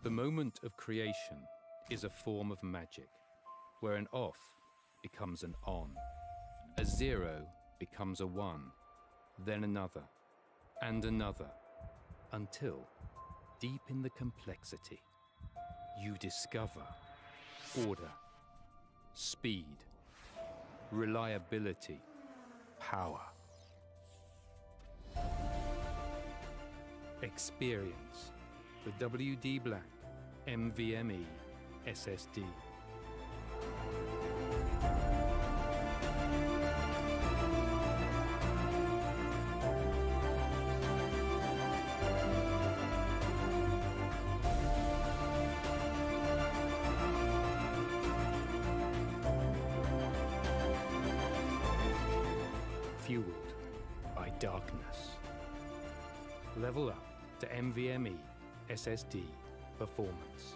The moment of creation is a form of magic, where an off becomes an on, a 0 becomes a 1, then another, and another, until, deep in the complexity, you discover order, speed, reliability, power. Experience the WD Black NVMe SSD. Fueled by darkness. Level up to NVMe SSD performance.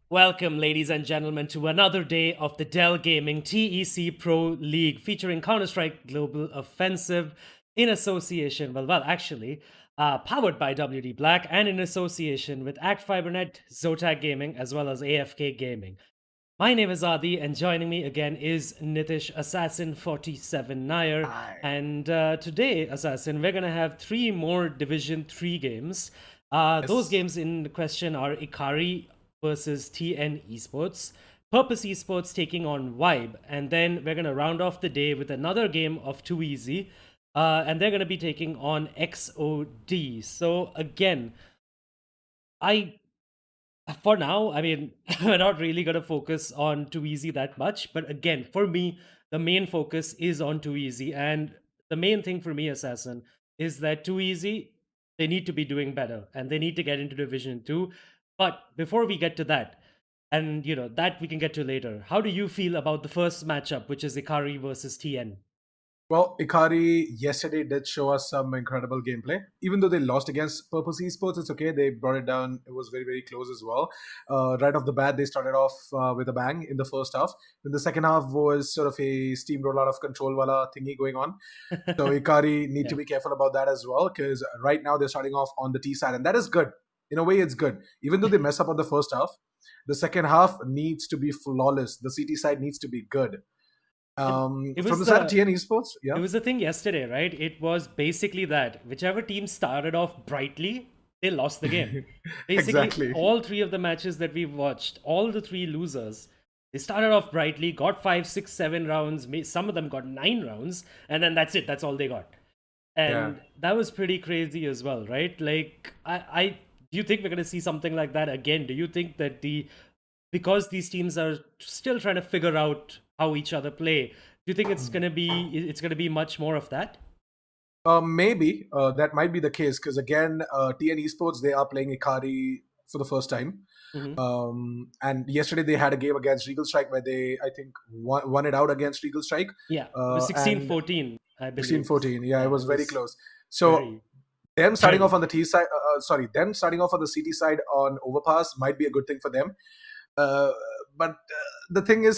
Welcome, ladies and gentlemen, to another day of the Dell Gaming TEC Pro League featuring Counter-Strike Global Offensive in association, powered by WD Black and in association with Act Fibernet, ZOTAC Gaming, as well as AFK Gaming. My name is Adi, and joining me again is Nitish Assassin 47 Nair. Hi. And today, Assassin, we're going to have 3 more Division 3 games. Those games in question are Ikari versus TN Esports, Purpose Esports taking on Vibe, and then we're going to round off the day with another game of Too Easy, and they're going to be taking on XOD. So again, for now, I mean, we're not really going to focus on Too Easy that much, but again, for me, the main focus is on Too Easy, and the main thing for me, Assassin, is that Too Easy, they need to be doing better, and they need to get into Division 2. But before we get to that, and that we can get to later, how do you feel about the first matchup, which is Ikari versus TN? Well, Ikari yesterday did show us some incredible gameplay. Even though they lost against Purpose Esports, it's okay. They brought it down. It was very, very close as well. Right off the bat, they started off with a bang in the first half. Then the second half was sort of a steamroll out of control wala thingy going on. So Ikari need to be careful about that as well, because right now they're starting off on the T side, and that is good. In a way, it's good. Even though they mess up on the first half, the second half needs to be flawless. The CT side needs to be good. From the side of TN Esports, yeah. It was the thing yesterday, right? It was basically that whichever team started off brightly, they lost the game. Basically, Exactly. all 3 of the matches that we've watched, all the 3 losers, they started off brightly, got 5, 6, 7 rounds. Some of them got 9 rounds, and then that's it. That's all they got. And that was pretty crazy as well, right? Like, I do you think we're going to see something like that again? Do you think that because these teams are still trying to figure out how each other play, do you think it's going to be much more of that? Maybe that might be the case because again, TN Esports, they are playing Ikari for the first time. And yesterday they had a game against Regal Strike where they, I think, won it out against Regal Strike. Yeah, it was And 16-14, I believe. 16-14. Yeah, Yeah, it was it very was close. So very them starting dirty. off on the T side, them starting off on the CT side on Overpass might be a good thing for them. But the thing is,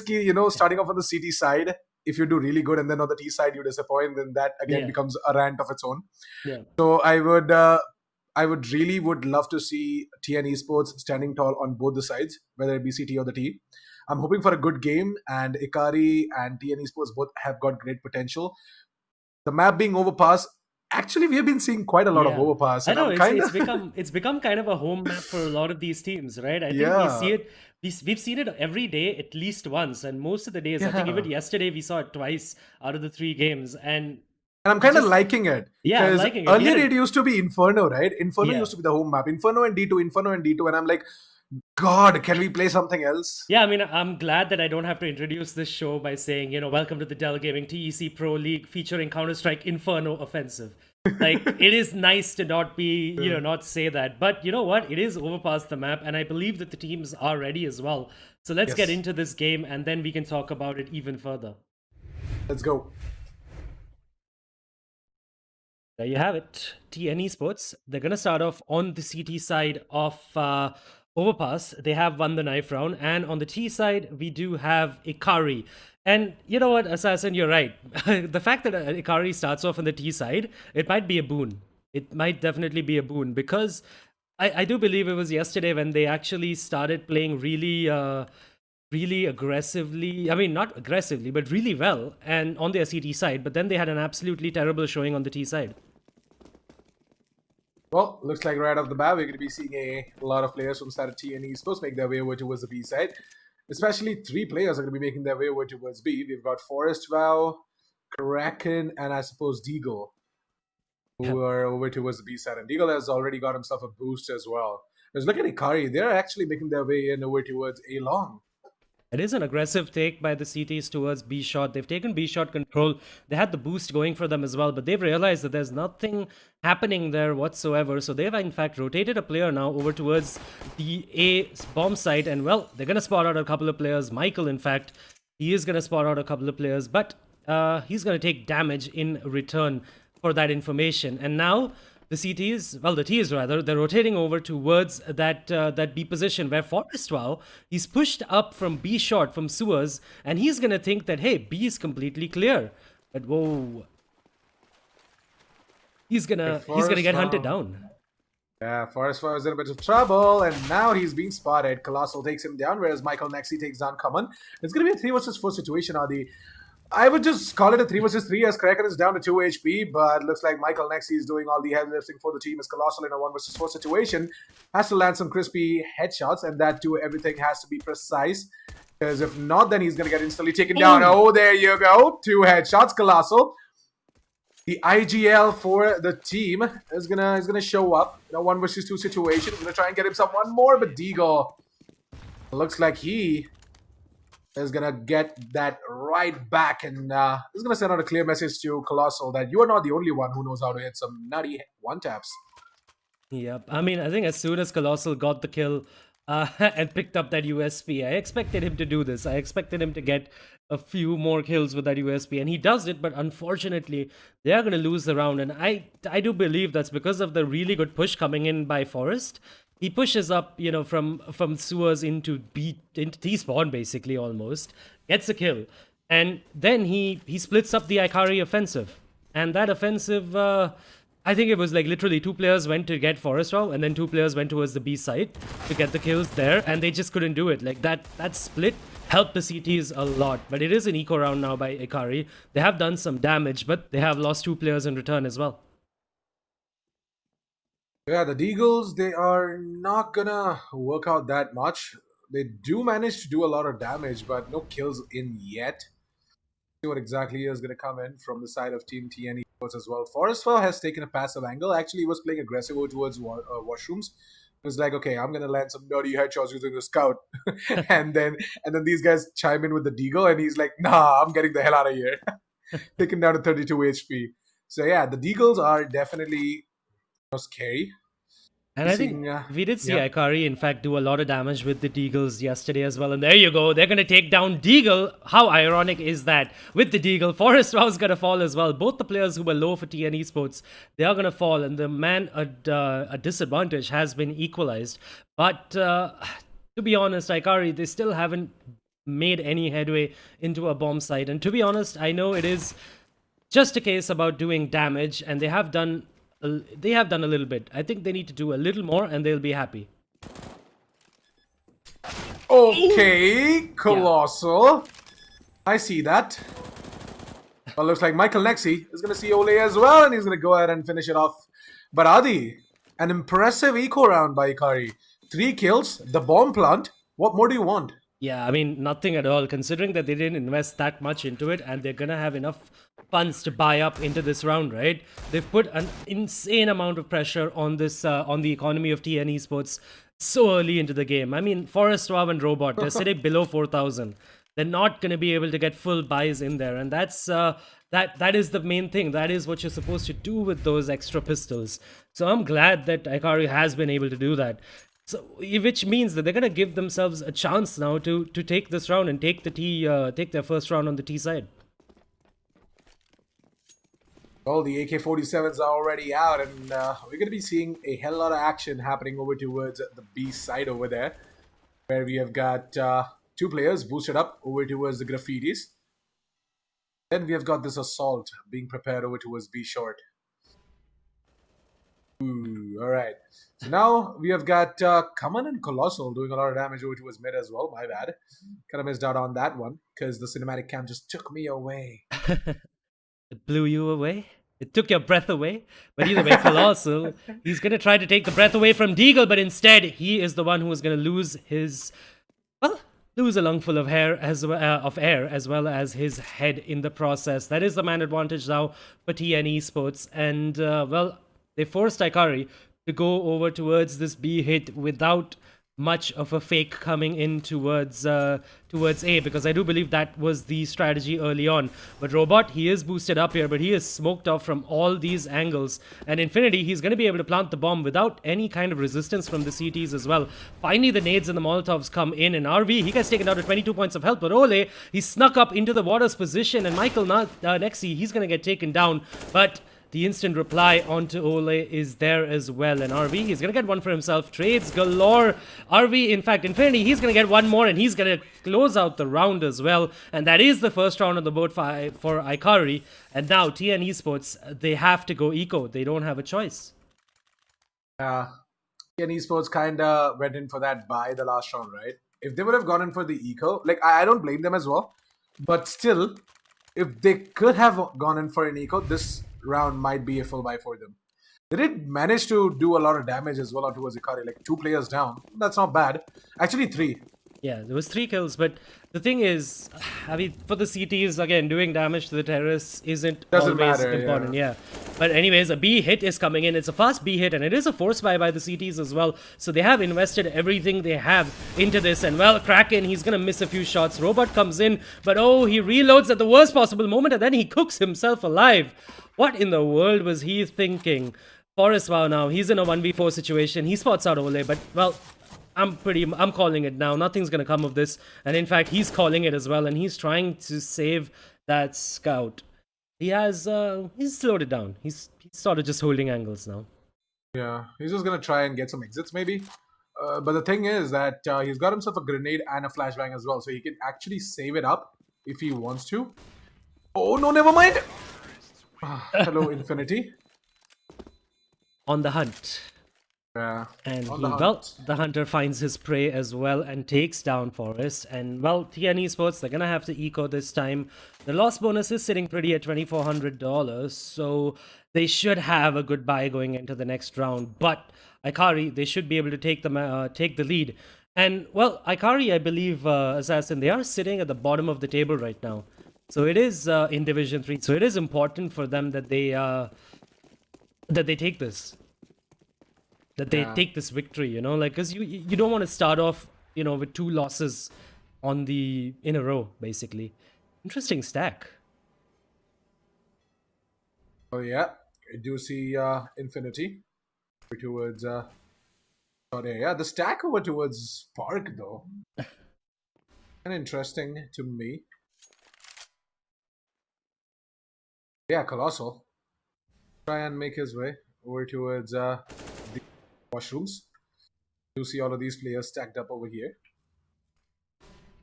starting off on the CT side, if you do really good and then on the T side you disappoint, then that again Yeah. becomes a rant of its own. Yeah. So I would really would love to see TN Esports standing tall on both the sides, whether it be CT or the T. I'm hoping for a good game, and Ikari and TN Esports both have got great potential. The map being Overpass, actually we have been seeing quite a lot of Yeah. Overpass, I and know I'm kind it's become kind of a home map for a lot of these teams, right? I think we Yeah. see it. We've seen it every day at least once, and most of the days. I think even Yeah. yesterday we saw it twice out of the 3 games, and I'm kind of just liking it. yeah, I'm Because liking it. We earlier had it used to be Inferno, right? Inferno Yeah. used to be the home map. Inferno and D2, Inferno and D2. And I'm like, God, can we play something else? Yeah, I mean, I'm glad that I don't have to introduce this show by saying, welcome to the Dell Gaming TEC Pro League featuring Counter-Strike Inferno Offensive. Like, it is nice to not be, not say that. But you know what? It is overpass the map, and I believe that the teams are ready as well. So let's get Yes. into this game, and then we can talk about it even further. Let's go. There you have it. TN Esports. They're going to start off on the CT side of Overpass. They have won the knife round. And on the T side, we do have Ikari. And you know what, Assassin, you're right. The fact that Ikari starts off on the T side, it might be a boon. It might definitely be a boon because I do believe it was yesterday when they actually started playing really aggressively. I mean, not aggressively, but really well, and on their CT side. But then they had an absolutely terrible showing on the T side. Well, looks like right off the bat, we're going to be seeing a lot of players from side of T and Esports make their way over towards the B side. Especially 3 players are going to be making their way over towards B. We've got Forest Vow, Kraken, and I suppose Deagle, who are over towards the B side. And Deagle has already got himself a boost as well. Because look at Ikari, they're actually making their way in over towards A long. It is an aggressive take by the CTs towards B shot. They've taken B shot control. They had the boost going for them as well, but they've realized that there's nothing happening there whatsoever. So they've in fact rotated a player now over towards the A bomb site, and well, they're gonna spot out a couple of players. Michael, in fact, he is gonna spot out a couple of players, but he's gonna take damage in return for that information. And now the CTs, well, the Ts rather, they're rotating over towards that B position where Forest Wow, he's pushed up from B short from sewers, and he's gonna think that hey, B is completely clear. But whoa, he's gonna get hunted down. Yeah, Forest Fire is in a bit of trouble, and now he's being spotted. Colossal takes him down, whereas Michael Nexi takes down Common. It's going to be a 3 versus 4 situation, Adi. I would just call it a 3 versus 3 as Kraken is down to 2 HP, but looks like Michael Nexi is doing all the heavy lifting for the team as Colossal in a 1 versus 4 situation has to land some crispy headshots, and that too, everything has to be precise. Because if not, then he's going to get instantly taken down. Oh, there you go. 2 headshots, Colossal. The IGL for the team is gonna show up in a 1 versus 2 situation. He's gonna try and get himself one more, but Deagle looks like he is gonna get that right back, and is gonna send out a clear message to Colossal that you are not the only one who knows how to hit some nutty one taps. Yep. I mean, I think as soon as Colossal got the kill and picked up that USP, I expected him to do this. I expected him to get a few more kills with that USP, and he does it. But unfortunately, they are going to lose the round, and I do believe that's because of the really good push coming in by Forest. He pushes up, from sewers into T spawn basically almost, gets a kill, and then he splits up the Ikari offensive, and that offensive. I think it was like literally 2 players went to get Forest Row, and then 2 players went towards the B side to get the kills there, and they just couldn't do it. Like that split helped the CTs a lot, but it is an eco round now by Ikari. They have done some damage, but they have lost 2 players in return as well. Yeah, the Deagles, they are not gonna work out that much. They do manage to do a lot of damage, but no kills in yet. See what exactly is going to come in from the side of Team TN Esports as well. Forestfall has taken a passive angle. Actually, he was playing aggressive towards washrooms. It was like, okay, I'm going to land some dirty headshots using the scout. and then these guys chime in with the Deagle, and he's like, nah, I'm getting the hell out of here. Taken down to 32 HP. So yeah, the Deagles are definitely scary. And I think Seeing, we did see yeah. Ikari, in fact, do a lot of damage with the Deagles yesterday as well. And there you go. They're going to take down Deagle. How ironic is that? With the Deagle, Forest was going to fall as well. Both the players who were low for TN Esports, they are going to fall. And the man at a disadvantage has been equalized. But to be honest, Ikari, they still haven't made any headway into a bomb site. And to be honest, I know it is just a case about doing damage, and they have done a little bit. I think they need to do a little more, and they'll be happy. Okay, Colossal. I see that. Well, looks like Michael Nexi is going to see Ole as well, and he's going to go ahead and finish it off. But Adi, an impressive eco round by Ikari. 3 kills, the bomb plant. What more do you want? Yeah, I mean, nothing at all, considering that they didn't invest that much into it, and they're gonna have enough funds to buy up into this round, right? They've put an insane amount of pressure on this, on the economy of TN Esports so early into the game. I mean, Forest Wow and Robot, they're sitting below 4,000. They're not gonna be able to get full buys in there, and that's that is the main thing. That is what you're supposed to do with those extra pistols. So I'm glad that Ikari has been able to do that. So, which means that they're gonna give themselves a chance now to take this round and take the take their first round on the T side. Well, the AK-47s are already out, and we're going to be seeing a hell lot of action happening over towards the B side over there, where we have got 2 players boosted up over towards the graffitis. Then we have got this assault being prepared over towards B short. Ooh, all right. So now we have got Kaman and Colossal doing a lot of damage over towards mid as well. My bad. Kind of missed out on that one because the cinematic cam just took me away. It blew you away. It took your breath away. But either way, Colossal, he's going to try to take the breath away from Deagle, but instead he is the one who is going to lose his, well, lose a lungful of air as well as his head in the process. That is the man advantage now for TN Esports. And, well, they forced Ikari to go over towards this B hit without much of a fake coming in towards A, because I do believe that was the strategy early on. But Robot, he is boosted up here, but he is smoked off from all these angles. And Infinity, he's going to be able to plant the bomb without any kind of resistance from the CTs as well. Finally, the nades and the Molotovs come in, and RV, he gets taken down to 22 points of health. But Ole, he snuck up into the water's position, and Michael Nexi, he's going to get taken down. But the instant reply onto Ole is there as well. And RV, he's going to get one for himself. Trades galore. RV, in fact, Infinity, he's going to get one more, and he's going to close out the round as well. And that is the first round on the board for Ikari. And now TN Esports, they have to go eco. They don't have a choice. TN Esports kind of went in for that buy the last round, right? If they would have gone in for the eco, like, I don't blame them as well. But still, if they could have gone in for an eco, this round might be a full buy for them. They did manage to do a lot of damage as well towards Ikari, like 2 players down. That's not bad. Actually, 3. Yeah, there was 3 kills, but the thing is, I mean, for the CTs, again, doing damage to the terrorists isn't Doesn't always matter, important, yeah. But anyways, a B hit is coming in. It's a fast B hit, and it is a force buy by the CTs as well. So they have invested everything they have into this. And well, Kraken, he's going to miss a few shots. Robot comes in, but oh, he reloads at the worst possible moment, and then he cooks himself alive. What in the world was he thinking? Forest Wow now, he's in a 1v4 situation. He spots out Ole, but well, I'm calling it now. Nothing's gonna come of this. And in fact, he's calling it as well, and he's trying to save that scout. He has he's slowed it down. He's sort of just holding angles now. Yeah, he's just gonna try and get some exits maybe. But the thing is that he's got himself a grenade and a flashbang as well, so he can actually save it up if he wants to. Oh no, never mind. Hello, Infinity. On the hunt. Yeah. And the hunter finds his prey as well and takes down Forest. And well, TN Esports, they're gonna have to eco this time. The loss bonus is sitting pretty at $2,400, so they should have a good buy going into the next round. But Ikari, they should be able to take the lead. And well, Ikari, I believe, Assassin, they are sitting at the bottom of the table right now. So it is in Division 3. So it is important for them that they take this. That they take this victory, you know, like, because you don't want to start off, you know, with 2 losses in a row, basically. Interesting stack. Oh yeah, I do see Infinity towards short area. The stack over towards Spark though, kind of interesting to me. Yeah, Colossal. Try and make his way over towards the washrooms. You see all of these players stacked up over here.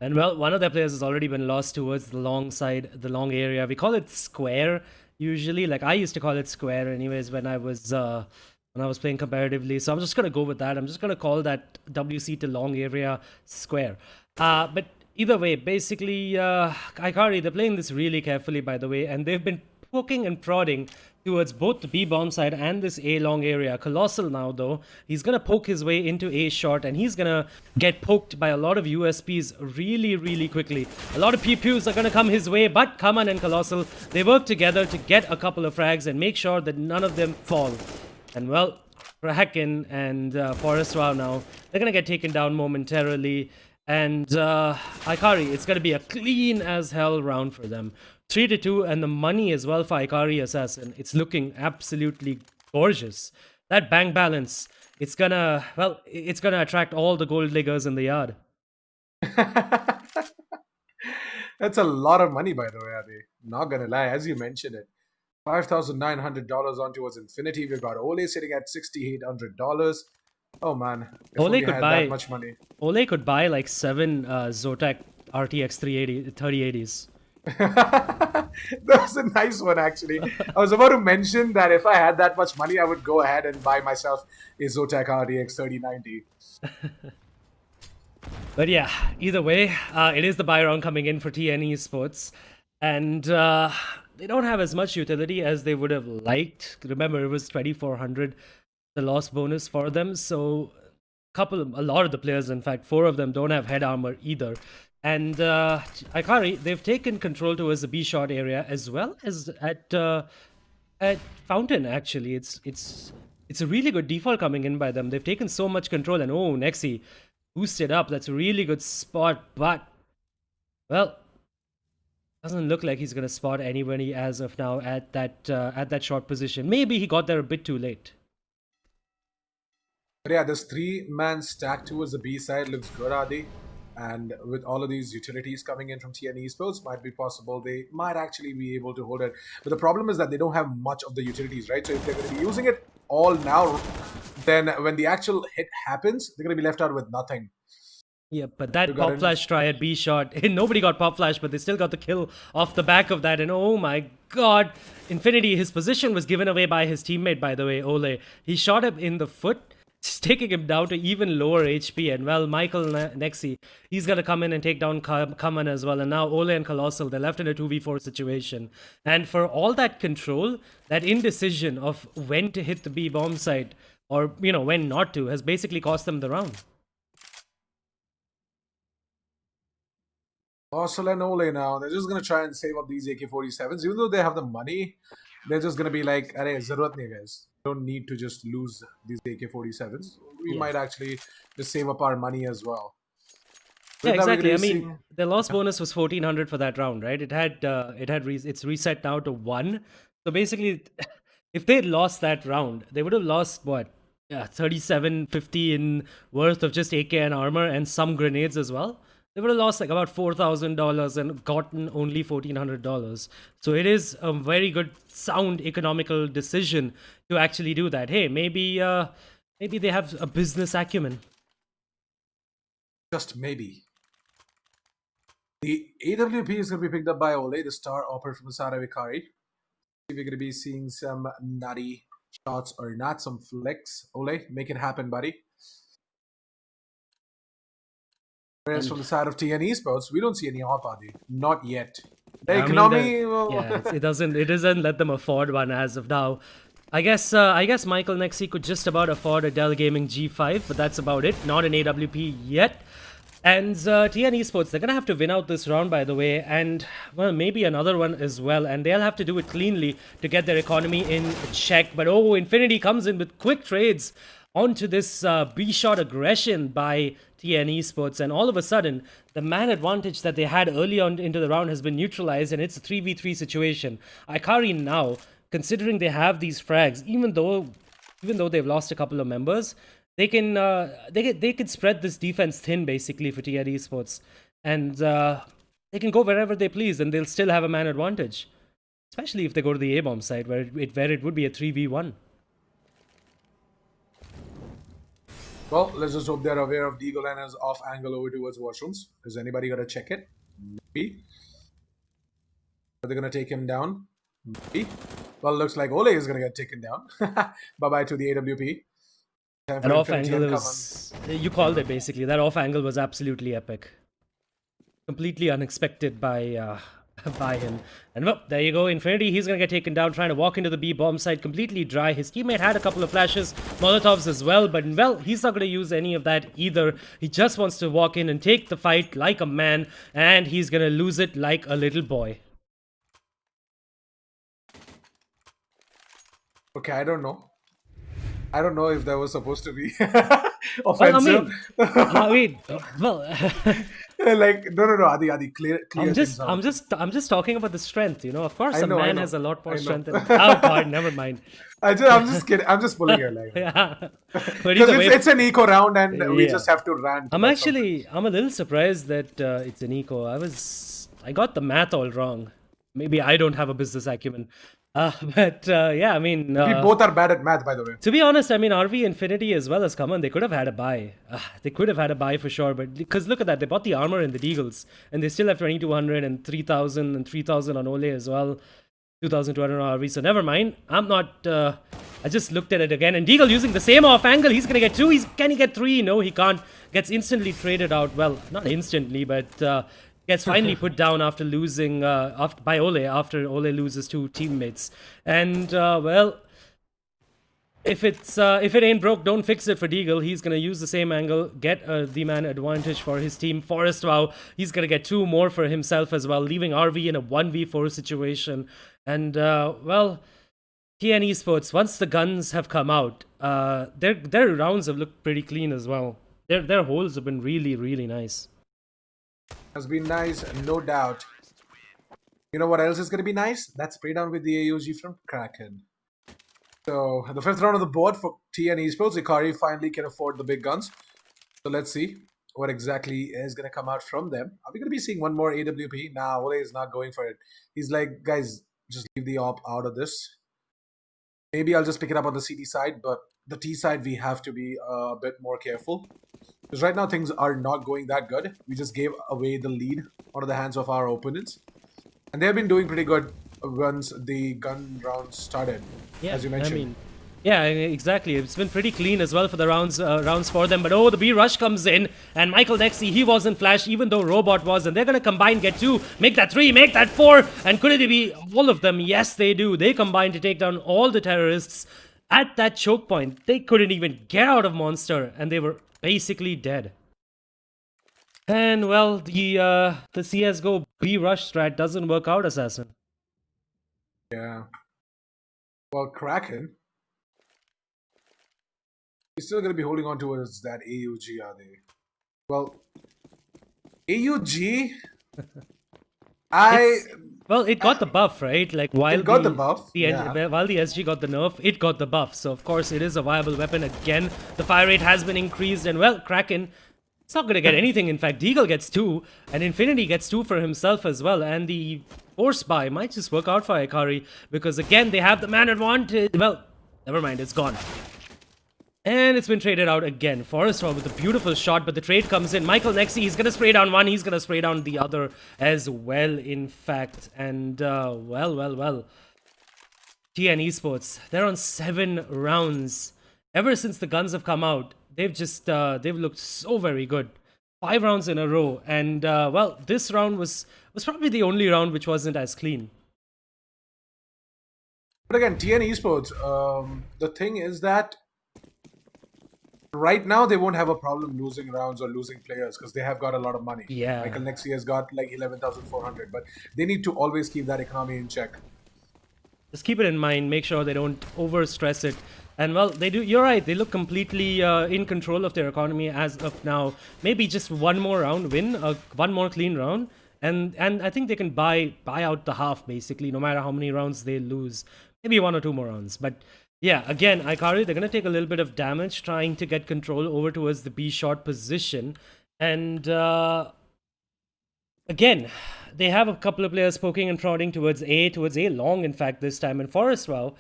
And well, one of their players has already been lost towards the long side, the long area. We call it square usually. Like I used to call it square anyways when I was playing comparatively. So I'm just gonna go with that. I'm just gonna call that WC to long area square. But either way, basically, Ikari, they're playing this really carefully, by the way, and they've been poking and prodding towards both the B bomb side and this A long area. Colossal now, though, he's gonna poke his way into A short, and he's gonna get poked by a lot of USPs really, really quickly. A lot of pew-pews are gonna come his way, but Kaman and Colossal, they work together to get a couple of frags and make sure that none of them fall. And well, Kraken and Forest Wow now, they're gonna get taken down momentarily. And Ikari, it's gonna be a clean as hell round for them. 3-2, and the money as well for Ikari Assassin. It's looking absolutely gorgeous. That bank balance, it's gonna attract all the gold diggers in the yard. That's a lot of money, by the way, Adi. Not gonna lie, as you mentioned it. $5,900 on towards Infinity. We've got Ole sitting at $6,800. Oh man, if Ole only could had buy that much money. Ole could buy like 7 ZOTAC RTX 3080s. That was a nice one, actually. I was about to mention that if I had that much money, I would go ahead and buy myself a ZOTAC RTX 3090. But yeah, either way, it is the buy round coming in for TN Esports. And they don't have as much utility as they would have liked. Remember, it was 2,400, the loss bonus for them. So a lot of the players, in fact, 4 of them don't have head armor either. And Ikari, they've taken control towards the B short area as well as at Fountain. Actually, it's a really good default coming in by them. They've taken so much control, and oh, Nexi boosted up. That's a really good spot, but well, doesn't look like he's gonna spot anybody as of now at that short position. Maybe he got there a bit too late. But yeah, this 3-man stack towards the B side looks good, Adi. And with all of these utilities coming in from TN Esports, might be possible they might actually be able to hold it. But the problem is that they don't have much of the utilities, right? So if they're going to be using it all now, then when the actual hit happens, they're going to be left out with nothing. Yeah, but that pop flash try at B shot, nobody got pop flash, but they still got the kill off the back of that. And oh my god, Infinity, his position was given away by his teammate, by the way, Ole. He shot him in the foot, taking him down to even lower HP. And well, Michael Nexi, he's going to come in and take down Kaman as well. And now Ole and Colossal, they're left in a 2v4 situation. And for all that control, that indecision of when to hit the B bomb site or, you know, when not to, has basically cost them the round. Colossal and Ole now, they're just going to try and save up these AK-47s. Even though they have the money, they're just going to be like, "Arey, zarurat nahi, guys. Don't need to just lose these AK-47s. We might actually just save up our money as well." Yeah, exactly. I mean, the loss bonus was 1,400 for that round, right? It's reset now to 1. So basically, if they'd lost that round, they would have lost what? Yeah, 3,750 in worth of just AK and armor and some grenades as well. They would have lost like about $4,000 and gotten only $1,400. So it is a very good, sound, economical decision to actually do that. Hey, maybe they have a business acumen. Just maybe. The AWP is going to be picked up by Ole, the star operator from the side of Ikari. We're going to be seeing some nutty shots or not, some flicks. Ole, make it happen, buddy. Whereas from the side of TN Esports, we don't see any hot party. Not yet. The economy... it doesn't let them afford one as of now. I guess Michael Nexi could just about afford a Dell Gaming G5, but that's about it. Not an AWP yet. And TN Esports, they're going to have to win out this round, by the way, and, well, maybe another one as well, and they'll have to do it cleanly to get their economy in check. But, oh, Infinity comes in with quick trades onto this B-shot aggression by TN Esports, and all of a sudden, the man advantage that they had early on into the round has been neutralized, and it's a 3v3 situation. Ikari now, considering they have these frags, even though they've lost a couple of members, they can spread this defense thin basically for TEC Esports, and they can go wherever they please, and they'll still have a man advantage, especially if they go to the A-bomb side where it would be a 3v1. Well, let's just hope they're aware of Deagle and his off angle over towards washrooms. Is anybody gonna check it? Maybe. Are they gonna take him down? Maybe. Well, looks like Ole is gonna get taken down. Bye-bye to the AWP. That off angle was... You called it, basically. That off angle was absolutely epic. Completely unexpected by him. And well, there you go. Infinity, he's going to get taken down, trying to walk into the B bomb site completely dry. His teammate had a couple of flashes, Molotovs as well, but well, he's not going to use any of that either. He just wants to walk in and take the fight like a man, and he's going to lose it like a little boy. Okay, I don't know. I don't know if that was supposed to be offensive. Well, like no, Adi, clear. I'm just talking about the strength, you know. Of course, a man has a lot more strength. Oh God, never mind. I'm just kidding. I'm just pulling your leg. Yeah, because it's an eco round, and we just have to rant. I'm a little surprised that it's an eco. I got the math all wrong. Maybe I don't have a business acumen. But yeah, I mean... we both are bad at math, by the way. To be honest, I mean, RV Infinity as well as Kaman, they could have had a buy. They could have had a buy for sure, but because look at that, they bought the armor and the Deagles, and they still have 2200 and 3000 and 3000 on Ole as well. 2200 on RV, so never mind. I'm not... I just looked at it again, and Deagle using the same off angle. He's gonna get 2. Can he get 3? No, he can't. Gets instantly traded out. Well, not instantly, but... gets finally put down after losing by Ole, after Ole loses 2 teammates. And well, if it ain't broke, don't fix it for Deagle. He's gonna use the same angle, get the man advantage for his team. Forest Wow, he's gonna get 2 more for himself as well, leaving RV in a 1v4 situation. And well, TN Esports, once the guns have come out, their rounds have looked pretty clean as well. Their holes have been really, really nice. Has been nice, no doubt. You know what else is going to be nice? That spray down with the AUG from Kraken. So, the 5th round of the board for TN Esports. Ikari finally can afford the big guns. So, let's see what exactly is going to come out from them. Are we going to be seeing one more AWP? Nah, Ole is not going for it. He's like, guys, just leave the op out of this. Maybe I'll just pick it up on the CD side, but the T side, we have to be a bit more careful. Because right now, things are not going that good. We just gave away the lead out of the hands of our opponents. And they've been doing pretty good once the gun rounds started, as you mentioned. I mean, yeah, exactly. It's been pretty clean as well for the rounds for them. But oh, the B rush comes in, and Michael Nexi, he wasn't flashed, even though Robot was. And they're going to combine, get 2, make that 3, make that 4. And could it be all of them? Yes, they do. They combine to take down all the terrorists at that choke point. They couldn't even get out of Monster, and they were basically dead. And well, the CSGO B rush strat doesn't work out, Assassin. Yeah. Well, Kraken, he's still going to be holding on towards that AUG, are they? Well, AUG, well, it got the buff, right? Like while it got the buff, while the SG got the nerf, it got the buff. So of course it is a viable weapon. Again, the fire rate has been increased, and well, Kraken, it's not going to get anything. In fact, Deagle gets 2, and Infinity gets 2 for himself as well. And the force buy might just work out for Ikari, because again, they have the man advantage. Well, never mind, it's gone. And it's been traded out again. Forest Rock with a beautiful shot, but the trade comes in. Michael Nexi, he's going to spray down one. He's going to spray down the other as well, in fact. And, well. TN Esports, they're on 7 rounds. Ever since the guns have come out, they've just, they've looked so very good. 5 rounds in a row. And, well, this round was probably the only round which wasn't as clean. But again, TN Esports, the thing is that right now, they won't have a problem losing rounds or losing players because they have got a lot of money. Yeah. Michael Nexi has got like 11,400, but they need to always keep that economy in check. Just keep it in mind. Make sure they don't overstress it. And well, they do. You're right. They look completely in control of their economy as of now. Maybe just one more round win, one more clean round, and I think they can buy out the half basically, no matter how many rounds they lose. maybe 1 or 2 more rounds. But yeah, again, Ikari, they're going to take a little bit of damage trying to get control over towards the B short position. And again, they have a couple of players poking and prodding towards A long, in fact, this time. And Forest, well,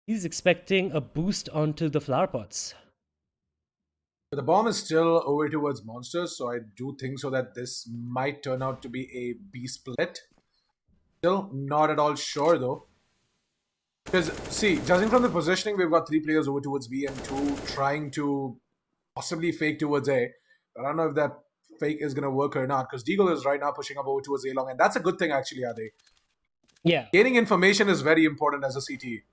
he's expecting a boost onto the flower pots. But the bomb is still over towards monsters, so I do think so that this might turn out to be a B split. Still not at all sure though. Because, see, judging from the positioning, we've got 3 players over towards B and 2 trying to possibly fake towards A. I don't know if that fake is going to work or not, because Deagle is right now pushing up over towards A long, and that's a good thing actually, Adi. Yeah. Gaining information is very important as a CT.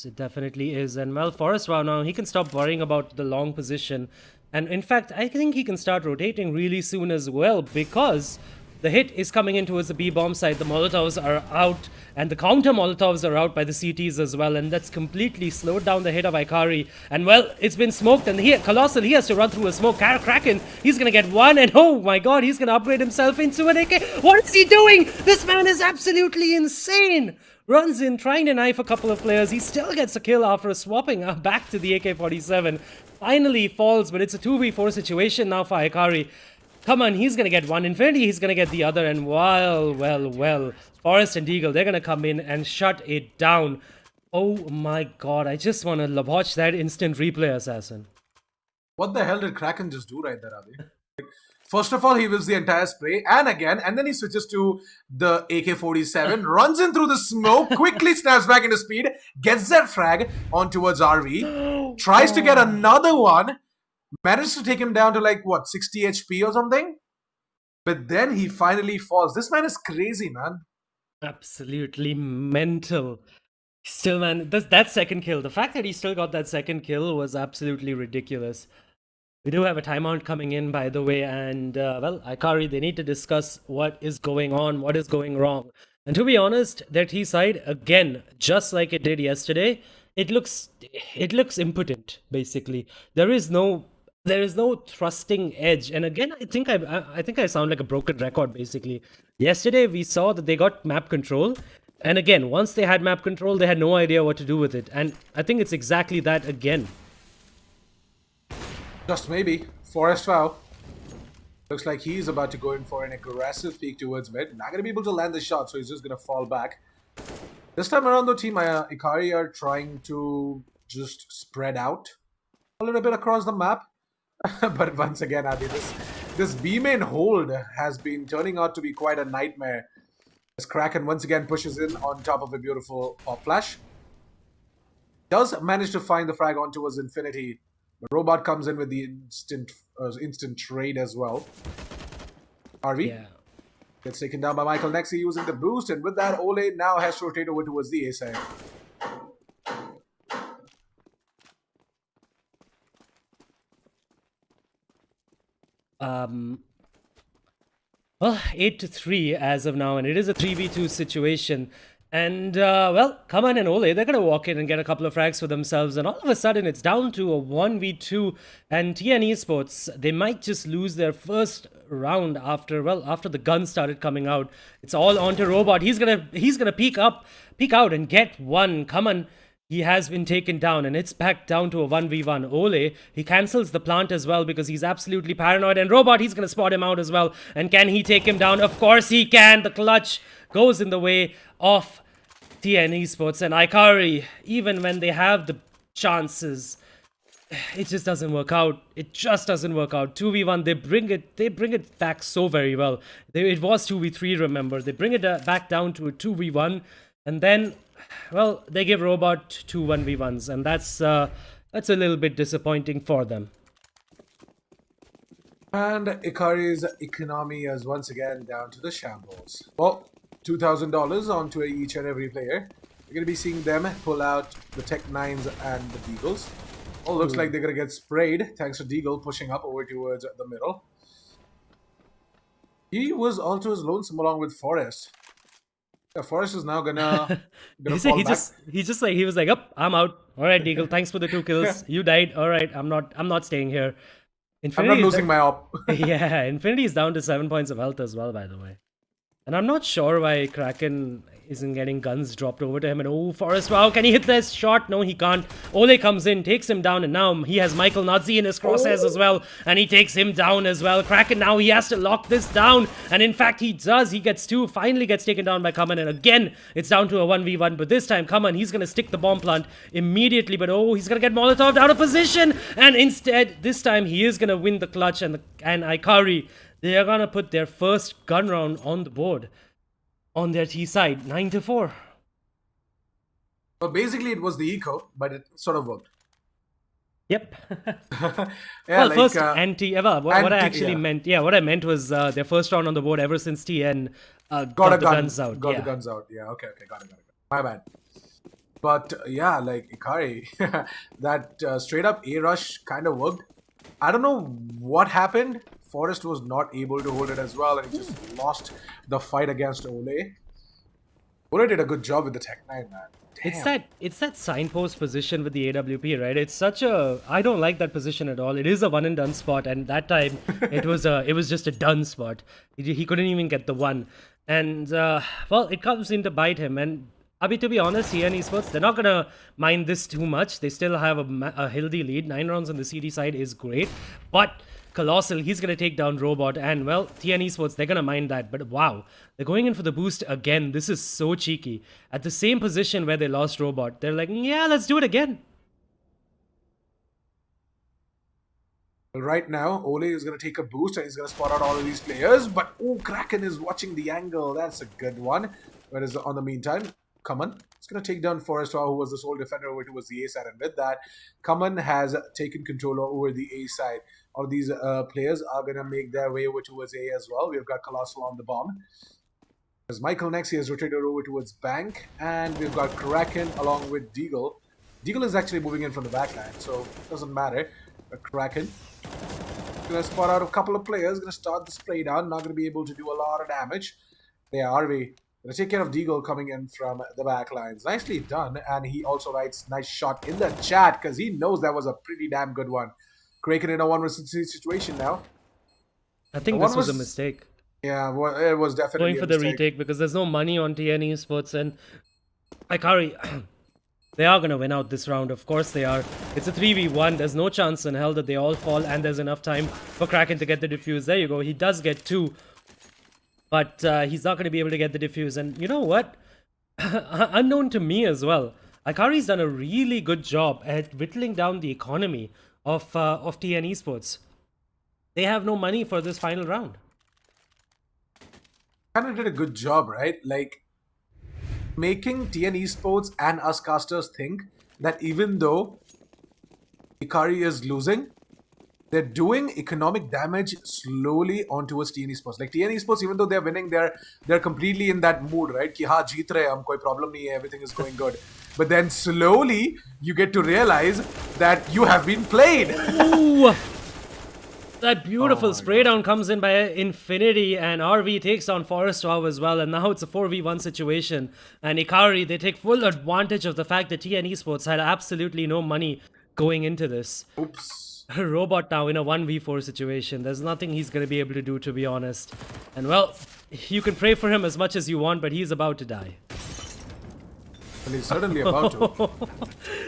It definitely is. And well, Forest, wow, now he can stop worrying about the long position. And in fact, I think he can start rotating really soon as well, because the hit is coming in towards the B-bomb side. The Molotovs are out, and the counter Molotovs are out by the CTs as well, and that's completely slowed down the hit of Ikari. And well, it's been smoked, and here, Colossal, he has to run through a smoke. Kraken, he's gonna get one, and oh my god, he's gonna upgrade himself into an AK. What is he doing? This man is absolutely insane! Runs in, trying to knife a couple of players. He still gets a kill after swapping back to the AK-47. Finally falls, but it's a 2v4 situation now for Ikari. Come on, he's going to get one. Infinity, he's going to get the other. And well, Forest and Deagle, they're going to come in and shut it down. Oh my god, I just want to watch that instant replay, Assassin. What the hell did Kraken just do right there, Adi? First of all, he whips the entire spray, and again, and then he switches to the AK-47, runs in through the smoke, quickly snaps back into speed, gets that frag on towards RV, tries to get another one, manages to take him down to like, what, 60 HP or something? But then he finally falls. This man is crazy, man. Absolutely mental. Still, man, that second kill, the fact that he still got that second kill was absolutely ridiculous. We do have a timeout coming in, by the way, and well, Ikari, they need to discuss what is going on, what is going wrong. And to be honest, their T side, again, just like it did yesterday, it looks impotent, basically. There is no thrusting edge. And again, I think I sound like a broken record, basically. Yesterday, we saw that they got map control. And again, once they had map control, they had no idea what to do with it. And I think it's exactly that again. Just maybe. Forest foul. Looks like he's about to go in for an aggressive peek towards mid. Not going to be able to land the shot, so he's just going to fall back. This time around, though, Team Ikari are trying to just spread out a little bit across the map. But once again, Adi, this B-main hold has been turning out to be quite a nightmare. As Kraken once again pushes in on top of a beautiful pop flash. Does manage to find the frag on towards Infinity. The robot comes in with the instant trade as well. RV gets taken down by Michael Nexi using the boost, and with that, Ole now has to rotate over towards the A side. Well, 8-3 as of now, and it is a 3v2 situation. And, well, come on and Ole, they're going to walk in and get a couple of frags for themselves. And all of a sudden, it's down to a 1v2. And TN Esports, they might just lose their first round after the guns started coming out. It's all onto Robot. He's gonna peek out and get one. Come on. He has been taken down, and it's back down to a 1v1. Ole, he cancels the plant as well because he's absolutely paranoid. And Robot, he's going to spot him out as well. And can he take him down? Of course he can. The clutch goes in the way of TN Esports. And Ikari, even when they have the chances, it just doesn't work out. It just doesn't work out. 2v1, they bring it back so very well. It was 2v3, remember. They bring it back down to a 2v1. And then, well, they give Robot 2 1v1s, and that's a little bit disappointing for them. And Ikari's economy is once again down to the shambles. Well, $2,000 onto each and every player. You're going to be seeing them pull out the Tech 9s and the Deagles. Well, looks like they're going to get sprayed, thanks to Deagle pushing up over towards the middle. He was also as lonesome along with Forest. Forest is now gonna fall back. He was like, "Up, I'm out. All right, Deagle, thanks for the 2 kills. You died. All right, I'm not staying here." Infinity I'm not losing my op. Yeah, Infinity is down to 7 points of health as well, by the way. And I'm not sure why Kraken isn't getting guns dropped over to him. And oh, Forrest, wow, can he hit this shot? No, he can't. Ole comes in, takes him down, and now he has Michael Nazi in his crosshairs as well, and he takes him down as well. Kraken now, he has to lock this down, and in fact, he does. He gets two, finally gets taken down by Kaman, and again, it's down to a 1v1, but this time, Kaman, he's going to stick the bomb plant immediately, but oh, he's going to get Molotov out of position, and instead, this time, he is going to win the clutch, and Ikari, they are going to put their first gun round on the board on their T side, 9-4. Well, basically, it was the eco, but it sort of worked. Yep. Yeah, well, like, first what I actually yeah. meant, what I meant was their first round on the board ever since TN got got the a gun, guns out. got the guns out. Yeah, okay, got it. My bad. But yeah, like Ikari, that straight up A rush kind of worked. I don't know what happened. Forrest was not able to hold it as well, and he just lost the fight against Ole. Ole did a good job with the Tech 9, man. Damn. It's that signpost position with the AWP, right? It's such a, I don't like that position at all. It is a one and done spot, and that time it was just a done spot. He couldn't even get the one, and well, it comes in to bite him. And Abhi, to be honest, TN Esports, they're not gonna mind this too much. They still have a healthy lead. 9 rounds on the CD side is great, but Colossal, he's going to take down Robot, and well, TN Esports, they're going to mind that, but wow, they're going in for the boost again. This is so cheeky. At the same position where they lost Robot, they're like, yeah, let's do it again. Right now, Ole is going to take a boost and he's going to spot out all of these players, but oh, Kraken is watching the angle. That's a good one. Whereas on the meantime, Kaman is going to take down Forrest, who was the sole defender over towards the A side, and with that, Kaman has taken control over the A side. All of these players are going to make their way over towards A as well. We've got Colossal on the bomb. There's Michael next. He has rotated over towards Bank. And we've got Kraken along with Deagle. Deagle is actually moving in from the backline, so it doesn't matter. But Kraken going to spot out a couple of players. Going to start the spray down. Not going to be able to do a lot of damage. There are we. Going to take care of Deagle coming in from the back lines. Nicely done. And he also writes nice shot in the chat because he knows that was a pretty damn good one. Kraken in a 1-3 situation now. I think this was a mistake. Yeah, well, it was definitely going for the retake because there's no money on TN Esports, and Ikari, they are going to win out this round. Of course they are. It's a 3v1. There's no chance in hell that they all fall, and there's enough time for Kraken to get the defuse. There you go. He does get 2, but he's not going to be able to get the defuse. And you know what? Unknown to me as well, Ikari's done a really good job at whittling down the economy of TN Esports. They have no money for this final round. Kind of did a good job, right? Like making TN Esports and us casters think that even though Ikari is losing, they're doing economic damage slowly onto us TN Esports. Like TN Esports, even though they're winning, they're completely in that mood, right? Ki ha, jeet rahe hum, koi problem nahi hai, everything is going good. But then slowly you get to realize that you have been played. Ooh. That beautiful spray down comes in by Infinity, and RV takes down Forest Wow as well, and now it's a 4v1 situation. And Ikari, they take full advantage of the fact that TN Esports had absolutely no money going into this. Oops. Robot now in a 1v4 situation. There's nothing he's going to be able to do, to be honest. And well, you can pray for him as much as you want, but he's about to die. Well, he's certainly about to.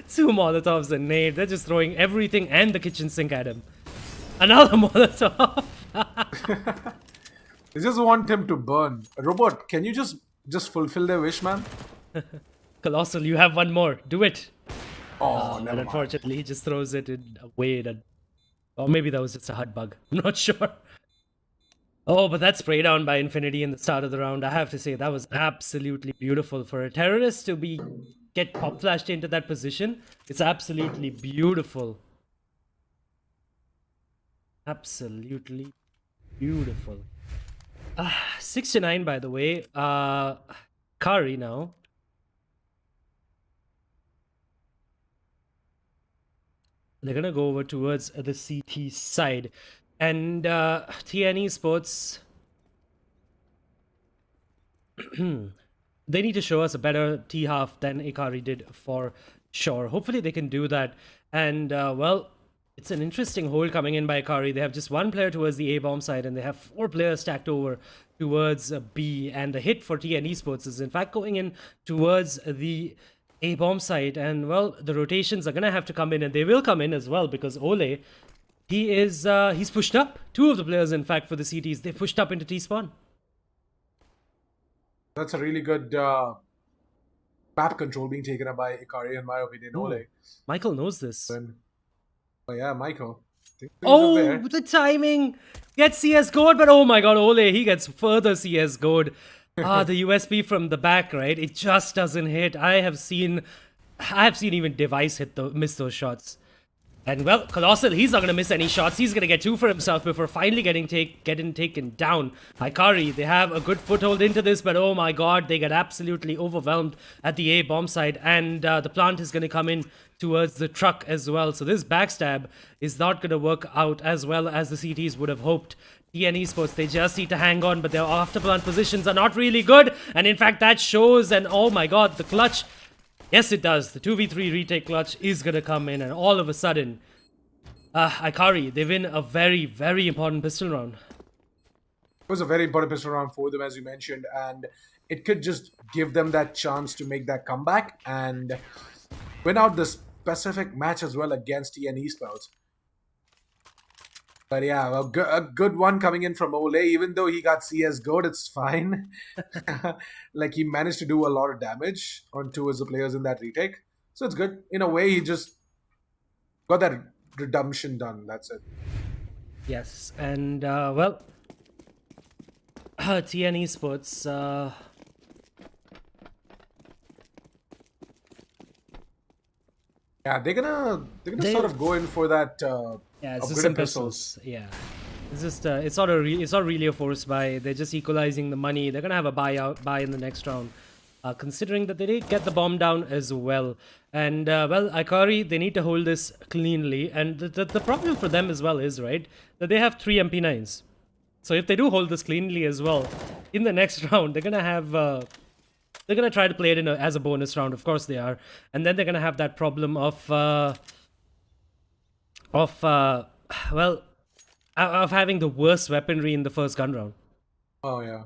2 Molotovs and nade. They're just throwing everything and the kitchen sink at him. Another Molotov. They just want him to burn. Robot, can you just fulfill their wish, man? Colossal, you have one more. Do it. Oh, And unfortunately, he just throws it away. Or maybe that was just a HUD bug. I'm not sure. Oh, but that spray down by Infinity in the start of the round, I have to say, that was absolutely beautiful. For a terrorist to get pop flashed into that position, it's absolutely beautiful. Absolutely beautiful. 6-9, by the way. Kari now. They're going to go over towards the CT side. And TN Esports, they need to show us a better T-half than Ikari did for sure. Hopefully they can do that. And, well, It's an interesting hold coming in by Akari. They have just one player towards the A bomb side, and they have 4 players stacked over towards B. And the hit for TN Esports is in fact going in towards the A bomb side. And well, the rotations are gonna have to come in, and they will come in as well because Ole, he's pushed up. 2 of the players, in fact, for the CTs, they pushed up into T spawn. That's a really good map control being taken up by Ikari, in my opinion. Ole. Michael knows this. Oh yeah, Michael. Oh, the timing! Gets CSGO'd, but oh my god, Ole, he gets further CSGO'd. The USP from the back, right? It just doesn't hit. I have seen even Device miss those shots. And well, Colossal, he's not going to miss any shots. He's going to get 2 for himself before finally getting taken down. Ikari, they have a good foothold into this, but oh my god, they get absolutely overwhelmed at the A bomb side. And the plant is going to come in towards the truck as well. So this backstab is not going to work out as well as the CTs would have hoped. TN Esports, they just need to hang on, but their after-plant positions are not really good. And in fact, that shows, and oh my god, the clutch... Yes, it does. The 2v3 retake clutch is going to come in, and all of a sudden, Ikari, they win a very, very important pistol round. It was a very important pistol round for them, as you mentioned, and it could just give them that chance to make that comeback and win out the specific match as well against TN Esports. But yeah, a good one coming in from Ole. Even though he got CSGO'd, it's fine. Like, he managed to do a lot of damage on 2 of the players in that retake. So it's good. In a way, he just got that redemption done. That's it. Yes, and well, TN Esports... Yeah, they're gonna sort of go in for that it's just some pistols. Yeah, it's just it's not really a force buy. They're just equalizing the money. They're gonna have a buy in the next round, considering that they did get the bomb down as well. And well, Ikari, they need to hold this cleanly. And the problem for them as well is, right, that they have 3 MP9s. So if they do hold this cleanly as well, in the next round, they're gonna have. They're going to try to play it as a bonus round. Of course they are. And then they're going to have that problem of having the worst weaponry in the first gun round. Oh, yeah.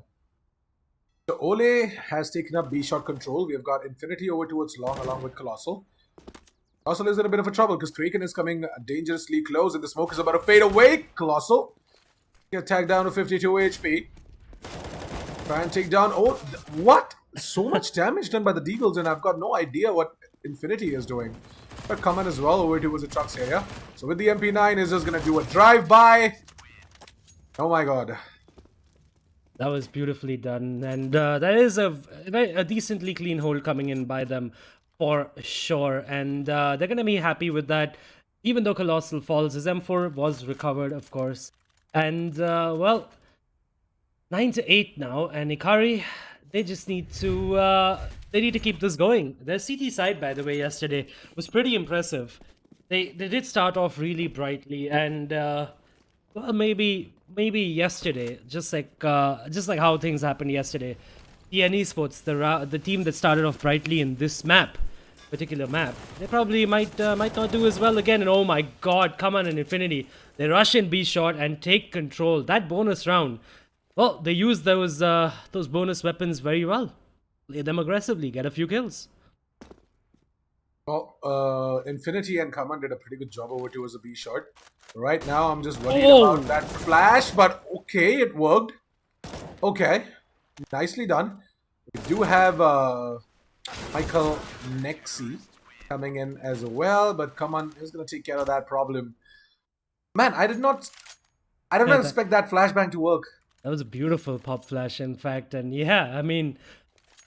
So Ole has taken up B shot control. We have got Infinity over towards Long along with Colossal. Colossal is in a bit of a trouble because Kraken is coming dangerously close and the smoke is about to fade away. Colossal get tagged down to 52 HP. Try and take down... Oh, what? So much damage done by the Deagles, and I've got no idea what Infinity is doing. But Kaman as well over towards the trucks area. So with the MP9, is just going to do a drive-by. Oh my god. That was beautifully done. And that is a decently clean hold coming in by them for sure. And they're going to be happy with that. Even though Colossal falls, his M4 was recovered, of course. And, well, 9-8 now. And Ikari... They just need to keep this going. Their CT side, by the way, yesterday was pretty impressive. They did start off really brightly, and well, maybe yesterday, just like how things happened yesterday. TN Esports, the team that started off brightly in this particular map, they probably might not do as well again. And oh my god, come on, an Infinity! They rush in B shot and take control. That bonus round. Well, they use those bonus weapons very well. Play them aggressively, get a few kills. Well, Infinity and Kaman did a pretty good job over towards the B shot. Right now, I'm just worried about that flash, but okay, it worked. Okay, nicely done. We do have Michael Nexi coming in as well, but Kaman is going to take care of that problem. Man, I did not expect that flashbang to work. That was a beautiful pop flash, in fact. And yeah, I mean,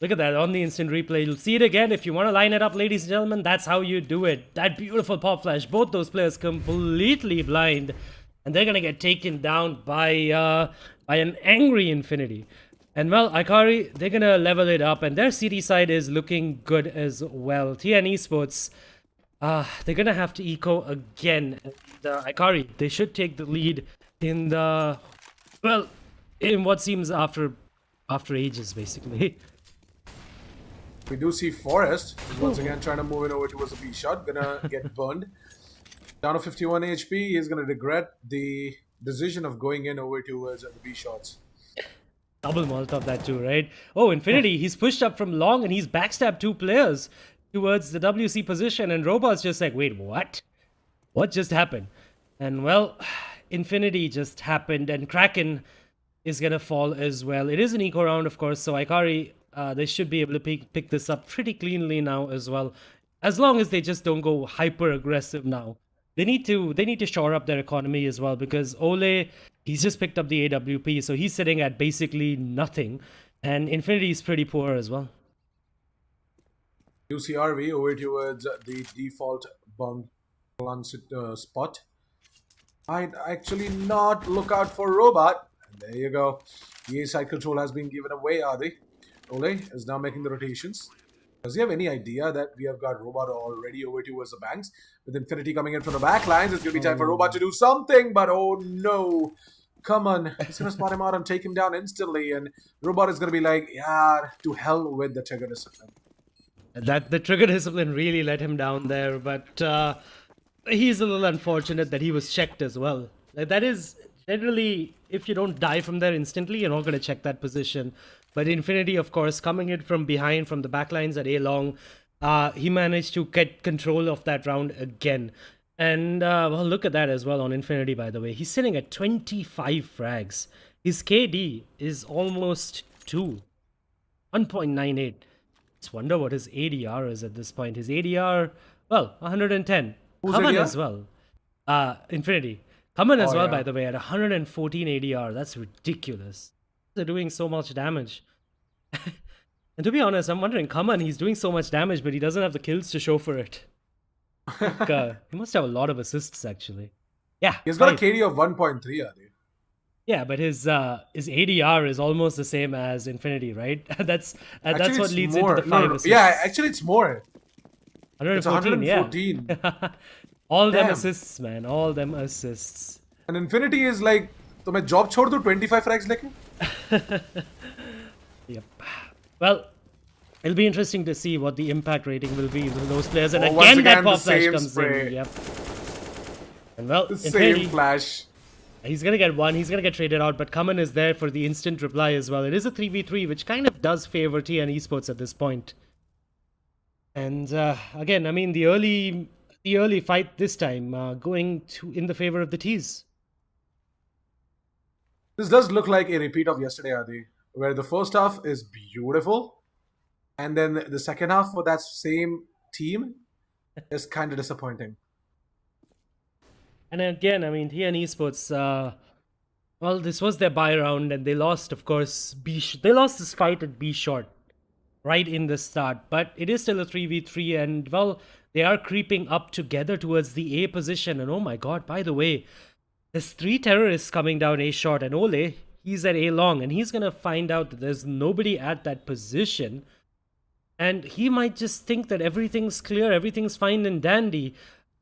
look at that on the instant replay. You'll see it again. If you want to line it up, ladies and gentlemen, that's how you do it. That beautiful pop flash. Both those players completely blind. And they're going to get taken down by an angry Infinity. And well, Ikari, they're going to level it up. And their CT side is looking good as well. TN Esports, they're going to have to eco again. And, Ikari, they should take the lead in the... Well... in what seems after ages, basically. We do see Forest once again trying to move it over towards the B shot. Gonna get burned. Down to 51 HP. He's going to regret the decision of going in over towards the B shots. Double Molotov that too, right? Oh, Infinity, he's pushed up from long and he's backstabbed 2 players towards the WC position, and Robot's just like, wait, what? What just happened? And well, Infinity just happened, and Kraken is gonna fall as well. It is an eco round, of course, so Ikari, they should be able to pick this up pretty cleanly now as well, as long as they just don't go hyper aggressive now. They need to shore up their economy as well, because Ole, he's just picked up the AWP, so he's sitting at basically nothing, and Infinity is pretty poor as well. UCRV over towards the default bomb spot. I'd actually not look out for Robot. And there you go. The A side control has been given away, Adi. Ole is now making the rotations. Does he have any idea that we have got Robot already over towards the banks? With Infinity coming in from the back lines, it's going to be time for Robot to do something, but oh no. Come on. He's going to spot him out and take him down instantly, and Robot is going to be like, yeah, to hell with the trigger discipline. That the trigger discipline really let him down there, but he's a little unfortunate that he was checked as well. Like, that is generally, if you don't die from there instantly, you're not going to check that position. But Infinity, of course, coming in from behind, from the backlines at A long, he managed to get control of that round again. And, well, look at that as well on Infinity, by the way. He's sitting at 25 frags. His KD is almost 2. 1.98. Just wonder what his ADR is at this point. His ADR, well, 110. Kaman as well. Infinity. Kaman as well, by the way, at 114 ADR. That's ridiculous. They're doing so much damage. And to be honest, I'm wondering, Kaman, he's doing so much damage, but he doesn't have the kills to show for it. Like, he must have a lot of assists, actually. Yeah. He's got a KD of 1.3, Adi. Yeah, but his ADR is almost the same as Infinity, right? that's what leads into the 5 assists. Yeah, actually it's more. 114, it's 114. Yeah. All them assists, man. All them assists. And Infinity is like, तो मैं job छोड़ दूँ 25 frags लेके? Yep. Well, it'll be interesting to see what the impact rating will be with those players. And again that pop flash comes in. Yep. And well, the Infinity, same flash. He's going to get one. He's going to get traded out. But Kaman is there for the instant reply as well. It is a 3v3, which kind of does favor TN Esports at this point. And again, I mean, the early fight this time going in the favor of the T's. This does look like a repeat of yesterday, Adi, where the first half is beautiful, and then the second half for that same team is kind of disappointing. And again, I mean, TN Esports, well, this was their bye round, and they lost, of course, they lost this fight at B short right in the start, but it is still a 3v3, and well, they are creeping up together towards the A position. And oh my god, by the way, there's 3 terrorists coming down A short, and Ole, he's at A long, and he's gonna find out that there's nobody at that position, and he might just think that everything's clear, everything's fine and dandy.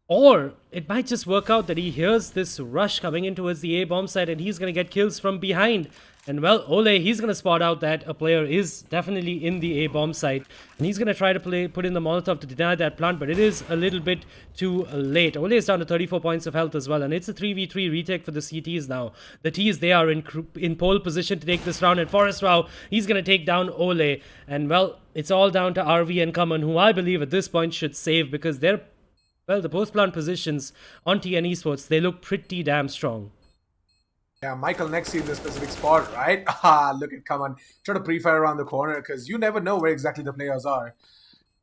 Or it might just work out that he hears this rush coming in towards the A bomb site, and he's going to get kills from behind. And well, Ole, he's going to spot out that a player is definitely in the A bomb site, and he's going to try to put in the Molotov to deny that plant, but it is a little bit too late. Ole is down to 34 points of health as well, and it's a 3v3 retake for the CTs now. The Ts, they are in pole position to take this round, and Forest Rao, he's going to take down Ole. And well, it's all down to RV and Kaman, who I believe at this point should save, because they're, well, the post-plant positions on TN Esports, they look pretty damn strong. Yeah, Michael Nexi in the specific spot, right? Look at, come on. Try to pre-fire around the corner, because you never know where exactly the players are.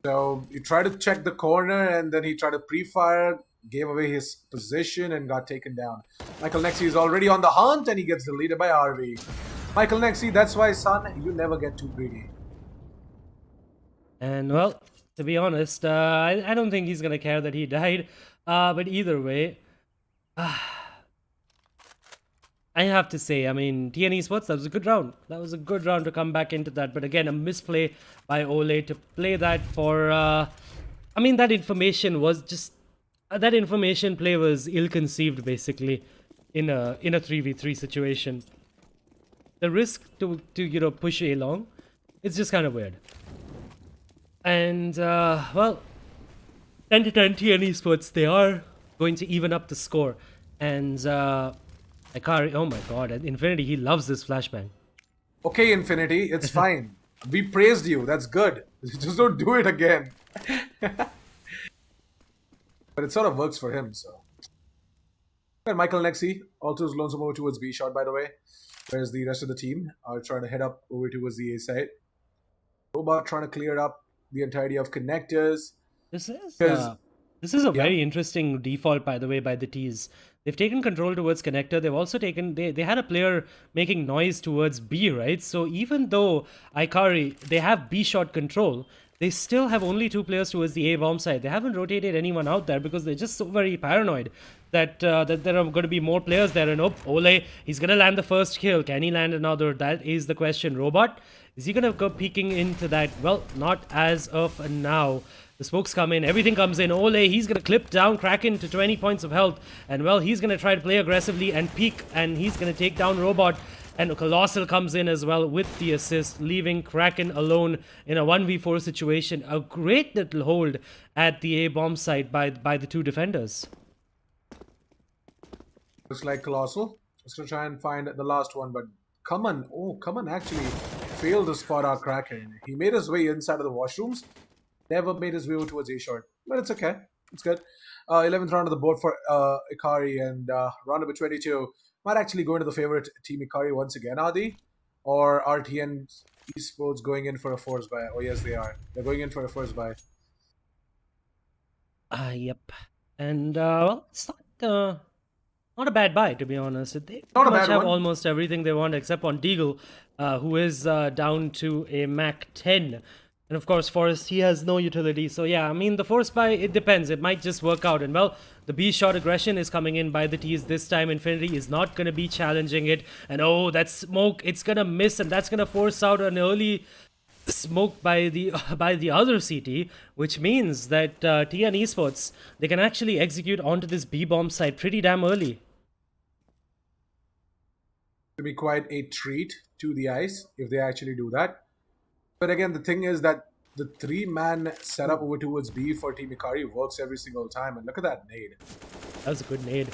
So you try to check the corner, and then he tried to pre-fire, gave away his position, and got taken down. Michael Nexi is already on the hunt, and he gets deleted by RV. Michael Nexi, that's why, son, you never get too greedy. And well, to be honest, I don't think he's going to care that he died. But either way, I have to say, I mean, TN Esports, that was a good round. That was a good round to come back into that. But again, a misplay by Ole to play that for... I mean, that information was just... that information play was ill-conceived, basically, in a 3v3 situation. The risk to you know, push A long, it's just kind of weird. And, well, 10 to 10 TN Esports, they are going to even up the score. And Ikari, oh my god, Infinity, he loves this flashbang. Okay, Infinity, it's fine. We praised you. That's good. Just don't do it again. But it sort of works for him, so. And Michael Nexi also is lonesome over towards B shot, by the way. Whereas the rest of the team are trying to head up over towards the A side. Robot trying to clear up the entirety of connectors. This is a very interesting default, by the way, by the T's. They've taken control towards connector. They've also taken they had a player making noise towards B, right? So even though Ikari, they have B shot control, they still have only 2 players towards the A bomb side. They haven't rotated anyone out there because they're just so very paranoid that that there are going to be more players there. And Ole, he's going to land the first kill. Can he land another? That is the question. Robot, is he going to go peeking into that? Well, not as of now. The smokes come in, everything comes in. Ole, he's going to clip down Kraken to 20 points of health. And well, he's going to try to play aggressively and peek. And he's going to take down Robot. And Colossal comes in as well with the assist, leaving Kraken alone in a 1v4 situation. A great little hold at the A-bomb site by the 2 defenders. Looks like Colossal. Just going to try and find the last one, but Kaman actually failed to spot our Kraken. He made his way inside of the washrooms. Never made his way over towards A short. But it's okay. It's good. 11th round of the board for Ikari, and round number 22 might actually go into the favorite team Ikari once again, are they? Or RTN Esports going in for a force buy? Oh yes, they are. They're going in for a force buy. Yep. And well, it's not a bad buy, to be honest. They Not a pretty much bad have one. almost everything they want except on Deagle, who is down to a Mac 10. And of course, Forrest, he has no utility. So yeah, I mean, the force buy, it depends. It might just work out. And well, the B shot aggression is coming in by the T's this time. Infinity is not going to be challenging it. And oh, that smoke, it's going to miss. And that's going to force out an early smoke by the other CT, which means that TN Esports, they can actually execute onto this B bomb site pretty damn early. To be quite a treat to the ice if they actually do that. But again, the thing is that the 3-man setup over towards B for Team Ikari works every single time. And look at that nade. That was a good nade.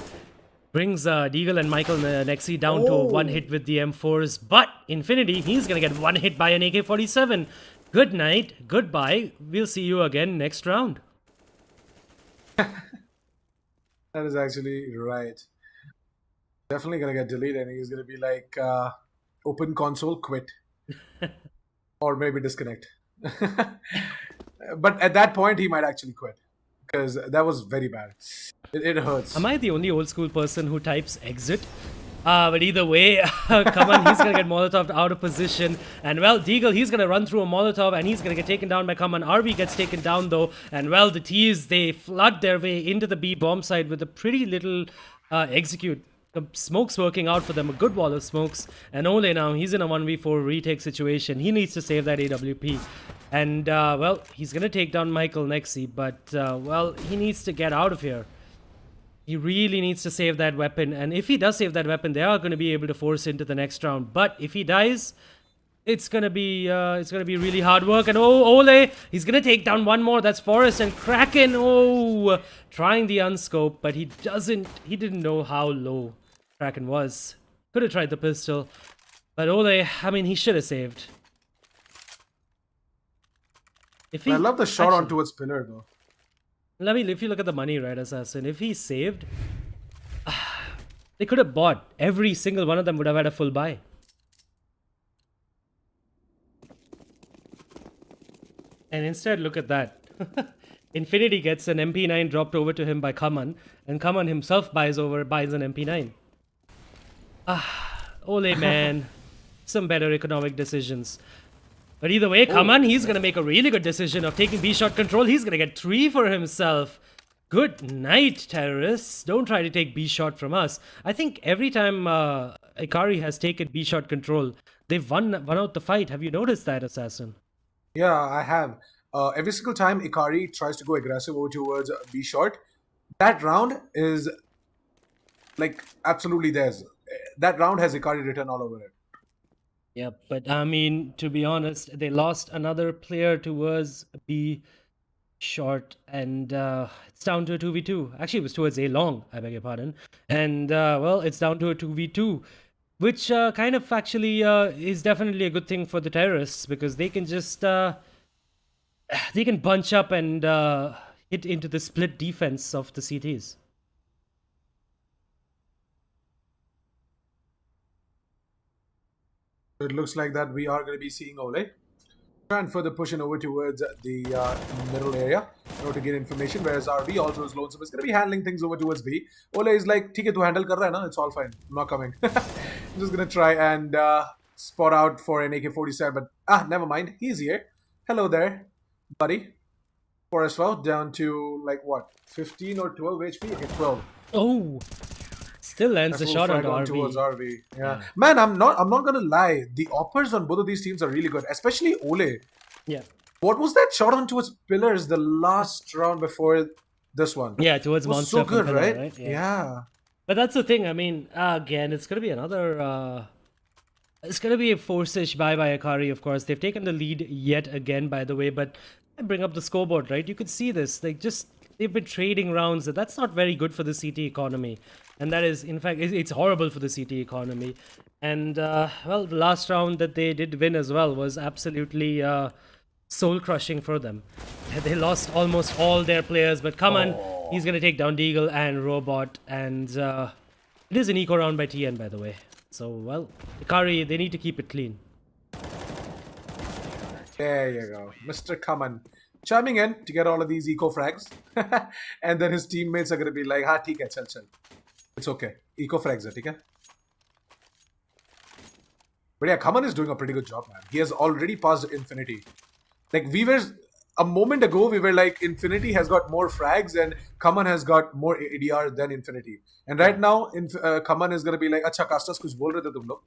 Brings Deagle and Michael Nexi down to 1 hit with the M4s. But Infinity, he's going to get 1 hit by an AK-47. Good night. Goodbye. We'll see you again next round. That is actually right. Definitely going to get deleted. And he's going to be like, open console, quit. Or maybe disconnect. But at that point, he might actually quit. Because that was very bad. It hurts. Am I the only old school person who types exit? But either way, come on, he's going to get Molotov out of position. And well, Deagle, he's going to run through a Molotov and he's going to get taken down by Kaman. RV gets taken down though. And well, the T's, they flood their way into the B bomb site with a pretty little execute. The smoke's working out for them, a good wall of smokes. And Ole now, he's in a 1v4 retake situation. He needs to save that AWP. And, well, he's going to take down Michael Nexi. But, well, he needs to get out of here. He really needs to save that weapon. And if he does save that weapon, they are going to be able to force into the next round. But if he dies, it's gonna be really hard work. And oh, Ole, he's gonna take down one more. That's Forrest and Kraken. Oh, trying the unscope, but he didn't know how low Kraken was. Could have tried the pistol, but Ole, I mean, he should have saved. I love the shot on towards pillar though. If you look at the money, right, Assassin, if he saved, they could have bought. Every single one of them would have had a full buy. And instead, look at that. Infinity gets an MP9 dropped over to him by Kaman, and Kaman himself buys an MP9. Ole, man. Some better economic decisions. But either way, Kaman, he's going to make a really good decision of taking B-shot control. He's going to get 3 for himself. Good night, terrorists. Don't try to take B-shot from us. I think every time Ikari has taken B-shot control, they've won out the fight. Have you noticed that, Assassin? Yeah, I have. Every single time Ikari tries to go aggressive over towards B short, that round is like absolutely theirs. That round has Ikari written all over it. Yeah, but I mean, to be honest, they lost another player towards B. short, and it's down to a 2v2. Actually, it was towards A long, I beg your pardon. And well, it's down to a 2v2, which kind of actually is definitely a good thing for the terrorists, because they can just they can bunch up and hit into the split defense of the CTs. It looks like that we are going to be seeing Ole try and further pushing over towards the middle area in order to get information, whereas RB also is lonesome is going to be handling things over towards B. Ole is like, "ठीक है, तू handle कर रहा है ना? It's all fine. I'm not coming." I'm just going to try and spot out for an AK-47, but never mind. He's here. Hello there, buddy. Forest well down to like what, 15 or 12 HP? Okay, 12. Oh, still lands the shot onto RB. Towards RB. Yeah. Man, I'm not gonna lie. The uppers on both of these teams are really good, especially Ole. Yeah. What was that shot on towards pillars the last round before this one? Yeah, towards it was Monster. so good, Pillar, right? Yeah. But that's the thing. I mean, again, it's gonna be another. It's gonna be a force-ish by Akari. Of course, they've taken the lead yet again, by the way. But I bring up the scoreboard, right? You could see this. They've been trading rounds. That's not very good for the CT economy. And that is, in fact, it's horrible for the CT economy. And, well, the last round that they did win as well was absolutely soul-crushing for them. They lost almost all their players, but come on, he's going to take down Deagle and Robot. And it is an eco round by TN, by the way. So, well, Ikari, they need to keep it clean. There you go. Mr. Kaman chiming in to get all of these eco frags. And then his teammates are going to be like, "Ha, theek hai, chal, chal. It's okay. Eco frags hai, theek hai?" But yeah, Kaman is doing a pretty good job, man. He has already passed Infinity. Like, a moment ago, we were like, Infinity has got more frags and Kaman has got more ADR than Infinity. And right now, Kaman is going to be like, "Acha, Castas, kuch bol rahe the tum log?"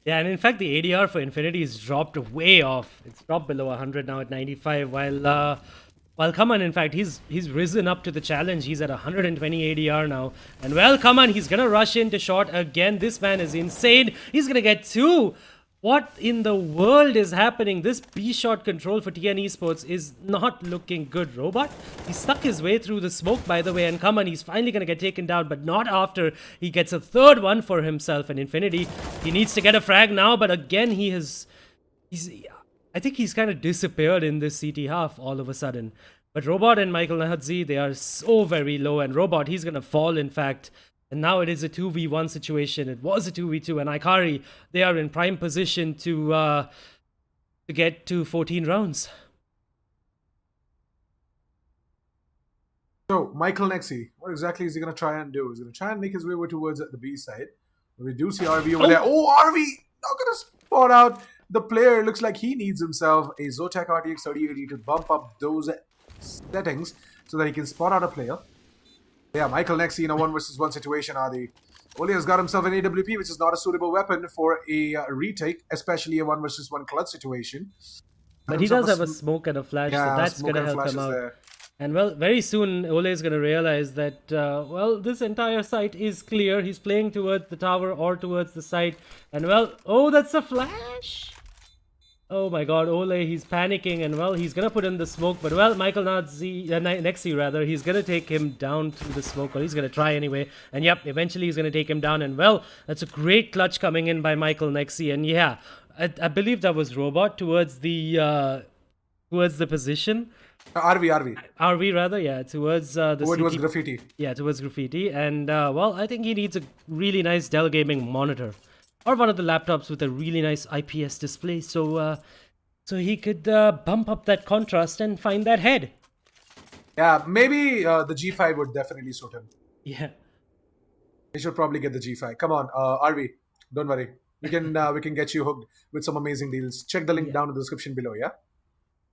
Yeah, and in fact, the ADR for Infinity is dropped way off. It's dropped below 100 now at 95, while Kaman, in fact, he's risen up to the challenge. He's at 120 ADR now. And well, Kaman, he's going to rush into short again. This man is insane. He's going to get two. What in the world is happening? This B-shot control for TN Esports is not looking good. Robot, he stuck his way through the smoke, by the way, and come on, he's finally going to get taken down, but not after he gets a third one for himself. And Infinity, he needs to get a frag now, but again, I think he's kind of disappeared in this CT half all of a sudden. But Robot and Michael Nahadzi, they are so very low, and Robot, he's going to fall, in fact. And now it is a 2v1 situation. It was a 2v2, and Ikari, they are in prime position to get to 14 rounds. So, Michael Nexi, what exactly is he going to try and do? He's going to try and make his way over towards the B side. We do see RV over there. Oh, RV! Not going to spot out the player. It looks like he needs himself a ZOTAC RTX 3080 to bump up those settings so that he can spot out a player. Yeah, Michael Nexi in a 1 versus 1 situation, Adi. Ole has got himself an AWP, which is not a suitable weapon for a retake, especially a 1 versus 1 clutch situation. But he does have a smoke and a flash, so that's going to help him out. There. And well, very soon, Ole is going to realize that, well, this entire site is clear. He's playing towards the tower or towards the site. And well, oh, that's a flash! Oh my god, Ole, he's panicking, and well, he's gonna put in the smoke, but well, Michael Nexi rather, he's gonna take him down through the smoke, or he's gonna try anyway, and yep, eventually he's gonna take him down, and well, that's a great clutch coming in by Michael Nexi, and yeah, I believe that was Robot towards the position. RV rather, yeah, towards the towards Graffiti. Yeah, towards Graffiti, and well, I think he needs a really nice Dell gaming monitor. Or one of the laptops with a really nice IPS display, so he could bump up that contrast and find that head. Yeah, maybe the G5 would definitely suit him. Yeah, he should probably get the G5. Come on, RV, don't worry. We can get you hooked with some amazing deals. Check the link down in the description below. Yeah.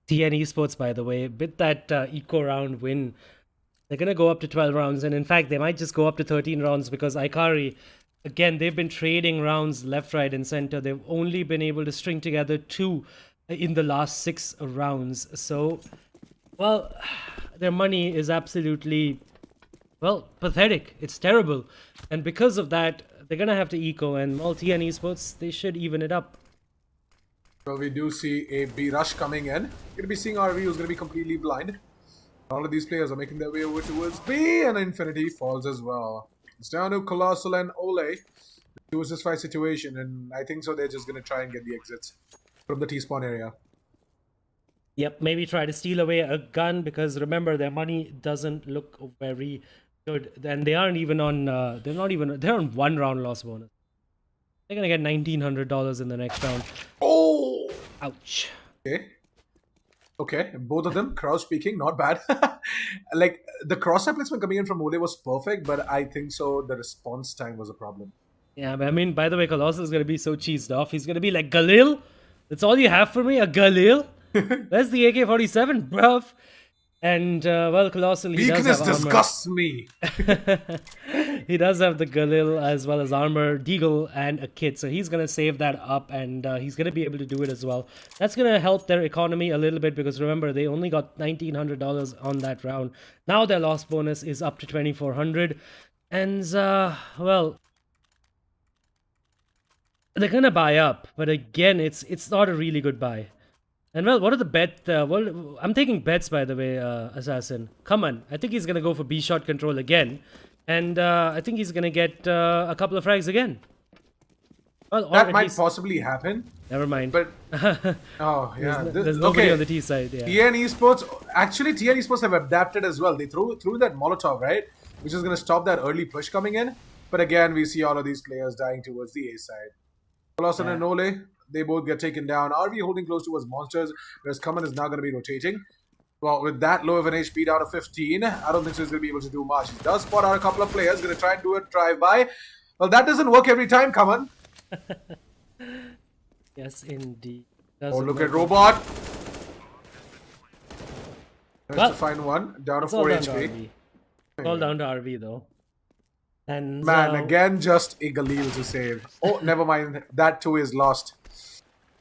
TN Esports, by the way, with that eco round win, they're gonna go up to 12 rounds, and in fact, they might just go up to 13 rounds because Ikari. Again, they've been trading rounds left, right, and center. They've only been able to string together 2 in the last 6 rounds. So, well, their money is absolutely, well, pathetic. It's terrible. And because of that, they're going to have to eco. And TN Esports, they should even it up. Well, we do see a B rush coming in. Going to be seeing RV, who's going to be completely blind. All of these players are making their way over towards B, and Infinity falls as well. It's down to Colossal and Ole. It was this fight situation, and I think so they're just going to try and get the exits from the T-spawn area. Yep, maybe try to steal away a gun, because remember, their money doesn't look very good. And they aren't even on, they're on 1 round loss bonus. They're going to get $1,900 in the next round. Oh! Ouch. Okay, both of them, crouch speaking, not bad. Like, the cross-up placement coming in from Ole was perfect, but I think so the response time was a problem. Yeah, but I mean, by the way, Colossal is going to be so cheesed off. He's going to be like, Galil? That's all you have for me? A Galil? Where's the AK-47, bruv? And, well, Colossal, he Weakness does have armor. disgusts me. He does have the Galil as well as armor, Deagle, and a kit. So he's going to save that up, and he's going to be able to do it as well. That's going to help their economy a little bit, because remember, they only got $1,900 on that round. Now their loss bonus is up to $2,400. And, well, they're going to buy up. But again, it's not a really good buy. And well, what are the bet? Well, I'm taking bets, by the way, Assassin. Come on. I think he's going to go for B shot control again. And I think he's going to get a couple of frags again. Well, or That at might least- possibly happen. Never mind. But, oh, yeah. There's nobody on the T side. Yeah. TN Esports, actually, TN Esports have adapted as well. They threw that Molotov, right? Which is going to stop that early push coming in. But again, we see all of these players dying towards the A side. Colossal and Ole, they both get taken down. RV holding close towards monsters, whereas Kaman is now going to be rotating. Well, with that low of an HP down to 15, I don't think so he's going to be able to do much. He does spot out a couple of players, going to try and do a drive-by. Well, that doesn't work every time, Kaman. Yes, indeed. Oh, look Doesn't at work. Robot. There's Well, to find one, down to It's all 4 down to HP. RV. It's all down to RV, though. And Man, again, just a Galil to save. Oh, never mind. That too is lost.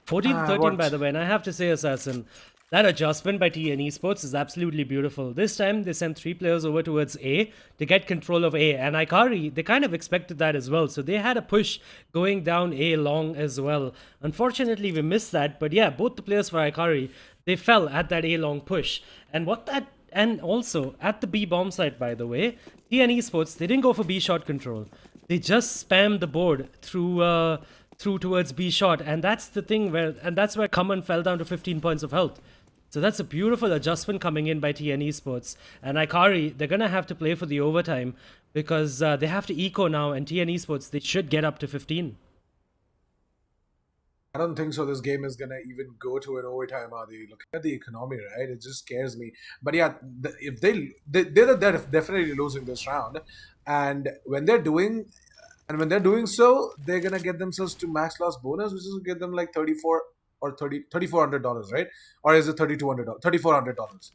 14-13, what- by the way, and I have to say, Assassin, that adjustment by TN Esports is absolutely beautiful. This time, they sent 3 players over towards A to get control of A, and Ikari, they kind of expected that as well, so they had a push going down A long as well. Unfortunately, we missed that, but yeah, both the players for Ikari, they fell at that A long push. And also, at the B bomb site, by the way, TN Esports, they didn't go for B shot control. They just spammed the board through towards B shot, and that's the thing that's where Kaman fell down to 15 points of health. So that's a beautiful adjustment coming in by TN Esports. And Ikari, they're gonna have to play for the overtime, because they have to eco now, and TN Esports, they should get up to 15. I don't think so. This game is gonna even go to an overtime. Are they looking at the economy, right? It just scares me. But yeah, if they're definitely losing this round, and when they're doing so, they're gonna get themselves to max loss bonus, which is gonna get them like $3,400, right? Or is it $3,400?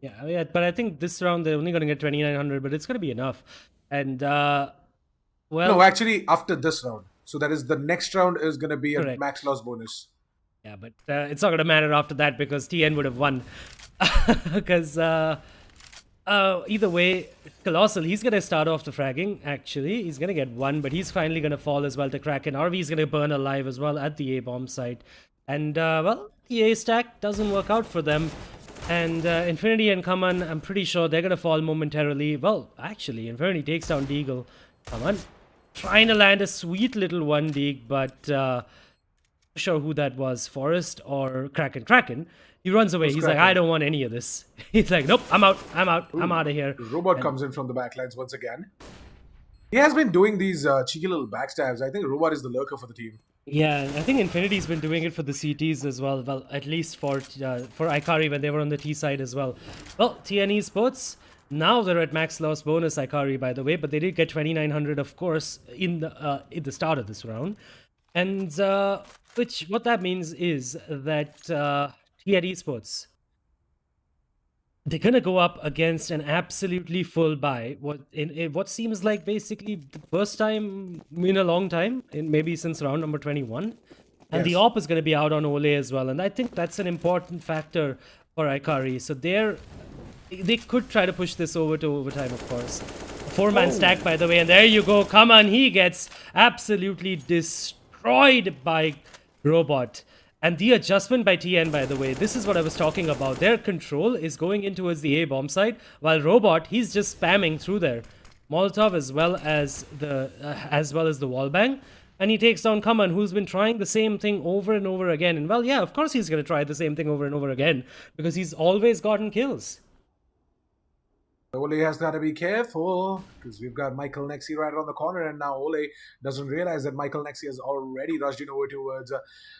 Yeah, but I think this round they're only gonna get 2,900, but it's gonna be enough. And well, No, actually, after this round. So that is the next round is gonna be a Correct. max loss bonus. yeah, but it's not going to matter after that, because TN would have won. Because either way, Colossal, he's going to start off the fragging, actually. He's going to get 1, but he's finally going to fall as well to Kraken. RV is going to burn alive as well at the A-bomb site. And, well, the A-stack doesn't work out for them. And Infinity and Kaman, I'm pretty sure they're going to fall momentarily. Well, actually, Infinity takes down Deagle. Kaman trying to land a sweet little 1 Deag, but not sure who that was, Forrest or Kraken. He runs away. He's like, Kraken? I don't want any of this. He's like, nope, I'm out of here. Robot comes in from the backlines once again. He has been doing these cheeky little backstabs. I think Robot is the lurker for the team. Yeah, I think Infinity's been doing it for the CTs as well. Well, at least for Ikari when they were on the T side as well. Well, TN Esports, now they're at max loss bonus, Ikari, by the way, but they did get 2,900, of course, in the start of this round. And what that means is that TN Esports, they're gonna go up against an absolutely full buy. What seems like basically the first time in a long time, maybe since round number 21. And the Yes. op is gonna be out on Ole as well, and I think that's an important factor for Ikari. So they could try to push this over to overtime, of course. A 4-man stack, by the way, and there you go. Come on, he gets absolutely destroyed by Robot. And the adjustment by TN, by the way, this is what I was talking about. Their control is going in towards the A bomb side, while Robot, he's just spamming through there. Molotov as well as the wall bang. And he takes down Kaman, who's been trying the same thing over and over again. And well, yeah, of course he's going to try the same thing over and over again, because he's always gotten kills. Ole has got to be careful, because we've got Michael Nexi right around the corner, and now Ole doesn't realize that Michael Nexi has already rushed in over towards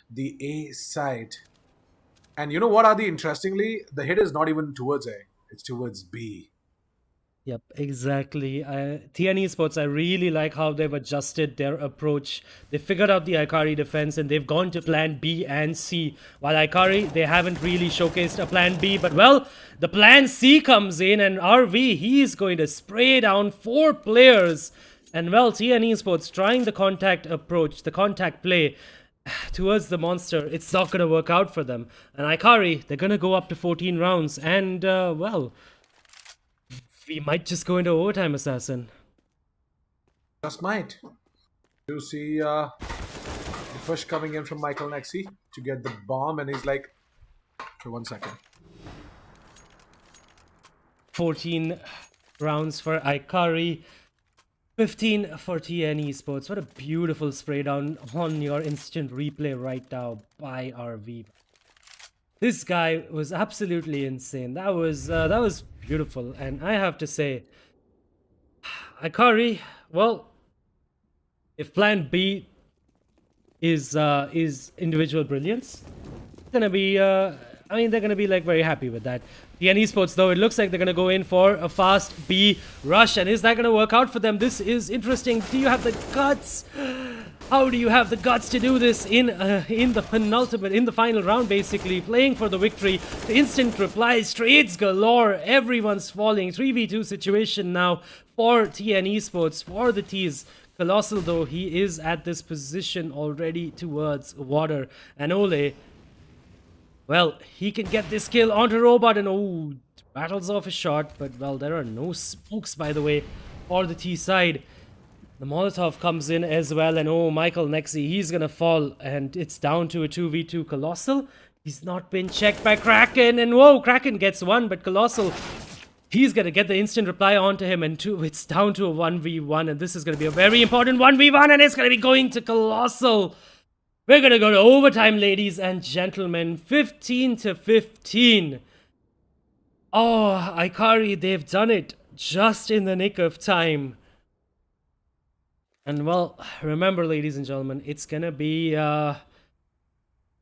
the A side. And you know what, Adi? Interestingly, the hit is not even towards A, it's towards B. Yep, exactly. TN Esports, I really like how they've adjusted their approach. They figured out the Ikari defense and they've gone to plan B and C. While Ikari, they haven't really showcased a plan B. But well, the plan C comes in and RV, he's going to spray down 4 players. And well, TN Esports trying the contact approach, the contact play towards the monster. It's not going to work out for them. And Ikari, they're going to go up to 14 rounds. And well, we might just go into overtime, Assassin. Just might. You see the push coming in from Michael Nexi to get the bomb, and he's like, okay, 1 second. 14 rounds for Ikari, 15 for TN Esports. What a beautiful spray down on your instant replay right now by RV. This guy was absolutely insane. That was beautiful, and I have to say, Ikari, well, if Plan B is individual brilliance, it's gonna be I mean, they're gonna be like very happy with that. TN Esports, though, it looks like they're gonna go in for a fast B rush, and is that gonna work out for them? This is interesting. Do you have the guts? How do you have the guts to do this in the final round, basically, playing for the victory? The instant replies, trades galore, everyone's falling. 3v2 situation now for TN Esports, for the T's. Colossal, though, he is at this position already towards water. And Ole, well, he can get this kill onto Robot, and oh, battles off a shot. But, well, there are no smokes, by the way, for the T side. The Molotov comes in as well, and oh, Michael Nexi, he's gonna fall, and it's down to a 2v2 Colossal. He's not been checked by Kraken, and whoa, Kraken gets one, but Colossal, he's gonna get the instant reply onto him, and it's down to a 1v1, and this is gonna be a very important 1v1, and it's gonna be going to Colossal. We're gonna go to overtime, ladies and gentlemen, 15-15. Oh, Ikari, they've done it just in the nick of time. And well, remember, ladies and gentlemen, it's gonna be a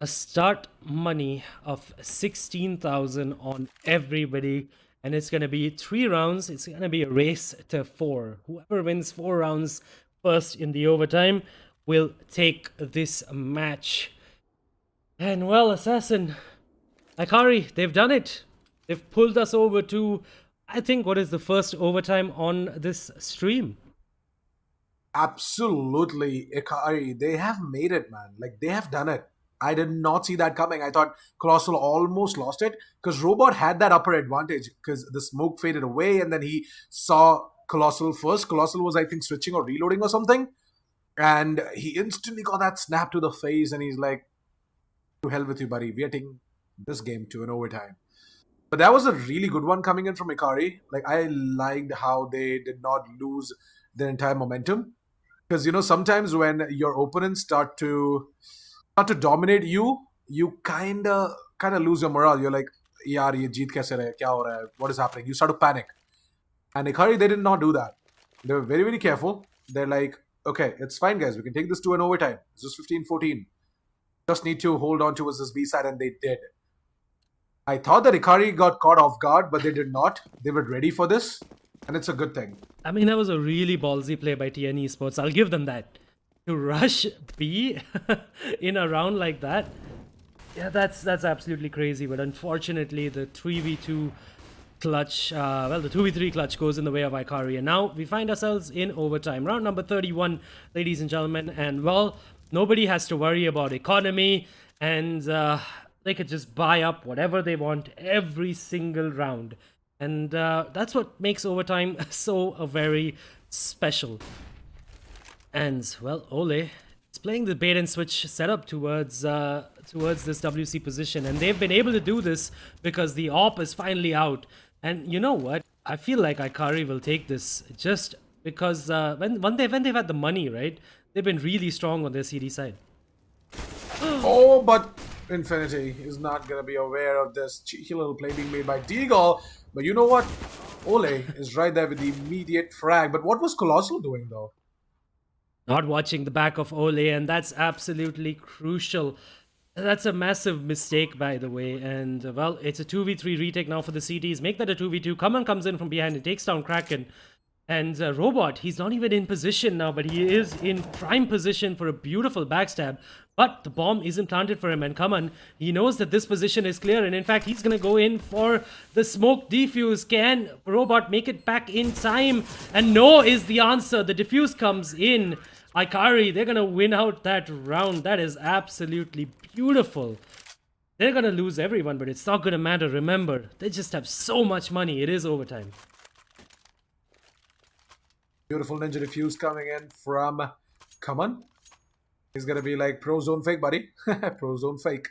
start money of 16,000 on everybody, and it's gonna be 3 rounds. It's gonna be a race to 4. Whoever wins 4 rounds first in the overtime will take this match. And well, Assassin, Ikari, they've done it. They've pulled us over to, I think, what is the first overtime on this stream. Absolutely, Ikari. They have made it, man. Like, they have done it. I did not see that coming. I thought Colossal almost lost it because Robot had that upper advantage because the smoke faded away and then he saw Colossal first. Colossal was, I think, switching or reloading or something. And he instantly got that snap to the face and he's like, to hell with you, buddy. We are taking this game to an overtime. But that was a really good one coming in from Ikari. Like, I liked how they did not lose their entire momentum. Because, you know, sometimes when your opponents start to dominate you, you kind of lose your morale. You're like, yaar, ye jeet kaise rahe? Kya ho raha hai? What is happening? You start to panic. And Ikari, they did not do that. They were very, very careful. They're like, okay, it's fine, guys. We can take this to an overtime. This is 15-14. Just need to hold on towards this B side, and they did. I thought that Ikari got caught off guard, but they did not. They were ready for this. And it's a good thing. I mean, that was a really ballsy play by TN Esports. I'll give them that. To rush B in a round like that, yeah, that's absolutely crazy. But unfortunately, the 3v2 clutch, the 2v3 clutch goes in the way of Ikari. And now we find ourselves in overtime. Round number 31, ladies and gentlemen. And well, nobody has to worry about economy. And they could just buy up whatever they want every single round. And that's what makes overtime so very special. And, well, Ole is playing the bait and switch setup towards towards this WC position, and they've been able to do this because the AWP is finally out. And you know what? I feel like Ikari will take this just because when they've had the money, right? They've been really strong on their CD side. Oh, but Infinity is not going to be aware of this cheeky little play being made by Deagle. But you know what? Ole is right there with the immediate frag. But what was Colossal doing, though? Not watching the back of Ole, and that's absolutely crucial. That's a massive mistake, by the way. And, well, it's a 2v3 retake now for the CTs. Make that a 2v2. Kaman comes in from behind and takes down Kraken. And Robot, he's not even in position now, but he is in prime position for a beautiful backstab. But the bomb isn't planted for him, and Kaman, he knows that this position is clear, and in fact, he's going to go in for the smoke defuse. Can Robot make it back in time? And no is the answer. The defuse comes in. Ikari, they're going to win out that round. That is absolutely beautiful. They're going to lose everyone, but it's not going to matter. Remember, they just have so much money. It is overtime. Beautiful ninja defuse coming in from Kaman. He's going to be like, pro zone fake, buddy. Pro zone fake.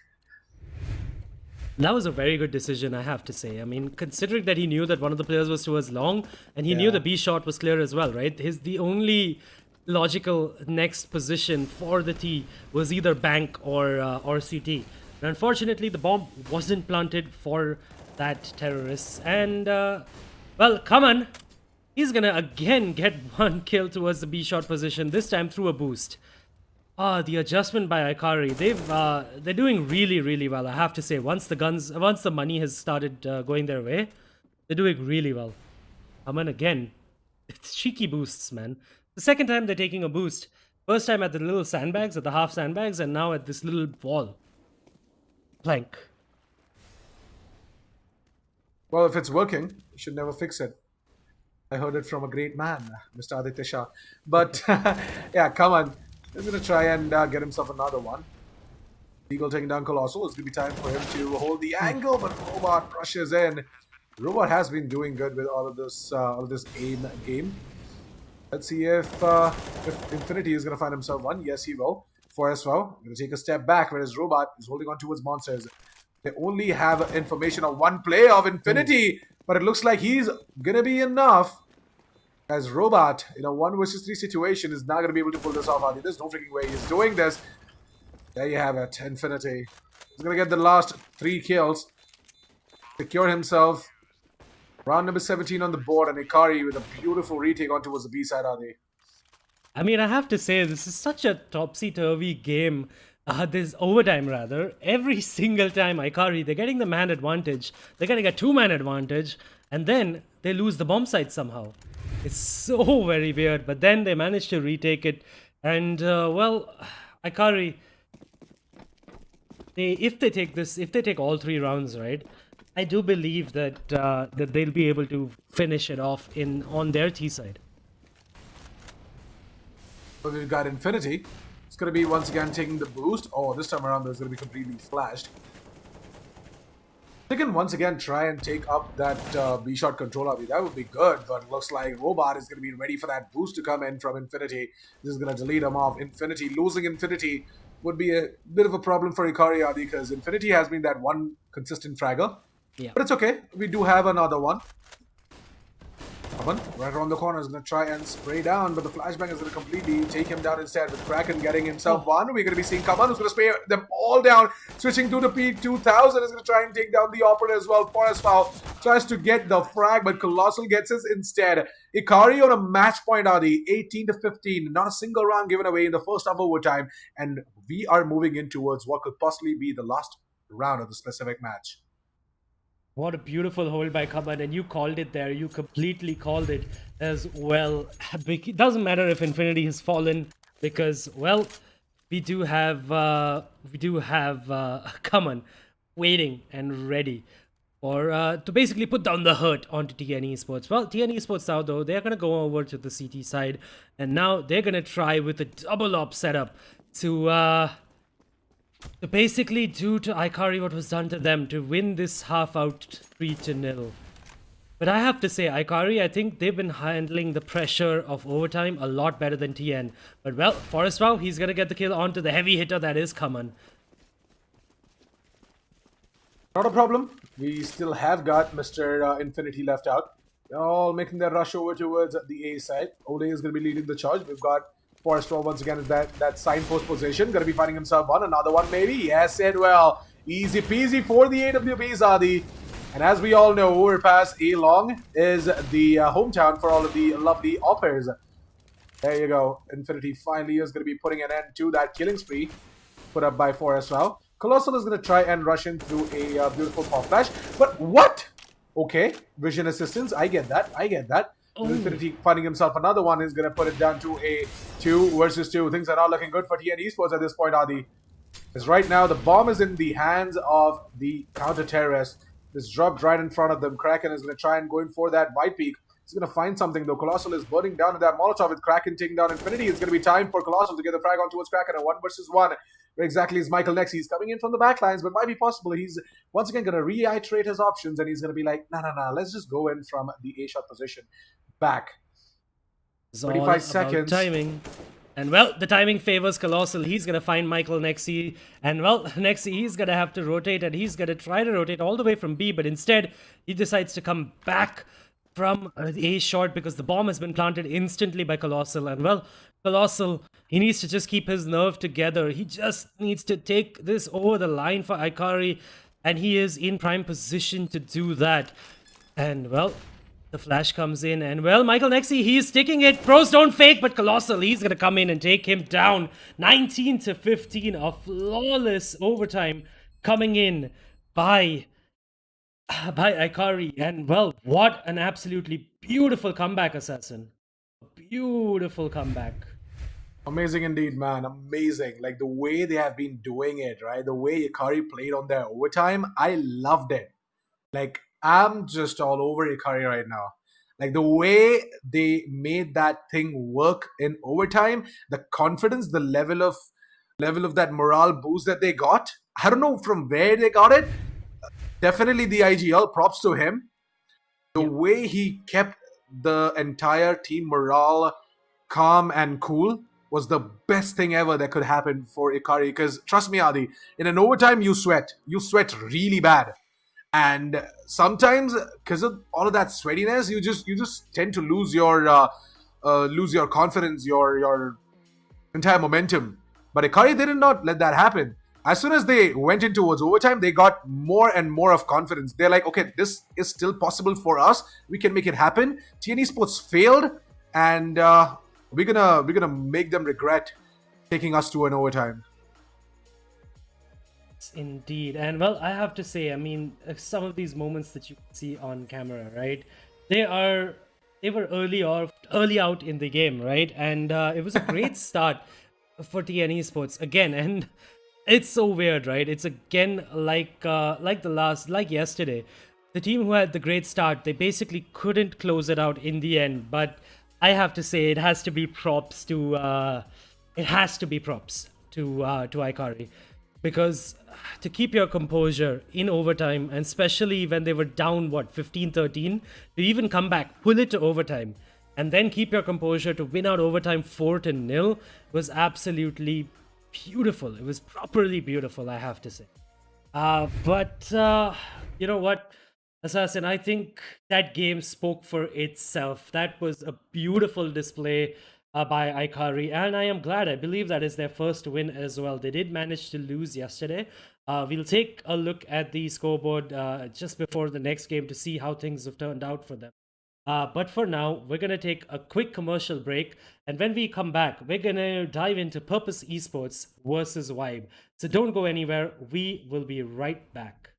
That was a very good decision, I have to say. I mean, considering that he knew that one of the players was towards long, and he knew the B shot was clear as well, right? The only logical next position for the T was either bank or CT. And unfortunately, the bomb wasn't planted for that terrorist. And, well, Kaman, he's gonna again get one kill towards the B shot position, this time through a boost. The adjustment by Ikari, they're doing really, really well, I have to say. Once the money has started going their way, they're doing really well. Kaman again, it's cheeky boosts, man. The second time they're taking a boost. First time at the little sandbags, at the half sandbags, and now at this little wall. Plank. Well, if it's working, you should never fix it. I heard it from a great man, Mr. Aditya Shah. But, yeah, come on. He's going to try and get himself another one. Eagle taking down Colossal. It's going to be time for him to hold the angle, but Robot rushes in. Robot has been doing good with all of this aim game. Let's see if Infinity is going to find himself one. Yes, he will. For as well, going to take a step back, whereas Robot is holding on towards Monsters. They only have information of one play of Infinity, but it looks like he's going to be enough. As Robot, in a 1 versus 3 situation, is not going to be able to pull this off. There's no freaking way he's doing this. There you have it, Infinity. He's going to get the last 3 kills. Secure himself. Round number 17 on the board, and Ikari with a beautiful retake on towards the B side, Adi. I mean, I have to say, this is such a topsy-turvy game. This overtime, rather. Every single time, Ikari, they're getting the man advantage. They're getting a 2-man advantage, and then they lose the bomb site somehow. It's so very weird, but then they managed to retake it. And, well, Ikari, if they take all 3 rounds, right, I do believe that that they'll be able to finish it off on their T side. So we've got Infinity. It's going to be once again taking the boost. Oh, this time around there's going to be completely flashed. They can once again try and take up that B-shot control. That would be good, but it looks like Robot is going to be ready for that boost to come in from Infinity. This is going to delete him off. Infinity, losing Infinity would be a bit of a problem for Ikari, Adi, because Infinity has been that one consistent fragger. Yeah. But it's okay. We do have another one. Kaman, right around the corner, is going to try and spray down, but the flashbang is going to completely take him down instead, with Kraken getting himself one. We're going to be seeing Kaman, who's going to spray them all down, switching to the P2000, is going to try and take down the operator as well. Forest Foul tries to get the frag, but Colossal gets his instead. Ikari on a match point, Adi, 18-15, not a single round given away in the first half overtime, and we are moving in towards what could possibly be the last round of the specific match. What a beautiful hold by Kaman, and you called it there. You completely called it as well. It doesn't matter if Infinity has fallen, because, well, we do have Kaman waiting and ready for to basically put down the hurt onto TN Esports. Well, TN Esports now, though, they're gonna go over to the CT side, and now they're gonna try with a double op setup to basically do to Ikari what was done to them, to win this half out 3-0. But I have to say, Ikari, I think they've been handling the pressure of overtime a lot better than TN. But, well, Forest Wow, he's going to get the kill onto the heavy hitter that is Kaman. Not a problem. We still have got Mr. Infinity left out. They're all making their rush over towards the A side. Ole is going to be leading the charge. We've got Forrester once again in that signpost position. Going to be finding himself one. Another one maybe. Yes, it will. Easy peasy for the AWPs, Adi. And as we all know, overpass A Long is the hometown for all of the lovely oppers. There you go. Infinity finally is going to be putting an end to that killing spree put up by 4 as well. Colossal is going to try and rush in through a beautiful pop flash. But what? Okay, vision assistance. I get that. Infinity finding himself another one is going to put it down to a 2 versus 2. Things are not looking good for TN Esports at this point, Adi. Because right now, the bomb is in the hands of the counter-terrorist. It's dropped right in front of them. Kraken is going to try and go in for that white peak. He's going to find something, though. Colossal is burning down in that Molotov with Kraken taking down Infinity. It's going to be time for Colossal to get the frag on towards Kraken. A 1 versus 1. Where exactly is Michael next? He's coming in from the backlines, but might be possible. He's once again going to reiterate his options, and he's going to be like, nah, let's just go in from the A-shot position. Back. It's 25 seconds. Timing. And well, the timing favors Colossal. He's going to find Michael Nexi. And well, Nexi, he's going to have to rotate, and he's going to try to rotate all the way from B, but instead, he decides to come back from the A shot because the bomb has been planted instantly by Colossal. And well, Colossal, he needs to just keep his nerve together. He just needs to take this over the line for Ikari, and he is in prime position to do that. And well, the flash comes in, and well, Michael Nexi, he's sticking it. Pros don't fake, but Colossal, he's going to come in and take him down. 19-15, a flawless overtime coming in by Ikari. And well, what an absolutely beautiful comeback, Assassin. Beautiful comeback. Amazing indeed, man. Amazing. Like the way they have been doing it, right? The way Ikari played on their overtime, I loved it. Like, I'm just all over Ikari right now. Like the way they made that thing work in overtime, the confidence, the level of that morale boost that they got. I don't know from where they got it. Definitely the IGL, props to him. The way he kept the entire team morale calm and cool was the best thing ever that could happen for Ikari. Because trust me, Adi, in an overtime you sweat really bad, and sometimes because of all of that sweatiness, you just tend to lose your confidence, your entire momentum. But Ikari did not let that happen. As soon as they went in towards overtime, they got more and more of confidence. They're like, okay, this is still possible for us. We can make it happen. TN Esports failed, and we're gonna make them regret taking us to an overtime. Indeed. And well, I have to say, I mean, some of these moments that you see on camera, right? They were early out in the game, right? And it was a great start for TN Esports again. And it's so weird, right? It's again like yesterday. The team who had the great start, they basically couldn't close it out in the end. But I have to say, it has to be props to Ikari, because to keep your composure in overtime, and especially when they were down 15-13, to even come back, pull it to overtime, and then keep your composure to win out overtime 4-0 was absolutely beautiful. It was properly beautiful, I have to say. But you know what, Assassin, I think that game spoke for itself. That was a beautiful display by Ikari, and I am glad. I believe that is their first win as well. They did manage to lose yesterday. We'll take a look at the scoreboard just before the next game to see how things have turned out for them. But for now, we're going to take a quick commercial break, and when we come back, we're going to dive into Purpose Esports versus Vibe. So don't go anywhere. We will be right back.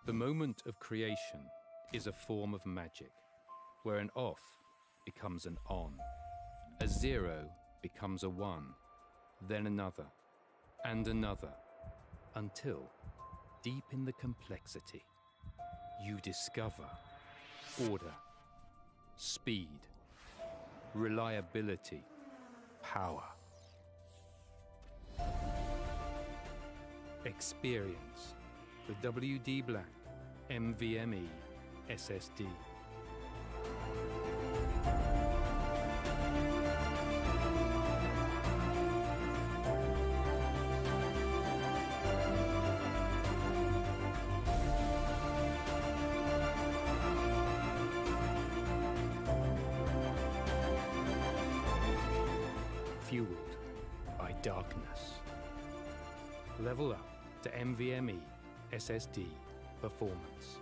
The moment of creation is a form of magic, where an off becomes an on, a 0 becomes a 1, then another, and another, until, deep in the complexity, you discover order, speed, reliability, power. Experience the WD Black NVMe SSD. Fueled by darkness. Level up to NVMe SSD performance.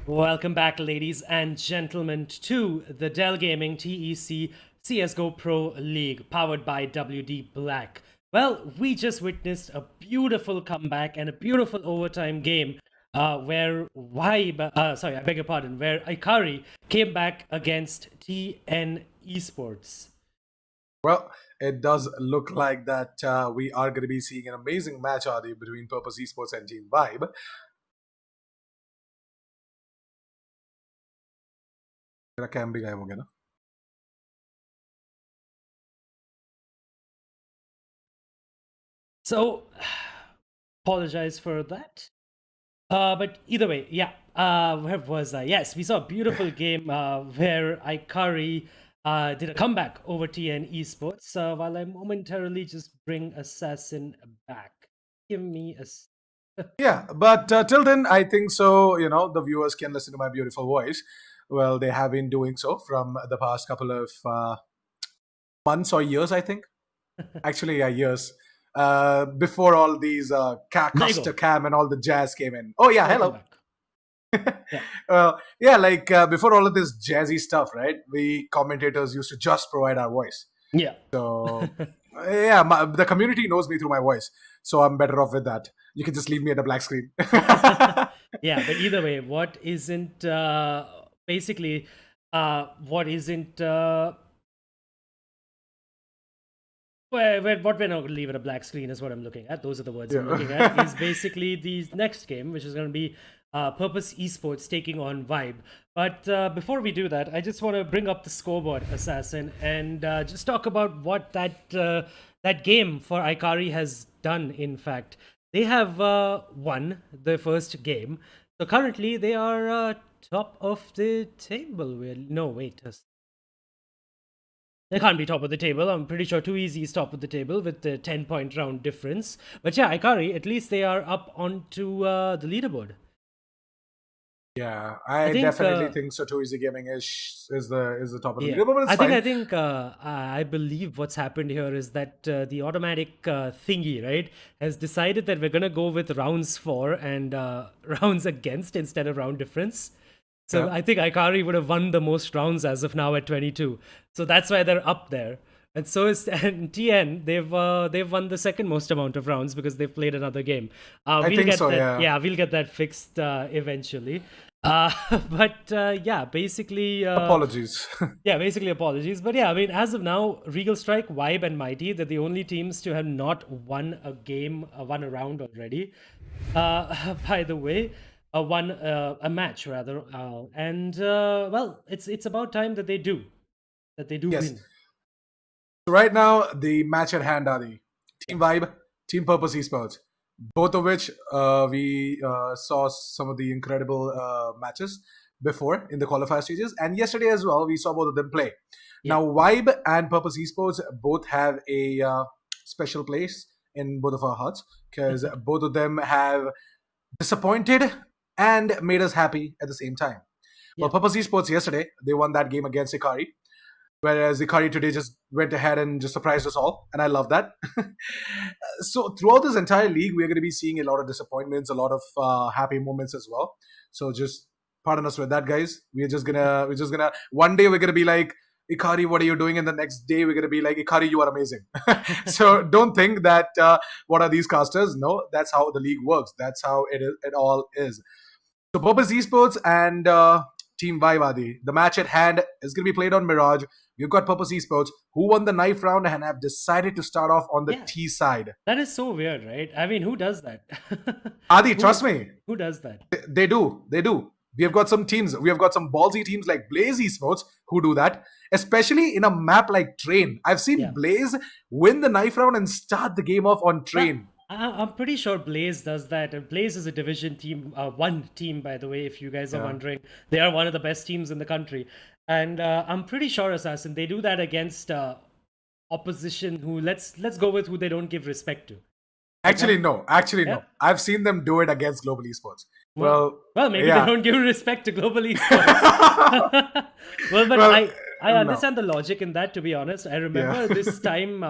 Welcome back, ladies and gentlemen, to the Dell Gaming TEC CSGO Pro League, powered by WD Black. Well, we just witnessed a beautiful comeback and a beautiful overtime game where I beg your pardon, where Ikari came back against TN Esports. Well, it does look like that we are going to be seeing an amazing match, Adi, between Purpose Esports and Team Vibe. मेरा cam भी गायब हो गया ना. So, apologize for that. But either way, yeah. Where was I? Yes, we saw a beautiful game where Ikari did a comeback over TN Esports. While I momentarily just bring Assassin back. Give me a... Yeah, but till then, I think so, the viewers can listen to my beautiful voice. Well, they have been doing so from the past couple of months or years, I think. Actually, yeah, years. Before all these Custer Cam and all the jazz came in. Oh, yeah, hello. Yeah. Before all of this jazzy stuff, right? We commentators used to just provide our voice. Yeah. So, yeah, the community knows me through my voice. So I'm better off with that. You can just leave me at a black screen. Yeah, but either way, what isn't... what we're not going to leave at a black screen is what I'm looking at. Those are the words I'm looking at. Is basically the next game, which is going to be Purpose Esports taking on Vibe. But before we do that, I just want to bring up the scoreboard, Assassin, and just talk about what that game for Ikari has done. In fact, they have won the first game, so currently they are top of the table. No, wait. They can't be top of the table. I'm pretty sure Too Easy is top of the table with the 10-point round difference. But yeah, Ikari, at least they are up onto the leaderboard. Yeah, I think, definitely think so too. Easy Gaming is the top of the Yeah. leaderboard, but it's fine. I think I believe what's happened here is that the automatic thingy, right, has decided that we're gonna go with rounds for and rounds against instead of round difference. So Yeah. I think Ikari would have won the most rounds as of now at 22. So that's why they're up there. And so is and TN. They've won the second most amount of rounds because they've played another game. I think so, that, yeah. we'll get that fixed eventually. But yeah, basically. Apologies. Yeah, basically apologies. But yeah, I mean, as of now, Regal Strike, Vibe, and Mighty, they're the only teams to have not won a game, won a round already. By the way, won a match rather. Well, it's about time that they do. Yes. Win. So right now, the match at hand are the Team Vibe, Team Purpose Esports, both of which we saw some of the incredible matches before in the qualifier stages, and yesterday as well we saw both of them play. Yeah. Now Vibe and Purpose Esports both have a special place in both of our hearts because both of them have disappointed and made us happy at the same time. Well, Purpose Esports yesterday, they won that game against Ikari, whereas Ikari today just went ahead and just surprised us all, and I love that. So throughout this entire league, we're going to be seeing a lot of disappointments, a lot of happy moments as well. So just pardon us with that, guys. We're just gonna one day we're gonna be like, Ikari, what are you doing? And the next day we're gonna be like, Ikari, you are amazing. So don't think that what are these casters? No, that's how the league works. That's how it all is. So Purpose Esports and Team Vaivadi. The match at hand is going to be played on Mirage. We've got Purpose Esports, who won the knife round and have decided to start off on the T side. That is so weird, right? I mean, who does that? Adi, trust me. Who does that? They do. We have got some teams. We have got some ballsy teams like Blaze Esports who do that, especially in a map like Train. I've seen Blaze win the knife round and start the game off on Train. I'm pretty sure Blaze does that. And Blaze is a division team, one team, by the way, if you guys are wondering. They are one of the best teams in the country. And I'm pretty sure, Assassin, they do that against opposition who, let's go with who they don't give respect to. Actually, no. I've seen them do it against Global Esports. Well, maybe they don't give respect to Global Esports. I understand the logic in that, to be honest. I remember this time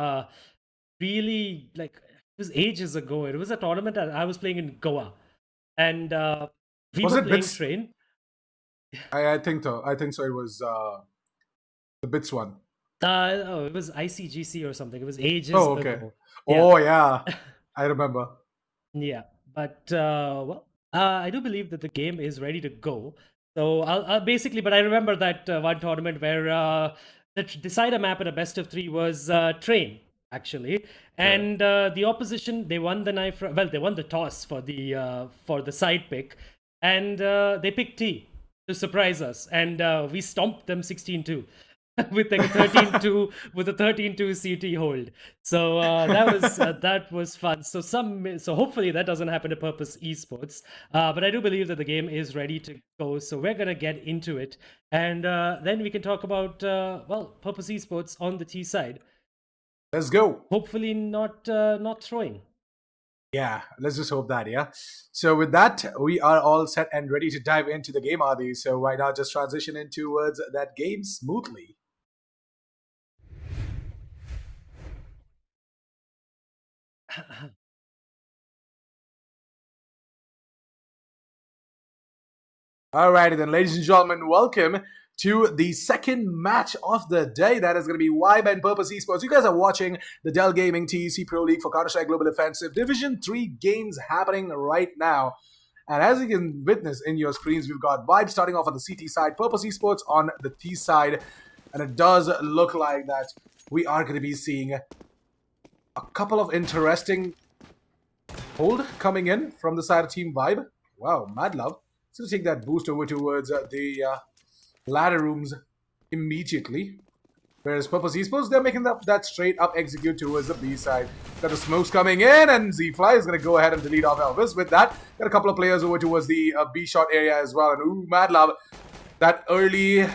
really, like, it was ages ago. It was a tournament that I was playing in Goa. And we were playing Train. I think so. It was the Bits one. It was ICGC or something. It was ages ago. Oh, yeah. I remember. Yeah. But, I do believe that the game is ready to go. So I'll basically, but I remember that one tournament where the decider map at a best of 3 was Train, actually. And the opposition, they won the knife. Well, they won the toss for the side pick, and they picked T to surprise us, and we stomped them 16-2 with like a 13-2 with a 13-2 CT hold. So that was fun. So hopefully that doesn't happen to Purpose Esports. But I do believe that the game is ready to go. So we're gonna get into it, and then we can talk about Purpose Esports on the T side. Let's go. Hopefully not throwing. Yeah, let's just hope that, yeah. So with that, we are all set and ready to dive into the game, Adi. So why not just transition in towards that game smoothly? Alrighty then, ladies and gentlemen, welcome to the second match of the day. That is going to be Vibe and Purpose Esports. You guys are watching the Dell Gaming TEC Pro League for Counter-Strike Global Offensive Division 3 games happening right now. And as you can witness in your screens, we've got Vibe starting off on the CT side, Purpose Esports on the T side. And it does look like that we are going to be seeing a couple of interesting hold coming in from the side of Team Vibe. Wow, Mad Love. So take that boost over towards the ladder rooms immediately. Whereas Purpose Esports, they're making that straight up execute towards the B side. Got the smokes coming in, and Z-Fly is going to go ahead and delete off Elvis. With that, got a couple of players over towards the B shot area as well. And ooh, Mad Love, that early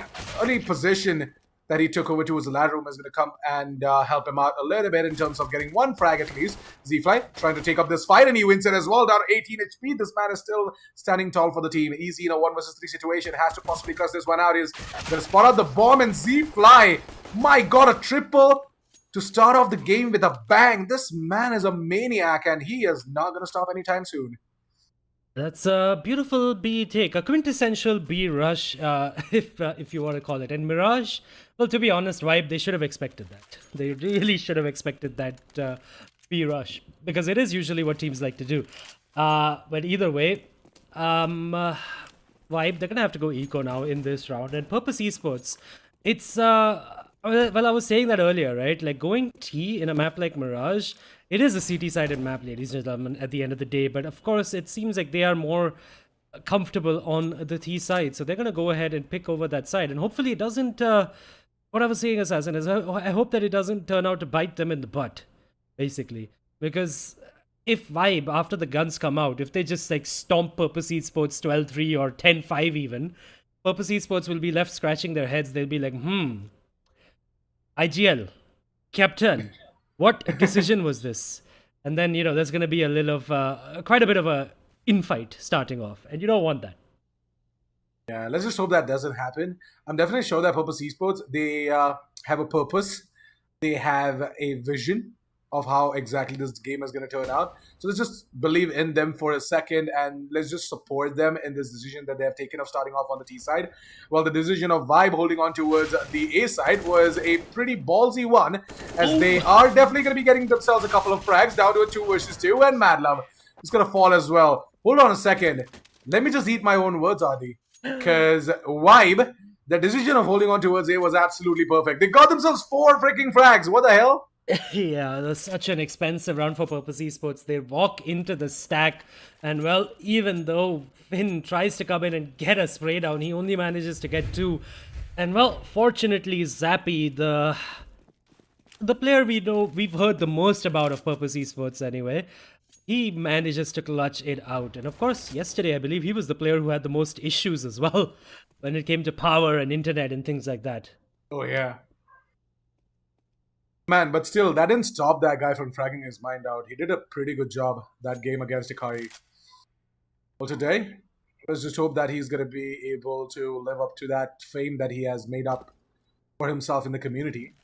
position that he took over towards the ladder room is going to come and help him out a little bit in terms of getting one frag at least. Z-Fly trying to take up this fight, and he wins it as well. Down to 18 HP. This man is still standing tall for the team. Easy in a 1 versus 3 situation. Has to possibly cuss this one out. He's going to spot out the bomb, and Z-Fly, my god, a triple to start off the game with a bang. This man is a maniac, and he is not going to stop anytime soon. That's a beautiful B take, a quintessential B rush, if you want to call it. And Mirage, well, to be honest, Vibe, they should have expected that. They really should have expected that B rush, because it is usually what teams like to do. But either way, Vibe, they're gonna have to go eco now in this round. And Purpose Esports, it's well, I was saying that earlier, right? Like going T in a map like Mirage, it is a CT-sided map, ladies and gentlemen, at the end of the day. But of course, it seems like they are more comfortable on the T side. So they're going to go ahead and pick over that side. And hopefully it doesn't... what I was saying, Assassin, is I hope that it doesn't turn out to bite them in the butt, basically. Because if Vibe, after the guns come out, if they just like stomp Purpose Esports 12-3 or 10-5 even, Purpose Esports will be left scratching their heads. They'll be like, IGL, Captain, what decision was this? And then, you know, there's going to be a little of, quite a bit of a infight starting off. And you don't want that. Yeah, let's just hope that doesn't happen. I'm definitely sure that Purpose Esports, they have a purpose. They have a vision of how exactly this game is going to turn out. So let's just believe in them for a second, and let's just support them in this decision that they have taken of starting off on the T side. Well, the decision of Vibe holding on towards the A side was a pretty ballsy one, as they are definitely going to be getting themselves a couple of frags down to a 2 versus 2, and Madlove is going to fall as well. Hold on a second. Let me just eat my own words, Adi. Because Vibe, the decision of holding on towards A was absolutely perfect. They got themselves 4 freaking frags. What the hell? Yeah, that's such an expensive round for Purpose Esports. They walk into the stack, and well, even though Finn tries to come in and get a spray down, he only manages to get 2. And well, fortunately, Zappy, the player we've heard the most about of Purpose Esports anyway, he manages to clutch it out. And of course, yesterday I believe he was the player who had the most issues as well when it came to power and internet and things like that. Oh yeah. Man, but still, that didn't stop that guy from fragging his mind out. He did a pretty good job that game against Ikari. Well, today, let's just hope that he's going to be able to live up to that fame that he has made up for himself in the community.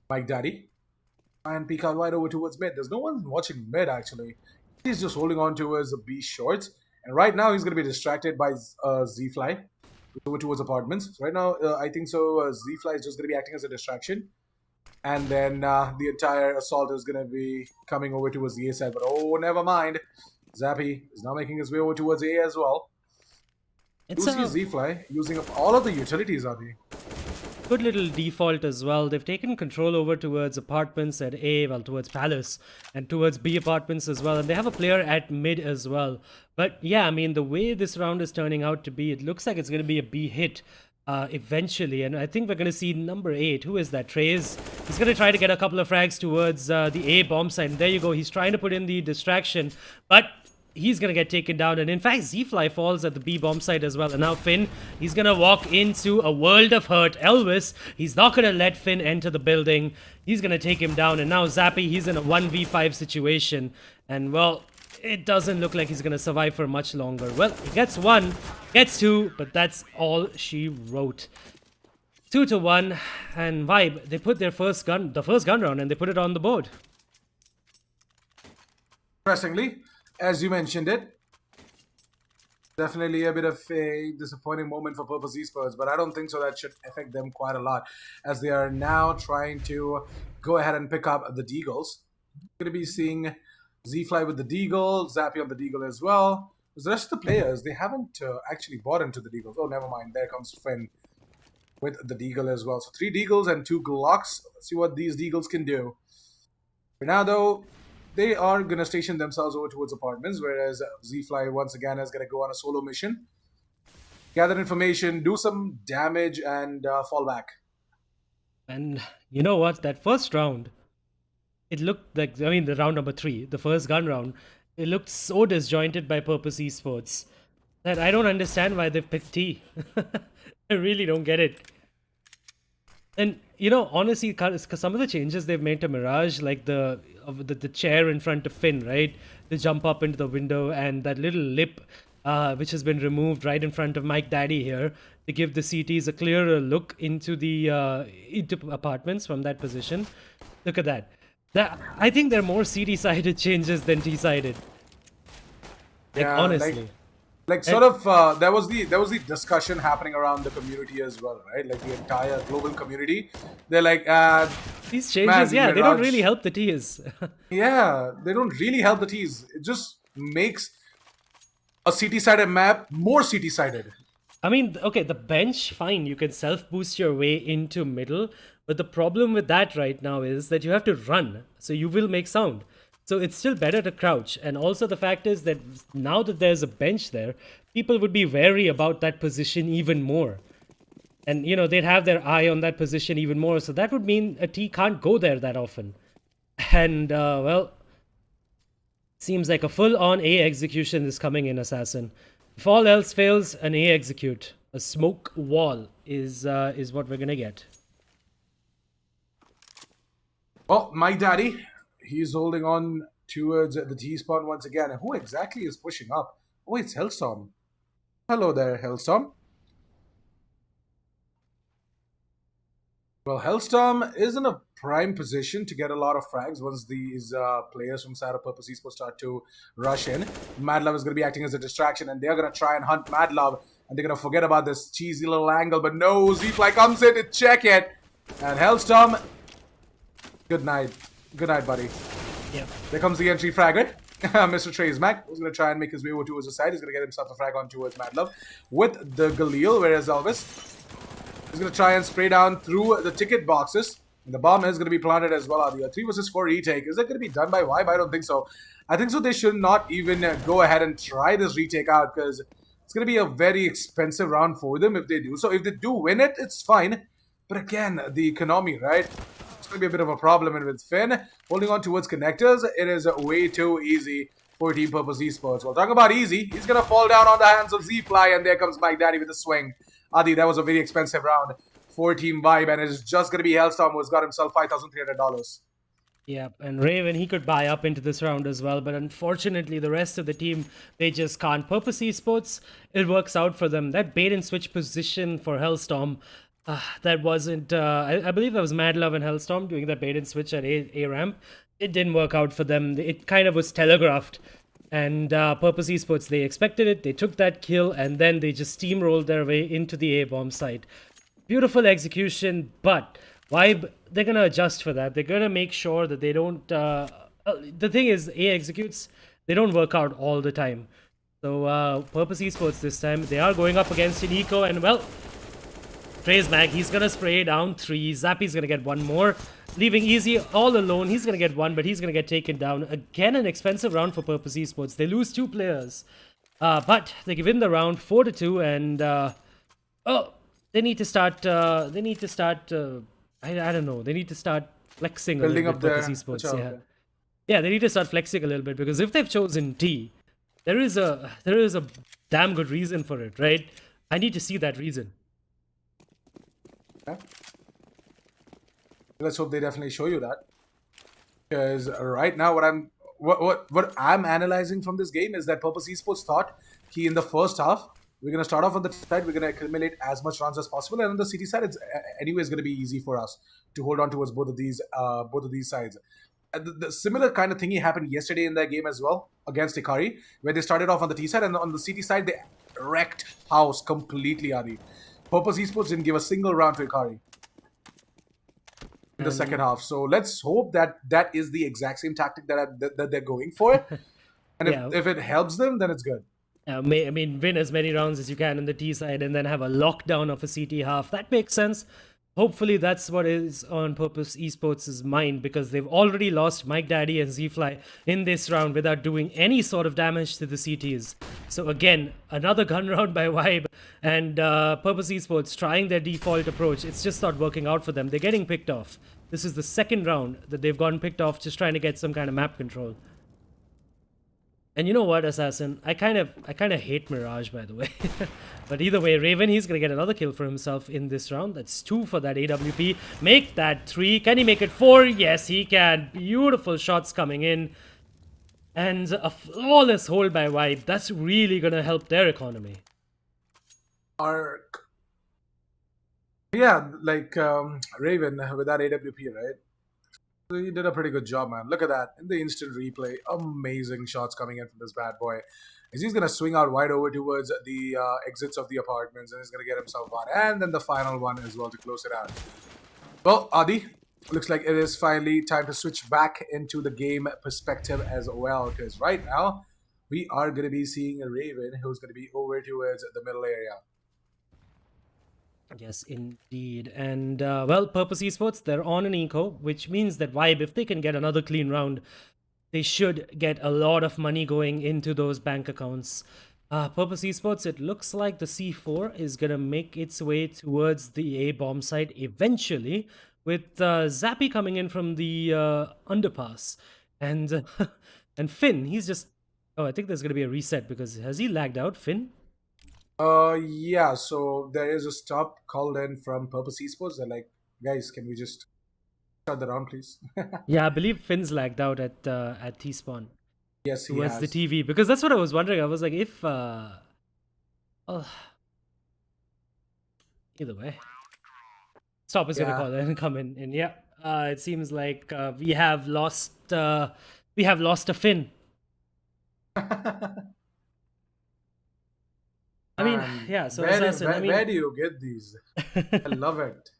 Mike Daddy. And peek out wide over towards mid. There's no one watching mid, actually. He's just holding on towards the B shorts. And right now, he's going to be distracted by Z-Fly over towards apartments. So right now, I think so. Z-Fly is just going to be acting as a distraction. And then the entire assault is going to be coming over towards the A side. But oh, never mind. Zappy is now making his way over towards A as well. You see Z-Fly using up all of the utilities, are they? Good little default as well. They've taken control over towards apartments at A, well, towards Palace, and towards B apartments as well. And they have a player at mid as well. But yeah, I mean, the way this round is turning out to be, it looks like it's going to be a B hit. Eventually, and I think we're going to see number 8. Who is that? Trace. He's going to try to get a couple of frags towards the A bomb side. And there you go. He's trying to put in the distraction, but he's going to get taken down. And in fact, Z-Fly falls at the B bomb side as well. And now Finn, he's going to walk into a world of hurt. Elvis, he's not going to let Finn enter the building. He's going to take him down. And now Zappy, he's in a 1v5 situation. And well, it doesn't look like he's going to survive for much longer. Well, he gets 1, gets 2, but that's all she wrote. 2-1, and Vibe, they put their first gun round, and they put it on the board. Interestingly, as you mentioned it, definitely a bit of a disappointing moment for Purpose Esports, but I don't think so that should affect them quite a lot, as they are now trying to go ahead and pick up the Deagles. We're going to be seeing Z-Fly with the Deagle, Zappy on the Deagle as well. The rest of the players, they haven't actually bought into the Deagles. Oh, never mind. There comes Finn with the Deagle as well. So 3 Deagles and 2 Glocks. Let's see what these Deagles can do. For now, though, they are going to station themselves over towards apartments, whereas Z-Fly once again is going to go on a solo mission. Gather information, do some damage, and fall back. And you know what? That first round, it looked like, I mean, the round number 3, the first gun round, it looked so disjointed by Purpose Esports that I don't understand why they've picked T. I really don't get it. And honestly, 'cause some of the changes they've made to Mirage, like the chair in front of Finn, right? To jump up into the window, and that little lip, which has been removed right in front of Mike Daddy here, to give the CTs a clearer look into the into apartments from that position. Look at that. I think they're more CD-sided changes than T-sided. Like, Yeah, honestly. like sort of there was the discussion happening around the community as well, right? Like the entire global community. They're like, These changes, man, yeah, they don't Mirage- really help the Ts. yeah, they don't really help the T's. It just makes a CT-sided map more CT-sided. I mean, okay, the bench, fine, you can self-boost your way into middle, but the problem with that right now is that you have to run, so you will make sound. So it's still better to crouch. And also the fact is that now that there's a bench there, people would be wary about that position even more. And, they'd have their eye on that position even more. So that would mean a T can't go there that often. And, well, seems like a full-on A execution is coming in, Assassin. If all else fails, an A execute. A smoke wall is what we're going to get. Well, my daddy, he's holding on towards the T spawn once again. And who exactly is pushing up? Oh, it's Hellstorm. Hello there, Hellstorm. Well, Hellstorm is in a prime position to get a lot of frags once these players from Sarah Purpose Esports start to rush in. Madlove is going to be acting as a distraction, and they're going to try and hunt Madlove, and they're going to forget about this cheesy little angle. But no, Zfly comes in to check it, and Hellstorm, good night. Good night, buddy. Yeah. There comes the entry fragger. Mr. Trazemac was going to try and make his way over towards the side. He's going to get himself a frag on towards Madlove with the Galil, whereas Elvis is going to try and spray down through the ticket boxes. And the bomb is going to be planted as well. The 3 versus 4 retake. Is that going to be done by Vibe? I don't think so. I think so they should not even go ahead and try this retake out, because it's going to be a very expensive round for them if they do. So if they do win it, it's fine. But again, the economy, right? It's going to be a bit of a problem. And with Finn holding on towards connectors, it is way too easy for Team Purpose Esports. Well, talking about easy, he's going to fall down on the hands of Z-Fly, and there comes Mike Daddy with a swing. Adi, that was a very expensive round for Team Vibe, and it's just going to be Hellstorm who's got himself $5,300. Yeah, and Raven, he could buy up into this round as well, but unfortunately the rest of the team, they just can't. Purpose Esports, it works out for them. That bait and switch position for Hellstorm, that wasn't, I believe that was Madlove and Hellstorm doing that bait and switch at A ramp. It didn't work out for them. It kind of was telegraphed. And Purpose Esports, they expected it, they took that kill, and then they just steamrolled their way into the A-bomb site. Beautiful execution, but Vibe, they're going to adjust for that. They're going to make sure that they don't... the thing is, A executes, they don't work out all the time. So Purpose Esports this time, they are going up against an eco, and well, Trazemac, he's going to spray down 3. Zappy's going to get 1 more. Leaving Easy all alone. He's going to get 1, but he's going to get taken down. Again, an expensive round for Purpose Esports. They lose 2 players. But they win the round 4-2, and they need to start I don't know. They need to start flexing Building a little up bit, their... Purpose Esports. Achha, Yeah. okay. Yeah, they need to start flexing a little bit, because if they've chosen T, there is a damn good reason for it, right? I need to see that reason. Okay. Let's hope they definitely show you that. Because right now, what I'm analyzing from this game is that Purpose Esports thought in the first half, we're going to start off on the side, we're going to accumulate as much runs as possible, and on the city side, it's anyways going to be easy for us to hold on towards both of these sides. The similar kind of thingy happened yesterday in that game as well against Ikari, where they started off on the T side, and on the CT side, they wrecked house completely, Adi. Purpose Esports didn't give a single round to Ikari in the second half. So let's hope that that is the exact same tactic that they're going for. And if it helps them, then it's good. I mean, win as many rounds as you can on the T side and then have a lockdown of a CT half. That makes sense. Hopefully that's what is on Purpose Esports' mind, because they've already lost Mike Daddy and Z-Fly in this round without doing any sort of damage to the CTs. So again, another gun round by Vibe, and Purpose Esports trying their default approach. It's just not working out for them. They're getting picked off. This is the second round that they've gotten picked off, just trying to get some kind of map control. And you know what, Assassin? I kind of hate Mirage, by the way. But either way, Raven, he's gonna get another kill for himself in this round. That's 2 for that AWP. Make that 3. Can he make it 4? Yes, he can. Beautiful shots coming in. And a flawless hold by Vibe. That's really gonna help their economy. Arc. Yeah, like Raven with that AWP, right? He did a pretty good job, man. Look at that. In the instant replay, amazing shots coming in from this bad boy. As he's going to swing out wide over towards the exits of the apartments, and he's going to get himself one. And then the final one as well to close it out. Well, Adi, looks like it is finally time to switch back into the game perspective as well. Because right now, we are going to be seeing a Raven who's going to be over towards the middle area. Yes, indeed. And, well, Purpose Esports, they're on an eco, which means that Vibe, if they can get another clean round, they should get a lot of money going into those bank accounts. Purpose Esports, it looks like the C4 is going to make its way towards the A bomb site eventually, with Zappy coming in from the underpass. And, and Finn, he's just... Oh, I think there's going to be a reset because has he lagged out, Finn? Yeah, so there is a stop called in from Purpose Esports. They're like, guys, can we just shut the round, please? Yeah, I believe Finn's lagged out at T-Spawn. Yes, he Towards has. the TV. Because that's what I was wondering. I was like, if... oh. Either way. Stop is going to call in and come in. And yeah, it seems like we have lost a Finn. I mean, yeah, so where do you get these? I love it.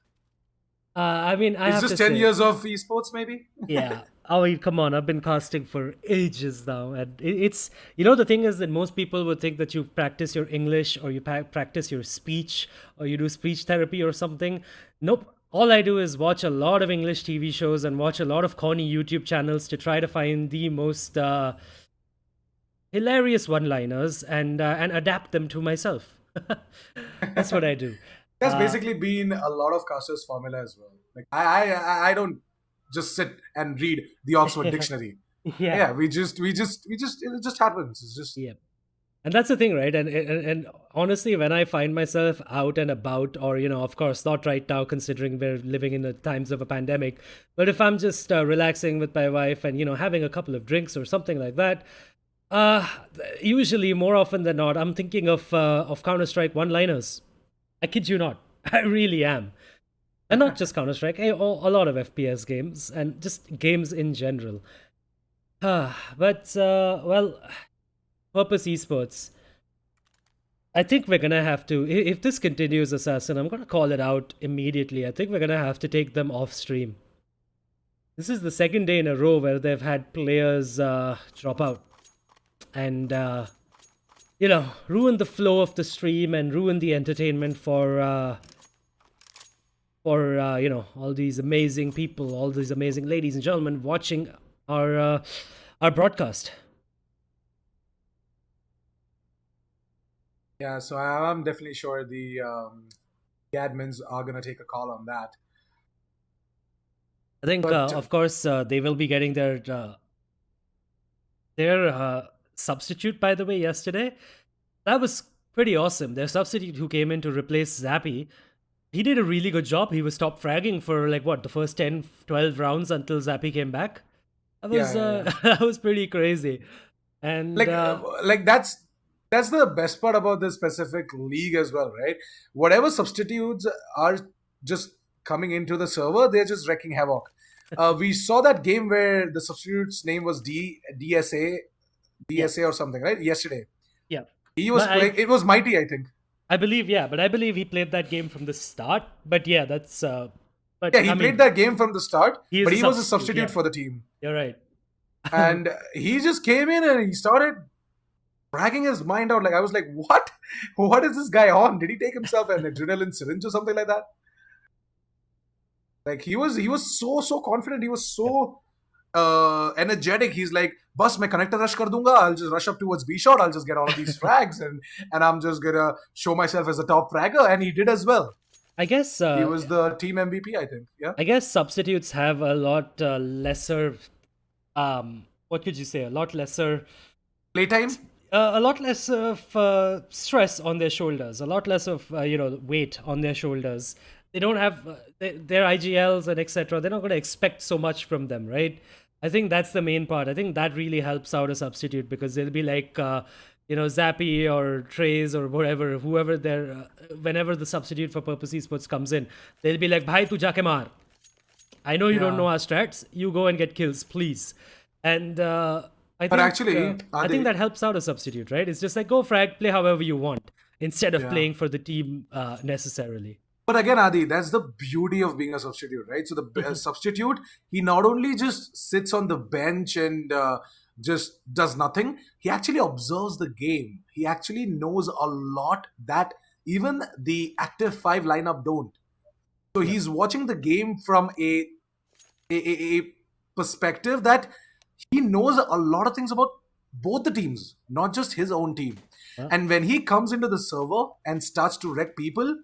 I mean, I have just to 10 say, years of esports, maybe? Yeah. I mean, come on, I've been casting for ages now. And it's, you know, the thing is that most people would think that you practice your English or you practice your speech or you do speech therapy or something. Nope. All I do is watch a lot of English TV shows and watch a lot of corny YouTube channels to try to find the most hilarious one-liners and adapt them to myself. That's what I do. That's basically been a lot of casters' formula as well. Like I don't just sit and read the Oxford Dictionary. Yeah, we just it just happens. It's just yeah. And that's the thing, right? And honestly, when I find myself out and about, or, you know, of course, not right now, considering we're living in the times of a pandemic, but if I'm just relaxing with my wife and, you know, having a couple of drinks or something like that, usually, more often than not, I'm thinking of Counter-Strike one-liners. I kid you not. I really am. And not just Counter-Strike, a lot of FPS games and just games in general. But, well... Purpose Esports. I think we're going to have to, if this continues, Assassin, I'm going to call it out immediately. I think we're going to have to take them off stream. This is the second day in a row where they've had players drop out. And, you know, ruin the flow of the stream and ruin the entertainment for you know, all these amazing people, all these amazing ladies and gentlemen watching our broadcast. Yeah, so I'm definitely sure the admins are going to take a call on that. I think, of course, they will be getting their substitute, by the way, yesterday. That was pretty awesome. Their substitute who came in to replace Zappy, he did a really good job. He was top fragging for, like, what, the first 10, 12 rounds until Zappy came back. That was, that was pretty crazy. And like that's the best part about this specific league as well, right? Whatever substitutes are just coming into the server, they're just wrecking havoc. We saw that game where the substitute's name was DSA or something, right? Yesterday. Yeah. He was playing, it was Mighty, I think. I believe, yeah, but I believe he played that game from the start. But yeah, that's... but yeah, he played that game from the start, but he was a substitute for the team. You're right. And he just came in and he started bragging his mind out. Like, I was like, what is this guy on? Did he take himself an adrenaline syringe or something like that? Like, he was so confident. He was so energetic. He's like, bus main connector rush kar dunga. I'll just rush up towards B shot. I'll just get all of these frags and I'm just gonna show myself as a top fragger. And he did as well. I guess he was the team MVP, I think. Yeah. I guess substitutes have a lot lesser what could you say? A lot lesser Playtime? A lot less of stress on their shoulders, a lot less of weight on their shoulders. They don't have their IGLs and etc. They're not going to expect so much from them, right? I think that's the main part. I think that really helps out a substitute because they'll be like, Zappy or Trace or whatever, whoever they're, whenever the substitute for Purpose Esports comes in, they'll be like, "Bhai, tu jaake maar. I know you don't Yeah. know our strats. You go and get kills, please." And I But think, actually, I Adi- think that helps out a substitute, right? It's just like go frag, play however you want, instead of Yeah. playing for the team necessarily. But again, Adi, that's the beauty of being a substitute, right? So the substitute, he not only just sits on the bench and just does nothing, he actually observes the game. He actually knows a lot that even the active five lineup don't. So he's watching the game from a perspective that he knows a lot of things about both the teams, not just his own team. Yeah. And when he comes into the server and starts to wreck people,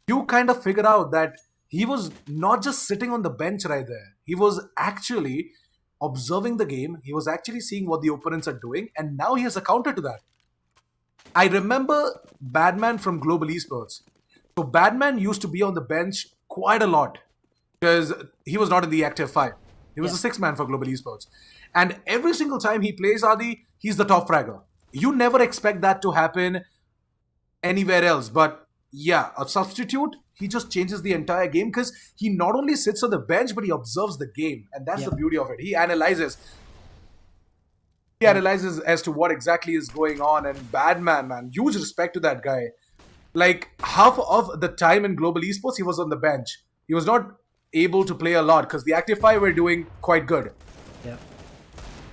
you kind of figure out that he was not just sitting on the bench right there. He was actually observing the game. He was actually seeing what the opponents are doing, and now he has a counter to that. I remember Badman from Global Esports. So Badman used to be on the bench quite a lot because he was not in the active five. He was Yeah. a six man for Global Esports. And every single time he plays Adi, he's the top fragger. You never expect that to happen anywhere else. But yeah, a substitute, he just changes the entire game because he not only sits on the bench, but he observes the game. And that's Yeah. the beauty of it. He analyzes. He analyzes as to what exactly is going on. And Badman, man, huge respect to that guy. Like half of the time in Global Esports, he was on the bench. He was not able to play a lot because the active five were doing quite good. Yeah.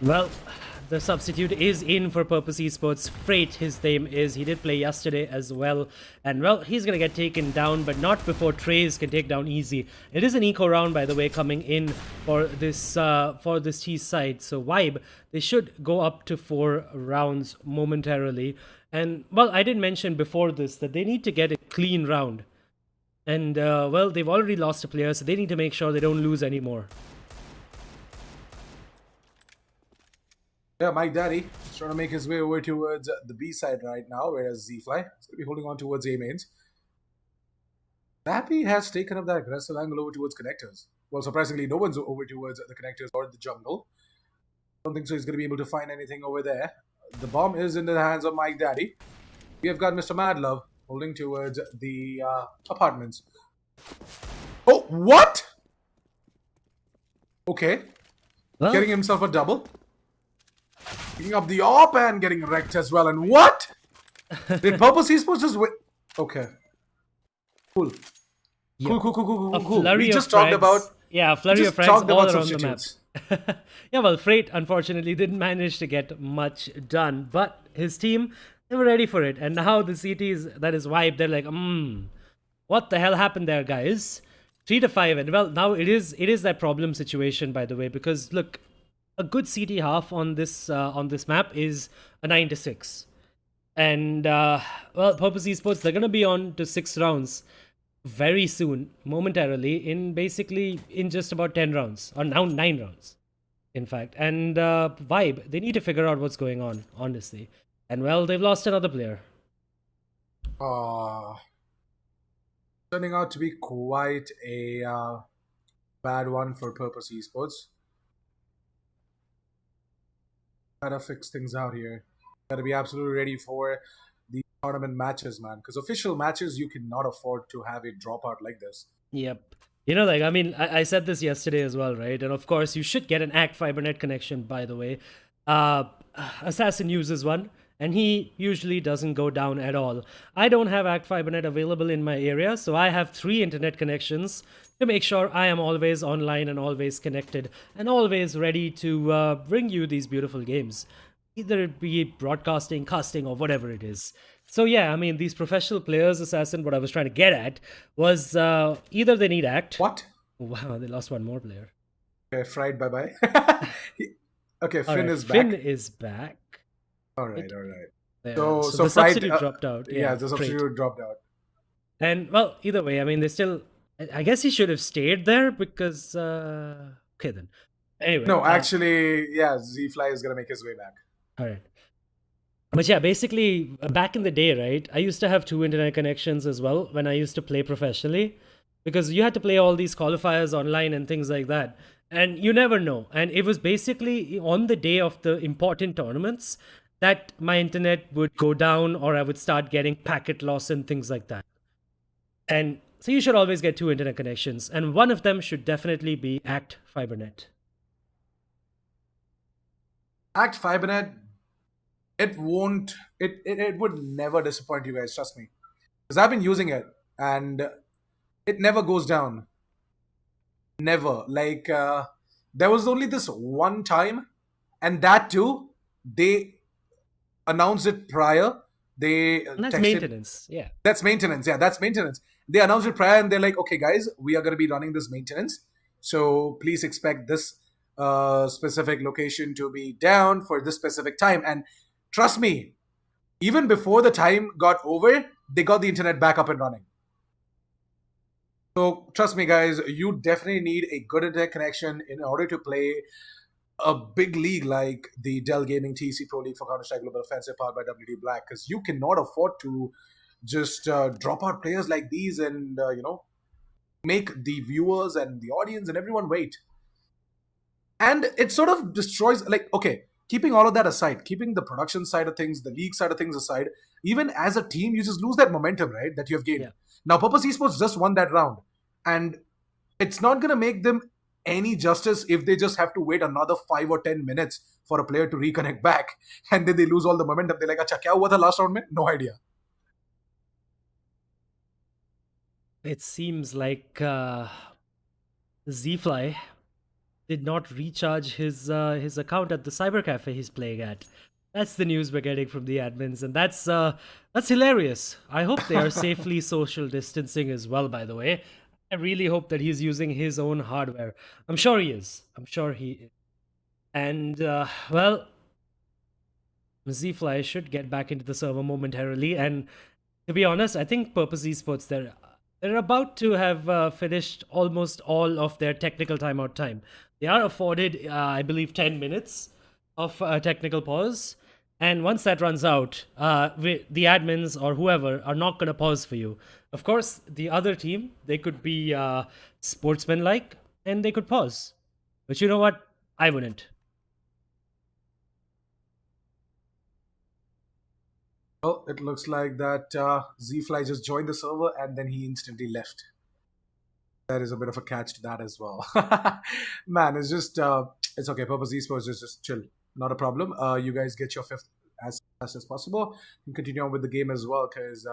Well, the substitute is in for Purpose Esports. Freight, his name is. He did play yesterday as well. And, well, he's going to get taken down, but not before Trace can take down Easy. It is an eco round, by the way, coming in for this T side. So, Vibe, they should go up to 4 rounds momentarily. And, well, I did mention before this that they need to get a clean round. And, well, they've already lost a player, so they need to make sure they don't lose anymore. Yeah, Mike Daddy is trying to make his way over towards the B side right now, whereas Z-Fly is going to be holding on towards A mains. Zappy has taken up that aggressive angle over towards connectors. Well, surprisingly, no one's over towards the connectors or the jungle. Don't think so he's going to be able to find anything over there. The bomb is in the hands of Mike Daddy. We have got Mr. Madlove holding towards the apartments. Oh, what? Okay. Well, Getting himself a double. Picking up the AWP and getting wrecked as well. And what? Did Purpose Esports just win? Okay. Cool. Yep. Cool. a Cool. flurry We of just talked frags. about. Yeah, a flurry just of frags talked all about around the map. substitutes. Yeah, well, Freight unfortunately didn't manage to get much done, but his team, they were ready for it. And now the CTs, that is Vibe, they're like, what the hell happened there, guys? 3-5, and well, now it is that problem situation, by the way, because look, a good CT half on this map is a 9-6. And well, Purpose Esports, they're gonna be on to 6 rounds very soon, momentarily, in just about 10 rounds, or now 9 rounds, in fact. And Vibe, they need to figure out what's going on, honestly. And well, they've lost another player. Turning out to be quite a bad one for Purpose Esports. Gotta fix things out here. Gotta be absolutely ready for the tournament matches, man. Because official matches, you cannot afford to have a dropout like this. Yep. You know, like, I mean, I said this yesterday as well, right? And of course, you should get an ACT Fibernet connection, by the way. Assassin uses one, and he usually doesn't go down at all. I don't have ACT Fibernet available in my area, so I have 3 internet connections to make sure I am always online and always connected and always ready to bring you these beautiful games, either it be broadcasting, casting, or whatever it is. So yeah, I mean, these professional players, Assassin, what I was trying to get at was either they need ACT. What? Wow, they lost one more player. Okay, Fried, bye-bye. Okay, Finn Alright, is back. Finn is back. All right. Yeah, So the Fried, substitute dropped out. Yeah, the great. substitute dropped out. And well, either way, I mean, they still. I guess he should have stayed there because. Okay then. Anyway. No, actually, yeah, Z-Fly is gonna make his way back. All right. But yeah, basically, back in the day, right, I used to have 2 internet connections as well when I used to play professionally, because you had to play all these qualifiers online and things like that. And you never know. And it was basically on the day of the important tournaments that my internet would go down, or I would start getting packet loss and things like that. And so you should always get 2 internet connections. And one of them should definitely be Act Fibernet. Act Fibernet, it won't, it would never disappoint you guys, trust me. Because I've been using it and it never goes down. Never. Like, there was only this one time, and that too, they announced it prior. They And that's texted. maintenance. Yeah. That's maintenance. Yeah, that's maintenance. They announced it prior, and they're like, okay, guys, we are going to be running this maintenance. So please expect this specific location to be down for this specific time. And trust me, even before the time got over, they got the internet back up and running. So trust me, guys, you definitely need a good internet connection in order to play a big league like the Dell Gaming TEC Pro League for Counter-Strike Global Offensive powered by WD Black, because you cannot afford to just drop out players like these and, make the viewers and the audience and everyone wait. And it sort of destroys, like, okay, keeping all of that aside, keeping the production side of things, the league side of things aside, even as a team, you just lose that momentum, right, that you have gained. Yeah. Now, Purpose Esports just won that round. And it's not going to make them any justice if they just have to wait another 5 or 10 minutes for a player to reconnect back. And then they lose all the momentum. They're like, acha, kya hua tha last round mein? No idea. It seems like Zfly did not recharge his account at the cyber cafe he's playing at. That's the news we're getting from the admins, and that's hilarious. I hope they are safely social distancing as well, by the way. I really hope that he's using his own hardware. I'm sure he is. I'm sure he is. And well, Zfly should get back into the server momentarily. And to be honest, I think Purpose Esports, they're about to have finished almost all of their technical timeout time. They are afforded, I believe, 10 minutes of technical pause. And once that runs out, the admins or whoever are not going to pause for you. Of course, the other team, they could be sportsmanlike and they could pause. But you know what? I wouldn't. Well, it looks like that Zfly just joined the server and then he instantly left. There is a bit of a catch to that as well. Man, it's just, it's okay. Purpose Esports just chill. Not a problem. You guys get your fifth as fast as possible and continue on with the game as well, because,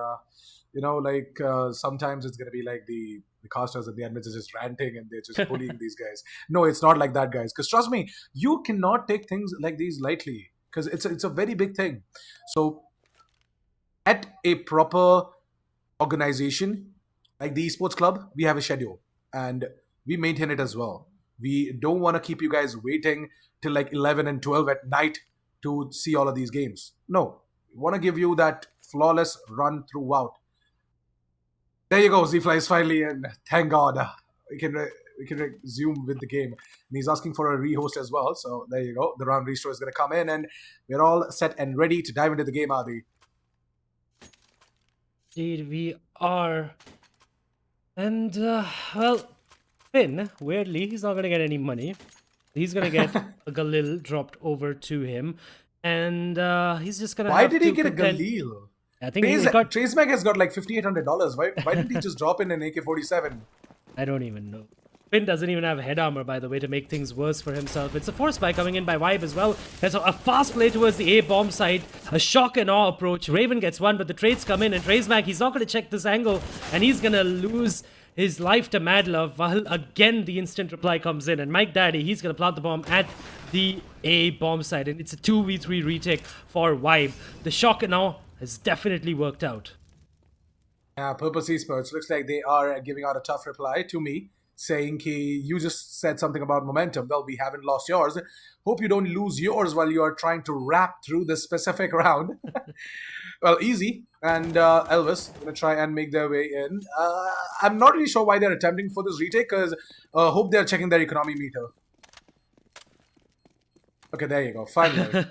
sometimes it's going to be like the casters and the admins are just ranting and they're just bullying these guys. No, it's not like that, guys. Because trust me, you cannot take things like these lightly, because it's a very big thing. So at a proper organization like the esports club, we have a schedule and we maintain it as well. We don't want to keep you guys waiting till like 11 and 12 at night to see all of these games. No, we want to give you that flawless run throughout. There you go, Zfly is finally in. Thank God. We can resume with the game. And he's asking for a rehost as well. So there you go. The round restore is going to come in and we're all set and ready to dive into the game, Adi. Indeed, we are. And, well, Finn, weirdly, he's not going to get any money. He's going to get a Galil dropped over to him. And he's just going to Why did he get a Galil? I think he got... TraceMag has got like $5,800. Why didn't he just drop in an AK-47? I don't even know. Finn doesn't even have head armor, by the way, to make things worse for himself. It's a force buy coming in by Vibe as well. There's a fast play towards the A-bomb side. A shock and awe approach. Raven gets one, but the trades come in. And TraceMag, he's not going to check this angle. And he's going to lose his life to Mad Love. While again, the instant reply comes in. And Mike Daddy, he's going to plant the bomb at the A-bomb side. And it's a 2v3 retake for Vibe. The shock and awe has definitely worked out. Yeah, Purpose Esports looks like they are giving out a tough reply to me, saying, you just said something about momentum. Well, we haven't lost yours. Hope you don't lose yours while you are trying to wrap through this specific round. Well, easy. And Elvis going to try and make their way in. I'm not really sure why they're attempting for this retake, because hope they're checking their economy meter. Okay, there you go. Finally,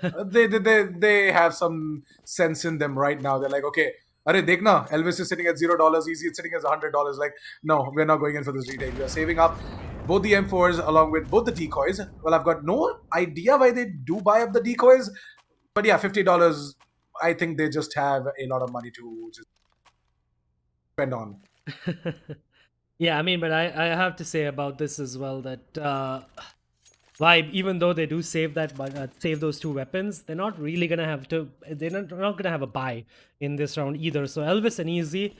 they have some sense in them right now. They're like, okay, Are dekhna, Elvis is sitting at $0, Easy is sitting at $100. Like, no, we're not going in for this retake. We are saving up both the M4s along with both the decoys. Well, I've got no idea why they do buy up the decoys, but yeah, $50. I think they just have a lot of money to just spend on. Yeah, I mean, but I have to say about this as well that Vibe, even though they do save that, save those two weapons, they're not really gonna have to. They're not gonna have a buy in this round either. So Elvis and Easy,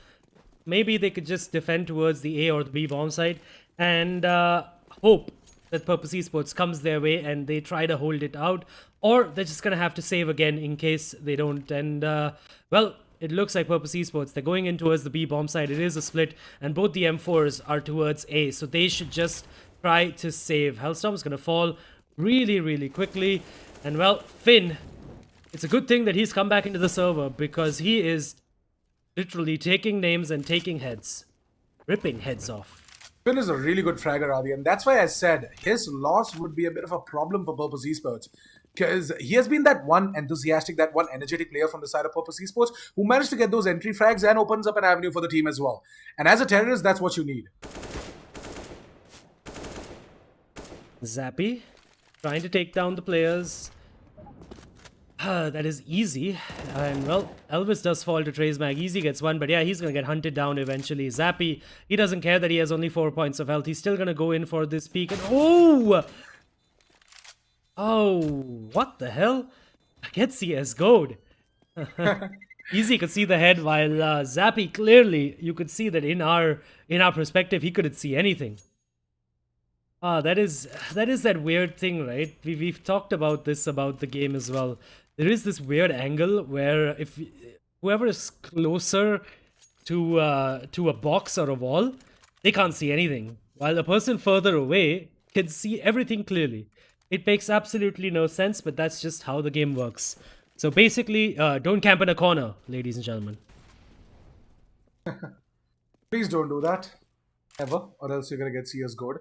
maybe they could just defend towards the A or the B bomb side and hope that Purpose Esports comes their way and they try to hold it out, or they're just gonna have to save again in case they don't. And well, it looks like Purpose Esports, they're going in towards the B bomb side. It is a split, and both the M4s are towards A, so they should just try to save. Hellstorm's gonna fall really, really quickly. And well, Finn, it's a good thing that he's come back into the server because he is literally taking names and taking heads. Ripping heads off. Finn is a really good fragger, Adi, and that's why I said his loss would be a bit of a problem for Purpose Esports. Because he has been that one enthusiastic, that one energetic player from the side of Purpose Esports who managed to get those entry frags and opens up an avenue for the team as well. And as a terrorist, that's what you need. Zappy, trying to take down the players. That is easy. And well, Elvis does fall to Trey's mag. Easy gets one, but yeah, he's going to get hunted down eventually. Zappy, he doesn't care that he has only 4 points of health. He's still going to go in for this peek. And oh! Oh, what the hell? I get CSGO'd. Easy could see the head, while Zappy, clearly, you could see that in our perspective, he couldn't see anything. That is that weird thing, right? We've talked about this about the game as well. There is this weird angle where if whoever is closer to a box or a wall, they can't see anything, while the person further away can see everything clearly. It makes absolutely no sense, but that's just how the game works. So basically, don't camp in a corner, ladies and gentlemen. Please don't do that, ever, or else you're gonna get CSGO'd.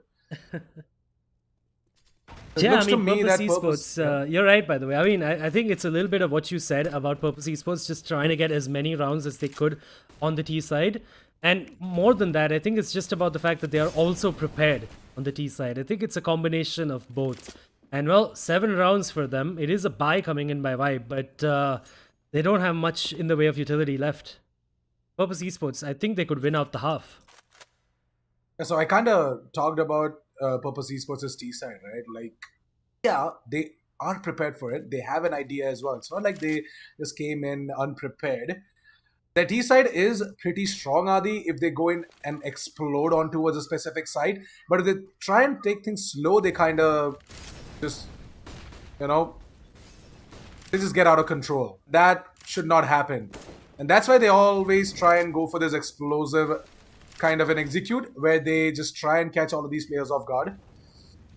Yeah, I mean, Purpose Esports, you're right, by the way. I mean, I think it's a little bit of what you said about Purpose Esports, just trying to get as many rounds as they could on the T side. And more than that, I think it's just about the fact that they are also prepared on the T side. I think it's a combination of both. And well, 7 rounds for them. It is a buy coming in by Vibe, but they don't have much in the way of utility left. Purpose Esports, I think they could win out the half. So I kind of talked about Purpose Esports' T side, right? Like, yeah, they are prepared for it. They have an idea as well. It's not like they just came in unprepared. Their T side is pretty strong, Adi, if they go in and explode on towards a specific side. But if they try and take things slow, they kind of just, you know, they just get out of control. That should not happen. And that's why they always try and go for this explosive kind of an execute where they just try and catch all of these players off guard.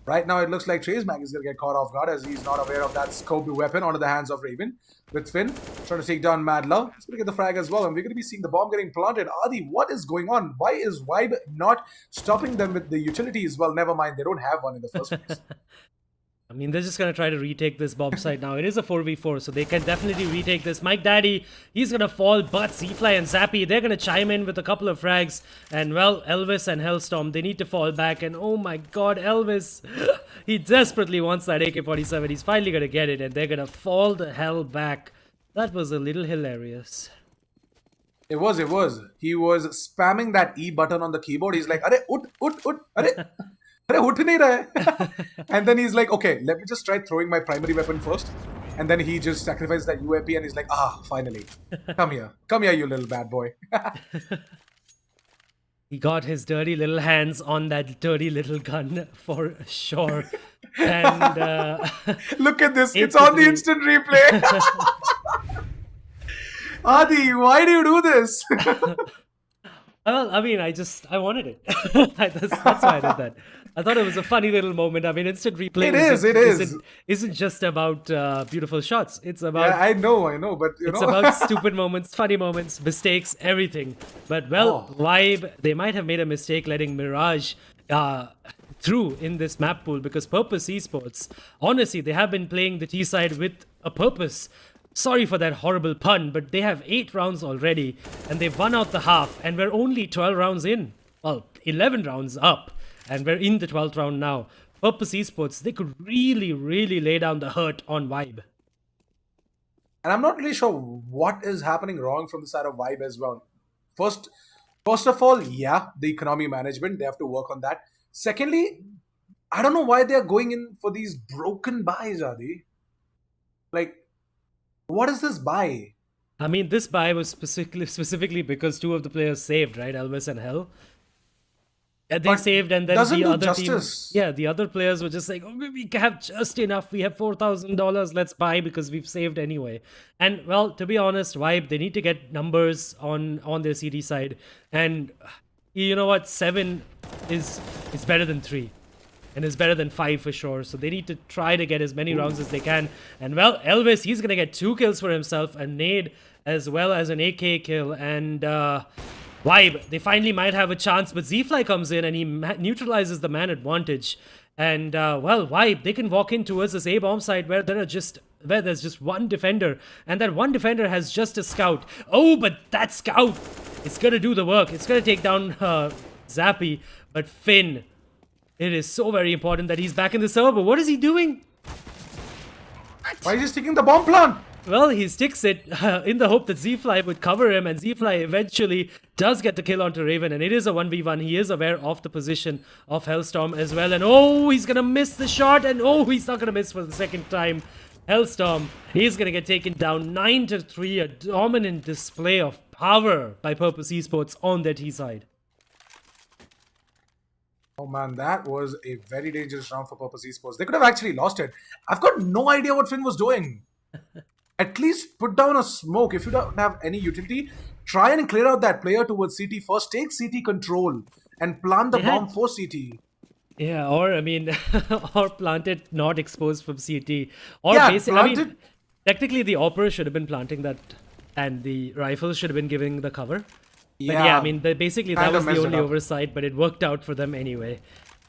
Right now, it looks like Trey's mag is going to get caught off guard as he's not aware of that scoped weapon onto the hands of Raven. With Finn trying to take down Madla. He's going to get the frag as well. And we're going to be seeing the bomb getting planted. Adi, what is going on? Why is Vibe not stopping them with the utility as well? Never mind, they don't have one in the first place. I mean, they're just going to try to retake this bomb site now. It is a 4v4, so they can definitely retake this. Mike Daddy, he's going to fall, but Z-Fly and Zappy, they're going to chime in with a couple of frags. And, well, Elvis and Hellstorm, they need to fall back. And, oh my god, Elvis, he desperately wants that AK-47. He's finally going to get it, and they're going to fall the hell back. That was a little hilarious. It was. He was spamming that E button on the keyboard. He's like, "Arey, ut, arey." And then he's like, okay, let me just try throwing my primary weapon first. And then he just sacrifices that UAP and he's like, finally. Come here, you little bad boy. He got his dirty little hands on that dirty little gun for sure. And look at this, it's on the instant replay. Adi, why do you do this? Well, I mean, I wanted it. That's why I did that. I thought it was a funny little moment. I mean, instant replay. Isn't just about beautiful shots. It's about. Yeah, I know, but it's about stupid moments, funny moments, mistakes, everything. But well, Vibe, they might have made a mistake letting Mirage through in this map pool, because Purpose Esports, honestly, they have been playing the T side with a purpose. Sorry for that horrible pun, but they have 8 rounds already, and they've won out the half, and we're only 12 rounds in. Well, 11 rounds up, and we're in the 12th round now. Purpose Esports, they could really, really lay down the hurt on Vibe. And I'm not really sure what is happening wrong from the side of Vibe as well. First of all, yeah, the economy management, they have to work on that. Secondly, I don't know why they're going in for these broken buys, Adi. Like, what is this buy? I mean, this buy was specifically because 2 of the players saved, right? Elvis and Hell. And they But saved, and then doesn't the do other team, justice. the other players were just like, oh, we have just enough. We have $4,000. Let's buy because we've saved anyway. And well, to be honest, Vibe, they need to get numbers on their CD side. And you know what? 7 is better than 3. And is better than 5 for sure. So they need to try to get as many rounds as they can. And well, Elvis, he's going to get 2 kills for himself, a nade as well as an AK kill. And Vibe, they finally might have a chance, but Z-Fly comes in and he neutralizes the man advantage. And well, Vibe, they can walk in towards this A-bomb site where there's just one defender, and that one defender has just a scout. Oh, but that scout, it's gonna do the work. It's gonna take down Zappy, but Finn, it is so very important that he's back in the server. What is he doing? Why is he sticking the bomb plant? Well, he sticks it in the hope that Z-Fly would cover him, and Z-Fly eventually does get the kill onto Raven, and it is a 1v1. He is aware of the position of Hellstorm as well, and oh, he's gonna miss the shot, and oh, he's not gonna miss for the second time. Hellstorm, he's gonna get taken down 9-3, a dominant display of power by Purpose Esports on their T side. Oh man, that was a very dangerous round for Purpose Esports. They could have actually lost it. I've got no idea what Finn was doing. At least put down a smoke. If you don't have any utility, try and clear out that player towards CT first. Take CT control and plant the bomb for CT. Yeah, or I mean, or plant it not exposed from CT. Or Yeah, basically, plant it. Technically the Opera should have been planting that, and the rifles should have been giving the cover. But Yeah, yeah, I mean, basically that kinda was the messed it only up. oversight, but it worked out for them anyway.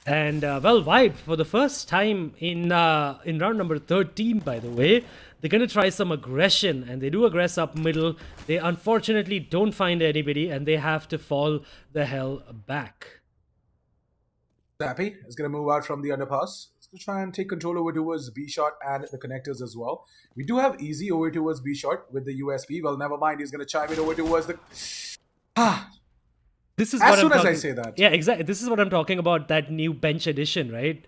And well, Vibe, for the first time in round number 13, by the way, they're going to try some aggression, and they do aggress up middle. They unfortunately don't find anybody, and they have to fall the hell back. Zappy is going to move out from the underpass. He's going to try and take control over towards B shot and the connectors as well. We do have easy over towards B shot with the USP. Well, never mind. He's going to chime it over towards the... This is As what soon I'm as I talking- say that. Yeah, exactly. This is what I'm talking about, that new bench edition, right?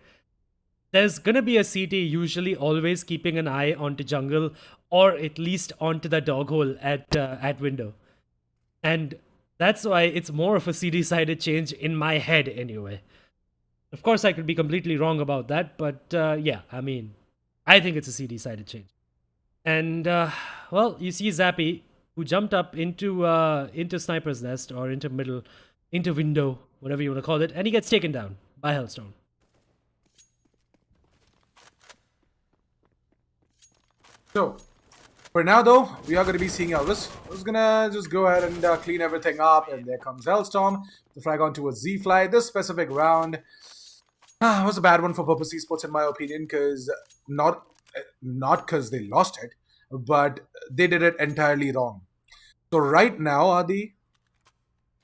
There's gonna be a CT usually always keeping an eye onto jungle, or at least onto the dog hole at window. And that's why it's more of a CD-sided change in my head anyway. Of course, I could be completely wrong about that, but yeah, I mean, I think it's a CD-sided change. And well, you see Zappy, who jumped up into Sniper's Nest, or into middle, into window, whatever you want to call it, and he gets taken down by Hellstorm. So, for now though, we are going to be seeing Elvis. I was going to just go ahead and clean everything up, and there comes Hellstorm. The frag on towards Z-Fly. This specific round was a bad one for Purpose Esports in my opinion, because not because they lost it, but they did it entirely wrong. So right now, Adi,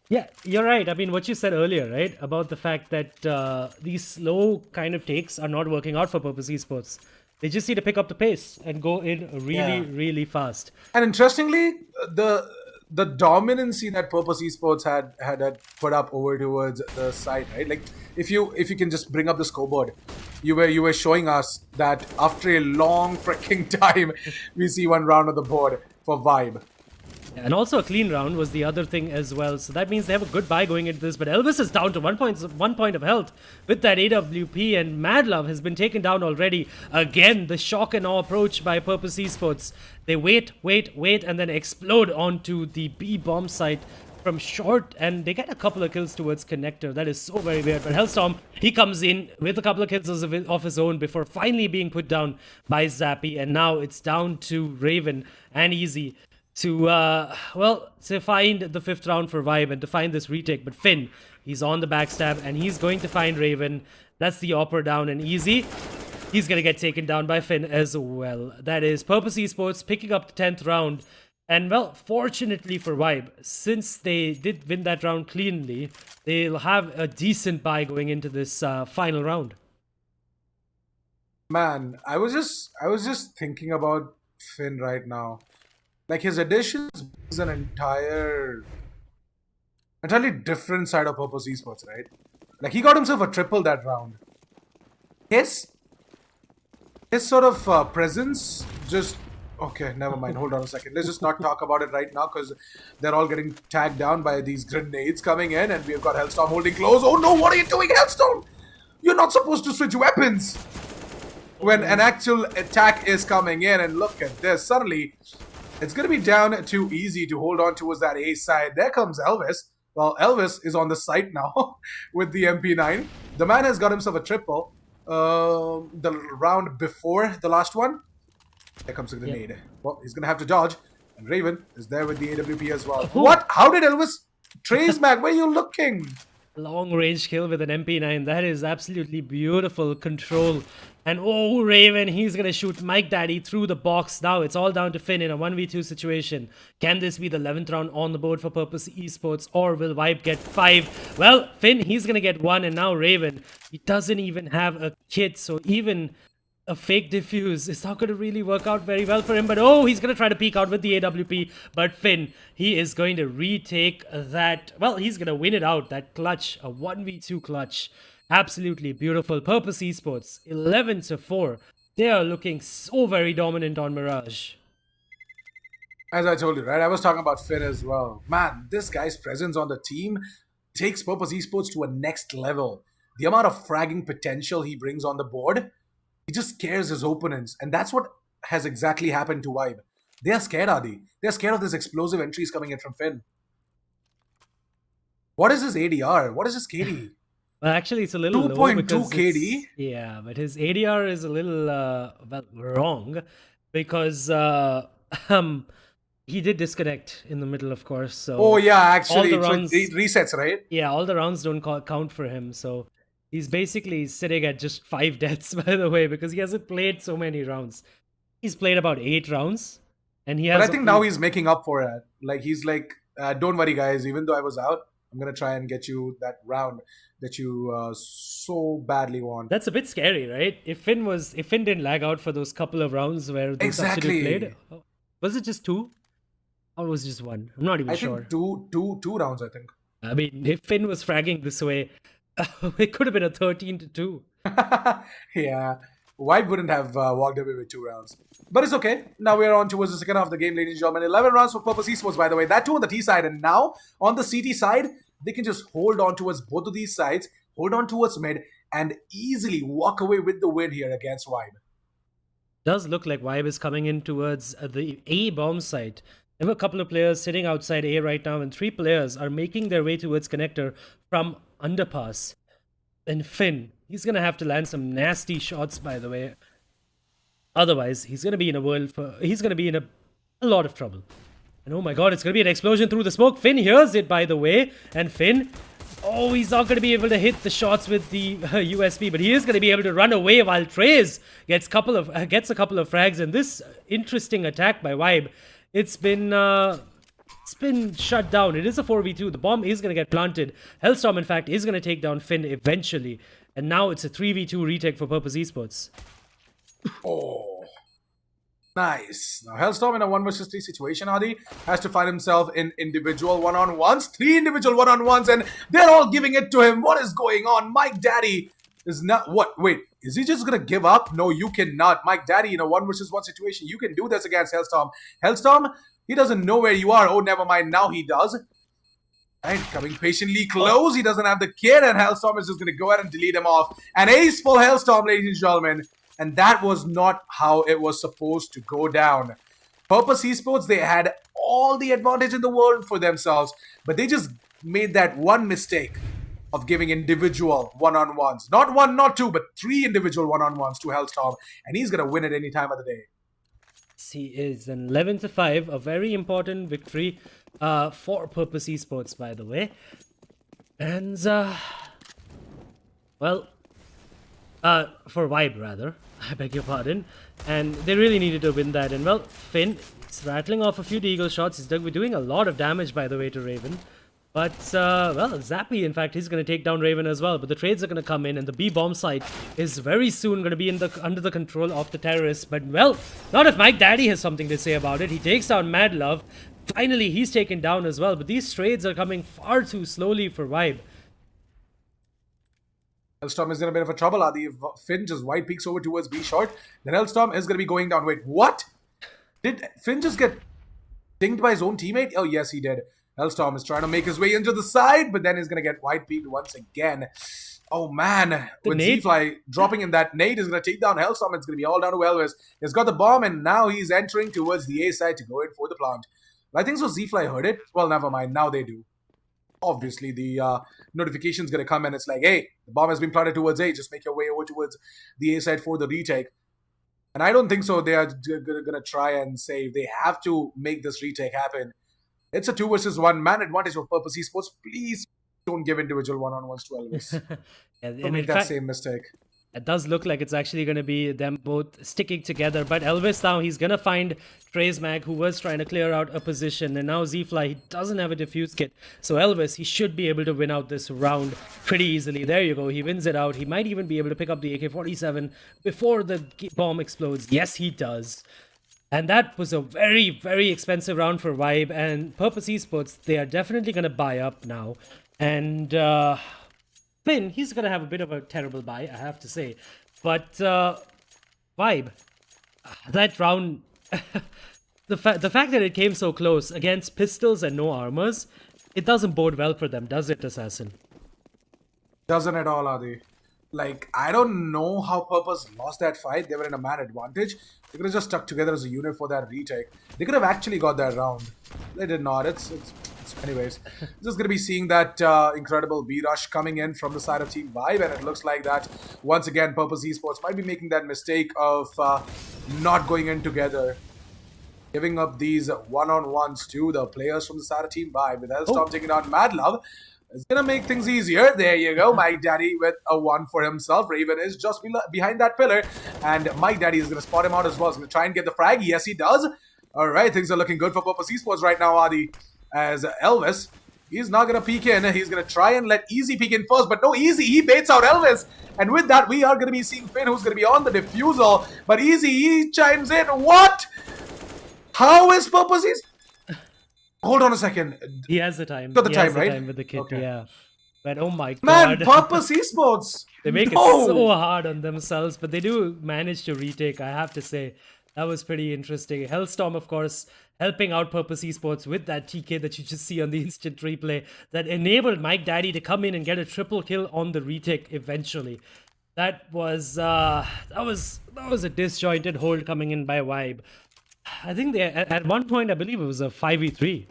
Yeah, you're right. I mean, what you said earlier, right? About the fact that these slow kind of takes are not working out for Purpose Esports. They just need to pick up the pace and go in really, really fast. and interestingly, the dominancy that Purpose Esports had put up over towards the side, right? Like if you can just bring up the scoreboard, you were showing us that after a long freaking time, we see one round on the board for Vibe. And also a clean round was the other thing as well. So that means they have a good buy going into this. But Elvis is down to 1 point of health with that AWP. And Madlove has been taken down already. Again, the shock and awe approach by Purpose Esports. They wait, and then explode onto the B bomb site from short. And they get a couple of kills towards Connector. That is so very weird. But Hellstorm, he comes in with a couple of kills of his own before finally being put down by Zappy. And now it's down to Raven and Easy. to find the 5th round for Vibe and to find this retake. But Finn, he's on the backstab and he's going to find Raven. That's the Opera down and easy. He's going to get taken down by Finn as well. That is Purpose Esports picking up the 10th round. And well, fortunately for Vibe, since they did win that round cleanly, they'll have a decent buy going into this final round. Man, I was just thinking about Finn right now. Like his additions is an entirely different side of Purpose Esports, right? Like he got himself a triple that round. His sort of presence just okay. Never mind. Hold on a second. Let's just not talk about it right now because they're all getting tagged down by these grenades coming in, and we've got Hellstorm holding close. Oh no! What are you doing, Hellstorm? You're not supposed to switch weapons when an actual attack is coming in. And look at this. Suddenly, it's going to be down to easy to hold on towards that A side. There comes Elvis. Well, Elvis is on the site now with the MP9. The man has got himself a triple. The round before the last one. There comes a grenade. Yep. Well, he's going to have to dodge. And Raven is there with the AWP as well. Oh. What? How did Elvis trace back? Where are you looking? Long range kill with an MP9. That is absolutely beautiful control. And oh, Raven, he's going to shoot Mike Daddy through the box. Now it's all down to Finn in a 1v2 situation. Can this be the 11th round on the board for Purpose Esports, or will Vibe get 5? Well, Finn, he's going to get 1, and now Raven, he doesn't even have a kit, so even a fake diffuse is not going to really work out very well for him. But oh, he's going to try to peek out with the AWP. But Finn, he is going to retake that. Well, he's going to win it out. That clutch, a 1v2 clutch. Absolutely beautiful. Purpose Esports, 11-4. They are looking so very dominant on Mirage. As I told you, right? I was talking about Finn as well. Man, this guy's presence on the team takes Purpose Esports to a next level. The amount of fragging potential he brings on the board, he just scares his opponents. And that's what has exactly happened to Vibe. They are scared, Adi. They're scared of this explosive entries coming in from Finn. What is his ADR? What is his KD? Well, actually, it's a little 2.2 KD. Yeah, but his ADR is a little wrong because he did disconnect in the middle, of course. So oh yeah, actually, it resets, right? Yeah, all the rounds don't count for him. So he's basically sitting at just 5 deaths, by the way, because he hasn't played so many rounds. He's played about 8 rounds, and he has. But I think now he's making up for it. Like he's like, don't worry, guys. Even though I was out, I'm gonna try and get you that round that you so badly want. That's a bit scary, right? If Finn didn't lag out for those couple of rounds where the substitute played, was it just 2? Or was it just 1? I'm not even sure. I think two rounds, I think. I mean, if Finn was fragging this way, it could have been a 13-2. Yeah. Vibe wouldn't have walked away with 2 rounds. But it's okay. Now we're on towards the second half of the game, ladies and gentlemen. 11 rounds for Purpose Esports, by the way. That too on the T side. And now, on the CT side, they can just hold on towards both of these sides, hold on towards mid, and easily walk away with the win here against Vibe. Does look like Vibe is coming in towards the A bomb site. There were a couple of players sitting outside A right now, and 3 players are making their way towards connector from underpass. And Finn, he's going to have to land some nasty shots, by the way. Otherwise, he's going to be in a lot of trouble. And oh my god, it's going to be an explosion through the smoke. Finn hears it, by the way. And Finn, oh, he's not going to be able to hit the shots with the USP, but he is going to be able to run away while Trey's gets a couple of frags. And this interesting attack by Vibe, it's been shut down. It is a 4v2. The bomb is going to get planted. Hellstorm, in fact, is going to take down Finn eventually. And now it's a 3v2 retake for Purpose Esports. Oh, nice. Now Hellstorm in a 1 versus 3 situation, Adi, has to find himself in individual one-on-ones. 3 individual one-on-ones, and they're all giving it to him. What is going on? Mike Daddy is not... What? Wait, is he just going to give up? No, you cannot. Mike Daddy in a 1 versus 1 situation. You can do this against Hellstorm. Hellstorm, he doesn't know where you are. Oh, never mind. Now he does. Right, coming patiently close. He doesn't have the kid, and Hellstorm is just going to go ahead and delete him off. An ace for Hellstorm, ladies and gentlemen. And that was not how it was supposed to go down. Purpose Esports, they had all the advantage in the world for themselves, but they just made that one mistake of giving individual one-on-ones. Not 1, not 2, but 3 individual one-on-ones to Hellstorm, and he's going to win it any time of the day. he is an 11-5, a very important victory for Purpose Esports, by the way. And, well, for Vibe, rather. I beg your pardon. And they really needed to win that. And, well, Finn is rattling off a few Deagle shots. He's doing a lot of damage, by the way, to Raven. But, well, Zappy, in fact, he's going to take down Raven as well. But the trades are going to come in, and the B-bomb site is very soon going to be under the control of the terrorists. But, well, not if Mike Daddy has something to say about it. He takes down Mad Love. Finally, he's taken down as well. But these trades are coming far too slowly for Vibe. Hellstorm is in a bit of a trouble, Adi. If Finn just wide peeks over towards B short, then Hellstorm is going to be going down. Wait, what? Did Finn just get dinged by his own teammate? Oh, yes, he did. Hellstorm is trying to make his way into the side, but then he's going to get wide peeked once again. Oh, man. With Z-Fly dropping in that nade is going to take down Hellstorm. It's going to be all down to Elvis. He's got the bomb, and now he's entering towards the A side to go in for the plant. I think so Z-Fly heard it. Well, never mind. Now they do. Obviously, the notification's going to come, and it's like, hey, the bomb has been planted towards A. Just make your way over towards the A side for the retake. And I don't think so they are going to try and say they have to make this retake happen. It's a 2 versus 1 man advantage for Purpose Esports. Please don't give individual one-on-ones to Elvis. Don't make that same mistake. It does look like it's actually going to be them both sticking together. But Elvis now, he's going to find Trazemag, who was trying to clear out a position. And now Z-Fly, he doesn't have a defuse kit. So Elvis, he should be able to win out this round pretty easily. There you go. He wins it out. He might even be able to pick up the AK-47 before the bomb explodes. Yes, he does. And that was a very, very expensive round for Vibe. And Purpose Esports, they are definitely going to buy up now. And Finn, he's going to have a bit of a terrible buy, I have to say. But Vibe, that round, the fact that it came so close against pistols and no armors, it doesn't bode well for them, does it, Assassin? Doesn't at all, Adi. Like, I don't know how Purpose lost that fight. They were in a man advantage. They could have just stuck together as a unit for that retake. They could have actually got that round. They did not. Anyways, just going to be seeing that incredible B-rush coming in from the side of Team Vibe, and it looks like that, once again, Purpose Esports might be making that mistake of not going in together. Giving up these one-on-ones to the players from the side of Team Vibe. With Hellstorm taking on Mad Love. It's going to make things easier. There you go. Mike Daddy with a 1 for himself. Raven is just behind that pillar. And Mike Daddy is going to spot him out as well. He's going to try and get the frag. Yes, he does. All right. Things are looking good for Purpose Esports right now, Adi. As Elvis, he's not going to peek in. He's going to try and let Easy peek in first. But no, Easy, he baits out Elvis. And with that, we are going to be seeing Finn, who's going to be on the defusal. But Easy, he chimes in. What? How is Purpose Esports? Hold on a second. He has the time. Got the time, right? Time with the kit, okay. Yeah. But oh my god. Man, Purpose Esports! They make it so hard on themselves, but they do manage to retake, I have to say. That was pretty interesting. Hellstorm, of course, helping out Purpose Esports with that TK that you just see on the instant replay that enabled Mike Daddy to come in and get a triple kill on the retake eventually. That was a disjointed hold coming in by Vibe. I think they at one point, I believe it was a 5v3.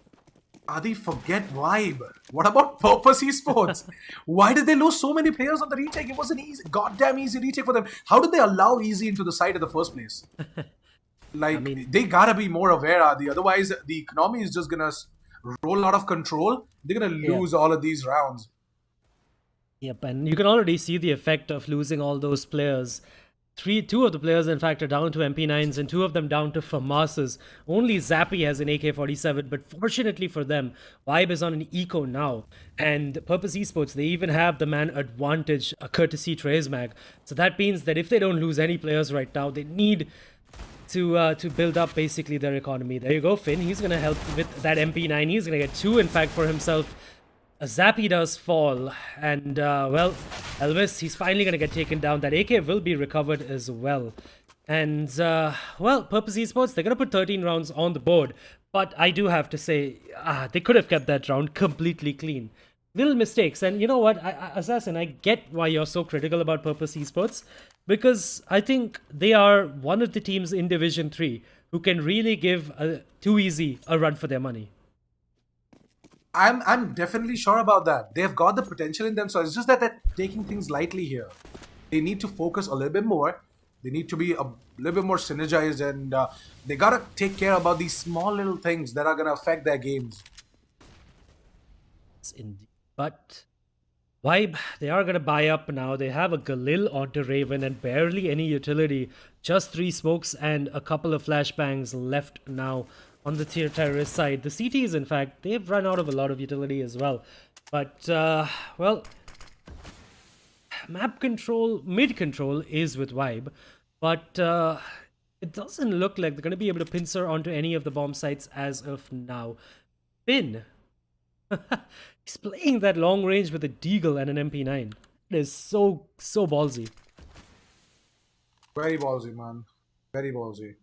Adi, forget Vibe. What about Purpose Esports? Why did they lose so many players on the retake? It was an easy, goddamn easy retake for them. How did they allow Easy into the side in the first place? Like, I mean, they gotta be more aware, Adi. Otherwise, the economy is just gonna roll out of control. They're gonna lose all of these rounds. Yep, and you can already see the effect of losing all those players. Two of the players, in fact, are down to MP9s and 2 of them down to FAMASs. Only Zappy has an AK-47, but fortunately for them, Vibe is on an eco now. And Purpose Esports, they even have the man advantage, a courtesy Trazemag. So that means that if they don't lose any players right now, they need to build up basically their economy. There you go, Finn. He's going to help with that MP9. He's going to get 2, in fact, for himself. Zappy does fall, and well, Elvis, he's finally going to get taken down. That AK will be recovered as well. And well, Purpose Esports, they're going to put 13 rounds on the board, but I do have to say, they could have kept that round completely clean. Little mistakes, and you know what, Assassin, I get why you're so critical about Purpose Esports, because I think they are one of the teams in Division 3 who can really give 2EZ a run for their money. I'm definitely sure about that. They've got the potential in them, so it's just that they're taking things lightly here. They need to focus a little bit more. They need to be a little bit more synergized, and they gotta take care about these small little things that are gonna affect their games. Indeed. But Vibe, they are going to buy up now. They have a Galil onto Raven and barely any utility. Just 3 smokes and a couple of flashbangs left now on the terrorist side. The CTs, in fact, they've run out of a lot of utility as well. But, well, map control, mid control is with Vibe. But it doesn't look like they're going to be able to pincer onto any of the bomb sites as of now. Finn. He's playing that long range with a Deagle and an MP9. It is so ballsy. Very ballsy, man. Very ballsy.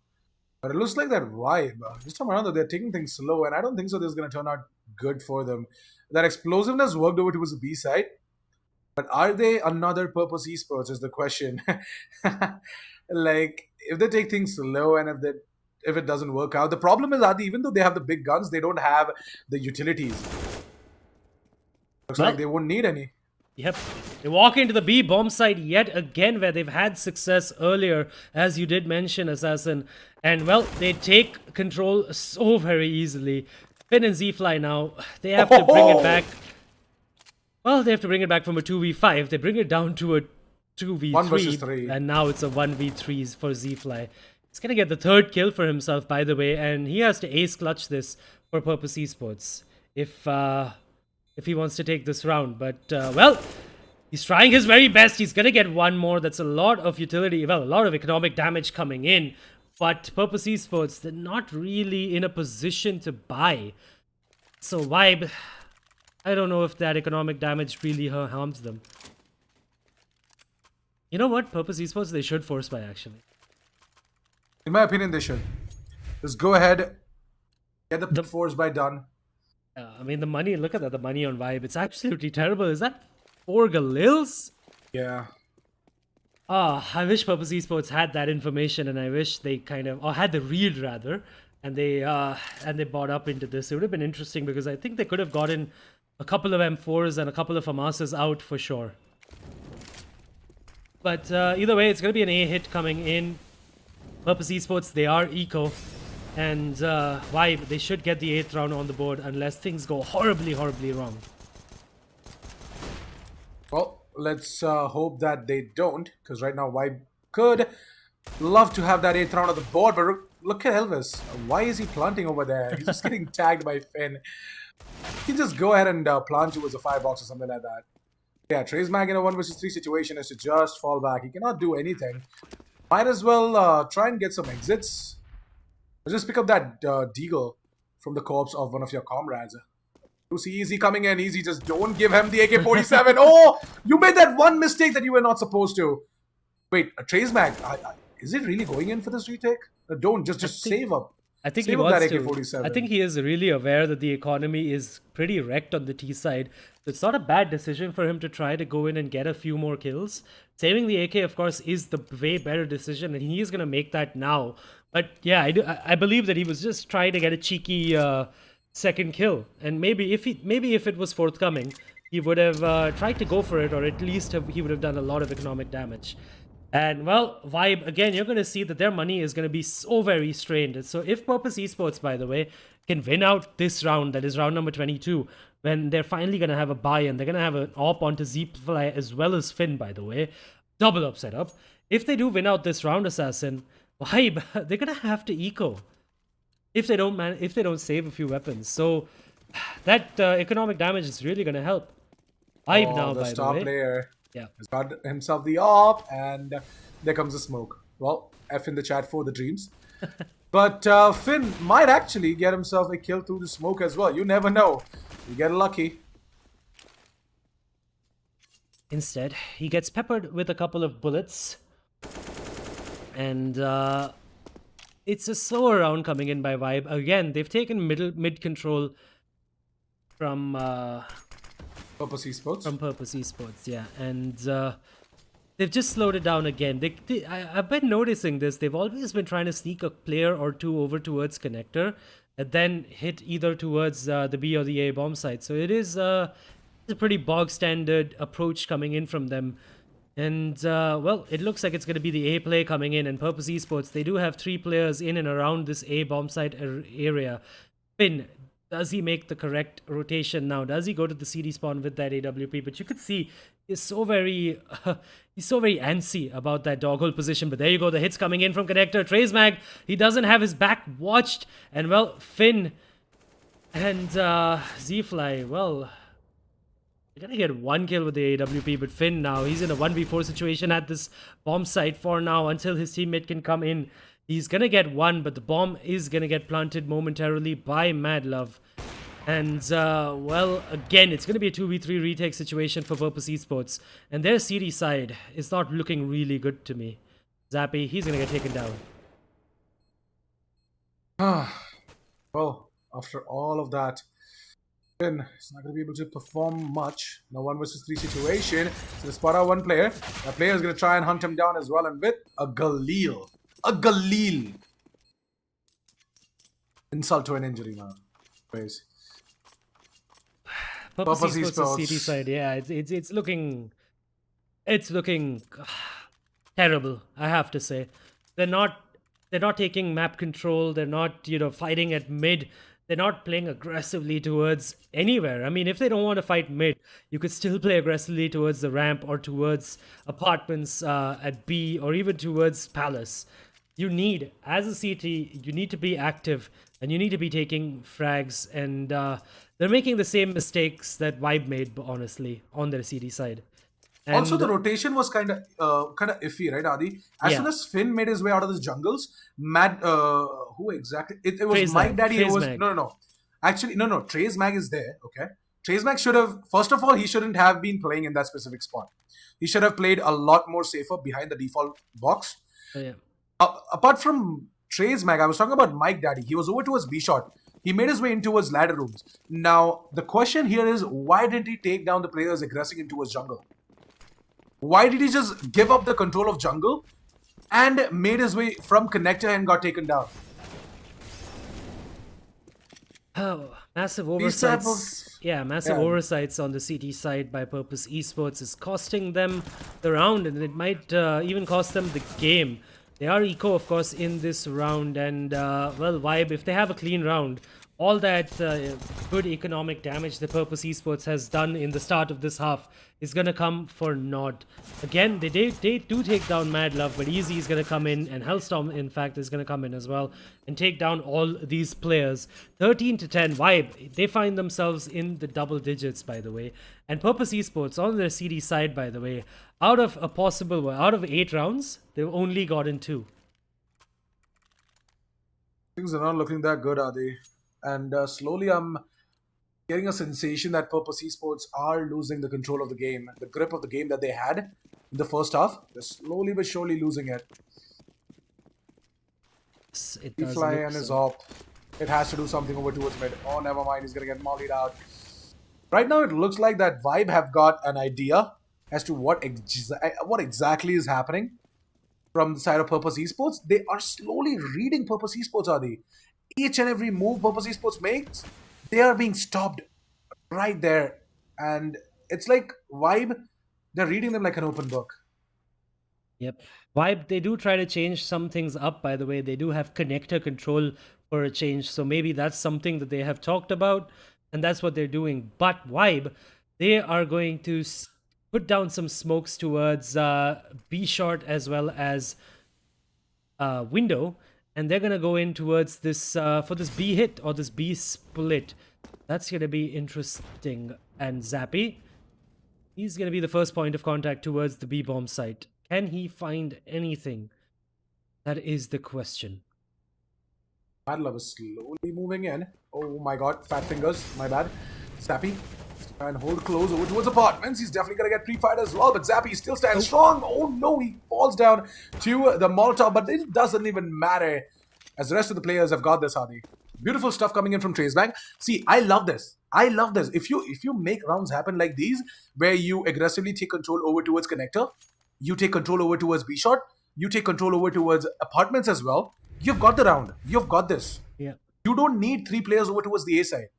But it looks like that vibe. This time around, they're taking things slow, and I don't think so this is going to turn out good for them. That explosiveness worked over towards the B side. But are they another purpose esports is the question. Like, if they take things slow and if it doesn't work out, the problem is that even though they have the big guns, they don't have the utilities. Looks like they won't need any. Yep. They walk into the B bomb site yet again, where they've had success earlier, as you did mention, Assassin. And, well, they take control so very easily. Finn and Z-Fly now, they have to bring it back. Well, they have to bring it back from a 2v5. They bring it down to a 2v3. 1 versus 3. And now it's a 1v3 for Z-Fly. He's going to get the 3rd kill for himself, by the way. And he has to ace clutch this for Purpose Esports. If he wants to take this round. But, well, he's trying his very best. He's going to get 1 more. That's a lot of utility. Well, a lot of economic damage coming in. But Purpose Esports, they're not really in a position to buy. So, Vibe, I don't know if that economic damage really harms them. You know what? Purpose Esports, they should force buy, actually. In my opinion, they should. Just go ahead, get the force buy done. I mean, the money, look at that, the money on Vibe. It's absolutely terrible. Is that 4 Galils? Yeah. I wish Purpose Esports had that information, and I wish they kind of, or had the read rather, and they bought up into this. It would have been interesting because I think they could have gotten a couple of M4s and a couple of FAMASs out for sure. But either way, it's going to be an A hit coming in. Purpose Esports, they are eco. And Vibe, they should get the 8th round on the board unless things go horribly, horribly wrong. Well, let's hope that they don't, because right now Vibe could love to have that 8th round on the board, but look at Elvis. Why is he planting over there? He's just getting tagged by Finn. He can just go ahead and plant towards a firebox or something like that. Yeah, Trace Mag in a 1 versus 3 situation is to just fall back. He cannot do anything. Might as well try and get some exits. Just pick up that Deagle from the corpse of one of your comrades. You see Easy coming in. Easy, just don't give him the AK-47. Oh, you made that one mistake that you were not supposed to. Wait, a Trace Mag. Is it really going in for this retake? Don't, just save up. I think save he wants that AK-47. I think he is really aware that the economy is pretty wrecked on the T side. So it's not a bad decision for him to try to go in and get a few more kills. Saving the AK, of course, is the way better decision, and he is going to make that now. But yeah, I believe that he was just trying to get a cheeky 2nd kill, and maybe if it was forthcoming, he would have tried to go for it, or at least he would have done a lot of economic damage. And well, Vibe, again, you're going to see that their money is going to be so very strained. So if Purpose Esports, by the way, can win out this round, that is round number 22, when they're finally going to have a buy-in, they're going to have an op onto Z-Fly as well as Finn, by the way. Double up setup. If they do win out this round, Assassin, Vibe, they're going to have to eco. If they don't save a few weapons. So that economic damage is really going to help. Vibe now, by the star way. Player. Yeah. Has got himself the op, and there comes the smoke. Well, F in the chat for the dreams. But Finn might actually get himself a kill through the smoke as well. You never know. You get lucky. Instead, he gets peppered with a couple of bullets. And it's a slower round coming in by Vibe. Again, they've taken mid control from Purpose Esports. From Purpose Esports, yeah. And they've just slowed it down again. I've been noticing this. They've always been trying to sneak a player or two over towards connector and then hit either towards the B or the A bomb site. So it is a pretty bog standard approach coming in from them. And, well, it looks like it's going to be the A play coming in. And Purpose Esports, they do have 3 players in and around this A bomb site area. Finn, does he make the correct rotation now? Does he go to the CD spawn with that AWP? But you could see he's so very antsy about that doggle position. But there you go, the hits coming in from Connector. Trazemag, he doesn't have his back watched. And, well, Finn and Z-Fly, well, they're gonna get 1 kill with the AWP, but Finn now, he's in a 1v4 situation at this bomb site for now until his teammate can come in. He's gonna get 1, but the bomb is gonna get planted momentarily by Madlove. And, well, again, it's gonna be a 2v3 retake situation for Purpose Esports. And their CD side is not looking really good to me. Zappy, he's gonna get taken down. Well, after all of that, Finn is not going to be able to perform much in a 1 versus 3 situation. So they spot out one player. That player is going to try and hunt him down as well, and with a Galil. A Galil. Insult to an injury, man. Anyways. Purpose Purpose Esports' Esports. CD side, yeah, it's looking terrible, I have to say. They're not taking map control. They're not, fighting at mid. They're not playing aggressively towards anywhere. I mean, if they don't want to fight mid, you could still play aggressively towards the ramp or towards apartments at B or even towards Palace. You need, as a CT, you need to be active and you need to be taking frags. And they're making the same mistakes that Vibe made, honestly, on their CD side. And Also, the rotation was kind of iffy, right, Adi? As soon as Finn made his way out of the jungles, who exactly? It was Trazemag. Mike Daddy who was Trazemag. no. Actually, no. Trazemag is there. Okay, Trazemag should have. First of all, he shouldn't have been playing in that specific spot. He should have played a lot more safer behind the default box. yeah. Apart from Trazemag, I was talking about Mike Daddy. He was over towards B shot. He made his way in towards ladder rooms. Now, the question here is, why didn't he take down the players aggressing in towards jungle? Why did he just give up the control of jungle and made his way from connector and got taken down? Oh, massive These type oversights. of- Massive Yeah. oversights on the CT side by Purpose Esports is costing them the round, and it might even cost them the game. They are eco, of course, in this round, and well, Vibe, if they have a clean round, all that good economic damage that Purpose Esports has done in the start of this half is going to come for naught. Again, they do take down Madlove, but Easy is going to come in, and Hellstorm, in fact, is going to come in as well and take down all these players. 13 to 10, Vibe, they find themselves in the double digits, by the way. And Purpose Esports, on their CD side, by the way, out of 8 rounds, they've only gotten 2. Things are not looking that good, are they? And slowly I'm getting a sensation that Purpose Esports are losing the control of the game, the grip of the game that they had in the first half. They're slowly but surely losing it. It He does fly look and his so. op. It has to do something over towards mid. Oh, never mind. He's going to get mollied out. Right now, it looks like that Vibe have got an idea as to what exactly is happening from the side of Purpose Esports. They are slowly reading Purpose Esports, are they? Each and every move Purpose Esports makes, they are being stopped right there. And it's like Vibe, they're reading them like an open book. Yep. Vibe, they do try to change some things up, by the way. They do have connector control for a change. So maybe that's something that they have talked about, and that's what they're doing. But Vibe, they are going to put down some smokes towards B short as well as window. And they're going to go in towards this, for this B hit or this B split. That's going to be interesting. And Zappy, he's going to be the first point of contact towards the B bomb site. Can he find anything? That is the question. Madlove is slowly moving in. Oh my god, fat fingers, my bad. Zappy, try and hold close over towards apartments. He's definitely gonna get pre-fired as well, but Zappy still stands strong. Oh no, he falls down to the Molotov, but it doesn't even matter as the rest of the players have got this, Hadi. Beautiful stuff coming in from Trazemag. See, I love this. I love this. If you make rounds happen like these, where you aggressively take control over towards connector, you take control over towards B shot, you take control over towards apartments as well, you've got the round. You've got this. Yeah. You don't need 3 players over towards the A side.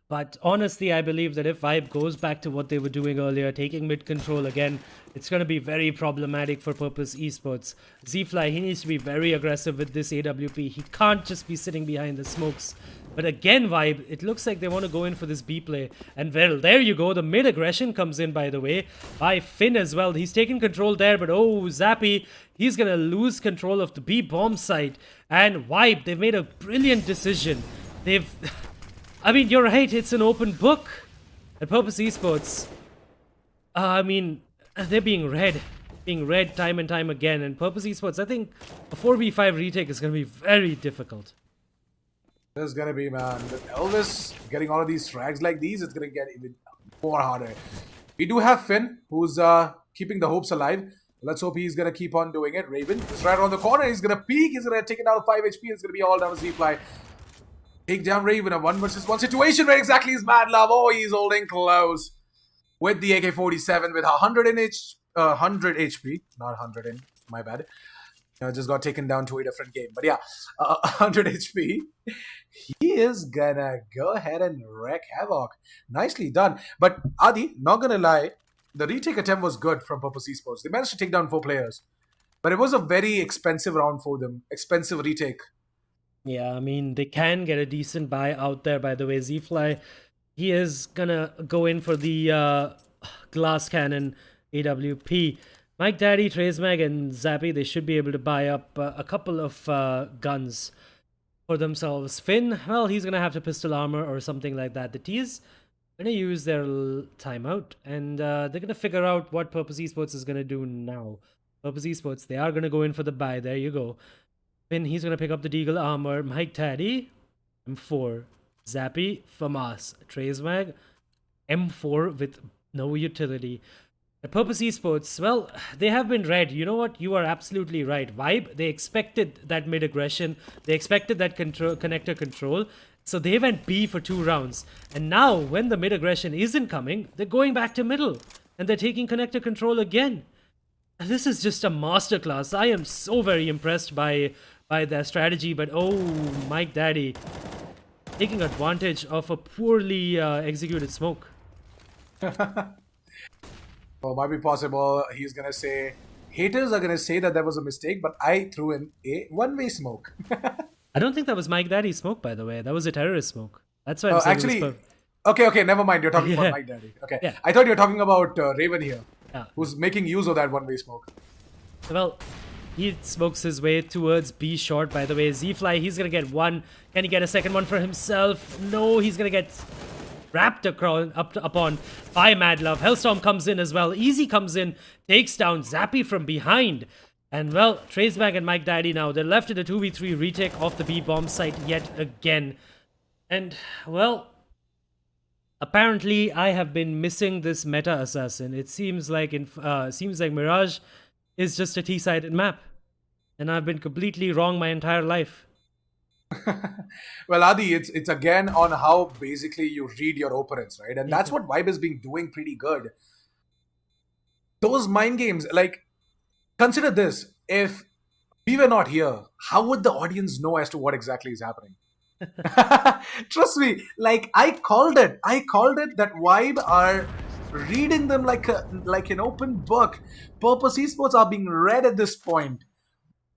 But honestly, I believe that if Vibe goes back to what they were doing earlier, taking mid control again, it's going to be very problematic for Purpose Esports. Z-Fly, he needs to be very aggressive with this AWP. He can't just be sitting behind the smokes. But again, Vibe, it looks like they want to go in for this B play. And well, there you go. The mid aggression comes in, by the way, by Finn as well. He's taking control there, but oh, Zappy, he's going to lose control of the B bomb site. And Vibe, they've made a brilliant decision. I mean, you're right, it's an open book. At Purpose Esports, I mean, they're being read time and time again. And Purpose Esports, I think a 4v5 retake is going to be very difficult. There's gonna be, man. With Elvis getting all of these frags like these, it's gonna get even more harder. We do have Finn, who's keeping the hopes alive. Let's hope he's gonna keep on doing it. Raven is right around the corner. He's gonna peek. He's gonna take it out of 5 HP. It's gonna be all down to Z-Fly. Take down Raven, a 1 versus 1 situation. Where exactly is Mad Love? Oh, he's holding close with the AK-47 with 100 HP. Not 100 in, my bad. Just got taken down to a different game. But yeah, 100 HP. He is gonna go ahead and wreak havoc. Nicely done. But Adi, not gonna lie, the retake attempt was good from Purpose Esports. They managed to take down 4 players. But it was a very expensive round for them. Expensive retake. Yeah, I mean, they can get a decent buy out there, by the way. Z-Fly, he is gonna go in for the glass cannon AWP. Mike Daddy, Trazemag, and Zappy, they should be able to buy up a couple of guns for themselves. Finn, well, he's going to have to pistol armor or something like that. The T's going to use their timeout, and they're going to figure out what Purpose Esports is going to do now. Purpose Esports, they are going to go in for the buy. There you go. Finn, he's going to pick up the Deagle armor. Mike Daddy, M4. Zappy, FAMAS. Trazemag, M4 with no utility. At Purpose Esports, well, they have been read. You know what? You are absolutely right. Vibe, they expected that mid-aggression. They expected that connector control. So they went B for 2 rounds. And now, when the mid-aggression isn't coming, they're going back to middle. And they're taking connector control again. This is just a masterclass. I am so very impressed by their strategy. But oh, Mike Daddy, taking advantage of a poorly executed smoke. Well, might be possible. He's gonna say, haters are gonna say that there was a mistake, but I threw in a one-way smoke. I don't think that was Mike Daddy's smoke, by the way. That was a terrorist smoke. That's why I'm saying actually, okay, never mind. You're talking about Mike Daddy. Okay, yeah. I thought you were talking about Raven here, Yeah. who's making use of that one-way smoke. Well, he smokes his way towards B short, by the way. Z-Fly, he's going to get one. Can he get a second one for himself? No, he's going to get wrapped upon by Mad Love. Hellstorm comes in as well. Easy comes in, takes down Zappy from behind. And well, Trazebag and Mike Daddy now, they're left in a 2v3 retake of the B bomb site yet again. And well, apparently I have been missing this meta assassin. It seems like Mirage is just a T-sided map. And I've been completely wrong my entire life. Well, Adi, it's again on how basically you read your opponents, right? And that's what Vibe has been doing pretty good. Those mind games, like, consider this. If we were not here, how would the audience know as to what exactly is happening? Trust me, like, I called it that Vibe are reading them like an open book. Purpose Esports are being read at this point.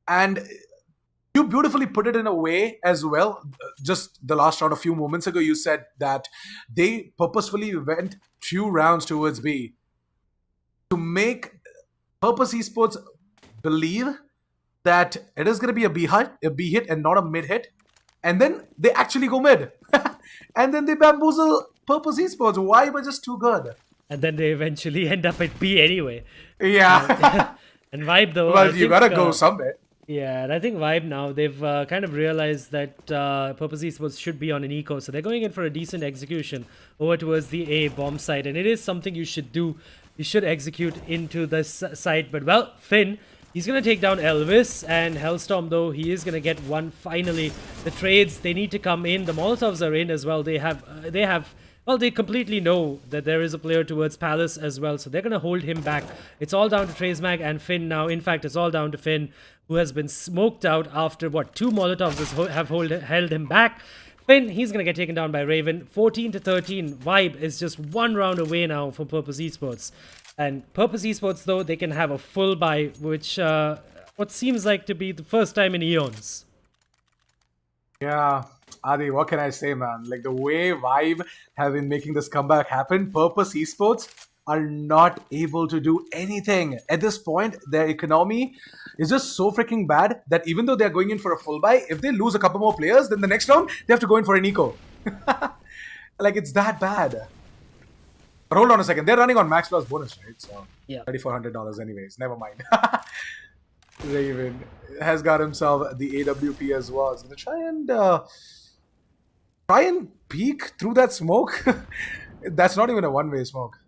And you beautifully put it in a way as well. Just the last round, a few moments ago, you said that they purposefully went 2 rounds towards B to make Purpose Esports believe that it is going to be a B hit and not a mid hit. And then they actually go mid. And then they bamboozle Purpose Esports. Why? But just too good. And then they eventually end up at B anyway. Yeah. And Vibe, though. Well, you gotta go somewhere. Yeah, and I think Vibe now, they've kind of realized that Purpose Esports should be on an eco, so they're going in for a decent execution over towards the A bomb site, and it is something you should do. You should execute into this site, but well, Finn, he's going to take down Elvis, and Hellstorm, though, he is going to get one finally. The trades, they need to come in. The Molotovs are in as well. Well, they completely know that there is a player towards Palace as well, so they're going to hold him back. It's all down to Trazemag and Finn now. In fact, it's all down to Finn, who has been smoked out after, 2 Molotovs have held him back. Finn, he's going to get taken down by Raven. 14-13. Vibe is just one round away now from Purpose Esports. And Purpose Esports, though, they can have a full buy, which what seems like to be the first time in eons. Yeah, Adi, what can I say, man? Like, the way Vibe have been making this comeback happen, Purpose Esports are not able to do anything. At this point, their economy is just so freaking bad that even though they're going in for a full buy, if they lose a couple more players, then the next round, they have to go in for an eco. Like, it's that bad. But hold on a second. They're running on max plus bonus, right? So, Yeah. $3,400 anyways. Never mind. Raven has got himself the AWP as well. He's going to try and peek through that smoke. That's not even a one-way smoke.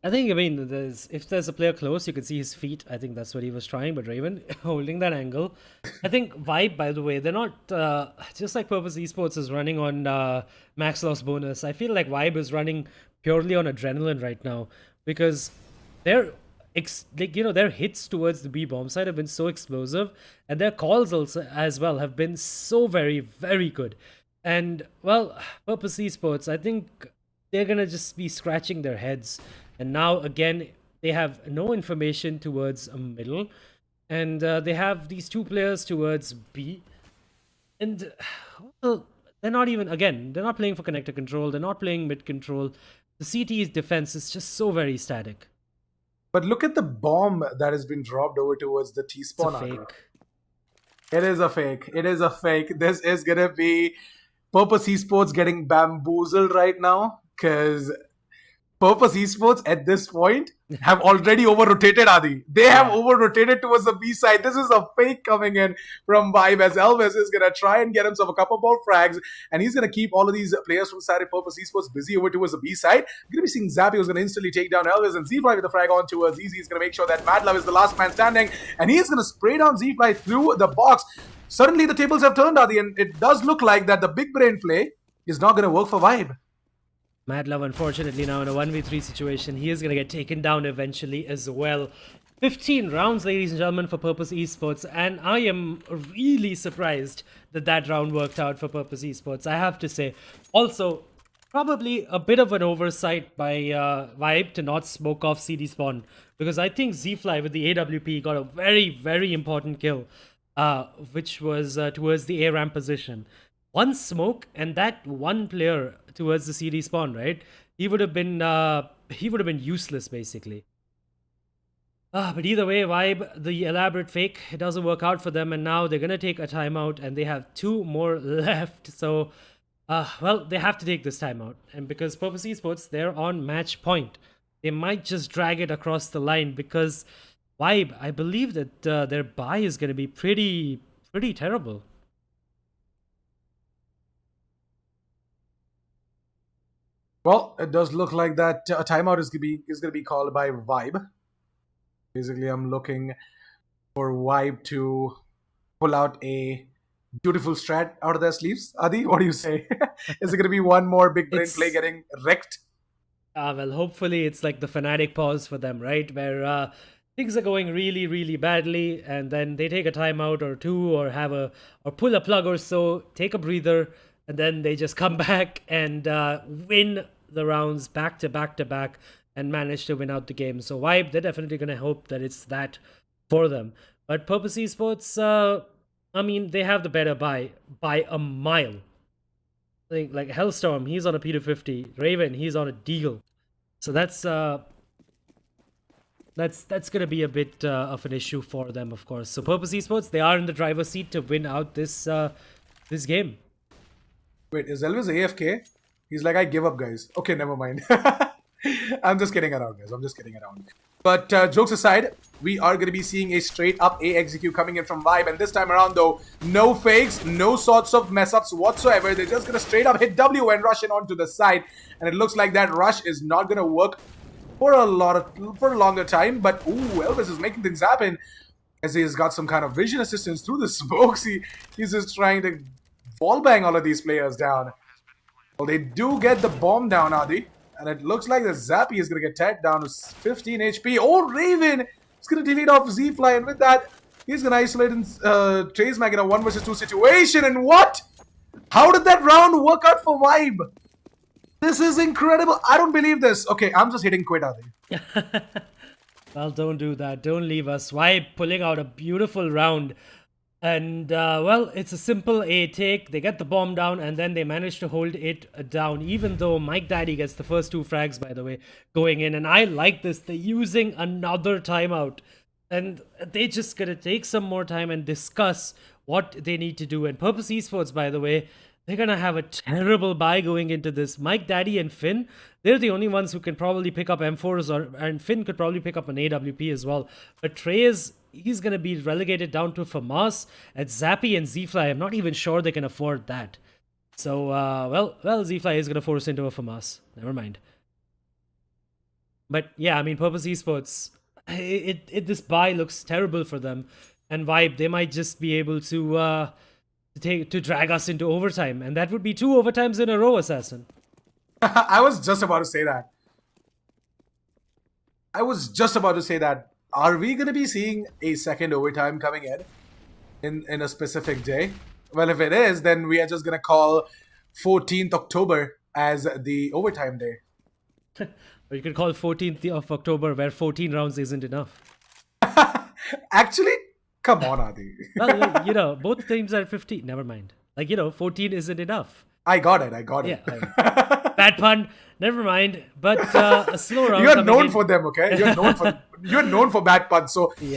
I think, I mean, if there's a player close, you could see his feet. I think that's what he was trying. But Raven holding that angle. I think Vibe, by the way, they're not just like Purpose Esports is running on max loss bonus. I feel like Vibe is running purely on adrenaline right now because their their hits towards the B bomb side have been so explosive, and their calls also as well have been so very, very good. And well, Purpose Esports, I think they're gonna just be scratching their heads. And now again, they have no information towards a middle, and they have these two players towards B, and well, they're not even they're not playing for connector control. They're not playing mid control. The CT's defense is just so very static. But look at the bomb that has been dropped over towards the T It's spawn. a fake. It is a fake. It is a fake. This is gonna be Purpose Esports getting bamboozled right now because Purpose Esports at this point have already over-rotated, Adi. They have over-rotated towards the B side. This is a fake coming in from Vibe as Elvis is going to try and get himself a couple more frags, and he's going to keep all of these players from side of Purpose Esports busy over towards the B side. You're going to be seeing Zappy who's going to instantly take down Elvis, and Z-Fly with the frag on towards Easy. He's going to make sure that Mad Love is the last man standing, and he's going to spray down Z-Fly through the box. Suddenly the tables have turned, Adi, and it does look like that the big brain play is not going to work for Vibe. Mad Love, unfortunately, now in a 1v3 situation, he is going to get taken down eventually as well. 15 rounds, ladies and gentlemen, for Purpose Esports, and I am really surprised that that round worked out for Purpose Esports, I have to say. Also, probably a bit of an oversight by Vibe to not smoke off CD spawn, because I think Z-Fly with the AWP got a very, very important kill, which was towards the A ramp position. One smoke and that one player towards the CD spawn, right? He would have been useless basically. But either way, Vibe, the elaborate fake, it doesn't work out for them, and now they're gonna take a timeout, and they have 2 more left. So, well, they have to take this timeout, and because Purpose Esports, they're on match point, they might just drag it across the line because Vibe, I believe that their buy is gonna be pretty terrible. Well, it does look like that a timeout is going to be called by Vibe. Basically, I'm looking for Vibe to pull out a beautiful strat out of their sleeves. Adi, what do you say? Is it going to be one more big brain play getting wrecked? Well, hopefully it's like the Fnatic pause for them, right? Where things are going really, really badly, and then they take a timeout or two, or pull a plug or so, take a breather, and then they just come back and win the rounds back to back to back and manage to win out the game. So Vibe, they're definitely going to hope that it's that for them. But Purpose Esports, I mean, they have the better by a mile. I think like Hellstorm, he's on a P250. Raven, he's on a Deagle. So that's going to be a bit of an issue for them, of course. So Purpose Esports, they are in the driver's seat to win out this game. Wait, is Elvis AFK? He's like, I give up, guys. Okay, never mind. I'm just kidding around, guys. I'm just kidding around. But jokes aside, we are going to be seeing a straight up A execute coming in from Vibe. And this time around, though, no fakes, no sorts of mess ups whatsoever. They're just going to straight up hit W and rush in onto the side. And it looks like that rush is not going to work for a longer time. But, ooh, Elvis is making things happen as he's got some kind of vision assistance through the smokes. He's just trying to wall bang all of these players down. Well, they do get the bomb down, Adi. And it looks like the Zappy is going to get tagged down to 15 HP. Oh, Raven is going to delete off Z-Fly. And with that, he's going to isolate and Trace Mag in a 1 versus 2 situation. And what? How did that round work out for Vibe? This is incredible. I don't believe this. Okay, I'm just hitting quit, Adi. Well, don't do that. Don't leave us. Why pulling out a beautiful round? And, well, it's a simple A take. They get the bomb down, and then they manage to hold it down, even though Mike Daddy gets the first 2 frags, by the way, going in. And I like this. They're using another timeout. And they just gotta take some more time and discuss what they need to do. And Purpose Esports, by the way, they're gonna have a terrible buy going into this. Mike Daddy and Finn, they're the only ones who can probably pick up M4s, and Finn could probably pick up an AWP as well. But Trey's, he's gonna be relegated down to FAMAS at Zappy and Z-Fly. I'm not even sure they can afford that. So, well, Z-Fly is gonna force into a FAMAS. Never mind. But yeah, I mean, Purpose Esports, this buy looks terrible for them. And Vibe, they might just be able to drag us into overtime, and that would be 2 overtimes in a row, Assassin. I was just about to say that. Are we going to be seeing a second overtime coming in a specific day? Well, if it is, then we are just going to call 14th October as the overtime day. Or you could call 14th of October, where 14 rounds isn't enough. Actually, come on, Adi. Well, you know, both teams are 15. Never mind. Like, you know, 14 isn't enough. I got it. Yeah. Bad pun. Never mind. But a slow round. You're known for them, okay? You're known for bad puns. So Yeah.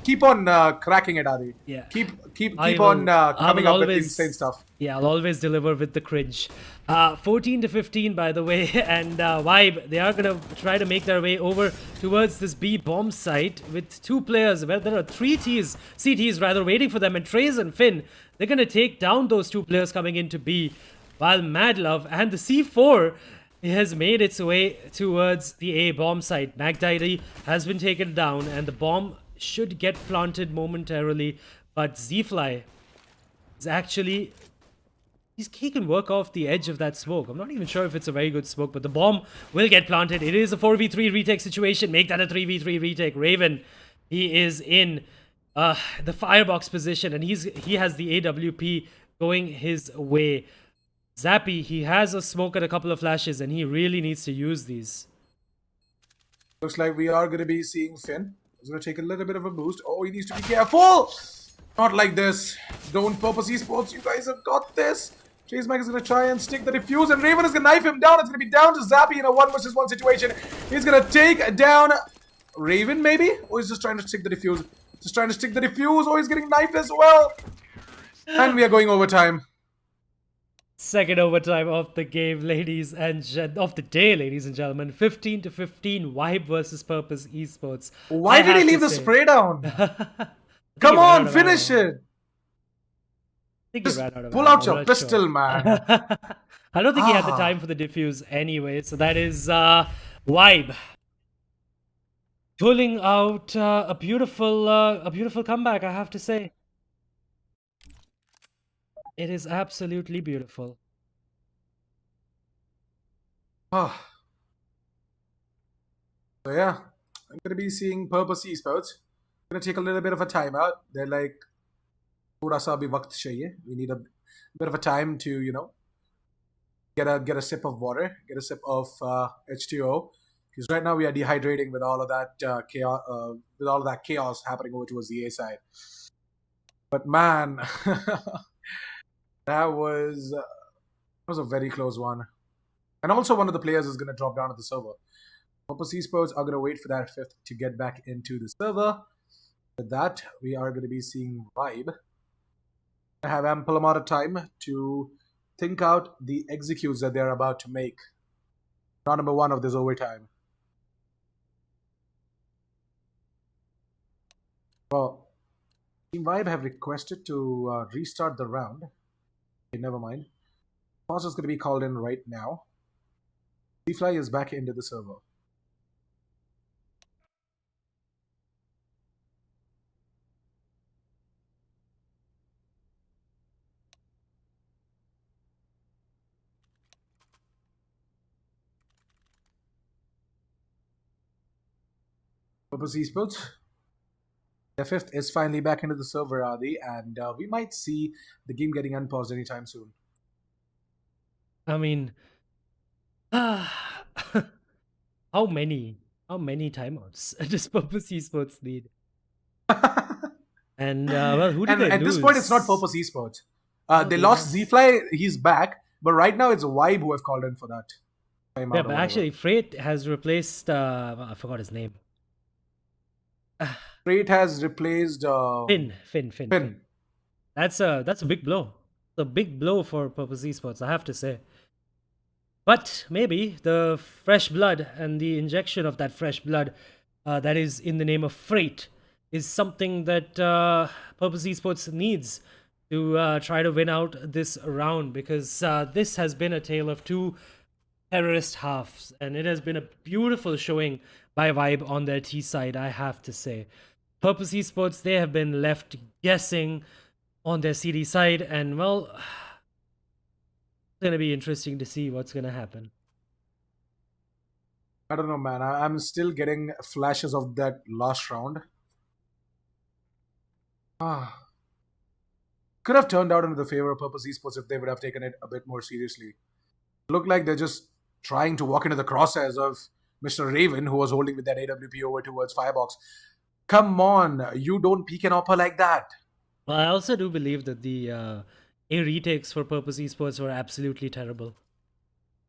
keep on cracking it, Adi. Yeah. Keep I on will coming up with always- insane stuff. Yeah, I'll always deliver with the cringe. 14 to 15, by the way, and Vibe, they are gonna try to make their way over towards this B bomb site with 2 players. Well, there are 3 CTs rather, waiting for them, and Trace and Finn, they're gonna take down those 2 players coming into B, while Madlove and the C4 has made its way towards the A bomb site. Magdiety has been taken down, and the bomb should get planted momentarily, but Z-Fly is actually... He can work off the edge of that smoke. I'm not even sure if it's a very good smoke, but the bomb will get planted. It is a 4v3 retake situation. Make that a 3v3 retake. Raven, he is in the firebox position, and he has the AWP going his way. Zappy, he has a smoke and a couple of flashes, and he really needs to use these. Looks like we are going to be seeing Finn. He's going to take a little bit of a boost. Oh, he needs to be careful. Not like this. Don't Purpose Esports. You guys have got this. Chase Mike is going to try and stick the defuse, and Raven is going to knife him down. It's going to be down to Zappy in a 1 versus 1 situation. He's going to take down Raven, maybe? Or he's just trying to stick the defuse. Oh, he's getting knifed as well. And we are going overtime. Second overtime of the game, of the day, ladies and gentlemen. 15 to 15, Vibe versus Purpose Esports. Why did he leave the spray down? Come on, finish it. Just pull out your pistol, man. I don't think he had the time for the diffuse anyway. So that is Vibe pulling out a beautiful comeback, I have to say. It is absolutely beautiful. So yeah, I'm gonna be seeing Purpose Esports. Gonna take a little bit of a timeout. They're like, "Thoda sa bhi waqt chahiye." We need a bit of a time to, you know, get a sip of water, get a sip of H2O, because right now we are dehydrating with all of that chaos happening over towards the A side. But man, that was a very close one. And also one of the players is going to drop down to the server. Purpose Esports are going to wait for that 5th to get back into the server. With that, we are going to be seeing Vibe. I have ample amount of time to think out the executes that they're about to make. Round number 1 of this overtime. Well, Team Vibe have requested to restart the round. Okay, never mind. Pause is going to be called in right now. Z-Fly is back into the server. Purpose Esports. The 5th is finally back into the server, Adi, and we might see the game getting unpaused anytime soon. I mean, how many timeouts does Purpose Esports need? And well, who did And they at this point, it's not lose? Purpose Esports. No, They they lost lost. Z-Fly, he's back, but right now it's Vibe who have called in for that timeout Yeah, or but whatever. actually, Freight has replaced. Well, I forgot his name. Freight has replaced Finn. That's a big blow. It's a big blow for Purpose Esports, I have to say. But maybe the fresh blood and the injection of that fresh blood that is in the name of Freight is something that Purpose Esports needs to try to win out this round, because this has been a tale of two terrorist halves, and it has been a beautiful showing by Vibe on their T side, I have to say. Purpose Esports, they have been left guessing on their CD side, and well, it's going to be interesting to see what's going to happen. I don't know, man. I'm still getting flashes of that last round. Could have turned out into the favor of Purpose Esports if they would have taken it a bit more seriously. Looked like they're just trying to walk into the crosshairs of Mr. Raven, who was holding with that AWP over towards Firebox. Come on, you don't peek and opera like that. Well, I also do believe that the A retakes for Purpose Esports were absolutely terrible.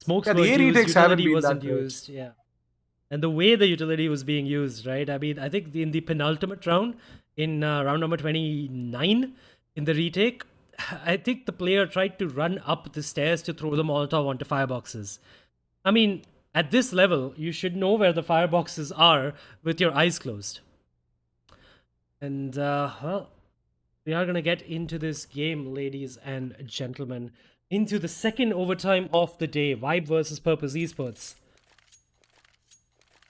Smokes Yeah, the were A used, retakes haven't utility been wasn't that great. used, yeah. And the way the utility was being used, right? I mean, I think in the penultimate round, in round number 29, in the retake, I think the player tried to run up the stairs to throw the Molotov onto fireboxes. I mean, at this level, you should know where the fireboxes are with your eyes closed. And, well, we are going to get into this game, ladies and gentlemen, into the second overtime of the day, Vibe versus Purpose Esports.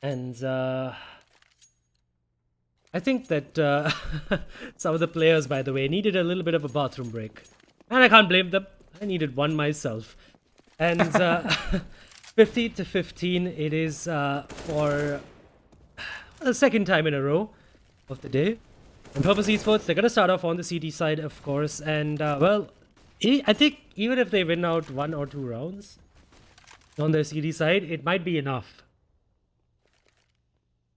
And I think that some of the players, by the way, needed a little bit of a bathroom break. And I can't blame them. I needed one myself. And 50-15, it is for the second time in a row of the day. And Purpose Esports, they're going to start off on the CT side, of course. And, well, I think even if they win out 1 or 2 rounds on their CT side, it might be enough.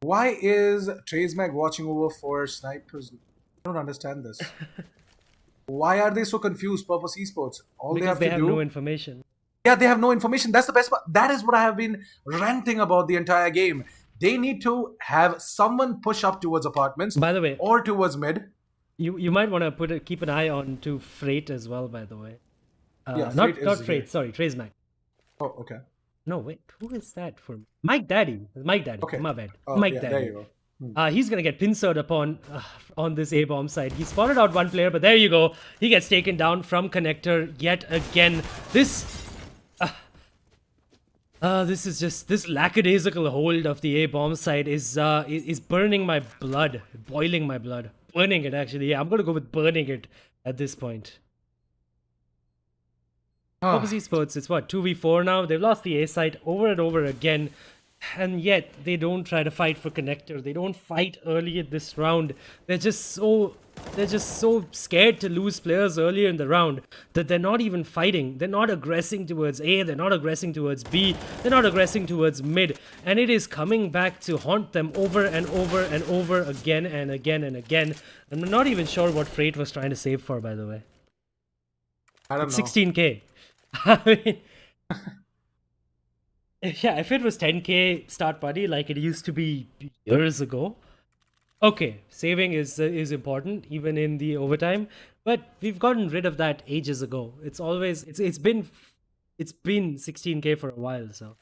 Why is Trazemag watching over for snipers? I don't understand this. Why are they so confused, Purpose Esports? All Because they have to do... no information. Yeah, they have no information. That's the best part. That is what I have been ranting about the entire game. They need to have someone push up towards apartments. By the way, or towards mid. You might want to keep an eye on to Freight as well, by the way. Yeah, not Freight Freight, sorry, Trazemag. Oh, okay. No, wait, who is that for? Mike Daddy. Okay. My bad. Oh, Mike yeah, Daddy. there you go. He's gonna get pincered upon on this A-bomb side. He spotted out one player, but there you go. He gets taken down from connector yet again. This is just, this lackadaisical hold of the A-bomb side is burning my blood, boiling my blood, burning it actually. Yeah, I'm gonna go with burning it at this point. Purpose Esports, it's what, 2v4 now? They've lost the A side over and over again, and yet they don't try to fight for connector. They don't fight early in this round. They're just so scared to lose players earlier in the round that they're not even fighting. They're not aggressing towards A, they're not aggressing towards B, they're not aggressing towards mid, and it is coming back to haunt them over and over and over again and again and again. I'm not even sure what Freight was trying to save for, by the way. I don't know. 16k. I mean, yeah, if it was 10k start buddy like it used to be years ago, okay, saving is important even in the overtime. But we've gotten rid of that ages ago. It's always it's been 16k for a while. So,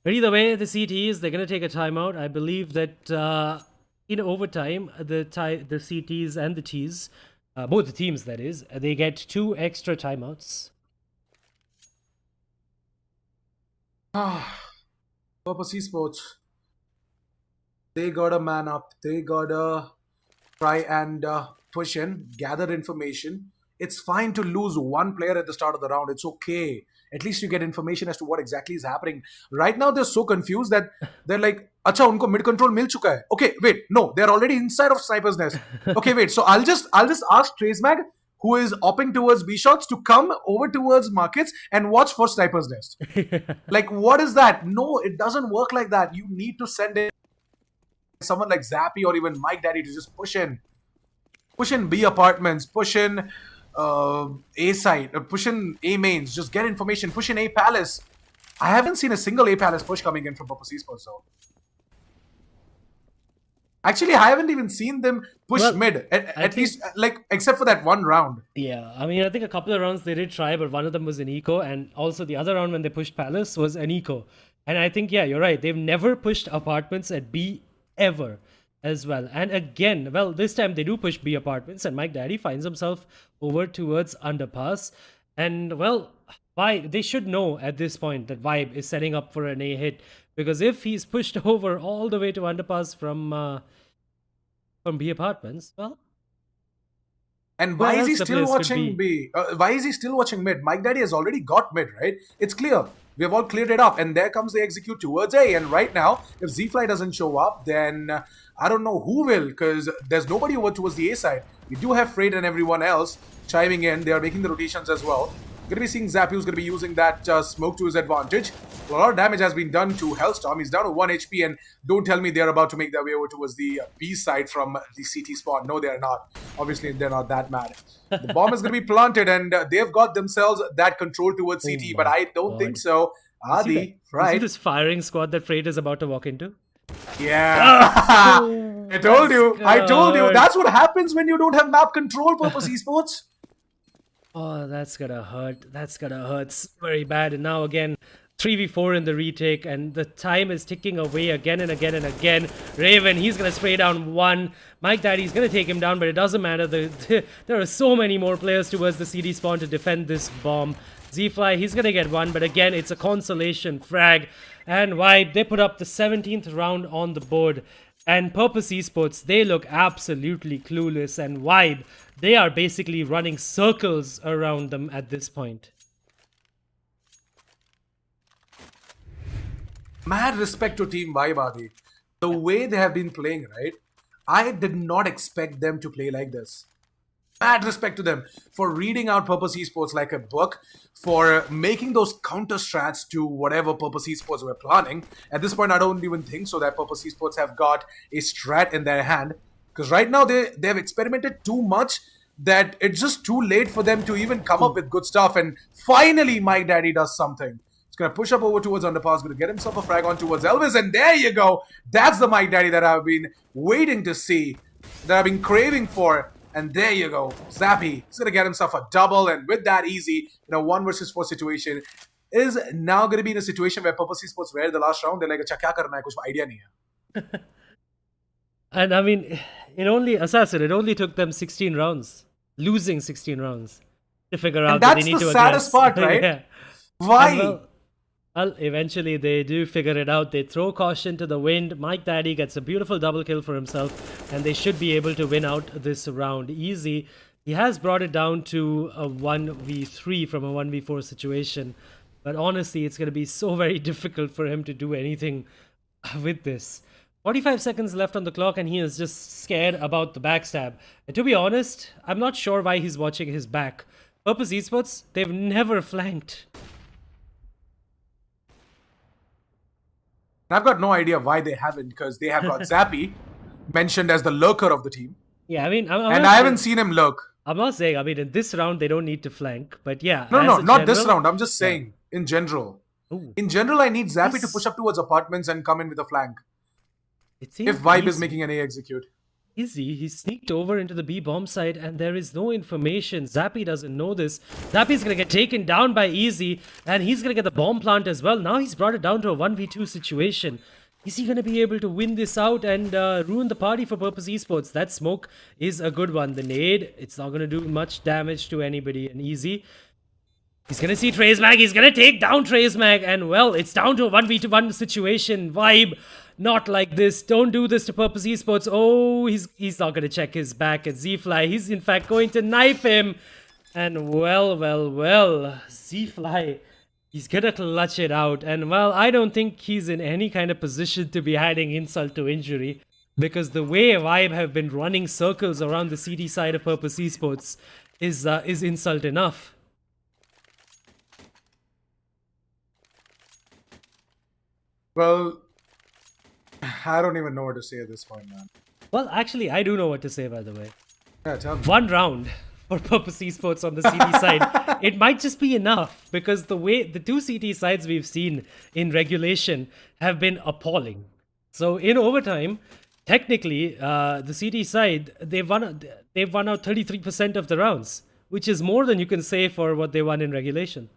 but either way, the CTs, they're gonna take a timeout. I believe that in overtime, the CTs and the Ts, both the teams that is, they get 2 extra timeouts. Purpose Esports, they gotta man up. They gotta try and push in, gather information. It's fine to lose one player at the start of the round. It's okay. At least you get information as to what exactly is happening. Right now, they're so confused that they're like, "Acha, unko mid control mil chuka hai." Okay, wait, no, they're already inside of Sniper's Nest. Okay, wait. So I'll just ask Trazemag, who is opting towards B shots to come over towards markets and watch for Sniper's Nest. Like, what is that? No, it doesn't work like that. You need to send in someone like Zappy or even Mike Daddy to just push in B apartments, push in A site, push in A mains, just get information, push in A palace. I haven't seen a single A palace push coming in from Purpose Esports though. Actually, I haven't even seen them push mid, at least, like, except for that one round. Yeah, I mean, I think a couple of rounds they did try, but one of them was an eco, and also the other round when they pushed Palace was an eco. And I think, yeah, you're right. They've never pushed apartments at B ever as well. And again, well, this time they do push B apartments, and Mike Daddy finds himself over towards underpass. And well, they should know at this point that Vibe is setting up for an A hit, because if he's pushed over all the way to underpass from B apartments, well. And why is he still watching B? Why is he still watching mid? Mike Daddy has already got mid, right? It's clear. We have all cleared it up. And there comes the execute towards A. And right now, if Z-Fly doesn't show up, then I don't know who will, because there's nobody over towards the A side. We do have Freight and everyone else chiming in. They are making the rotations as well. Going to be seeing Zappy, who's going to be using that smoke to his advantage. A lot of damage has been done to Hellstorm. He's down to 1 HP, and don't tell me they're about to make their way over towards the B side from the CT spawn. No, they're not. Obviously, they're not that mad. The bomb is going to be planted, and they've got themselves that control towards CT, but I don't think so. Adi, right? You see this firing squad that Freight is about to walk into? Yeah. I told you. That's what happens when you don't have map control, Purpose Esports. Oh, that's gonna hurt. That's gonna hurt very bad. And now again, 3v4 in the retake, and the time is ticking away again and again and again. Raven, he's gonna spray down one. Mike Daddy's gonna take him down, but it doesn't matter. There are so many more players towards the CD spawn to defend this bomb. Z-Fly, he's gonna get one, but again, it's a consolation frag. And Vibe, they put up the 17th round on the board. And Purpose Esports, they look absolutely clueless. And Vibe, they are basically running circles around them at this point. Mad respect to Team Vibe, Adi. The way they have been playing, right? I did not expect them to play like this. Mad respect to them for reading out Purpose Esports like a book, for making those counter strats to whatever Purpose Esports were planning. At this point, I don't even think so that Purpose Esports have got a strat in their hand. Because right now, they've experimented too much that it's just too late for them to even come up with good stuff. And finally, Mike Daddy does something. He's going to push up over towards underpass, going to get himself a frag on towards Elvis. And there you go. That's the Mike Daddy that I've been waiting to see, that I've been craving for. And there you go. Zappy, he's going to get himself a double. And with that easy, 1 versus 4 situation, is now going to be in a situation where Purpose Esports were the last round. They're like, "Acha, kya karna hai? Kuch idea nahi hai." And I mean, it only took them 16 rounds, losing 16 rounds to figure out that they need to aggress. That's the saddest part, right? Yeah. Why? Well, eventually they do figure it out. They throw caution to the wind. Mike Daddy gets a beautiful double kill for himself, and they should be able to win out this round easy. He has brought it down to a 1v3 from a 1v4 situation, but honestly, it's going to be so very difficult for him to do anything with this. 45 seconds left on the clock, and he is just scared about the backstab. And to be honest, I'm not sure why he's watching his back. Purpose Esports, they've never flanked. I've got no idea why they haven't, because they have got Zappy mentioned as the lurker of the team. Yeah, I mean, I haven't seen him lurk. I'm not saying, I mean, in this round, they don't need to flank, but yeah. No, not this round. I'm just saying, in general. Ooh. In general, I need Zappy to push up towards apartments and come in with a flank. If Vibe is making an A execute. He sneaked over into the B bomb site, and there is no information. Zappy doesn't know this. Zappy's gonna get taken down by Easy, and he's gonna get the bomb plant as well. Now he's brought it down to a 1v2 situation. Is he gonna be able to win this out and ruin the party for Purpose Esports? That smoke is a good one. The nade, it's not gonna do much damage to anybody. And Easy, he's gonna see TraceMag. He's gonna take down TraceMag, and well, it's down to a 1v1 situation. Vibe. Not like this. Don't do this to Purpose Esports. Oh, he's not going to check his back at Z-Fly. He's in fact going to knife him. And well, Z-Fly, he's going to clutch it out. And well, I don't think he's in any kind of position to be adding insult to injury, because the way Vibe have been running circles around the CD side of Purpose Esports, is insult enough. Well, I don't even know what to say at this point, man. Well, actually, I do know what to say, by the way. Yeah, tell me. One round for Purpose Esports on the CT side, it might just be enough, because the way the two CT sides we've seen in regulation have been appalling. So in overtime, technically, the CT side, they've won out 33% of the rounds, which is more than you can say for what they won in regulation.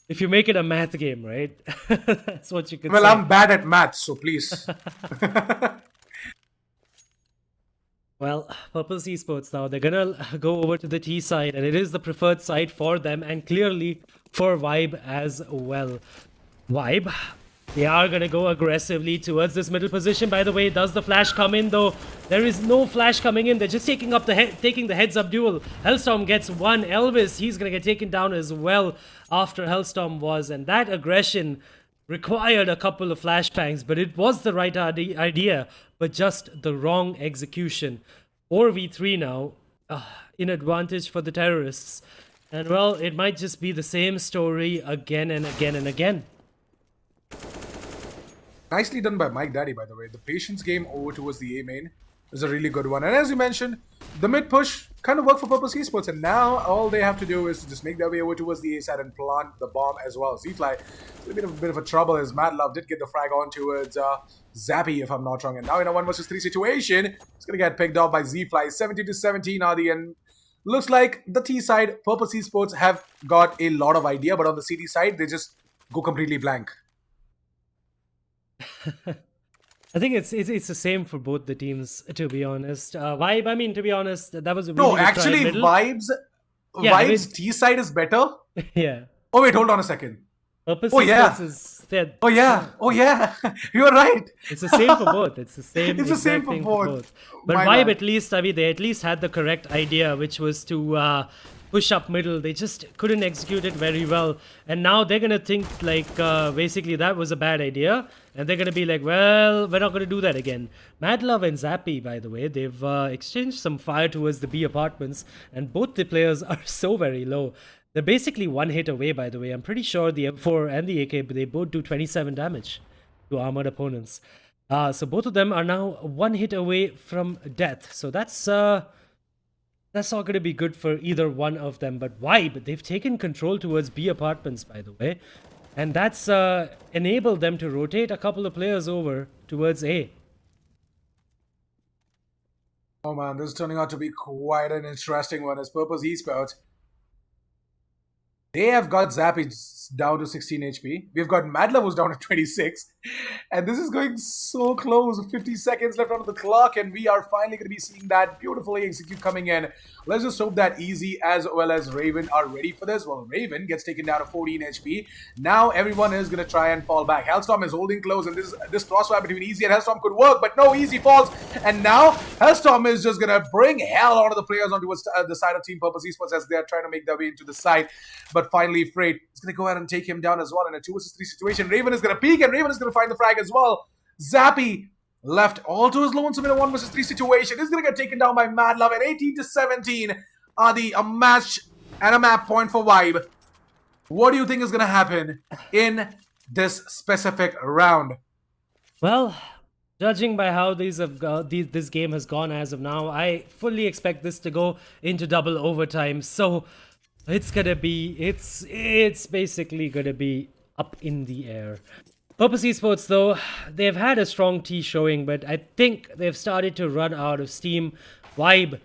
If you make it a math game, right? That's what you can Well, say. I'm bad at maths, so please. Well, Purpose Esports now, they're gonna go over to the T side, and it is the preferred side for them, and clearly for Vibe as well. Vibe, they are gonna go aggressively towards this middle position. By the way, does the flash come in though? There is no flash coming in. They're just taking the heads up duel. Hellstorm gets one. Elvis, he's gonna get taken down as well after Hellstorm was, and that aggression required a couple of flashbangs, but it was the right idea, but just the wrong execution. 4v3 now, in advantage for the terrorists. And well, it might just be the same story again and again and again. Nicely done by Mike Daddy, by the way. The patience game over towards the A main is a really good one. And as you mentioned, the mid push kind of worked for Purpose Esports. And now all they have to do is to just make their way over towards the A side and plant the bomb as well. Z-Fly, a bit of a trouble as Mad Love did get the frag on towards Zappy, if I'm not wrong. And now in a 1 versus 3 situation, it's going to get picked off by Z-Fly. 17-17 are the end. Looks like the T side, Purpose Esports, have got a lot of idea. But on the CD side, they just go completely blank. I think it's the same for both the teams, to be honest. Vibe, I mean, to be honest, that was a really No, good try actually, middle. Vibes T side is better. Yeah. Oh wait, hold on a second. Purpose Oh, yeah. Esports is dead. Oh yeah, you're right. It's the same for both. It's the same. It's the same exact for thing both. But My Vibe, bad. at least, I mean, they at least had the correct idea, which was to push up middle. They just couldn't execute it very well, and now they're gonna think like basically that was a bad idea, and they're gonna be like, well, we're not gonna do that again. Madlove and Zappy, by the way, they've exchanged some fire towards the B apartments, and both the players are so very low. They're basically one hit away, by the way. I'm pretty sure the M4 and the AK, they both do 27 damage to armored opponents. So both of them are now one hit away from death. So that's not going to be good for either one of them. But Vibe, they've taken control towards B apartments, by the way. And that's enabled them to rotate a couple of players over towards A. Oh man, this is turning out to be quite an interesting one as Purpose Esports. They have got Zappy down to 16 HP. We've got Madlove who's down to 26. And this is going so close. 50 seconds left on the clock. And we are finally going to be seeing that beautifully execute coming in. Let's just hope that Easy as well as Raven are ready for this. Well, Raven gets taken down to 14 HP. Now everyone is going to try and fall back. Hellstorm is holding close. And this crossfire between Easy and Hellstorm could work. But no, Easy falls. And now Hellstorm is just going to bring hell onto the players onto the side of Team Purpose Esports as they are trying to make their way into the side. But finally, Freight is going to go ahead and take him down as well in a 2 vs 3 situation. Raven is going to peek and Raven is going to find the frag as well. Zappy left all to his lonesome in a 1 vs 3 situation. He's going to get taken down by Madlove at 18-17 are a match and a map point for Vibe. What do you think is going to happen in this specific round? Well, judging by how this game has gone as of now, I fully expect this to go into double overtime. So it's gonna be, it's basically gonna be up in the air. Purpose Esports, though, they've had a strong T showing, but I think they've started to run out of steam. Vibe,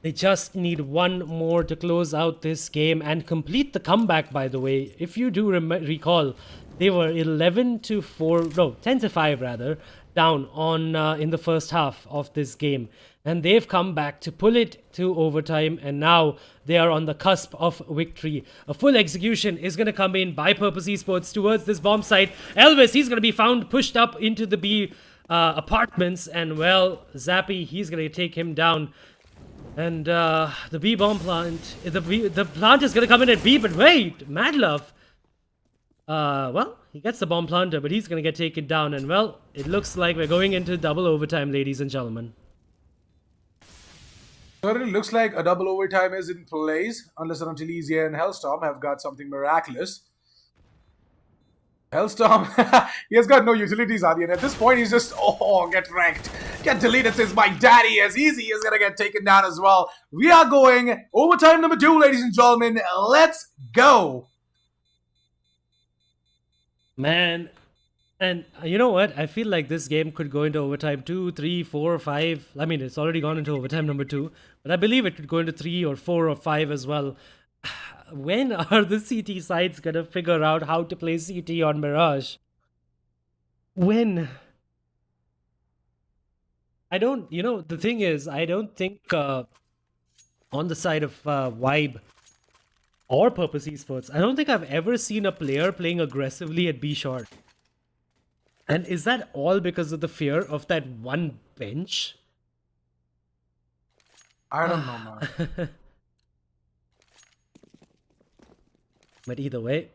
they just need one more to close out this game and complete the comeback, by the way. If you do recall, they were 10-5 rather, down on in the first half of this game. And they've come back to pull it to overtime, and now they are on the cusp of victory. A full execution is going to come in by Purpose Esports towards this bomb site. Elvis, he's going to be found pushed up into the B apartments, and well, Zappy, he's going to take him down. And the B bomb plant, the plant is going to come in at B, but wait, Madlove. Well, he gets the bomb planter, but he's going to get taken down, and well, it looks like we're going into double overtime, ladies and gentlemen. Certainly looks like a double overtime is in place, unless and until Easy and Hellstorm have got something miraculous. Hellstorm, he has got no utilities, Adi, and at this point he's just, get wrecked. Get deleted, says my daddy, as Easy is gonna get taken down as well. We are going overtime number 2, ladies and gentlemen. Let's go. Man, and you know what? I feel like this game could go into overtime 2, 3, 4, 5. I mean, it's already gone into overtime number 2, but I believe it could go into 3 or 4 or 5 as well. When are the CT sides gonna figure out how to play CT on Mirage? When? I don't, the thing is, I don't think on the side of Vibe or Purpose Esports, I don't think I've ever seen a player playing aggressively at B short. And is that all because of the fear of that one bench? I don't know, man. But either way,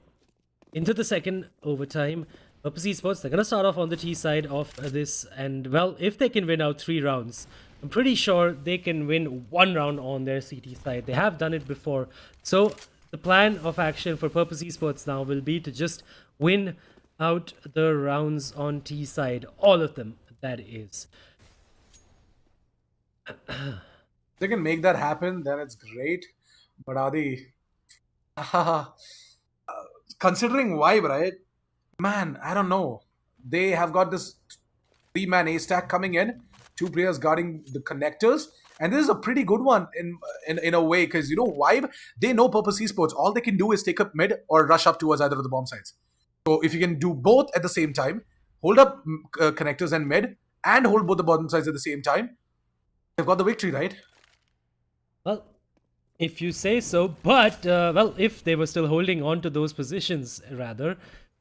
into the second overtime, Purpose Esports, they're going to start off on the T side of this. And, well, if they can win out 3 rounds, I'm pretty sure they can win 1 round on their CT side. They have done it before. So the plan of action for Purpose Esports now will be to just win out the rounds on T side. All of them, that is. If they can make that happen, then it's great. But Adi, considering Vibe, right? Man, I don't know. They have got this 3-man A stack coming in, 2 players guarding the connectors, and this is a pretty good one in a way, because Vibe, they know Purpose Esports. All they can do is take up mid or rush up towards either of the bomb sites. So if you can do both at the same time, hold up connectors and mid, and hold both the bottom sides at the same time, they've got the victory, right? Well, if you say so, but, well, if they were still holding on to those positions, rather.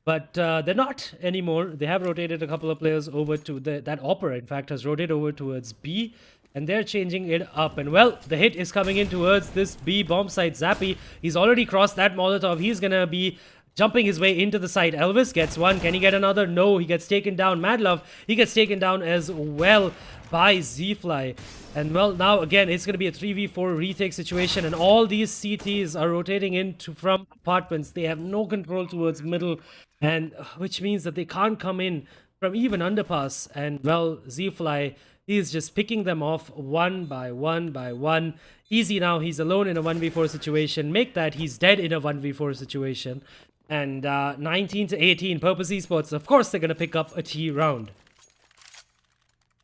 But they're not anymore. They have rotated a couple of players over to that Opera, in fact, has rotated over towards B. And they're changing it up. And, well, the hit is coming in towards this B bomb site. Zappy, he's already crossed that Molotov. He's going to be jumping his way into the site. Elvis gets one. Can he get another? No, he gets taken down. Madlove, he gets taken down as well by Z-Fly. And, well, now, again, it's going to be a 3v4 retake situation. And all these CTs are rotating from apartments. They have no control towards middle. And which means that they can't come in from even underpass. And, well, Z-Fly, he's just picking them off one by one by one. Easy now, he's alone in a 1v4 situation. Make that, he's dead in a 1v4 situation. And 19 to 18, Purpose Esports, of course they're going to pick up a T round.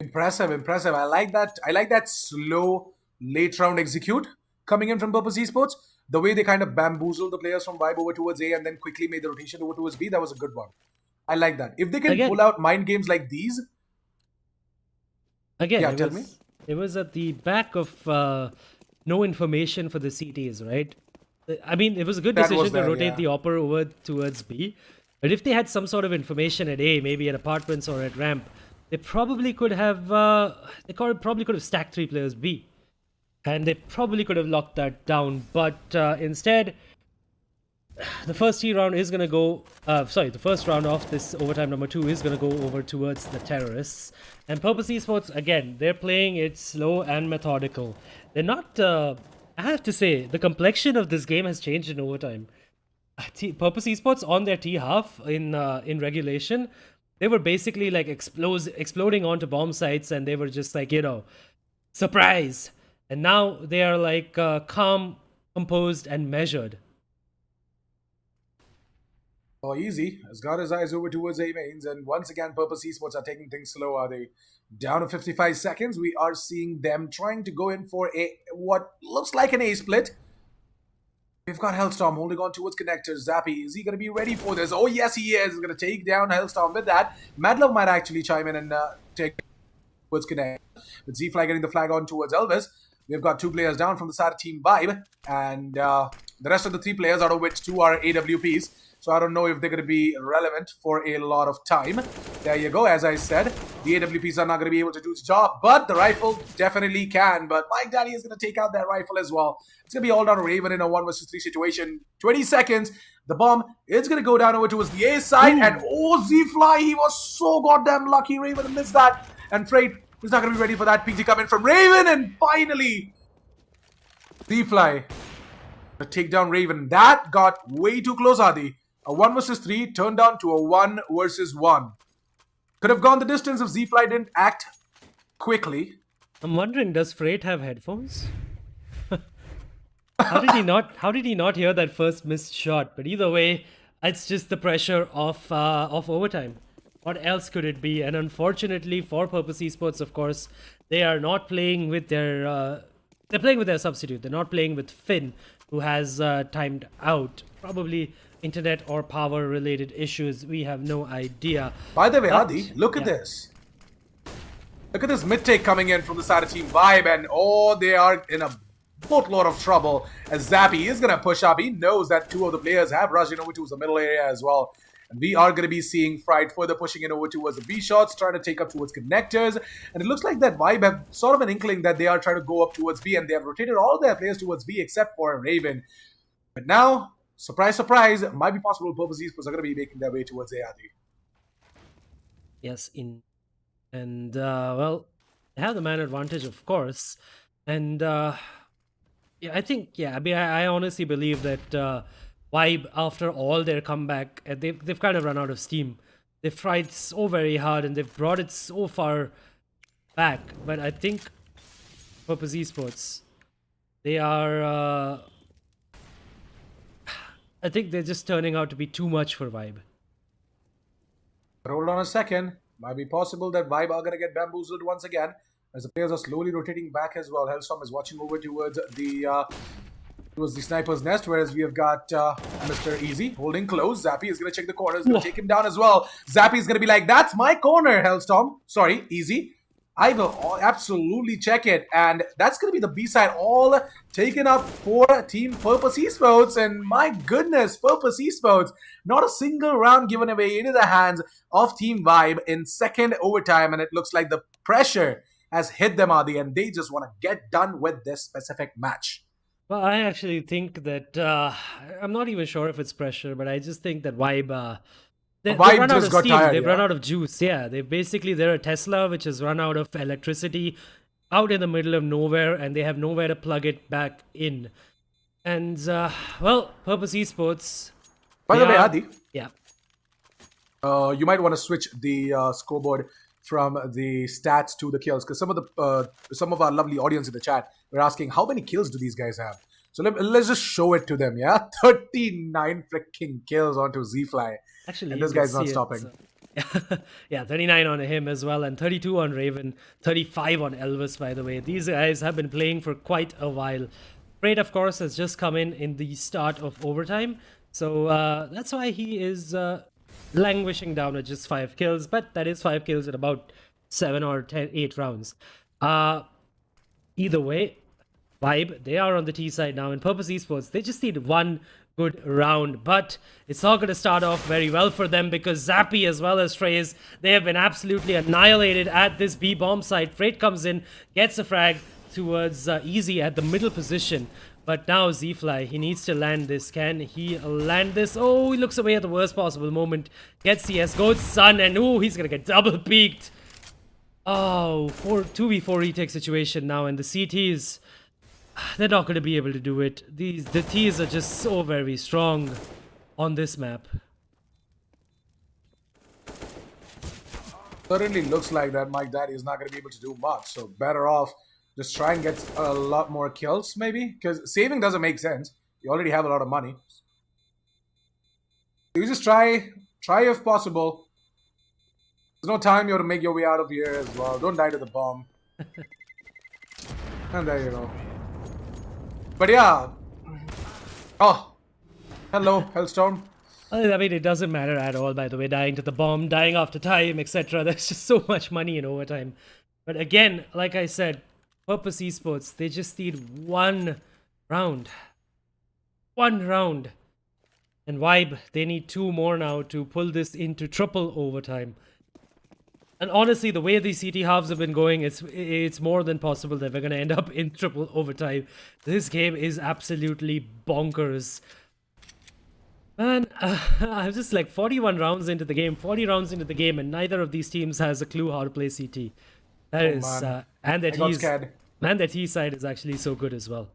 Impressive. I like that slow late round execute coming in from Purpose Esports. The way they kind of bamboozled the players from Vibe over towards A and then quickly made the rotation over towards B, that was a good one. I like that. If they can pull out mind games like these... Again, yeah, tell me. It was at the back of no information for the CTs, right? I mean, it was a good decision to rotate the Opera over towards B. But if they had some sort of information at A, maybe at apartments or at ramp, they probably could have stacked 3 players B. And they probably could have locked that down. But instead, the first T round is going to go... the first round of this overtime number 2 is going to go over towards the terrorists. And Purpose Esports, again, they're playing it slow and methodical. They're not... I have to say, the complexion of this game has changed in overtime. Purpose Esports on their T half in regulation, they were basically like exploding onto bomb sites, and they were just like, surprise. And now they are like calm, composed, and measured. Oh, Easy has got his eyes over towards A mains, and once again, Purpose Esports are taking things slow. Are they down to 55 seconds? We are seeing them trying to go in for what looks like an A split. We've got Hellstorm holding on towards connectors. Zappy, is he going to be ready for this? Oh, yes, he is. He's going to take down Hellstorm with that. Madlove might actually chime in and take towards connect. With Z-Fly getting the flag on towards Elvis. We've got 2 players down from the side of Team Vibe, and the rest of the 3 players, out of which 2 are AWPs. So I don't know if they're going to be relevant for a lot of time. There you go. As I said, the AWPs are not going to be able to do its job, but the rifle definitely can. But Mike Daddy is going to take out that rifle as well. It's going to be all down to Raven in a 1 versus 3 situation. 20 seconds. The bomb is going to go down over towards the A side. Ooh. And Z-Fly, he was so goddamn lucky. Raven missed that. And Freight is not going to be ready for that PT coming from Raven. And finally, Z-Fly to take down Raven. That got way too close, Adi. A 1 versus 3 turned down to a 1 versus 1. Could have gone the distance if Z-Fly didn't act quickly. I'm wondering, does Freight have headphones? How did he not hear that first missed shot? But either way, it's just the pressure of overtime. What else could it be? And unfortunately for Purpose Esports, of course, they are not playing with their they're playing with their substitute. They're not playing with Finn, who has timed out. Probably internet or power related issues. We have no idea. By the way, But- Adi, look at yeah. this. Look at this mid-take coming in from the side of Team Vibe, and they are in a boatload of trouble as Zappy is going to push up. He knows that 2 of the players have rushed in over towards the middle area as well. And we are going to be seeing Fright further pushing in over towards the B shots, trying to take up towards connectors. And it looks like that Vibe have sort of an inkling that they are trying to go up towards B, and they have rotated all their players towards B except for Raven. But now, surprise, surprise, it might be possible Purpose Esports are going to be making their way towards ARD. Yes, and well, they have the man advantage, of course. And yeah, I think, yeah, I mean, I honestly believe that Vibe, after all their comeback, they've kind of run out of steam. They've tried so very hard and they've brought it so far back. But I think Purpose Esports, they are, I think they're just turning out to be too much for Vibe. But hold on a second. Might be possible that Vibe are going to get bamboozled once again, as the players are slowly rotating back as well. Hellstorm is watching over towards the sniper's nest, whereas we have got Mr. Easy holding close. Zappy is going to check the corners, going to take him down as well. Zappy is going to be like, that's my corner, Hellstorm. Sorry, Easy. I will absolutely check it. And that's going to be the B-side all taken up for Team Purpose Esports. And my goodness, Purpose Esports, not a single round given away into the hands of Team Vibe in second overtime. And it looks like the pressure has hit them, Adi, and they just want to get done with this specific match. Well, I actually think that I'm not even sure if it's pressure, but I just think that Vibe they've run out just of got steam. tired, They've yeah. run out of juice. Yeah, they're a Tesla which has run out of electricity out in the middle of nowhere, and they have nowhere to plug it back in. And well, Purpose Esports. By they the way, are- Adi, yeah. you might want to switch the scoreboard from the stats to the kills, because some of our lovely audience in the chat were asking how many kills do these guys have. So let's just show it to them. Yeah, 39 freaking kills onto Z-Fly. Actually, And you this can guy's not see it, stopping. so- yeah, 39 on him as well, and 32 on Raven, 35 on Elvis, by the way. These guys have been playing for quite a while. Freight, of course, has just come in the start of overtime, so that's why he is languishing down at just 5 kills, but that is 5 kills in about 7 or 8 rounds. Either way, Vibe, they are on the T side now, and Purpose Esports, they just need one good round, but it's not going to start off very well for them, because Zappy as well as Trace, they have been absolutely annihilated at this B bomb site. Freight comes in, gets a frag towards Easy at the middle position, but now Z-Fly, he needs to land this. Can he land this? Oh, he looks away at the worst possible moment, gets CSGO's son, and oh, he's going to get double peaked. Oh, 2v4 retake situation now, and the CTs, they're not going to be able to do it. The T's are just so very strong on this map. Certainly looks like that Mike Daddy is not going to be able to do much. So better off just try and get a lot more kills, maybe, because saving doesn't make sense. You already have a lot of money. You just try if possible. There's no time you have to make your way out of here as well. Don't die to the bomb. And there you go. But yeah. Oh. Hello, Hellstorm. I mean, it doesn't matter at all, by the way, dying to the bomb, dying after time, etc. There's just so much money in overtime. But again, like I said, Purpose Esports, they just need one round. One round. And Vibe, they need 2 more now to pull this into triple overtime. And honestly, the way these CT halves have been going, it's more than possible that we're going to end up in triple overtime. This game is absolutely bonkers. Man, I'm just like 41 rounds into the game, 40 rounds into the game, and neither of these teams has a clue how to play CT. That is, man. and that I got scared. and that T side is actually so good as well.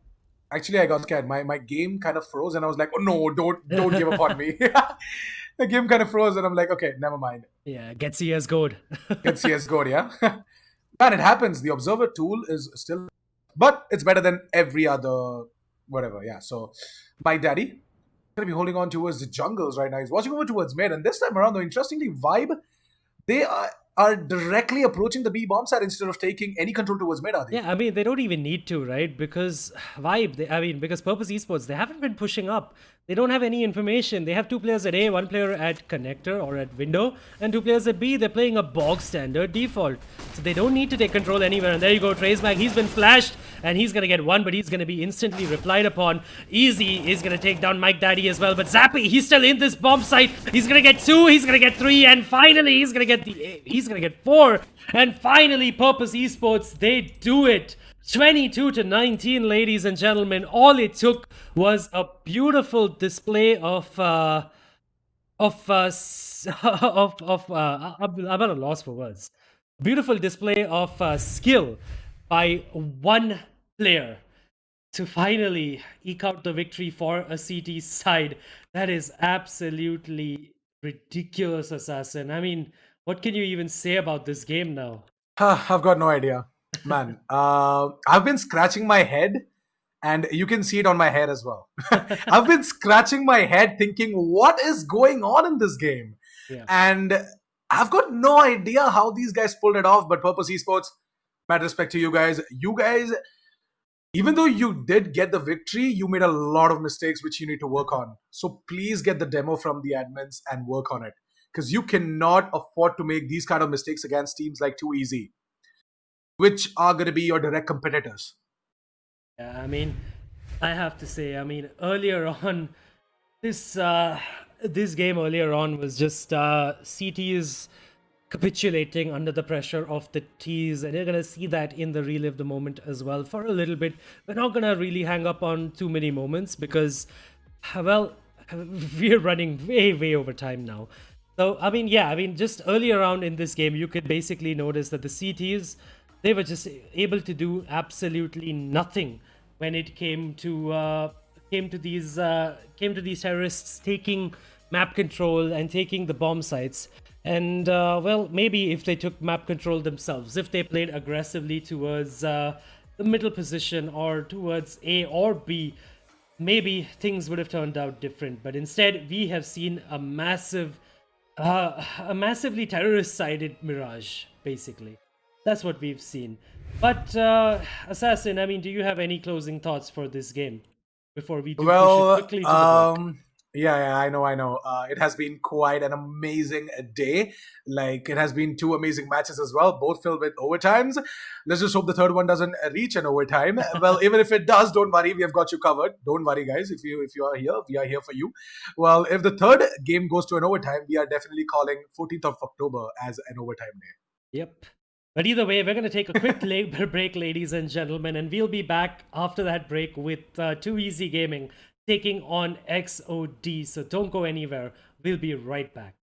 Actually, I got scared. My game kind of froze, and I was like, "Oh no, don't give up on me." The game kind of froze, and I'm like, "Okay, never mind." Yeah, get CSGO'd. Get CS:GO, yeah. Man, it happens. The observer tool is still, but it's better than every other whatever. Yeah. So, my daddy gonna be holding on towards the jungles right now. He's watching over towards mid, and this time around, though, interestingly, Vibe they are directly approaching the B bomb side instead of taking any control towards mid. Are they? Yeah, I mean, they don't even need to, right? Because because Purpose Esports, they haven't been pushing up. They don't have any information. They have 2 players at A, 1 player at connector or at window, and 2 players at B. They're playing a bog standard default. So they don't need to take control anywhere. And there you go, Traceback. He's been flashed, and he's going to get 1, but he's going to be instantly replied upon. Easy is going to take down Mike Daddy as well. But Zappy, he's still in this bomb site. He's going to get 2, he's going to get 3, and finally he's going to get 4. And finally, Purpose Esports, they do it. 22-19, ladies and gentlemen. All it took was a beautiful display of I'm at a loss for words. Beautiful display of skill by 1 player to finally eke out the victory for a CT side. That is absolutely ridiculous, Assassin. I mean, what can you even say about this game now? I've got no idea, man. I've been scratching my head, and you can see it on my hair as well. I've been scratching my head thinking, what is going on in this game? Yeah. And I've got no idea how these guys pulled it off. But Purpose Esports, mad respect to you guys. You guys, even though you did get the victory, you made a lot of mistakes which you need to work on. So please get the demo from the admins and work on it, because you cannot afford to make these kind of mistakes against teams like Too Easy, which are going to be your direct competitors. Yeah, I mean, I have to say, I mean, earlier on, this game earlier on was just CTs capitulating under the pressure of the T's, and you're gonna see that in the relive the moment as well for a little bit. We're not gonna really hang up on too many moments because, well, we're running way over time now. So, I mean, yeah, I mean, just earlier on in this game, you could basically notice that the CTs, they were just able to do absolutely nothing when it came to these terrorists taking map control and taking the bomb sites. And well, maybe if they took map control themselves, if they played aggressively towards the middle position or towards A or B, maybe things would have turned out different. But instead, we have seen a massively terrorist-sided Mirage, basically. That's what we've seen. But Assassin, I mean, do you have any closing thoughts for this game before we push it quickly to the break? Yeah, I know. It has been quite an amazing day. Like, it has been 2 amazing matches as well, both filled with overtimes. Let's just hope the third one doesn't reach an overtime. Well, even if it does, don't worry, we have got you covered. Don't worry, guys. If you are here, we are here for you. Well, if the third game goes to an overtime, we are definitely calling 14th of October as an overtime day. Yep. But either way, we're going to take a quick break, ladies and gentlemen, and we'll be back after that break with Too Easy Gaming taking on XOD. So don't go anywhere. We'll be right back.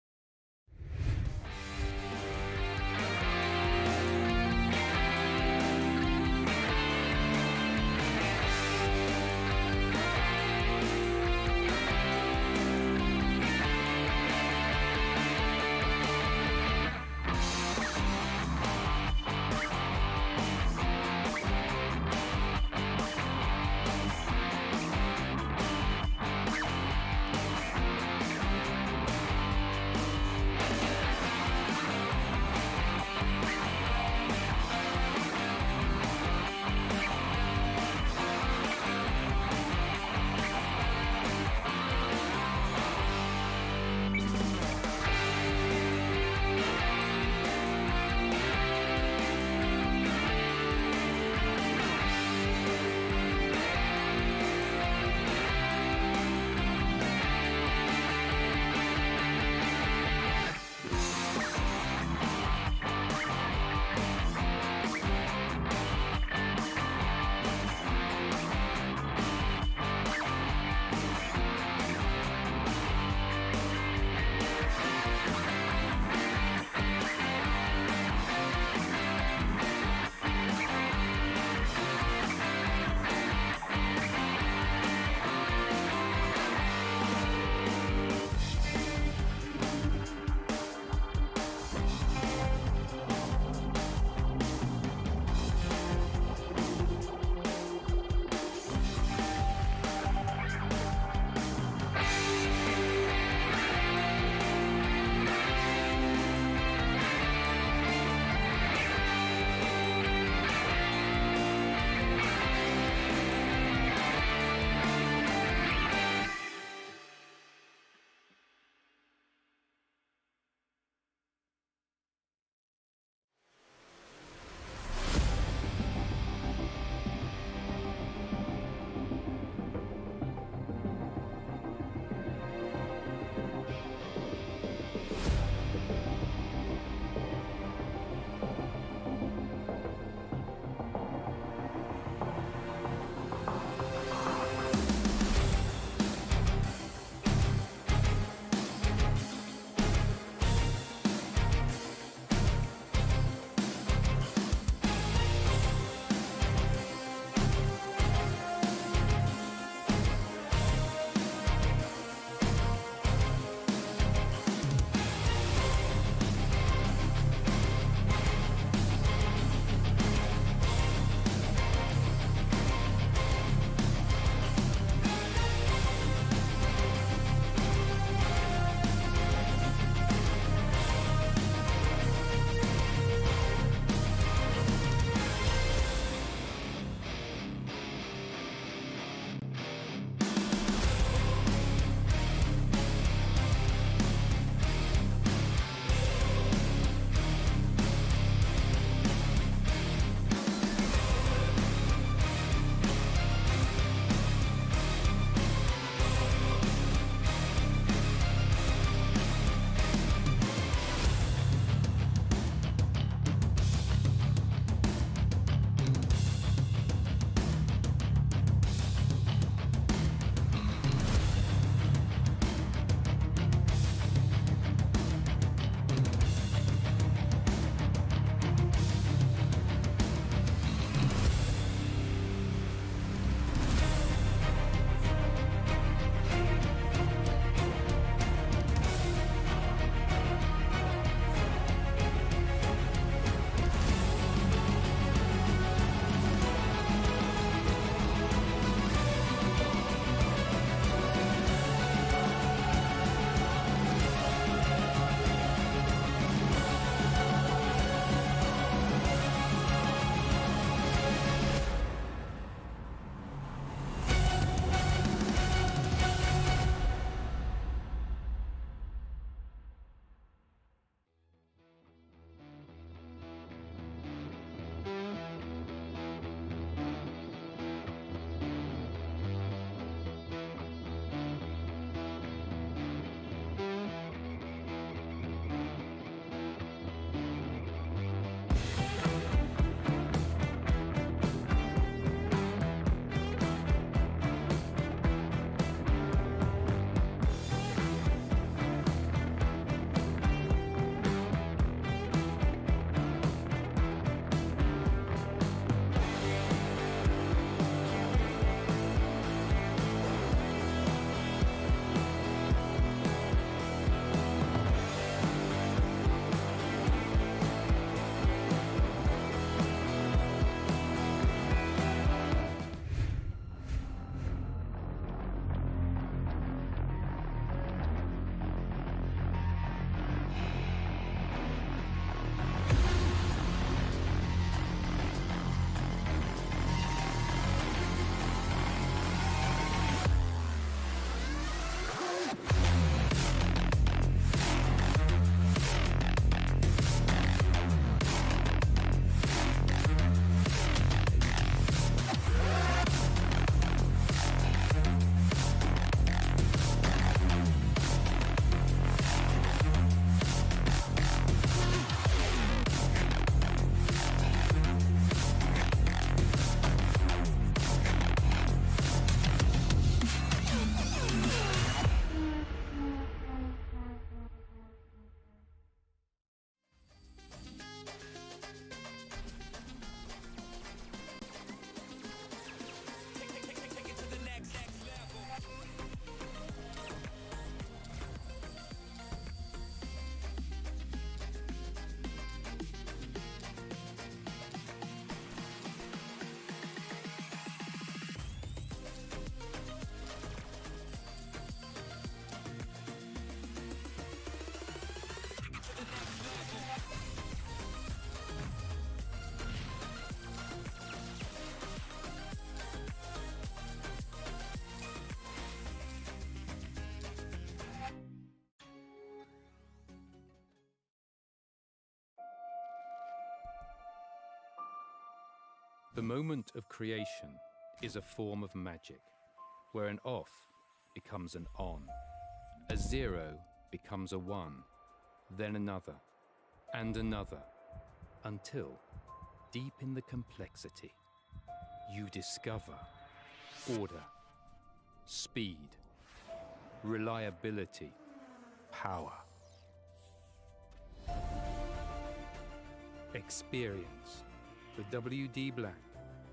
The moment of creation is a form of magic, where an off becomes an on, a 0 becomes a 1, then another, and another, until, deep in the complexity, you discover order, speed, reliability, power. Experience the WD Black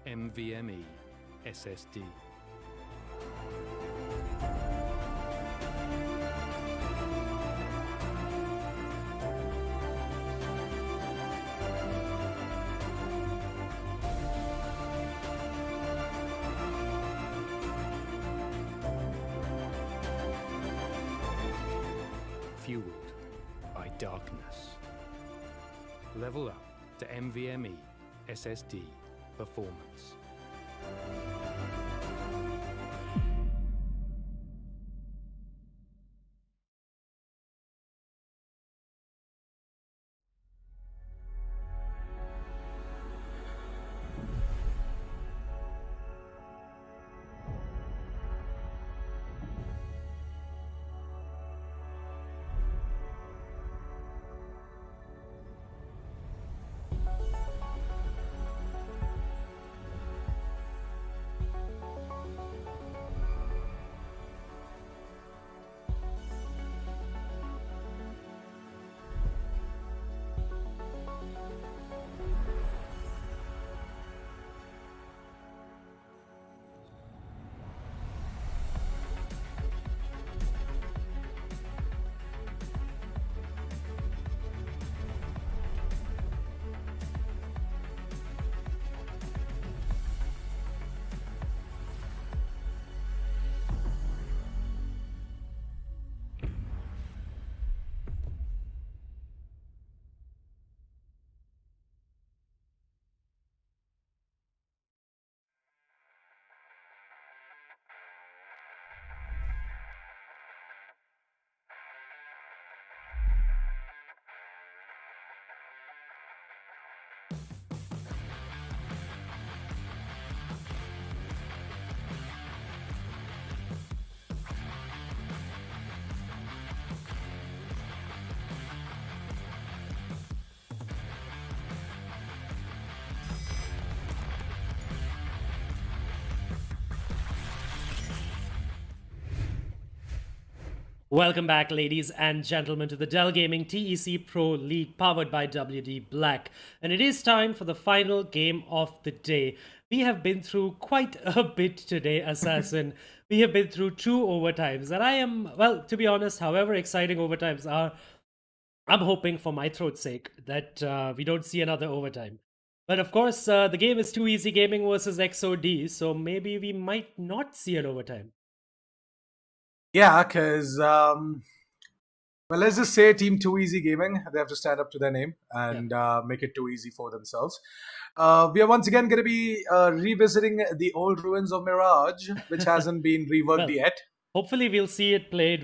NVMe SSD. Fueled by darkness. Level up to NVMe SSD performance. Welcome back, ladies and gentlemen, to the Dell Gaming TEC Pro League powered by WD Black. And it is time for the final game of the day. We have been through quite a bit today, Assassin. We have been through 2 overtimes. And I am, well, to be honest, however exciting overtimes are, I'm hoping for my throat's sake that we don't see another overtime. But of course, the game is Too Easy Gaming versus XOD, so maybe we might not see an overtime. Yeah, because well, let's just say Team Too Easy Gaming. They have to stand up to their name and make it too easy for themselves. We are once again going to be revisiting the old ruins of Mirage, which hasn't been reworked yet. Hopefully we'll see it played.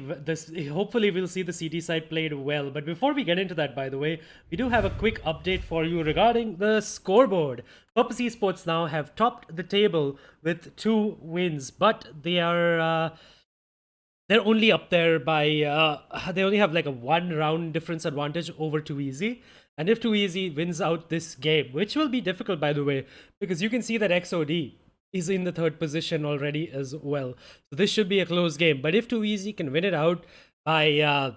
Hopefully we'll see the CT side played well. But before we get into that, by the way, we do have a quick update for you regarding the scoreboard. Purpose Esports now have topped the table with 2 wins, but they are. They're only up there by, they only have like a 1 round difference advantage over Too Easy. And if Too Easy wins out this game, which will be difficult, by the way, because you can see that XOD is in the 3rd position already as well. So this should be a close game. But if Too Easy can win it out by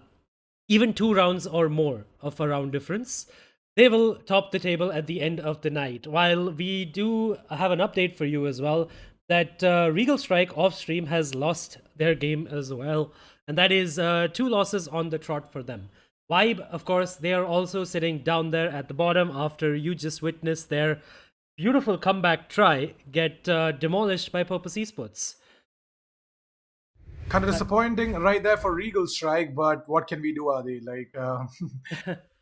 even 2 rounds or more of a round difference, they will top the table at the end of the night. While we do have an update for you as well, that Regal Strike off stream has lost their game as well. And that is 2 losses on the trot for them. Vibe, of course, they are also sitting down there at the bottom after you just witnessed their beautiful comeback try get demolished by Purpose Esports. Kind of disappointing right there for Regal Strike, but what can we do, Adi? Like,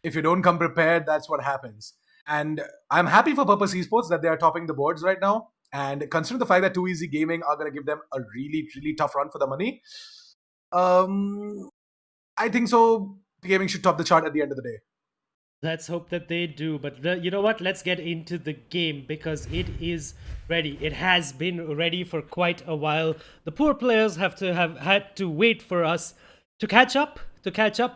if you don't come prepared, that's what happens. And I'm happy for Purpose Esports that they are topping the boards right now. And considering the fact that Too Easy Gaming are going to give them a really, really tough run for the money, I think so. Gaming should top the chart at the end of the day. Let's hope that they do. But you know what? Let's get into the game because it is ready. It has been ready for quite a while. The poor players have had to wait for us to catch up,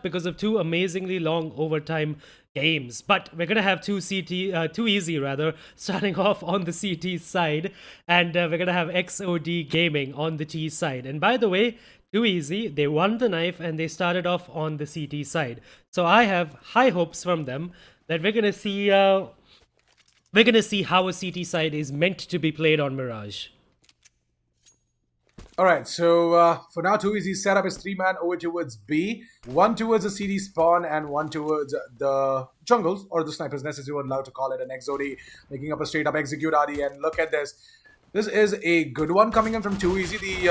because of two amazingly long overtime games. But we're gonna have two easy rather, starting off on the CT side, and we're gonna have XOD Gaming on the T side. And by the way, too easy. They won the knife and they started off on the CT side. So I have high hopes from them that we're gonna see how a CT side is meant to be played on Mirage. All right, so for now, Too Easy's setup is 3-man over towards B, 1 towards the CD spawn, and 1 towards the jungles, or the sniper's nest, as you would love to call it, an XOD, making up a straight-up execute RD. And look at this. This is a good one coming in from Too Easy.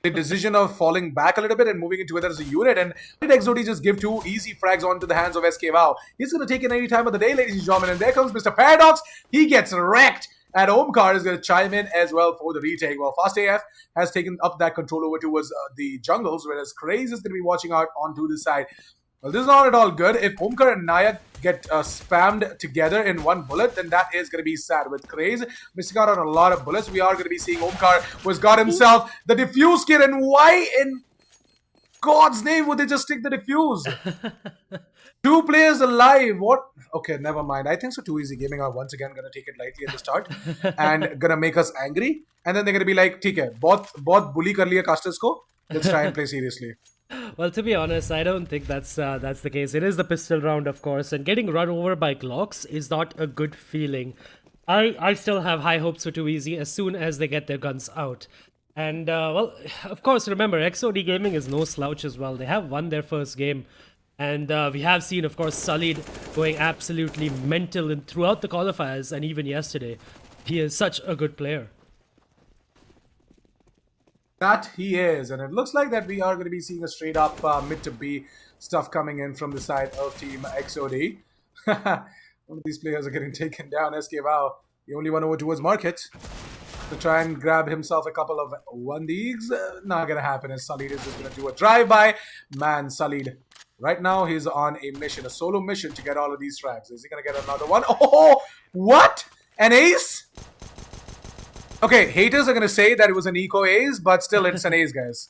The decision of falling back a little bit and moving it together as a unit, and did XOD just give 2 easy frags onto the hands of SK Wow? He's going to take it any time of the day, ladies and gentlemen, and there comes Mr. Paradox. He gets wrecked. And Omkar is going to chime in as well for the retake. Well, Fast AF has taken up that control over towards the jungles, whereas Craze is going to be watching out onto the side. Well, this is not at all good. If Omkar and Naya get spammed together in one bullet, then that is going to be sad. With Craze missing out on a lot of bullets, we are going to be seeing Omkar, who's got himself the defuse kit. And why in God's name would they just take the defuse? 2 players alive. What? Okay, never mind. I think so. Too Easy Gaming are once again gonna take it lightly at the start and gonna make us angry, and then they're gonna be like, "ठीक है, बहुत bully कर लिया casters को. Let's try and play seriously." Well, to be honest, I don't think that's the case. It is the pistol round, of course, and getting run over by Glocks is not a good feeling. I still have high hopes for Too Easy as soon as they get their guns out. And well, of course, remember XOD Gaming is no slouch as well. They have won their first game. And we have seen, of course, Sullied going absolutely mental throughout the qualifiers and even yesterday. He is such a good player. That he is. And it looks like that we are going to be seeing a straight up mid to B stuff coming in from the side of Team XOD. One of these players are getting taken down. SK Wow, the only one over towards Market, to try and grab himself a couple of 1Ds. Not going to happen, as Sullied is just going to do a drive-by. Man, Sullied. Right now, he's on a mission, a solo mission to get all of these frags. Is he going to get another one? Oh, what? An ace? Okay, haters are going to say that it was an eco ace, but still, it's an ace, guys.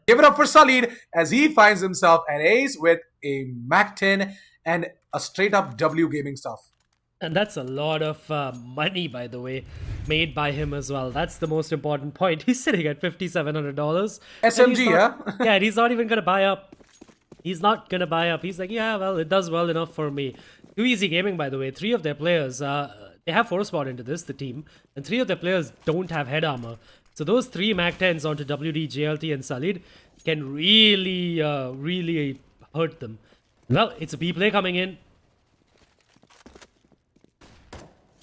Give it up for Sullied as he finds himself an ace with a MAC-10 and a straight-up W gaming stuff. And that's a lot of money, by the way, made by him as well. That's the most important point. He's sitting at $5,700. SMG, yeah? Yeah, and he's not even going to buy up. He's not going to buy up. He's like, yeah, well, it does well enough for me. Too Easy Gaming, by the way, 3 of their players, they have 4 spawn into this, the team, and 3 of their players don't have head armor. So those 3 MAC-10s onto WD, JLT, and Sullied can really, really hurt them. Well, it's a B play coming in.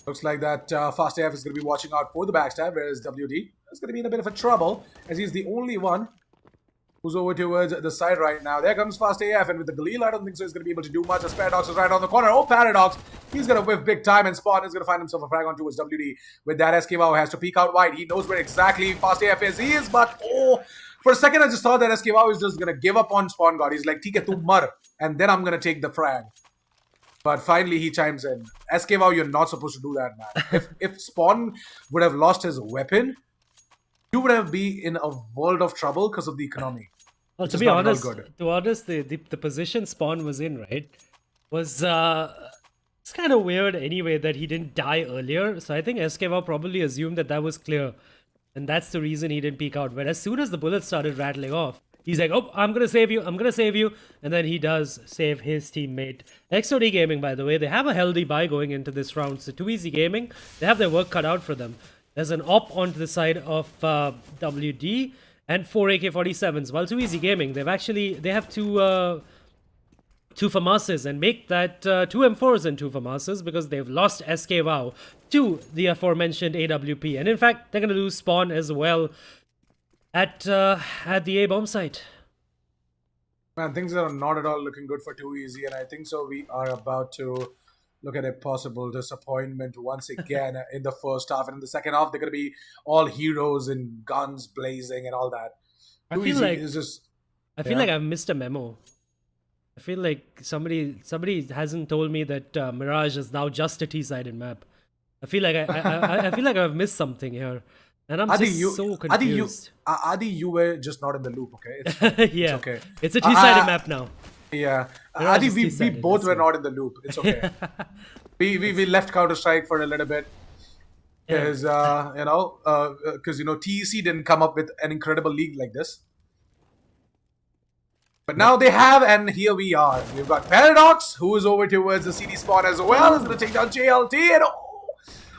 Looks like that Fast AF is going to be watching out for the backstab, whereas WD is going to be in a bit of a trouble, as he's the only one who's over towards the side right now. There comes Fast AF, and with the Galil, I don't think so he's going to be able to do much. As Paradox is right on the corner. Oh, Paradox! He's going to whiff big time, and Spawn is going to find himself a frag on towards WD. With that, SK Wow has to peek out wide. He knows where exactly Fast AF is. He is, but oh, for a second I just thought that SK Wow is just going to give up on Spawn God. He's like, "Theek hai, tu mar," and then I'm going to take the frag. But finally he chimes in. SK Wow, you're not supposed to do that, man. If Spawn would have lost his weapon, you would have been in a world of trouble because of the economy. Well, to be honest, the position Spawn was in, right, was it's kind of weird anyway that he didn't die earlier. So I think SK Wow probably assumed that that was clear, and that's the reason he didn't peek out. But as soon as the bullets started rattling off, he's like, "Oh, I'm gonna save you! I'm gonna save you!" And then he does save his teammate. XOD Gaming, by the way, they have a healthy buy going into this round. So Too Easy Gaming, they have their work cut out for them. There's an op onto the side of WD and 4 AK-47s. While Too Easy Gaming, they have two FAMASs and make that 2 M4s and 2 FAMASs because they've lost SK Wow to the aforementioned AWP. And in fact, they're gonna lose Spawn as well at the A bomb site. Man, things are not at all looking good for Too Easy, and I think so we are about to look at a possible disappointment once again in the first half. And in the second half, they're going to be all heroes and guns blazing and all that. I feel like I've missed a memo. I feel like somebody hasn't told me that Mirage is now just a T-sided map. I feel like I feel like I've missed something here, and I'm Adi, just so confused. Adi, you were just not in the loop. Okay, it's fine. It's Yeah, okay. it's a T-sided map now. Yeah, Mirage Adi, is we T-sided, both that's were good. not in the loop. It's okay. we left Counter Strike for a little bit Yeah. because TEC didn't come up with an incredible league like this. But now they have, and here we are. We've got Paradox, who is over towards the CD spawn as well. Is going to take down JLT, and oh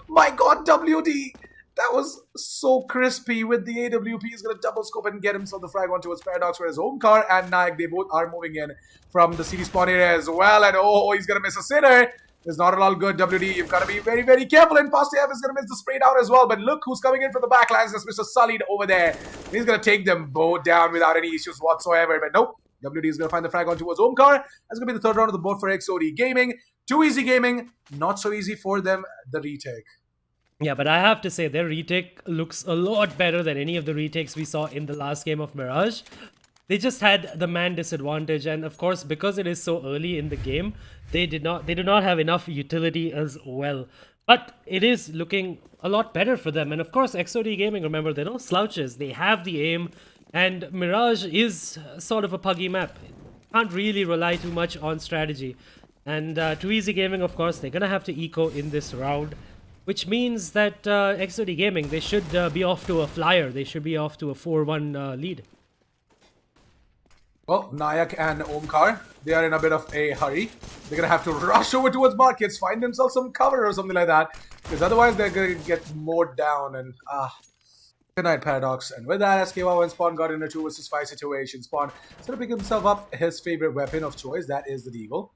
my god, WD! That was so crispy with the AWP. He's going to double scope and get himself the frag on towards Paradox, whereas Omkar and Naik, they both are moving in from the CD spawn area as well. And oh, he's going to miss a sitter. It's not at all good, WD. You've got to be very, very careful. And Pastev is going to miss the spray down as well. But look who's coming in from the backlines. That's Mr. Sullied over there. He's going to take them both down without any issues whatsoever. But nope. WD is going to find the frag on towards Omkar. That's going to be the third round of the board for XOD Gaming. Too easy gaming. Not so easy for them, the retake. Yeah, but I have to say their retake looks a lot better than any of the retakes we saw in the last game of Mirage. They just had the man disadvantage, and of course, because it is so early in the game, they do not have enough utility as well. But it is looking a lot better for them, and of course, XOD Gaming, remember, they're no slouches. They have the aim, and Mirage is sort of a puggy map. Can't really rely too much on strategy. And Too Easy Gaming, of course, they're gonna have to eco in this round, which means that XOD Gaming, they should be off to a flyer. They should be off to a 4-1 lead. Well, Nayak and Omkar, they are in a bit of a hurry. They're going to have to rush over towards markets, find themselves some cover or something like that. Because otherwise they're going to get mowed down. And good night, Paradox. And with that, SKY and Spawn got in a 2 versus 5 situation. Spawn is going to pick himself up his favorite weapon of choice. That is the Deagle.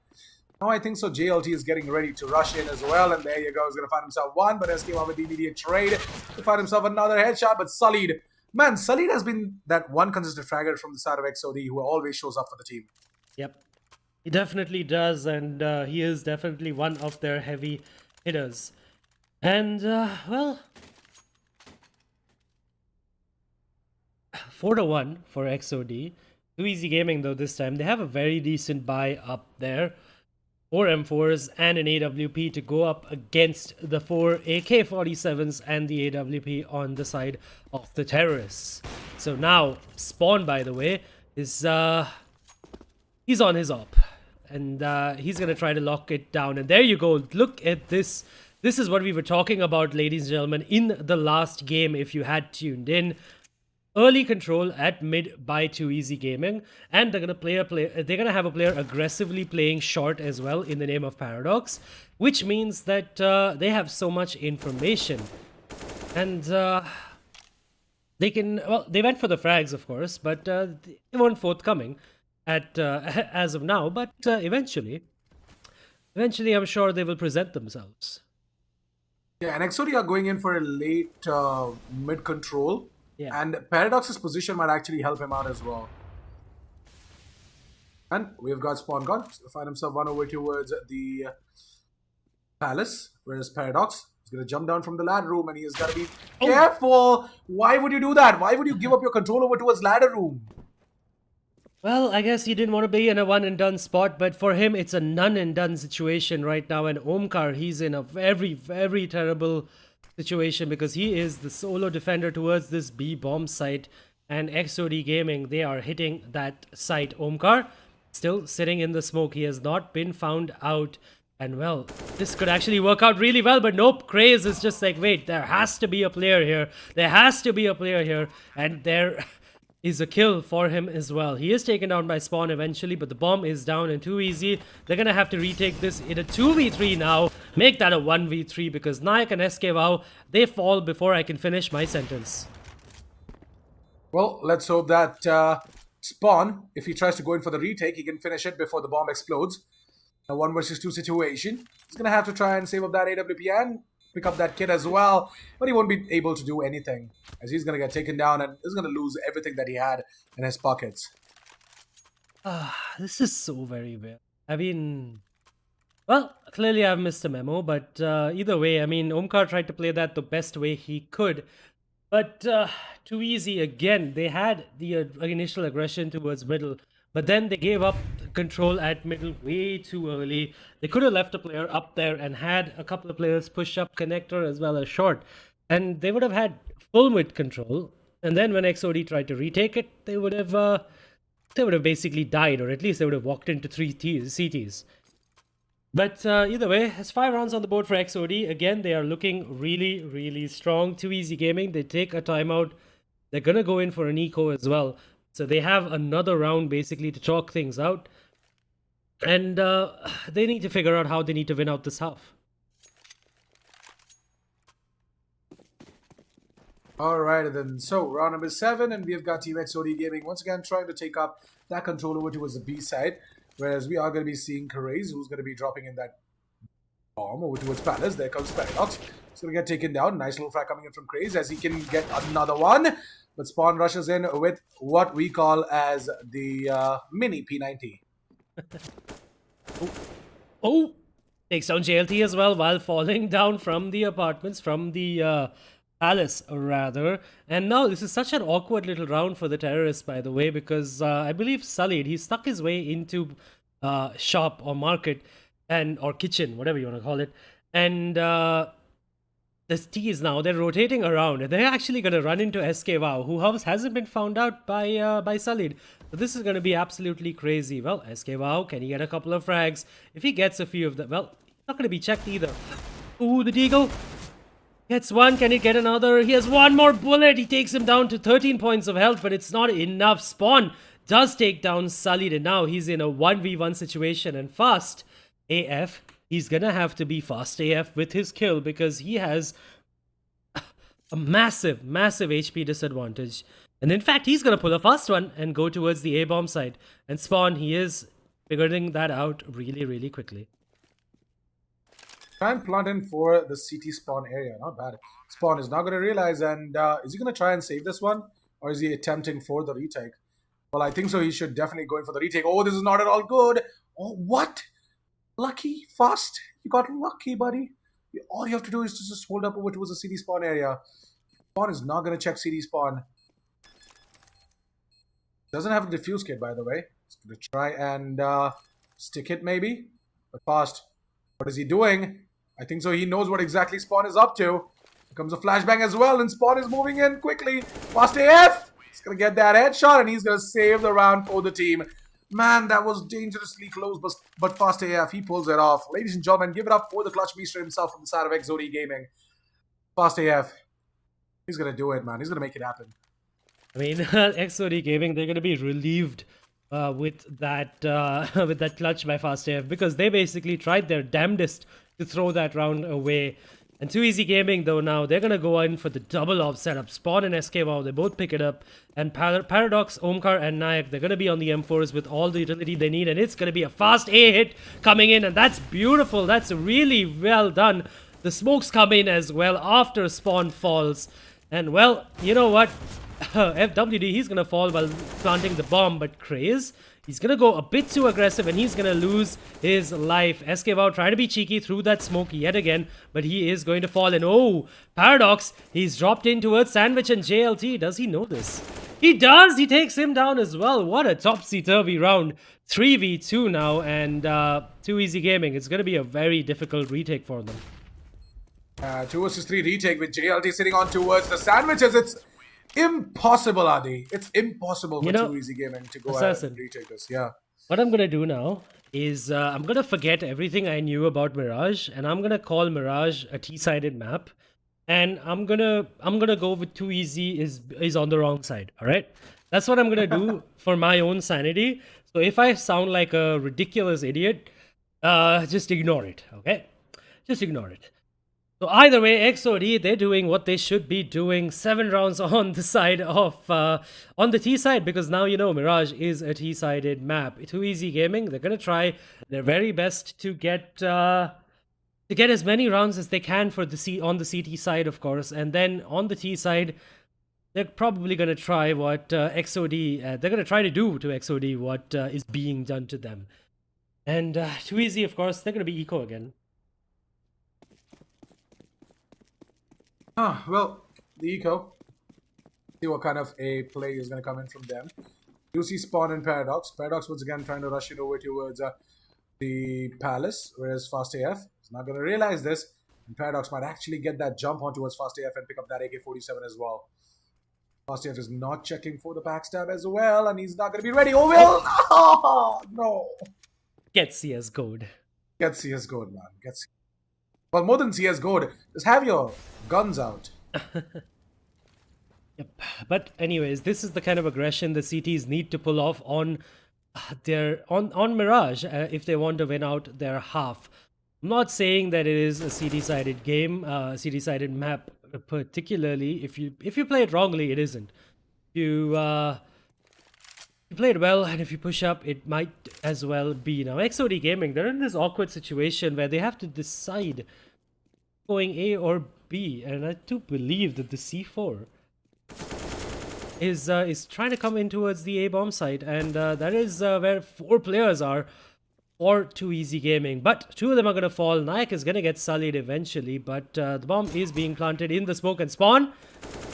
Now I think so JLT is getting ready to rush in as well. And there you go. He's going to find himself one. But SKY with the immediate trade to find himself another headshot. But Sullied. Man, Sullied has been that one consistent fragger from the side of XOD who always shows up for the team. Yep. He definitely does, and he is definitely one of their heavy hitters. And, well, 4-1 for XOD. Too Easy Gaming, though, this time. They have a very decent buy up there. 4 M4s and an AWP to go up against the 4 AK-47s and the AWP on the side of the terrorists. So now, Spawn, by the way, is he's on his op. And he's going to try to lock it down. And there you go. Look at this. This is what we were talking about, ladies and gentlemen, in the last game, if you had tuned in. Early control at mid by Too Easy Gaming, and they're gonna have a player aggressively playing short as well in the name of Paradox, which means that they have so much information, and they can. Well, they went for the frags, of course, but they weren't forthcoming at as of now. But eventually, I'm sure they will present themselves. Yeah, and XOD are going in for a late mid control. Yeah. And Paradox's position might actually help him out as well. And we've got Spawn gone. Find himself one over towards the palace. Whereas Paradox is going to jump down from the ladder room and he has got to be careful. Why would you do that? Why would you give up your control over towards ladder room? Well, I guess he didn't want to be in a one and done spot, but for him, it's a none and done situation right now. And Omkar, he's in a very, very terrible situation because he is the solo defender towards this B bomb site, and XOD Gaming, they are hitting that site. Omkar still sitting in the smoke. He has not been found out, and well, this could actually work out really well, but nope. Craze is just like, wait, there has to be a player here. There has to be a player here, and there is a kill for him as well. He is taken down by Spawn eventually, but the bomb is down and Too Easy. They're gonna have to retake this in a 2v3 now. Make that a 1v3 because Nayak and SKY, they fall before I can finish my sentence. Well, let's hope that Spawn, if he tries to go in for the retake, he can finish it before the bomb explodes. A 1 versus 2 situation. He's gonna have to try and save up that AWP and pick up that kit as well, but he won't be able to do anything as he's going to get taken down and is going to lose everything that he had in his pockets. This is so very weird. I mean, well, clearly I've missed a memo, but either way, I mean, Omkar tried to play that the best way he could, but Too Easy again. They had the initial aggression towards middle, But then they gave up control at middle way too early. They could have left a player up there and had a couple of players push up connector as well as short. And they would have had full mid control. And then when XOD tried to retake it, they would have basically died, or at least they would have walked into three CTs. But either way, it's 5 rounds on the board for XOD. Again, they are looking really, really strong. Too Easy Gaming, they take a timeout. They're going to go in for an eco as well. So they have another round basically to chalk things out. And they need to figure out how they need to win out this half. Alright then, so round number 7, and we've got Team XOD Gaming once again trying to take up that control over towards the B side. Whereas we are going to be seeing Craze, who's going to be dropping in that bomb over towards Palace. There comes Paradox. He's going to get taken down. Nice little frag coming in from Craze as he can get another one. But Spawn rushes in with what we call as the mini P90. Oh! Takes down JLT as well while falling down from the apartments, from the Palace rather. And now this is such an awkward little round for the terrorists, by the way, because I believe Sullied, he stuck his way into shop or market or kitchen, whatever you want to call it. And this teas now, they're rotating around and they're actually going to run into SK Wow, who hasn't been found out by Sullied. So this is going to be absolutely crazy. Well, SK Wow, can he get a couple of frags? If he gets a few of them, well, he's not going to be checked either. Ooh, the Deagle gets one. Can he get another? He has one more bullet. He takes him down to 13 points of health, but it's not enough. Spawn does take down Sullied, and now he's in a 1v1 situation. And Fast AF, he's gonna have to be Fast AF with his kill because he has a massive, massive HP disadvantage. And in fact, he's gonna pull a fast one and go towards the A-bomb side. And Spawn, he is figuring that out really, really quickly. Try and plant in for the CT spawn area. Not bad. Spawn is not going to realize, and is he going to try and save this one? Or is he attempting for the retake? Well, I think so. He should definitely go in for the retake. Oh, this is not at all good. Oh, what? Lucky? Fast? You got lucky, buddy. All you have to do is to just hold up over towards the CD spawn area. Spawn is not going to check CD spawn. Doesn't have a defuse kit, by the way. He's going to try and stick it, maybe. But Fast, what is he doing? I think so. He knows what exactly Spawn is up to. Here comes a flashbang as well, and Spawn is moving in quickly. Fast AF! He's going to get that headshot, and he's going to save the round for the team. Man, that was dangerously close, but Fast AF, he pulls it off. Ladies and gentlemen, give it up for the clutch beaster himself from the side of XOD Gaming. Fast AF. He's going to do it, man. He's going to make it happen. I mean, XOD Gaming, they're going to be relieved with that clutch by Fast AF because they basically tried their damnedest to throw that round away. And Too Easy Gaming, though, now they're going to go in for the double op setup. Spawn and SK Wow, they both pick it up. And Paradox, Omkar, and Nayak, they're going to be on the M4s with all the utility they need. And it's going to be a fast A hit coming in. And that's beautiful. That's really well done. The smokes come in as well after Spawn falls. And, well, you know what? FWD, he's going to fall while planting the bomb. But Craze, he's going to go a bit too aggressive and he's going to lose his life. SK Wow trying to be cheeky through that smoke yet again, but he is going to fall. And oh, Paradox, he's dropped in towards Sandwich and JLT. Does he know this? He does! He takes him down as well. What a topsy-turvy round. 3v2 now, and Too Easy Gaming. It's going to be a very difficult retake for them. 2 versus 3 retake with JLT sitting on towards the Sandwiches. It's impossible, Adi. It's impossible for Too Easy Gaming to go ahead and retake this. Yeah. What I'm gonna do now is I'm gonna forget everything I knew about Mirage, and I'm gonna call Mirage a T-sided map, and I'm gonna go with Too Easy is on the wrong side. All right, that's what I'm gonna do for my own sanity. So if I sound like a ridiculous idiot, just ignore it. Okay, just ignore it. So either way, XOD, they're doing what they should be doing. 7 rounds on the side of, on the T side, because now you know Mirage is a T-sided map. Too Easy Gaming, they're going to try their very best to get as many rounds as they can for the on the CT side, of course. And then on the T side, they're probably going to try what XOD, they're going to try to do to XOD what is being done to them. And Too Easy, of course, they're going to be eco again. Well, the eco. See what kind of a play is going to come in from them. You see Spawn and Paradox. Paradox once again trying to rush it over towards the Palace, whereas Fast AF is not going to realize this. And Paradox might actually get that jump on towards Fast AF and pick up that AK-47 as well. Fast AF is not checking for the backstab as well, and he's not going to be ready. Oh, well! Oh, no! Get CSGO'd. Get CSGO'd, man. Well, more than CSGO'd, just have your guns out. Yep. But anyways, this is the kind of aggression the CTs need to pull off on on Mirage if they want to win out their half. I'm not saying that it is a CD-sided game, CD-sided map particularly. If you play it wrongly, it isn't. You play it well, and if you push up, it might as well be. Now, XOD Gaming, they're in this awkward situation where they have to decide going A or B, and I do believe that the C4 is trying to come in towards the A bomb site, and that is where 4 players are for 2EZ Gaming. But 2 of them are going to fall. Nayak is going to get sullied eventually, but the bomb is being planted in the smoke, and Spawn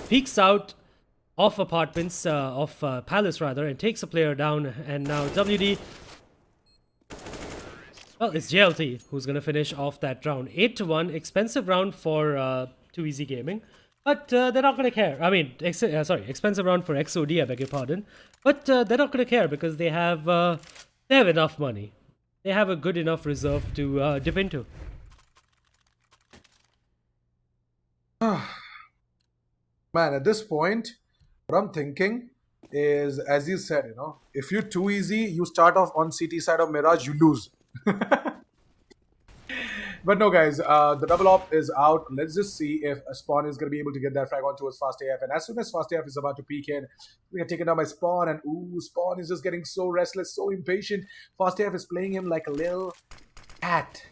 peeks out of apartments, of Palace rather, and takes a player down. And now WD, well, it's JLT who's going to finish off that round. 8-1, expensive round for 2EZ Gaming. But they're not going to care. I mean, expensive round for XOD, I beg your pardon. But they're not going to care because they have enough money. They have a good enough reserve to dip into. Man, at this point, what I'm thinking is, as you said, you know, if you're too easy, you start off on CT side of Mirage, you lose. But no, guys, the double op is out. Let's just see if Spawn is going to be able to get that frag on towards Fast AF. And as soon as Fast AF is about to peek in, we're going to take it down by Spawn. And ooh, Spawn is just getting so restless, so impatient. Fast AF is playing him like a little cat.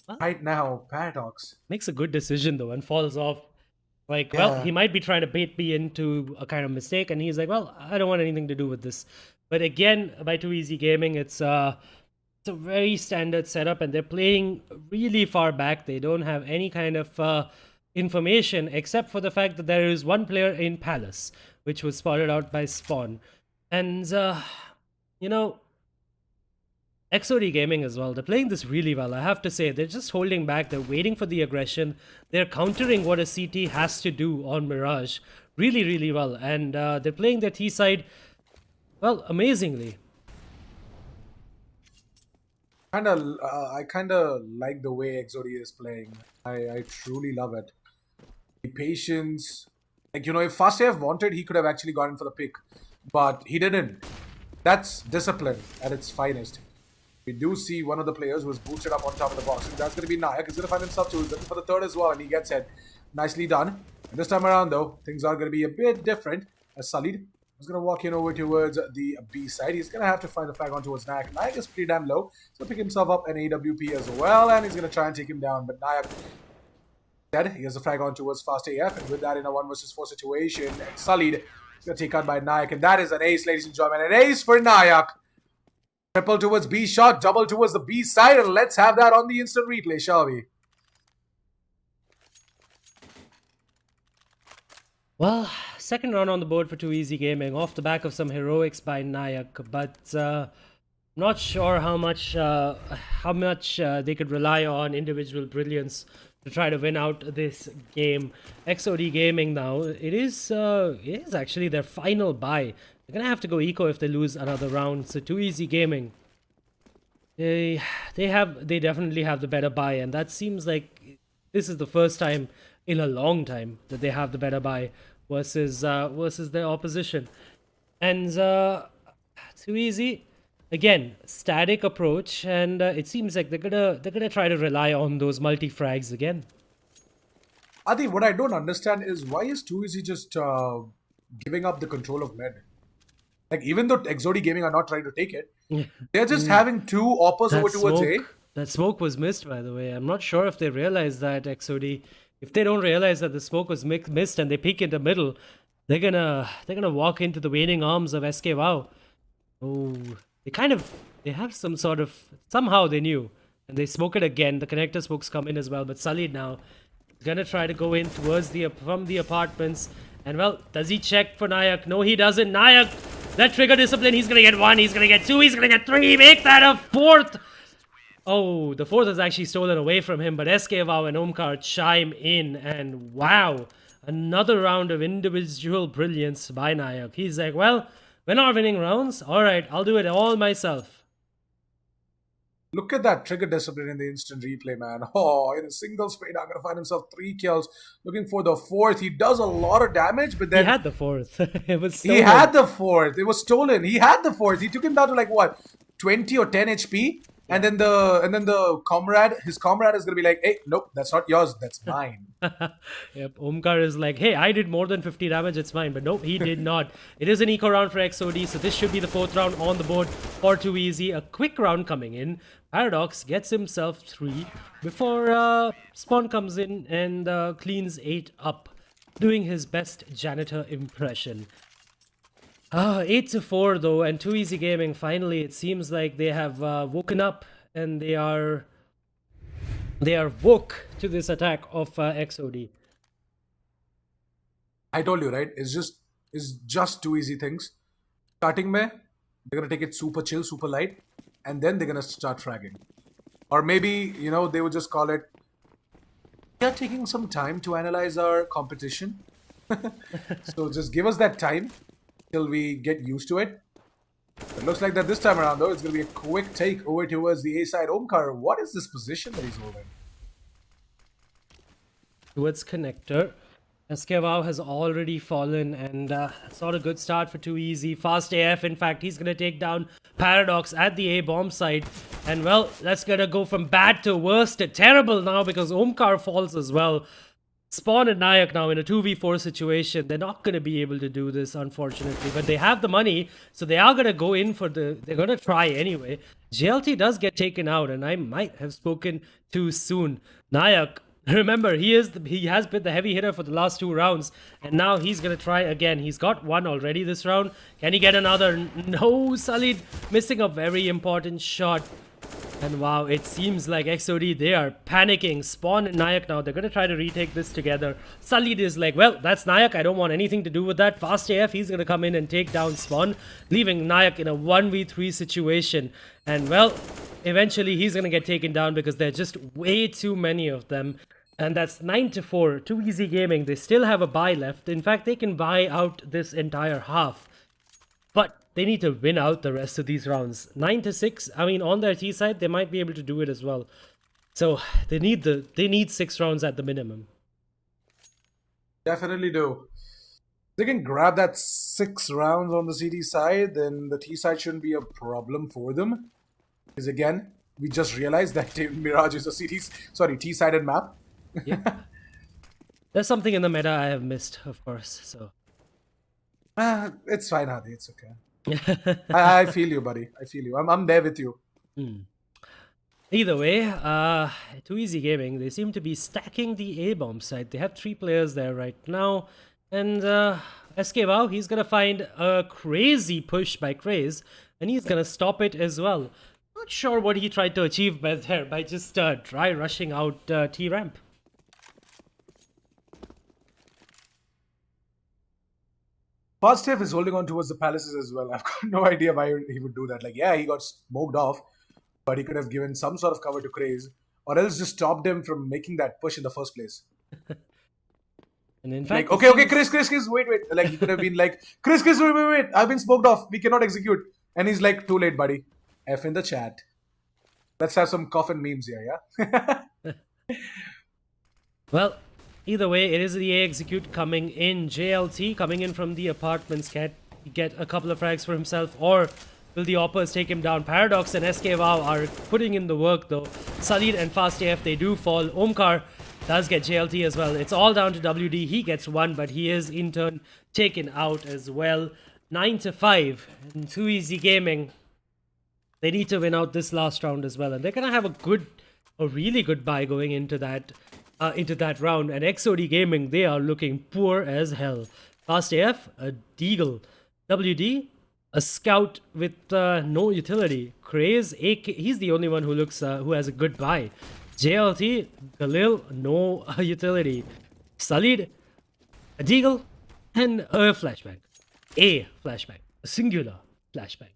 Well, right now, Paradox makes a good decision though and falls off. Like, well, he might be trying to bait me into a kind of mistake. And he's like, well, I don't want anything to do with this. But again, by 2EZ Gaming, it's a very standard setup, and they're playing really far back. They don't have any kind of information except for the fact that there is one player in Palace, which was spotted out by Spawn. And, you know, XOD Gaming as well, they're playing this really well. I have to say, they're just holding back. They're waiting for the aggression. They're countering what a CT has to do on Mirage really, really well. And they're playing their T side, well, amazingly. I kind of like the way XOD is playing. I truly love it. The patience. Like, you know, if Fast AF wanted, he could have actually gone in for the pick. But he didn't. That's discipline at its finest. We do see one of the players who was boosted up on top of the box. And that's going to be Nayak. He's going to find himself too. He's looking for the third as well, and he gets it. Nicely done. And this time around, though, things are going to be a bit different. As Sullied is going to walk in over towards the B side. He's going to have to find the flag on towards Nayak. Nayak is pretty damn low. So pick himself up an AWP as well, and he's going to try and take him down. But Nayak dead. He has a flag on towards Fast AF, and with that in a 1 versus 4 situation, Sullied is going to take out by Nayak, and that is an ace, ladies and gentlemen. An ace for Nayak. Triple towards B shot, double towards the B side, and let's have that on the instant replay, shall we? Well, second round on the board for 2EZ Gaming, off the back of some heroics by Nayak, but not sure how much they could rely on individual brilliance to try to win out this game. XOD Gaming now, it is actually their final buy. They're gonna have to go eco if they lose another round. So 2EZ Gaming, they definitely have the better buy, and that seems like this is the first time in a long time that they have the better buy versus their opposition. And 2EZ, again, static approach, and it seems like they're gonna try to rely on those multi frags again. Adi, what I don't understand is why is 2EZ just giving up the control of mid? Like, even though XOD Gaming are not trying to take it, they're just having 2 oppers over towards A. That smoke was missed, by the way. I'm not sure if they realize that, XOD. If they don't realize that the smoke was missed and they peek in the middle, they're gonna walk into the waiting arms of SK Wow. Oh, they have some sort of, somehow they knew, and they smoke it again. The connector smokes come in as well, but Sullied now is gonna try to go in towards from the apartments. And well, does he check for Nayak? No, he doesn't. Nayak That trigger discipline, he's gonna get 1, he's gonna get 2, he's gonna get 3, make that a 4th! Oh, the 4th is actually stolen away from him, but SKVOW and Omkar chime in, and wow, another round of individual brilliance by Nayak. He's like, well, we're not winning rounds, alright, I'll do it all myself. Look at that trigger discipline in the instant replay, man. Oh, in a single sprint, I'm going to find himself 3 kills. Looking for the 4th. He does a lot of damage, but then... He had the 4th. It was stolen. He had the 4th. It was stolen. He had the 4th. He took him down to like, what, 20 or 10 HP? And then the comrade, his comrade is going to be like, hey, nope, that's not yours. That's mine. Yep, Omkar is like, hey, I did more than 50 damage, it's mine. But nope, he did not. It is an eco round for XOD, so this should be the 4th round on the board for Too Easy. A quick round coming in. Paradox gets himself 3 before Spawn comes in and cleans 8 up, doing his best janitor impression. 8-4 though, and Too Easy Gaming, finally, it seems like they have woken up and they are woke to this attack of XOD. I told you, right? It's just Too Easy things. Starting mein, they're going to take it super chill, super light, and then they're going to start fragging. Or maybe, you know, they would just call it, we are taking some time to analyze our competition. So just give us that time till we get used to it. It looks like that this time around, though, it's going to be a quick take over towards the A side. Omkar, what is this position that he's holding? Towards connector. SKVOW has already fallen, and it's not a good start for Too Easy. Fast AF, in fact, he's going to take down Paradox at the A-bomb side. And, well, that's going to go from bad to worse to terrible now because Omkar falls as well. Spawn and Nayak now in a 2v4 situation. They're not going to be able to do this, unfortunately. But they have the money, so they are going to go in for the... They're going to try anyway. JLT does get taken out, and I might have spoken too soon. Nayak... Remember, he has been the heavy hitter for the last 2 rounds, and now he's going to try again. He's got 1 already this round. Can he get another? No, Salid missing a very important shot. And wow, it seems like XOD, they are panicking. Spawn and Nayak now, they're going to try to retake this together. Salid is like, well, that's Nayak. I don't want anything to do with that. Fast AF, he's going to come in and take down Spawn, leaving Nayak in a 1v3 situation. And well, eventually he's going to get taken down because there are just way too many of them. And that's 9-4. Too Easy Gaming, they still have a buy left. In fact, they can buy out this entire half. But they need to win out the rest of these rounds. 9-6, I mean, on their T side, they might be able to do it as well. So they need 6 rounds at the minimum. Definitely do. If they can grab that 6 rounds on the CD side, then the T side shouldn't be a problem for them. Because again, we just realized that Mirage is a T-sided map. Yeah. There's something in the meta I have missed, of course. So it's fine, Hadi. It's okay. I feel you, buddy. I feel you. I'm there with you. Either way, Too Easy Gaming, they seem to be stacking the A-bomb side. They have 3 players there right now. And SKVOW, he's going to find a crazy push by Craze. And he's going to stop it as well. Not sure what he tried to achieve by just dry rushing out T-ramp. Fastef is holding on towards the palaces as well. I've got no idea why he would do that. Like, yeah, he got smoked off, but he could have given some sort of cover to Craze, or else just stopped him from making that push in the first place. And in fact, like, okay, Chris, wait. Like, he could have been like, Chris, wait. I've been smoked off. We cannot execute. And he's like, too late, buddy. F in the chat. Let's have some coffin memes here, yeah? Well, either way, it is the A execute coming in. JLT coming in from the apartments. Can he get a couple of frags for himself, or will the Oppers take him down? Paradox and SKVOW are putting in the work though. Salid and Fast AF, they do fall. Omkar does get JLT as well. It's all down to WD. He gets 1, but he is in turn taken out as well. 9-5. And Too Easy Gaming, they need to win out this last round as well. And they're going to have a really good buy going into that round. And XOD Gaming, they are looking poor as hell. Fast AF, a Deagle. WD, a Scout with no utility. Craze, AK, he's the only one who has a good buy. JLT, Khalil, no utility. Salid, a Deagle, and a flashbang. A flashbang. A singular flashbang.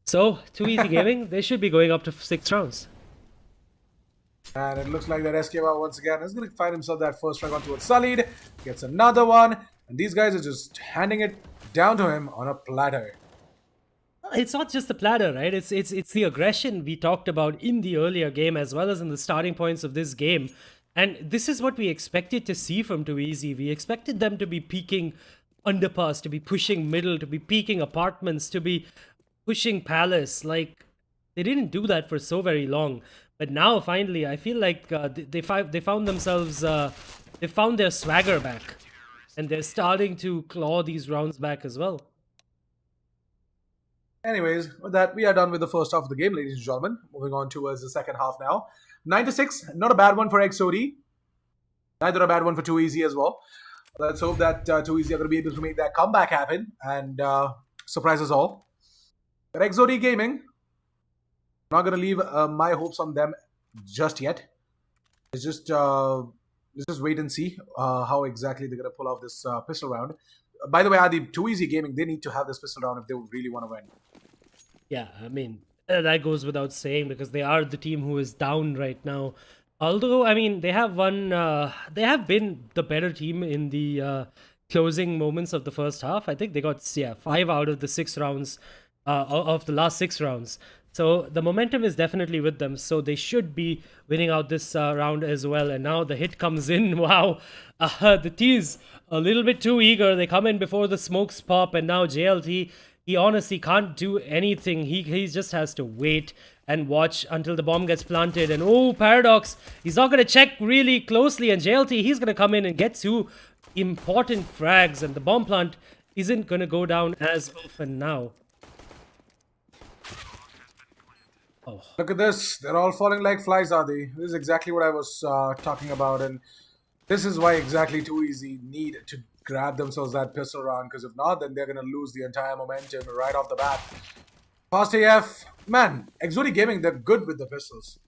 So, Too Easy Gaming, they should be going up to 6 rounds. And it looks like that SKY once again is going to find himself that first strike on towards Sullied. Gets another one. And these guys are just handing it down to him on a platter. It's not just the platter, right? It's the aggression we talked about in the earlier game as well as in the starting points of this game. And this is what we expected to see from Too Easy. We expected them to be peaking underpass, to be pushing middle, to be peaking apartments, to be pushing palace. Like, they didn't do that for so very long. But now, finally, I feel like they found themselves, they found their swagger back. And they're starting to claw these rounds back as well. Anyways, with that, we are done with the first half of the game, ladies and gentlemen. Moving on towards the second half now. 9-6, not a bad one for XOD. Neither a bad one for Too Easy as well. Let's hope that Too Easy are going to be able to make that comeback happen and surprise us all. But XOD Gaming, I'm not going to leave my hopes on them just yet. Let's just wait and see how exactly they're going to pull off this pistol round. By the way, Adi, Too Easy Gaming, they need to have this pistol round if they really want to win. Yeah, I mean, that goes without saying because they are the team who is down right now. Although, I mean, they have been the better team in the closing moments of the first half. I think they got 5 out of the 6 rounds of the last 6 rounds. So the momentum is definitely with them. So they should be winning out this round as well. And now the hit comes in. Wow, the T's a little bit too eager. They come in before the smokes pop, and now JLT. He honestly can't do anything. He just has to wait and watch until the bomb gets planted. And oh, Paradox, he's not going to check really closely. And JLT, he's going to come in and get 2 important frags. And the bomb plant isn't going to go down as often now. Oh. Look at this. They're all falling like flies, Adi. This is exactly what I was talking about. And this is why exactly Too Easy need to grab themselves that pistol round, because if not, then they're going to lose the entire momentum right off the bat. Fast AF, man, XOD Gaming, they're good with the pistols.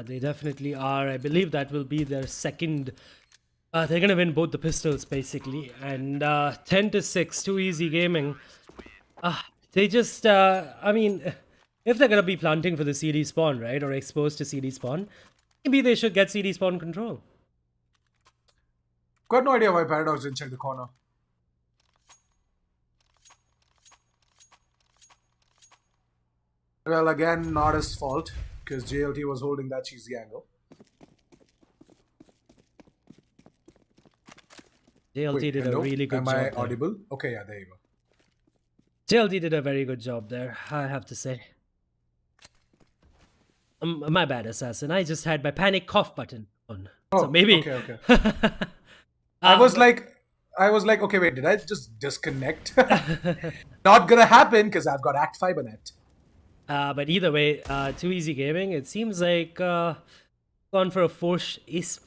They definitely are. I believe that will be their second. They're going to win both the pistols, basically. And 10-6, Too Easy Gaming. They just, I mean, if they're going to be planting for the CD spawn, right, or exposed to CD spawn, maybe they should get CD spawn control. Got no idea why Paradox didn't check the corner. Well, again, not his fault, because JLT was holding that cheesy angle. JLT did a really good job. Am I audible? Okay, yeah, there you go. JLT did a very good job there, I have to say. My bad, Assassin. I just had my panic cough button on. Oh, so maybe. Okay. I was like, okay, wait, did I just disconnect? Not gonna happen because I've got Act Fibernet. But either way, Too Easy Gaming, it seems like gone for a force-ish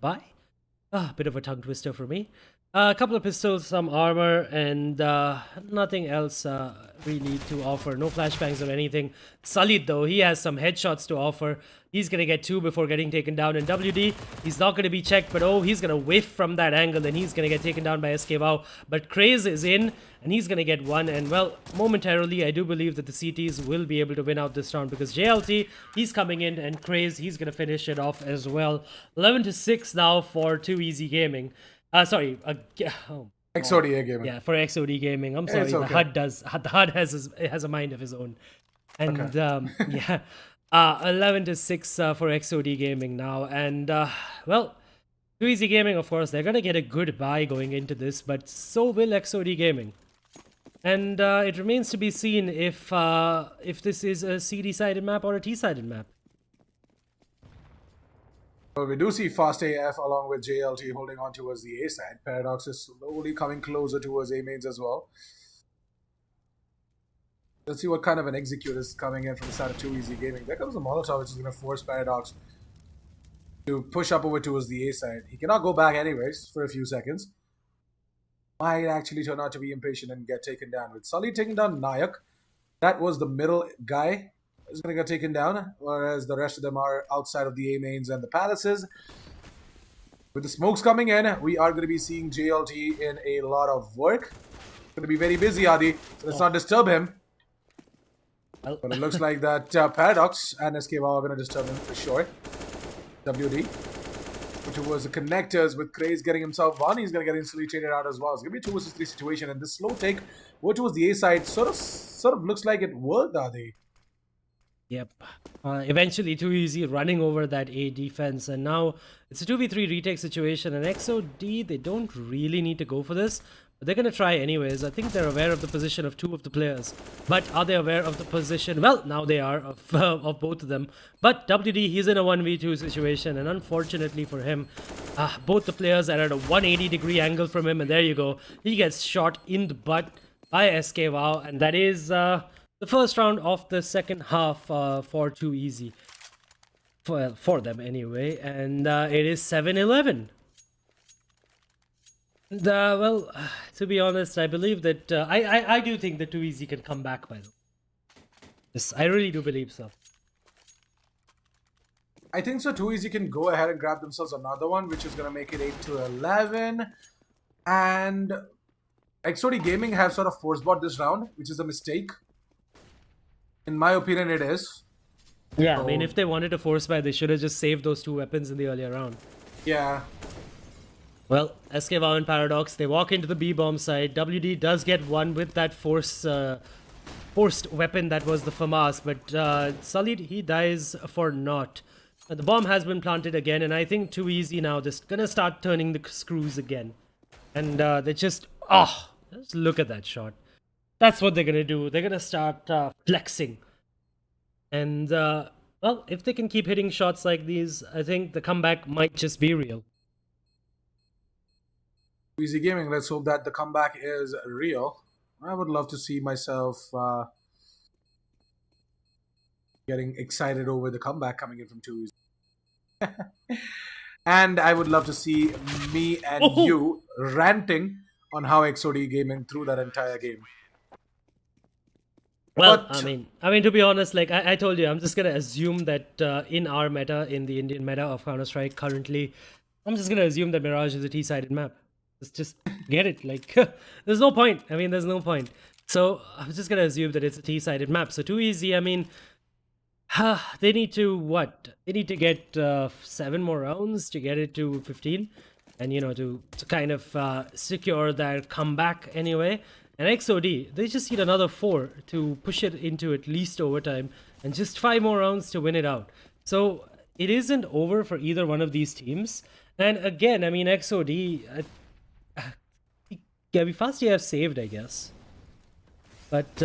buy. Bit of a tongue twister for me. A couple of pistols, some armor, and nothing else really to offer. No flashbangs or anything. Sullied, though, he has some headshots to offer. He's going to get 2 before getting taken down. And WD, he's not going to be checked, but oh, he's going to whiff from that angle, and he's going to get taken down by SKY. But Craze is in, and he's going to get 1. And, well, momentarily, I do believe that the CTs will be able to win out this round because JLT, he's coming in, and Craze, he's going to finish it off as well. 11-6 now for Too Easy Gaming. XOD Gaming. Yeah, for XOD Gaming. I'm sorry, okay. the HUD has a mind of his own. And yeah, 11-6 for XOD Gaming now. And well, Too Easy Gaming, of course, they're gonna get a good buy going into this, but so will XOD Gaming. And it remains to be seen if this is a CD-sided map or a T-sided map. Well, we do see Fast AF along with JLT holding on towards the A side. Paradox is slowly coming closer towards A mains as well. Let's see what kind of an execute is coming in from the side of Too Easy Gaming. There comes a Molotov, which is going to force Paradox to push up over towards the A side. He cannot go back anyways for a few seconds. Might actually turn out to be impatient and get taken down. With Sully taking down Nayak, that was the middle guy. Is going to get taken down, whereas the rest of them are outside of the A mains and the palaces. With the smokes coming in, we are going to be seeing JLT in a lot of work. Going to be very busy, Adi. So let's not disturb him. Well, But it looks like that Paradox and SKW are going to disturb him for sure. WD. Which was the connectors with Craze getting himself one. He's going to get instantly traded out as well. It's going to be a 2 versus 3 situation. And this slow take over towards the A side sort of looks like it worked, Adi. Yep. Eventually, too easy running over that A defense, and now it's a 2v3 retake situation. And XOD, they don't really need to go for this, but they're gonna try anyways. I think they're aware of the position of two of the players, but are they aware of the position? Well, now they are of both of them. But WD, he's in a 1v2 situation, and unfortunately for him, both the players are at a 180-degree angle from him, and there you go. He gets shot in the butt by SKW, and that is the first round of the second half for Too Easy. For them anyway. And it is 7-11. Well, to be honest, I believe that... I do think that Too Easy can come back, by the way. Yes, I really do believe so. I think so. Too Easy can go ahead and grab themselves another one, which is going to make it 8-11. And XOD Gaming have sort of force bought this round, which is a mistake. In my opinion, it is. Yeah, I mean, if they wanted to force buy, they should have just saved those two weapons in the earlier round. Yeah. Well, SKW and Paradox, they walk into the B-bomb side. WD does get one with that forced weapon that was the FAMAS, but Sullied, he dies for naught. The bomb has been planted again, and I think Too Easy now, they're gonna start turning the screws again. And they just look at that shot. That's what they're gonna do. They're gonna start flexing. And, well, if they can keep hitting shots like these, I think the comeback might just be real. Easy Gaming, let's hope that the comeback is real. I would love to see myself getting excited over the comeback coming in from Too Easy. And I would love to see me and you ranting on how XOD Gaming threw that entire game. Well, but, I mean, to be honest, like I told you, I'm just gonna assume that in our meta, in the Indian meta of Counter-Strike currently, I'm just gonna assume that Mirage is a T-sided map. Just get it. Like, there's no point. I mean, there's no point. So I'm just gonna assume that it's a T-sided map. So Too Easy. I mean, they need to what? They need to get 7 more rounds to get it to 15, and you know, to kind of secure their comeback anyway. And XOD, they just need another 4 to push it into at least overtime, and just 5 more rounds to win it out. So it isn't over for either one of these teams. And again, I mean, XOD, yeah, we fast have saved, I guess. But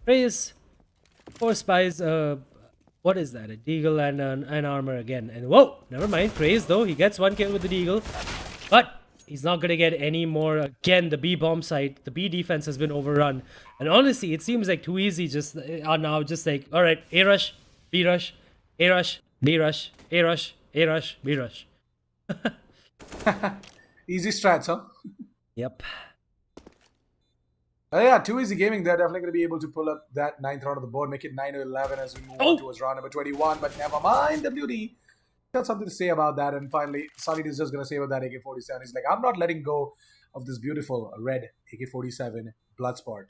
Praise, of course, buys what is that? A Deagle and an armor again. And whoa, never mind. Praise though, he gets 1 kill with the Deagle, but he's not gonna get any more. Again, the B bomb site, the B defense has been overrun. And honestly, it seems like Too Easy just are now just like, all right, A rush, B rush, A rush, B rush, A rush, A rush, B rush. Easy strats, huh? Yep. Yeah, Too Easy Gaming, they're definitely going to be able to pull up that 9th round of the board, make it 9-11 as we move on towards round number 21. But never mind, WD got something to say about that. And finally, Solid is just going to say about that AK-47. He's like, I'm not letting go of this beautiful red AK-47 Bloodsport.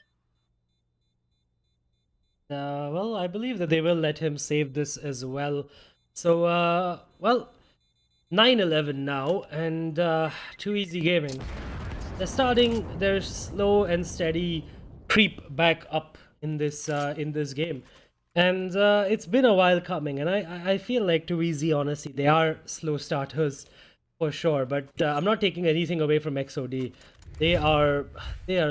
Well, I believe that they will let him save this as well. So, well, 9-11 now, and Too Easy Gaming. They're starting their slow and steady creep back up in this game, and it's been a while coming. And I feel like Too Easy, honestly, they are slow starters for sure. But I'm not taking anything away from XOD. They are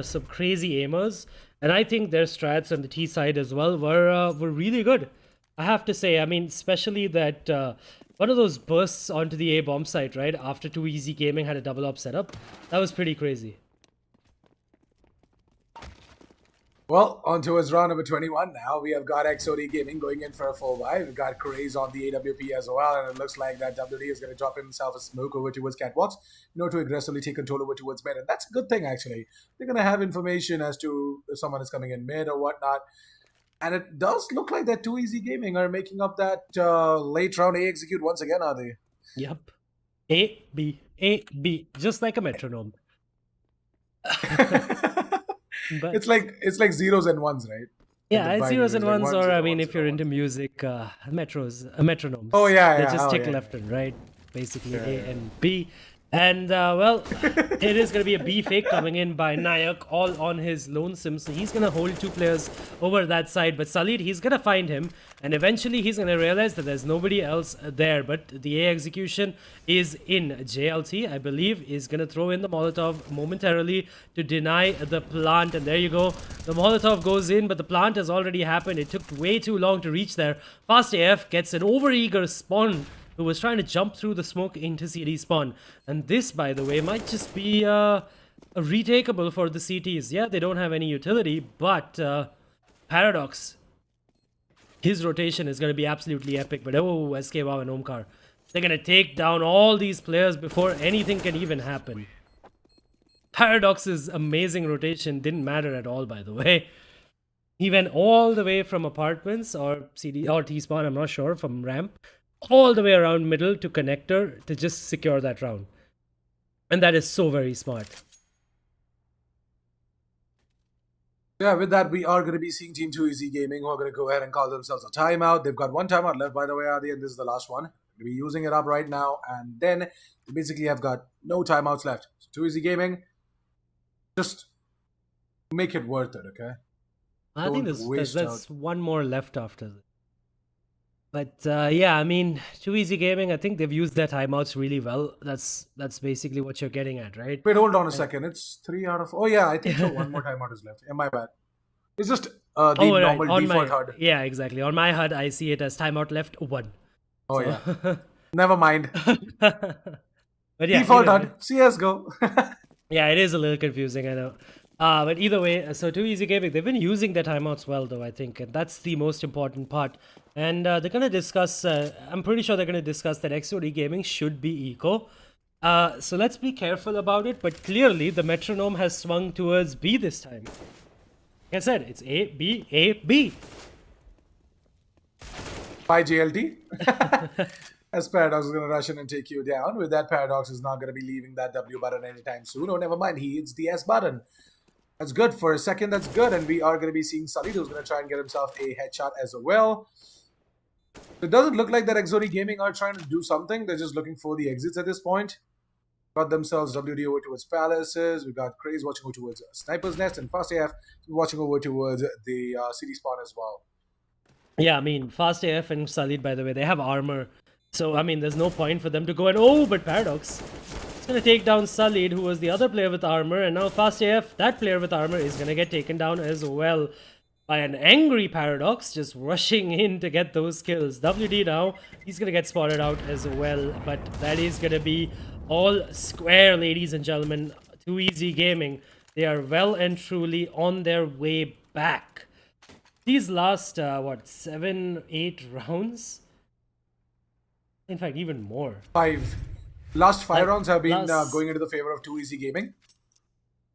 some crazy aimers, and I think their strats on the T side as well were really good. I have to say. I mean, especially that. One of those bursts onto the A bomb site, right? After Too Easy Gaming had a double up setup. That was pretty crazy. Well, on towards round number 21 now. We have got XOD Gaming going in for a full buy. We've got Craze on the AWP as well. And it looks like that WD is going to drop himself a smoke over towards Catwalks, you know, to aggressively take control over towards mid. And that's a good thing, actually. They're going to have information as to if someone is coming in mid or whatnot. And it does look like that Too Easy Gaming are making up that late round A execute once again, are they? Yep. A, B, A, B, just like a metronome. But it's like zeros and ones, right? In the yeah, it's binary, zeros and like ones, one or I zero mean, one if zero you're one into zero. music, metronomes. Oh yeah, They yeah. just Oh tick yeah, left yeah. and right, basically Yeah, A yeah. and B. And well, it is going to be a B fake coming in by Nayak, all on his lonesome. So he's going to hold two players over that side. But Salid, he's going to find him. And eventually he's going to realize that there's nobody else there. But the A execution is in. JLT, I believe, is going to throw in the Molotov momentarily to deny the plant. And there you go. The Molotov goes in, but the plant has already happened. It took way too long to reach there. Fast AF gets an overeager spawn who was trying to jump through the smoke into CD spawn. And this, by the way, might just be a retakeable for the CTs. Yeah, they don't have any utility, but Paradox, his rotation is going to be absolutely epic. But oh, SK Wow and Omkar, they're going to take down all these players before anything can even happen. Paradox's amazing rotation didn't matter at all, by the way. He went all the way from apartments or CD or T spawn, I'm not sure, from ramp, all the way around middle to connector to just secure that round. And that is so very smart. Yeah, with that, we are going to be seeing Team 2 Easy Gaming, who are going to go ahead and call themselves a timeout. They've got one timeout left, by the way, Adi, and this is the last one. We'll be using it up right now, and then they basically have got no timeouts left. So 2 Easy Gaming, just make it worth it, okay? I think Don't waste there's one more left after this. But yeah, I mean, Too Easy Gaming, I think they've used their timeouts really well. That's basically what you're getting at, right? Wait, hold on a second. It's 3 out of... Oh, yeah, I think so. One more timeout is left. Yeah, my bad. It's just the normal on default my HUD. yeah, exactly. On my HUD, I see it as timeout left 1. Oh, So- yeah. Never mind. But yeah, Default either way- HUD. CSGO. Yeah, it is a little confusing, I know. But either way, so Too Easy Gaming, they've been using their timeouts well, though, I think. And that's the most important part. And they're going to discuss, I'm pretty sure they're going to discuss that XOD Gaming should be eco. So let's be careful about it. But clearly, the metronome has swung towards B this time. Like I said, it's A, B, A, B. By JLT. As Paradox is going to rush in and take you down. With that, Paradox is not going to be leaving that W button anytime soon. Oh, never mind. He hits the S button. That's good. For a second, that's good. And we are going to be seeing Sully, who's going to try and get himself a headshot as well. It doesn't look like that XOD Gaming are trying to do something. They're just looking for the exits at this point. Got themselves WD over towards Palaces. We got Craze watching over towards Sniper's Nest. And Fast AF watching over towards the city spawn as well. Yeah, I mean, Fast AF and Salid, by the way, they have armor. So, I mean, there's no point for them to go and, oh, but Paradox. It's going to take down Salid, who was the other player with armor. And now Fast AF, that player with armor, is going to get taken down as well by an angry Paradox, just rushing in to get those kills. WD now, he's going to get spotted out as well. But that is going to be all square, ladies and gentlemen. Too Easy Gaming. They are well and truly on their way back. These last, 7, 8 rounds? In fact, even more. 5. Last 5 Like, rounds have been last- going into the favor of Too Easy Gaming.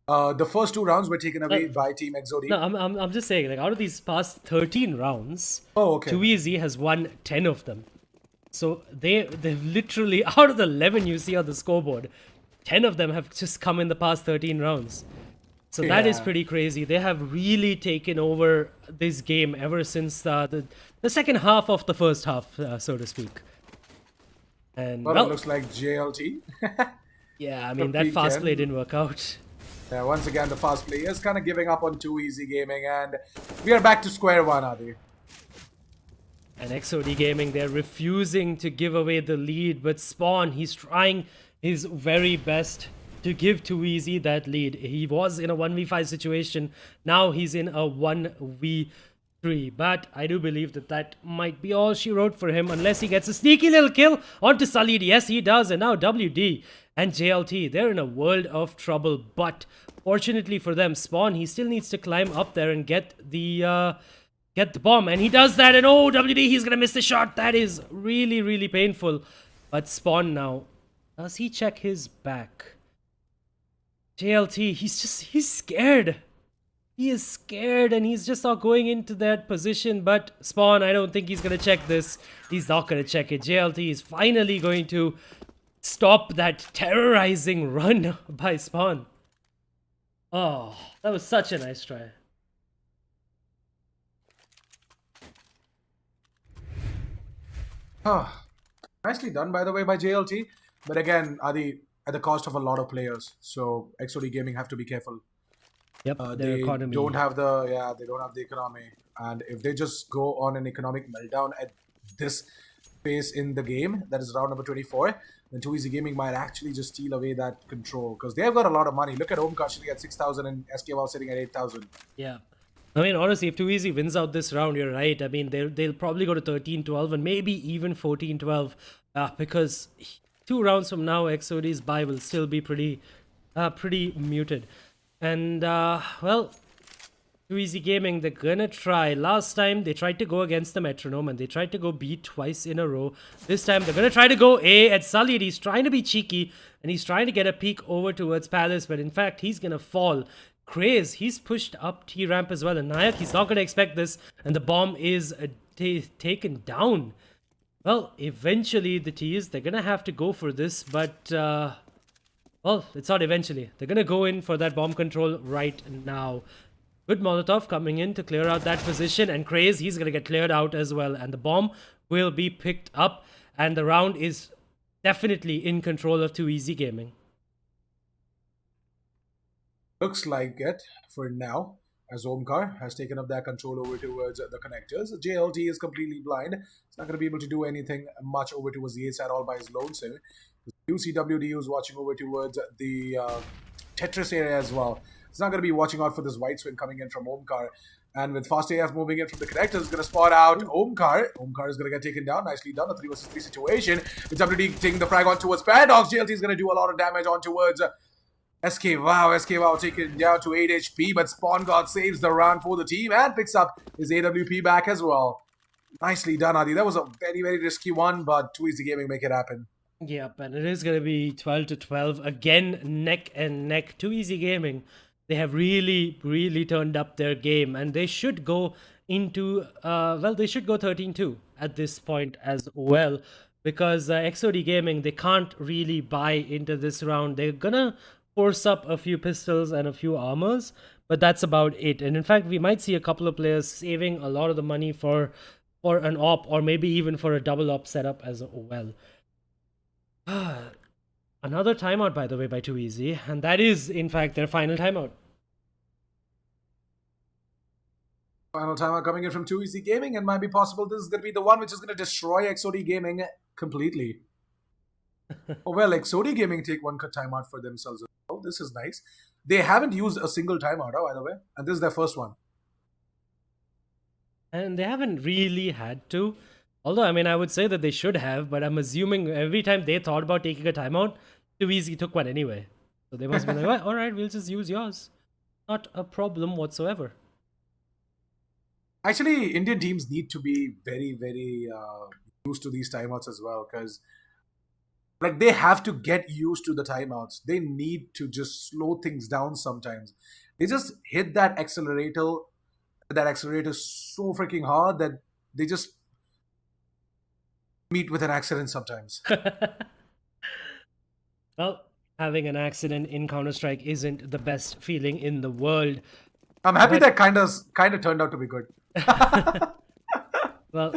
The first 2 rounds were taken away by Team XOD. No, I'm just saying, like, out of these past 13 rounds, Oh, okay. Too Easy has won 10 of them. So they've literally, out of the 11 you see on the scoreboard, 10 of them have just come in the past 13 rounds. So that is Yeah. pretty crazy. They have really taken over this game ever since the second half of the first half, so to speak. And Well, well, it looks like JLT. yeah, I mean, the that fast peak play end. didn't work out. Yeah, once again, the fast play is kind of giving up on Too Easy Gaming, and we are back to square one, Adi. And XOD Gaming, they're refusing to give away the lead, but Spawn, he's trying his very best to give Too Easy that lead. He was in a 1v5 situation, now he's in a 1v3, but I do believe that might be all she wrote for him, unless he gets a sneaky little kill onto Salid. Yes, he does, and now WD and JLT, they're in a world of trouble, but fortunately for them, Spawn, he still needs to climb up there and get the bomb, and he does that, and oh, WD, he's gonna miss the shot. That is really, really painful. But Spawn now, does he check his back? JLT, he's scared. He is scared, and he's just not going into that position. But Spawn, I don't think he's gonna check this. He's not gonna check it. JLT is finally going to stop that terrorizing run by Spawn. Oh, that was such a nice try. Nicely done, by the way, by JLT. But again, Adi, at the cost of a lot of players. So XOD Gaming have to be careful. Yep, their They economy. don't have the economy, and if they just go on an economic meltdown at this pace in the game, that is round number 24, then Too Easy Gaming might actually just steal away that control because they've got a lot of money. Look at Omkar sitting at 6,000 and SKWOW sitting at 8,000. Yeah. I mean, honestly, if Too Easy wins out this round, you're right. I mean, they'll probably go to 13-12 and maybe even 14-12 because 2 rounds from now, XOD's buy will still be pretty muted. And, well, Too Easy Gaming, they're gonna try. Last time, they tried to go against the Metronome and they tried to go B twice in a row. This time, they're gonna try to go A at Sullied. He's trying to be cheeky and he's trying to get a peek over towards Palace, but in fact, he's gonna fall. Craze, he's pushed up T-ramp as well, and Nayak, he's not going to expect this, and the bomb is taken down. Well, eventually the T's, they're going to have to go for this, but, well, it's not eventually. They're going to go in for that bomb control right now. Good Molotov coming in to clear out that position, and Craze, he's going to get cleared out as well, and the bomb will be picked up, and the round is definitely in control of Too Easy Gaming. Looks like it for now, as Omkar has taken up that control over towards the connectors. JLT is completely blind. He's not going to be able to do anything much over towards the A side all by his lonesome. UCWDU is watching over towards the Tetris area as well. He's not going to be watching out for this white swing coming in from Omkar. And with Fast AF moving in from the connectors, is going to spot out Omkar. Omkar is going to get taken down. Nicely done. A 3 versus 3 situation. With WD taking the frag on towards Paradox. JLT is going to do a lot of damage on towards SKWOW taken down to 8 HP, but Spawn God saves the round for the team and picks up his AWP back as well. Nicely done, Adi. That was a very, very risky one, but Too Easy Gaming make it happen. Yep, and it is going to be 12-12. Again, neck and neck. Too Easy Gaming, they have really, really turned up their game, and they should go into, well, they should go 13-2 at this point as well, because XOD Gaming, they can't really buy into this round. They're going to force up a few pistols and a few armors, but that's about it. And in fact, we might see a couple of players saving a lot of the money for an op, or maybe even for a double op setup as well. Another timeout, by the way, by Too Easy, and that is in fact their final timeout. Final timeout coming in from Too Easy Gaming, and might be possible this is going to be the one which is going to destroy XOD Gaming completely. Oh, well, XOD Gaming take one timeout for themselves. Oh, this is nice. They haven't used a single timeout, by the way, and this is their first one. And they haven't really had to. Although, I mean, I would say that they should have, but I'm assuming every time they thought about taking a timeout, Too Easy took one anyway. So they must be like, well, all right, we'll just use yours. Not a problem whatsoever. Actually, Indian teams need to be very, very used to these timeouts as well, because like they have to get used to the timeouts. They need to just slow things down sometimes. They just hit that accelerator so freaking hard that they just meet with an accident sometimes. Well, having an accident in Counter-Strike isn't the best feeling in the world. I'm happy that kind of turned out to be good. Well,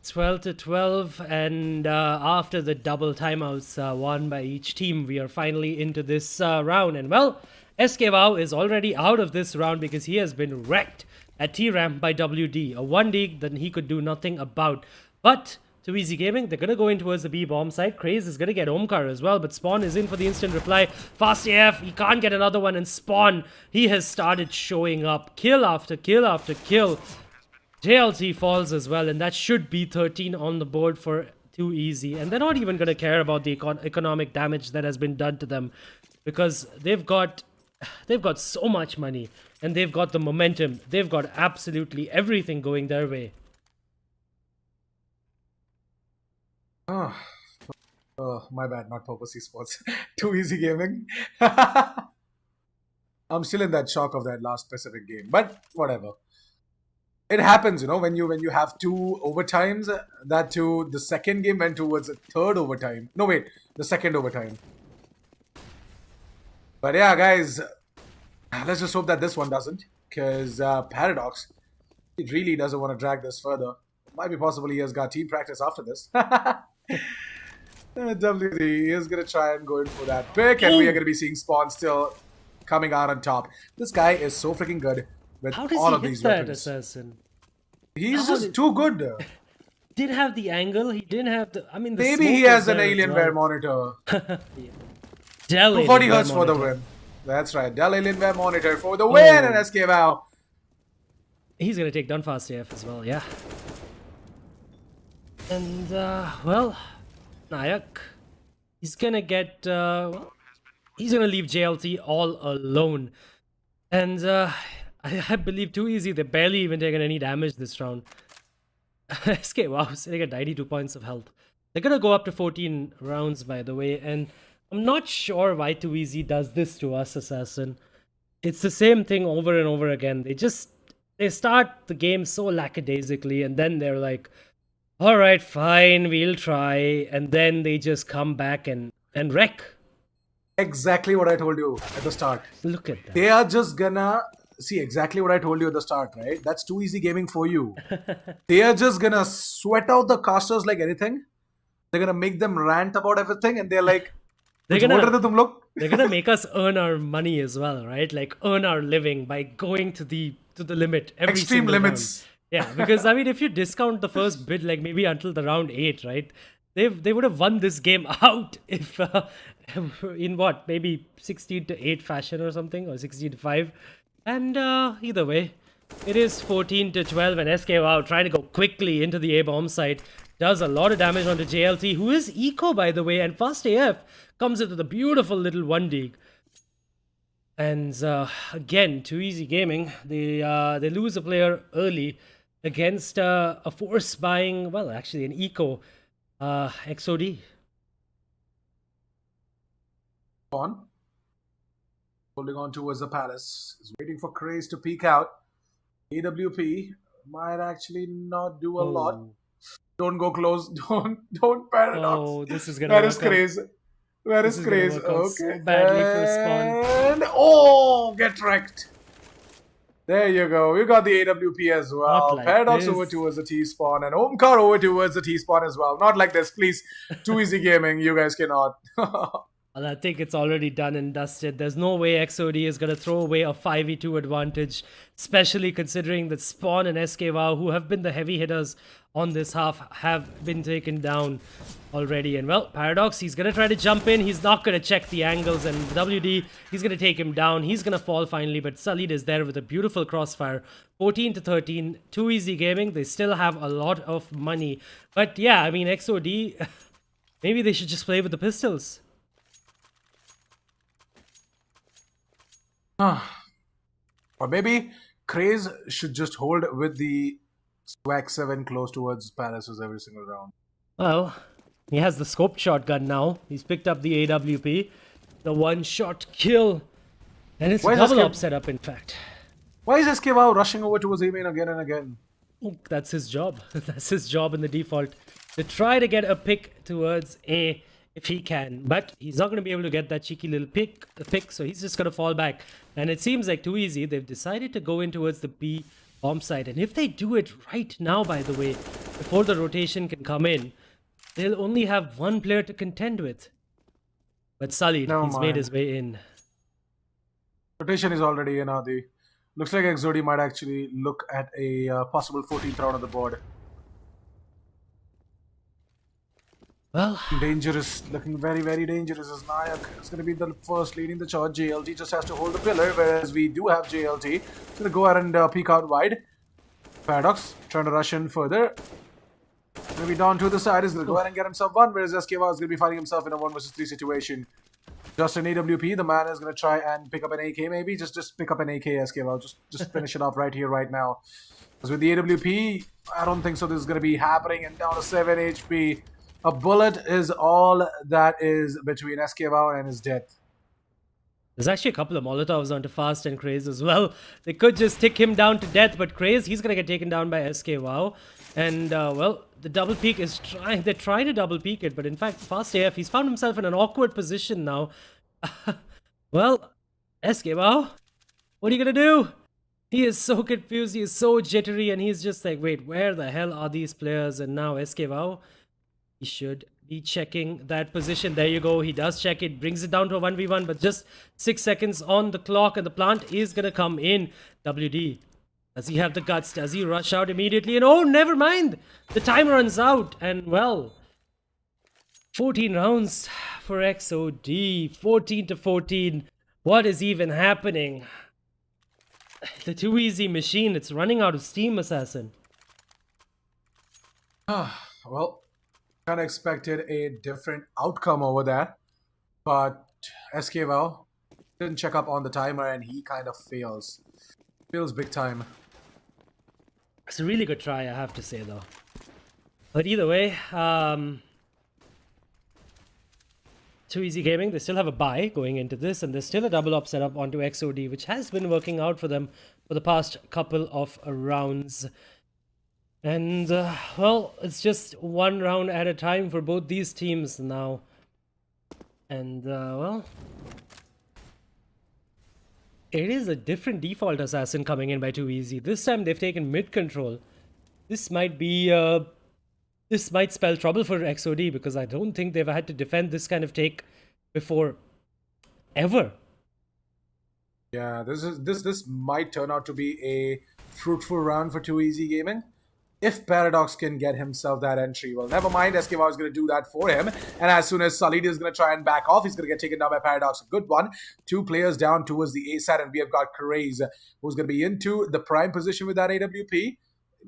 12-12, and after the double timeouts won by each team, we are finally into this round. And well, SKWOW is already out of this round because he has been wrecked at T-Ramp by WD, a 1D that he could do nothing about. But Too Easy Gaming, they're going to go in towards the B bomb site. Craze is going to get Omkar as well, but Spawn is in for the instant reply. Fast AF, he can't get another one, and Spawn, he has started showing up. Kill after kill after kill. JLT falls as well, and that should be 13 on the board for Too Easy. And they're not even going to care about the economic damage that has been done to them, because they've got so much money, and they've got the momentum. They've got absolutely everything going their way. Oh, my bad, not Purpose Esports. Too Easy Gaming. I'm still in that shock of that last specific game, but whatever. it happens, when you have two overtimes. That too, the second game went towards the third overtime. No, wait, the second overtime. But yeah, guys, let's just hope that this one doesn't, because Paradox, he really doesn't want to drag this further. Might be possible he has got team practice after this. WD is going to try and go in for that pick, and we are going to be seeing Spawn still coming out on top. This guy is so freaking good with How does all he of hit these that weapons. assassin? He's just too good. Didn't have the angle. He didn't have the. I mean, the Maybe smoke he was has an there as Alienware well. monitor. Dell 240 Alienware hertz for the monitor. win. That's right. Dell Alienware monitor for the win, and SK Wow. He's gonna take down Fast AF as well, yeah. And well, Nayak, he's gonna get. He's gonna leave JLT all alone, and I believe too easy. They're barely even taking any damage this round. SK Wow sitting at 92 points of health. They're gonna go up to 14 rounds, by the way, and I'm not sure why Too Easy does this to us, Assassin. It's the same thing over and over again. They start the game so lackadaisically, and then they're like, all right, fine, we'll try, and then they just come back and wreck. Exactly what I told you at the start. Look at that. They are just gonna see exactly what I told you at the start, right? That's Too Easy gaming for you. They are just gonna sweat out the casters like anything. They're gonna make them rant about everything, and they're like, They're "Kuch bol rahe the tum log?" They're gonna make us earn our money as well, right? Like earn our living by going to the limit every Extreme single limits. round. Yeah, because I mean, if you discount the first bit, like maybe until the round 8, right? They would have won this game out if in what, maybe 16 to 8 fashion or something, or 16 to 5. And either way, it is 14 to 12, and SK Wow trying to go quickly into the A bomb site does a lot of damage onto JLT, who is eco, by the way, and Fast AF comes into the beautiful little 1 dig. And again, Too Easy Gaming, they lose a player early against a force buying, well, actually an eco XOD. On. Holding on towards the palace. Is waiting for Craze to peek out. AWP might actually not do a lot. Don't go close. Don't Paradox. Oh, this is gonna Where work is out. Craze? Where This is is gonna Craze? work out Okay. so badly for Spawn. And oh, get wrecked. There you go. We got the AWP as well. Not like Paradox this. over towards the T-spawn, and Omkar over towards the T-spawn as well. Not like this, please. Too Easy Gaming. You guys cannot. Well, I think it's already done and dusted. There's no way XOD is going to throw away a 5v2 advantage, especially considering that Spawn and SK Wow, who have been the heavy hitters on this half, have been taken down already. And well, Paradox, he's going to try to jump in. He's not going to check the angles, and WD, he's going to take him down. He's going to fall finally, but Sullied is there with a beautiful crossfire. 14 to 13, Too Easy Gaming. They still have a lot of money. But yeah, I mean, XOD, maybe they should just play with the pistols. Or maybe Craze should just hold with the Swag 7 close towards Palaces every single round. Well, he has the scoped shotgun now. He's picked up the AWP. The one-shot kill. And it's Why a is double SK up setup, in fact. Why is SK Wow rushing over towards A main again and again? That's his job. That's his job in the default. To try to get a pick towards A if he can. But he's not going to be able to get that cheeky little pick, so he's just going to fall back. And it seems like Too Easy. They've decided to go in towards the B bomb site. And if they do it right now, by the way, before the rotation can come in, they'll only have one player to contend with. But Sullied, Never he's made mind. his way in. Rotation is already in, Adi. Looks like Exodi might actually look at a possible 14th round on the board. Well, Dangerous, looking very, very dangerous as Nayak. It's going to be the first leading the charge. JLT just has to hold the pillar, whereas we do have JLT. It's going to go ahead and peek out wide. Paradox trying to rush in further. Maybe down to the side is going to go ahead and get himself one, whereas SK Wow is going to be finding himself in a 1 versus 3 situation. Just an AWP, the man is going to try and pick up an AK maybe. Just pick up an AK, SK Wow. Just finish it off right here, right now. Because with the AWP, I don't think so this is going to be happening. And down to 7 HP. A bullet is all that is between SK Wow and his death. There's actually a couple of Molotovs onto Fast and Craze as well. They could just tick him down to death, but Craze, he's going to get taken down by SK Wow. And, well, the double peek is trying. They're trying to double peek it, but in fact, Fast AF, he's found himself in an awkward position now. Well, SK Wow, what are you going to do? He is so confused, he is so jittery, and he's just like, wait, where the hell are these players? And now SK Wow, he should be checking that position. There you go. He does check it, brings it down to a 1v1, but just 6 seconds on the clock, and the plant is going to come in. WD, does he have the guts? Does he rush out immediately? And oh, never mind. The time runs out. And well, 14 rounds for XOD. 14-14. What is even happening? The too easy machine. It's running out of steam, Assassin. Well, kind of expected a different outcome over there, but SKVL didn't check up on the timer and he kind of fails big time. It's a really good try, I have to say, though. But either way, Too Easy Gaming, they still have a bye going into this, and there's still a double up setup onto XOD, which has been working out for them for the past couple of rounds. And, well, it's just one round at a time for both these teams now. And, well, it is a different default assassin coming in by Too Easy. This time they've taken mid control. This might be, this might spell trouble for XOD, because I don't think they've had to defend this kind of take before, ever. Yeah, this might turn out to be a fruitful round for Too Easy Gaming. If Paradox can get himself that entry, well, never mind. SKY is going to do that for him. And as soon as Salid is going to try and back off, he's going to get taken down by Paradox. A good one. 2 players down towards the A side, and we have got Craze, who's going to be into the prime position with that AWP.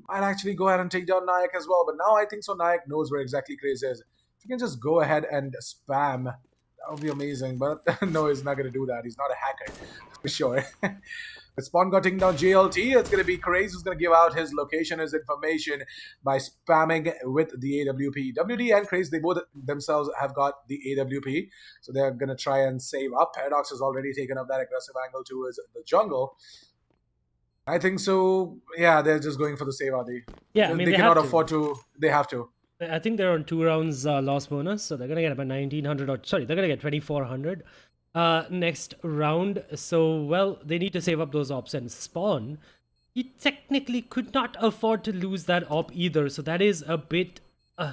Might actually go ahead and take down Nayak as well. But now I think so Nayak knows where exactly Craze is. If you can just go ahead and spam, that would be amazing. But no, he's not going to do that. He's not a hacker, for sure. But Spawn got taken down JLT. It's going to be Craze who's going to give out his location, his information by spamming with the AWP. WD and Craze, they both themselves have got the AWP. So they're going to try and save up. Paradox has already taken up that aggressive angle towards the jungle. I think so. Yeah, they're just going for the save, are they? Yeah, I mean, they cannot afford to. They have to. I think they're on 2 rounds loss bonus, so they're going to get about 1900, or sorry, they're going to get 2400 next round. So, well, they need to save up those ops, and Spawn, he technically could not afford to lose that op either. So that is a bit of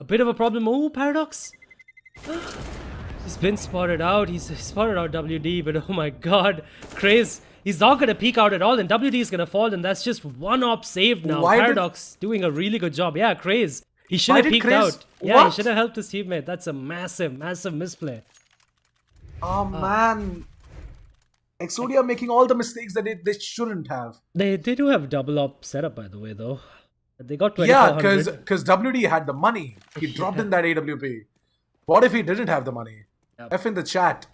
a problem. Oh, Paradox. He's been spotted out. He's spotted out WD, but oh my god, Craze. He's not going to peek out at all, and WD is going to fall, and that's just one op saved now. Paradox doing a really good job. Yeah, Craze. He should have peeked out. Yeah, he should have helped his teammate. That's a massive, massive misplay. Oh, man. XOD are making all the mistakes that they shouldn't have. They do have double op setup, by the way, though. They got 2400. Yeah, because WD had the money. He dropped in that AWP. What if he didn't have the money? Yep. F in the chat.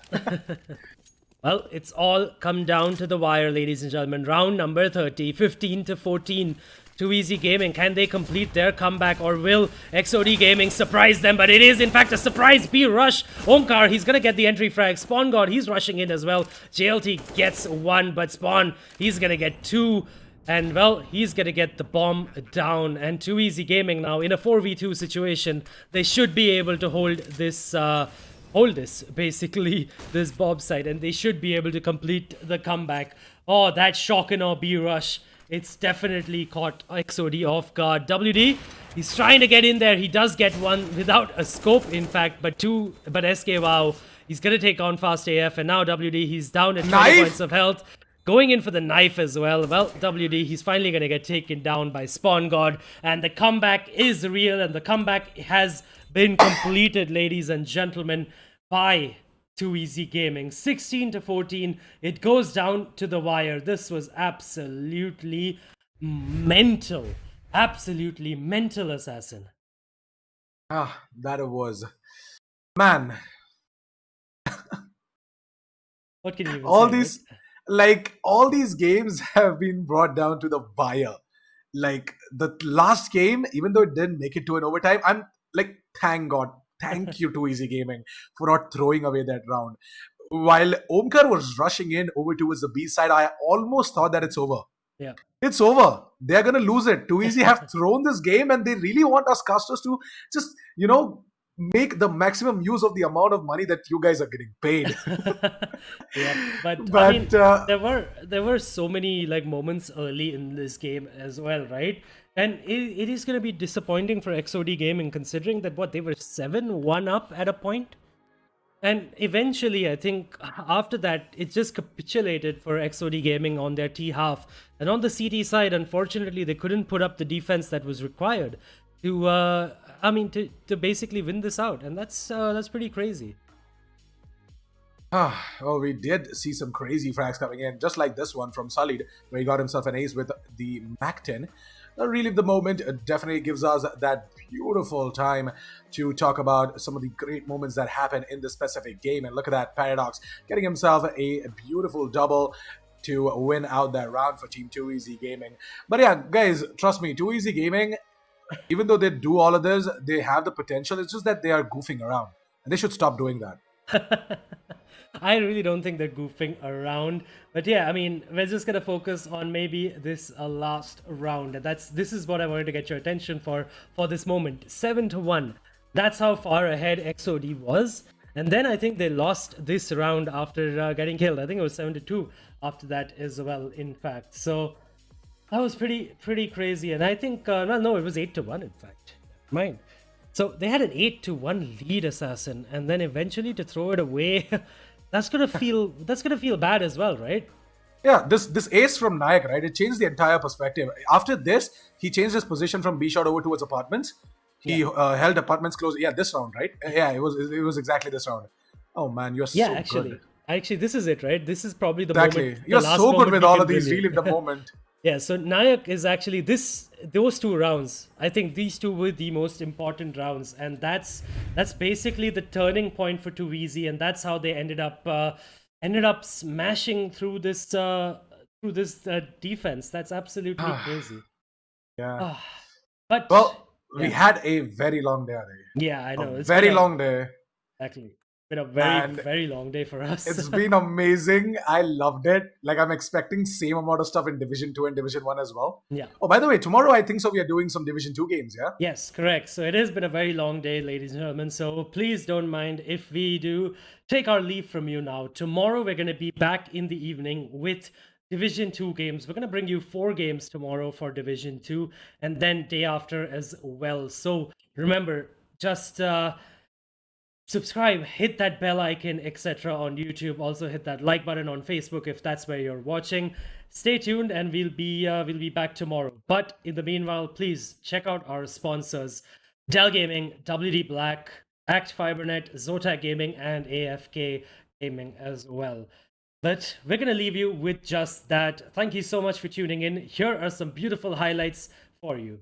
Well, it's all come down to the wire, ladies and gentlemen. Round number 30, 15-14. Too Easy Gaming, can they complete their comeback, or will XOD Gaming surprise them? But it is, in fact, a surprise B rush. Omkar, he's going to get the entry frag. Spawn God, he's rushing in as well. JLT gets 1, but Spawn, he's going to get 2. And, well, he's going to get the bomb down. And Too Easy Gaming now, in a 4v2 situation, they should be able to hold this... basically, this Bob side, and they should be able to complete the comeback. Oh, that shock and awe B rush. It's definitely caught XOD off guard. WD, he's trying to get in there. He does get 1 without a scope, in fact, but SK Wow, he's going to take on Fast AF, and now WD, he's down at 20 points of health. Going in for the knife as well. Well, WD, he's finally going to get taken down by Spawn God, and the comeback is real, and the comeback has been completed, ladies and gentlemen, by Too Easy Gaming. 16-14. It goes down to the wire. This was absolutely mental. Absolutely mental, Assassin. Ah, that it was. Man. What can you even say? All these games have been brought down to the wire. Like, the last game, even though it didn't make it to an overtime, I'm like, thank God. Thank you, Too Easy Gaming, for not throwing away that round. while Omkar was rushing in over towards the B side, I almost thought that it's over. Yeah. It's over. They're going to lose it. Too Easy have thrown this game and they really want us casters to just, make the maximum use of the amount of money that you guys are getting paid. Yeah, but But, I mean, there were so many like moments early in this game as well, right? And it is going to be disappointing for XOD Gaming, considering that they were 7-1 up at a point. And eventually, I think after that, it just capitulated for XOD Gaming on their T half. And on the CT side, unfortunately, they couldn't put up the defense that was required to basically win this out. And that's pretty crazy. Oh, we did see some crazy frags coming in, just like this one from Sullied, where he got himself an ace with the Mac-10. Relive the moment. It definitely gives us that beautiful time to talk about some of the great moments that happen in this specific game. And look at that, Paradox getting himself a beautiful double to win out that round for Team Too Easy Gaming. But yeah, guys, trust me, Too Easy Gaming, even though they do all of this, they have the potential. It's just that they are goofing around, and they should stop doing that. I really don't think they're goofing around, but yeah, I mean, we're just gonna focus on maybe this last round. This is what I wanted to get your attention for this moment. 7-1. That's how far ahead XOD was, and then I think they lost this round after getting killed. I think it was 7-2 after that as well. In fact, so that was pretty crazy. And I think no, it was 8-1. In fact, mine. So they had an 8-1 lead, Assassin, and then eventually to throw it away. That's gonna feel bad as well, right? Yeah, this ace from Nayak, right? It changed the entire perspective. After this, he changed his position from B shot over towards apartments. He held apartments close. Yeah, this round, right? Yeah, it was exactly this round. Oh man, you're so good. Actually, this is it, right? This is probably the Exactly. moment. You're so good with all of these. Relive the moment. Yeah, so Nayak is actually those two rounds. I think these two were the most important rounds, and that's basically the turning point for Too Easy, and that's how they ended up smashing through this defense. That's absolutely crazy. Yeah. But we had a very long day. Yeah, I know. It's very long day. Exactly. Been a very long day for us. It's been amazing. I loved it. Like, I'm expecting same amount of stuff in Division 2 and Division 1 as well. Yeah. Oh, by the way, tomorrow I think so we are doing some Division 2 games, yeah? Yes, correct. So it has been a very long day, ladies and gentlemen. So please don't mind if we do take our leave from you now. Tomorrow we're going to be back in the evening with Division 2 games. We're going to bring you 4 games tomorrow for Division 2 and then day after as well. So remember, just subscribe, hit that bell icon, etc. on YouTube. Also hit that like button on Facebook if that's where you're watching. Stay tuned, and we'll be back tomorrow. But in the meanwhile, please check out our sponsors: Dell Gaming, WD Black, Act Fibernet, ZOTAC Gaming, and AFK Gaming as well. But we're gonna leave you with just that. Thank you so much for tuning in. Here are some beautiful highlights for you.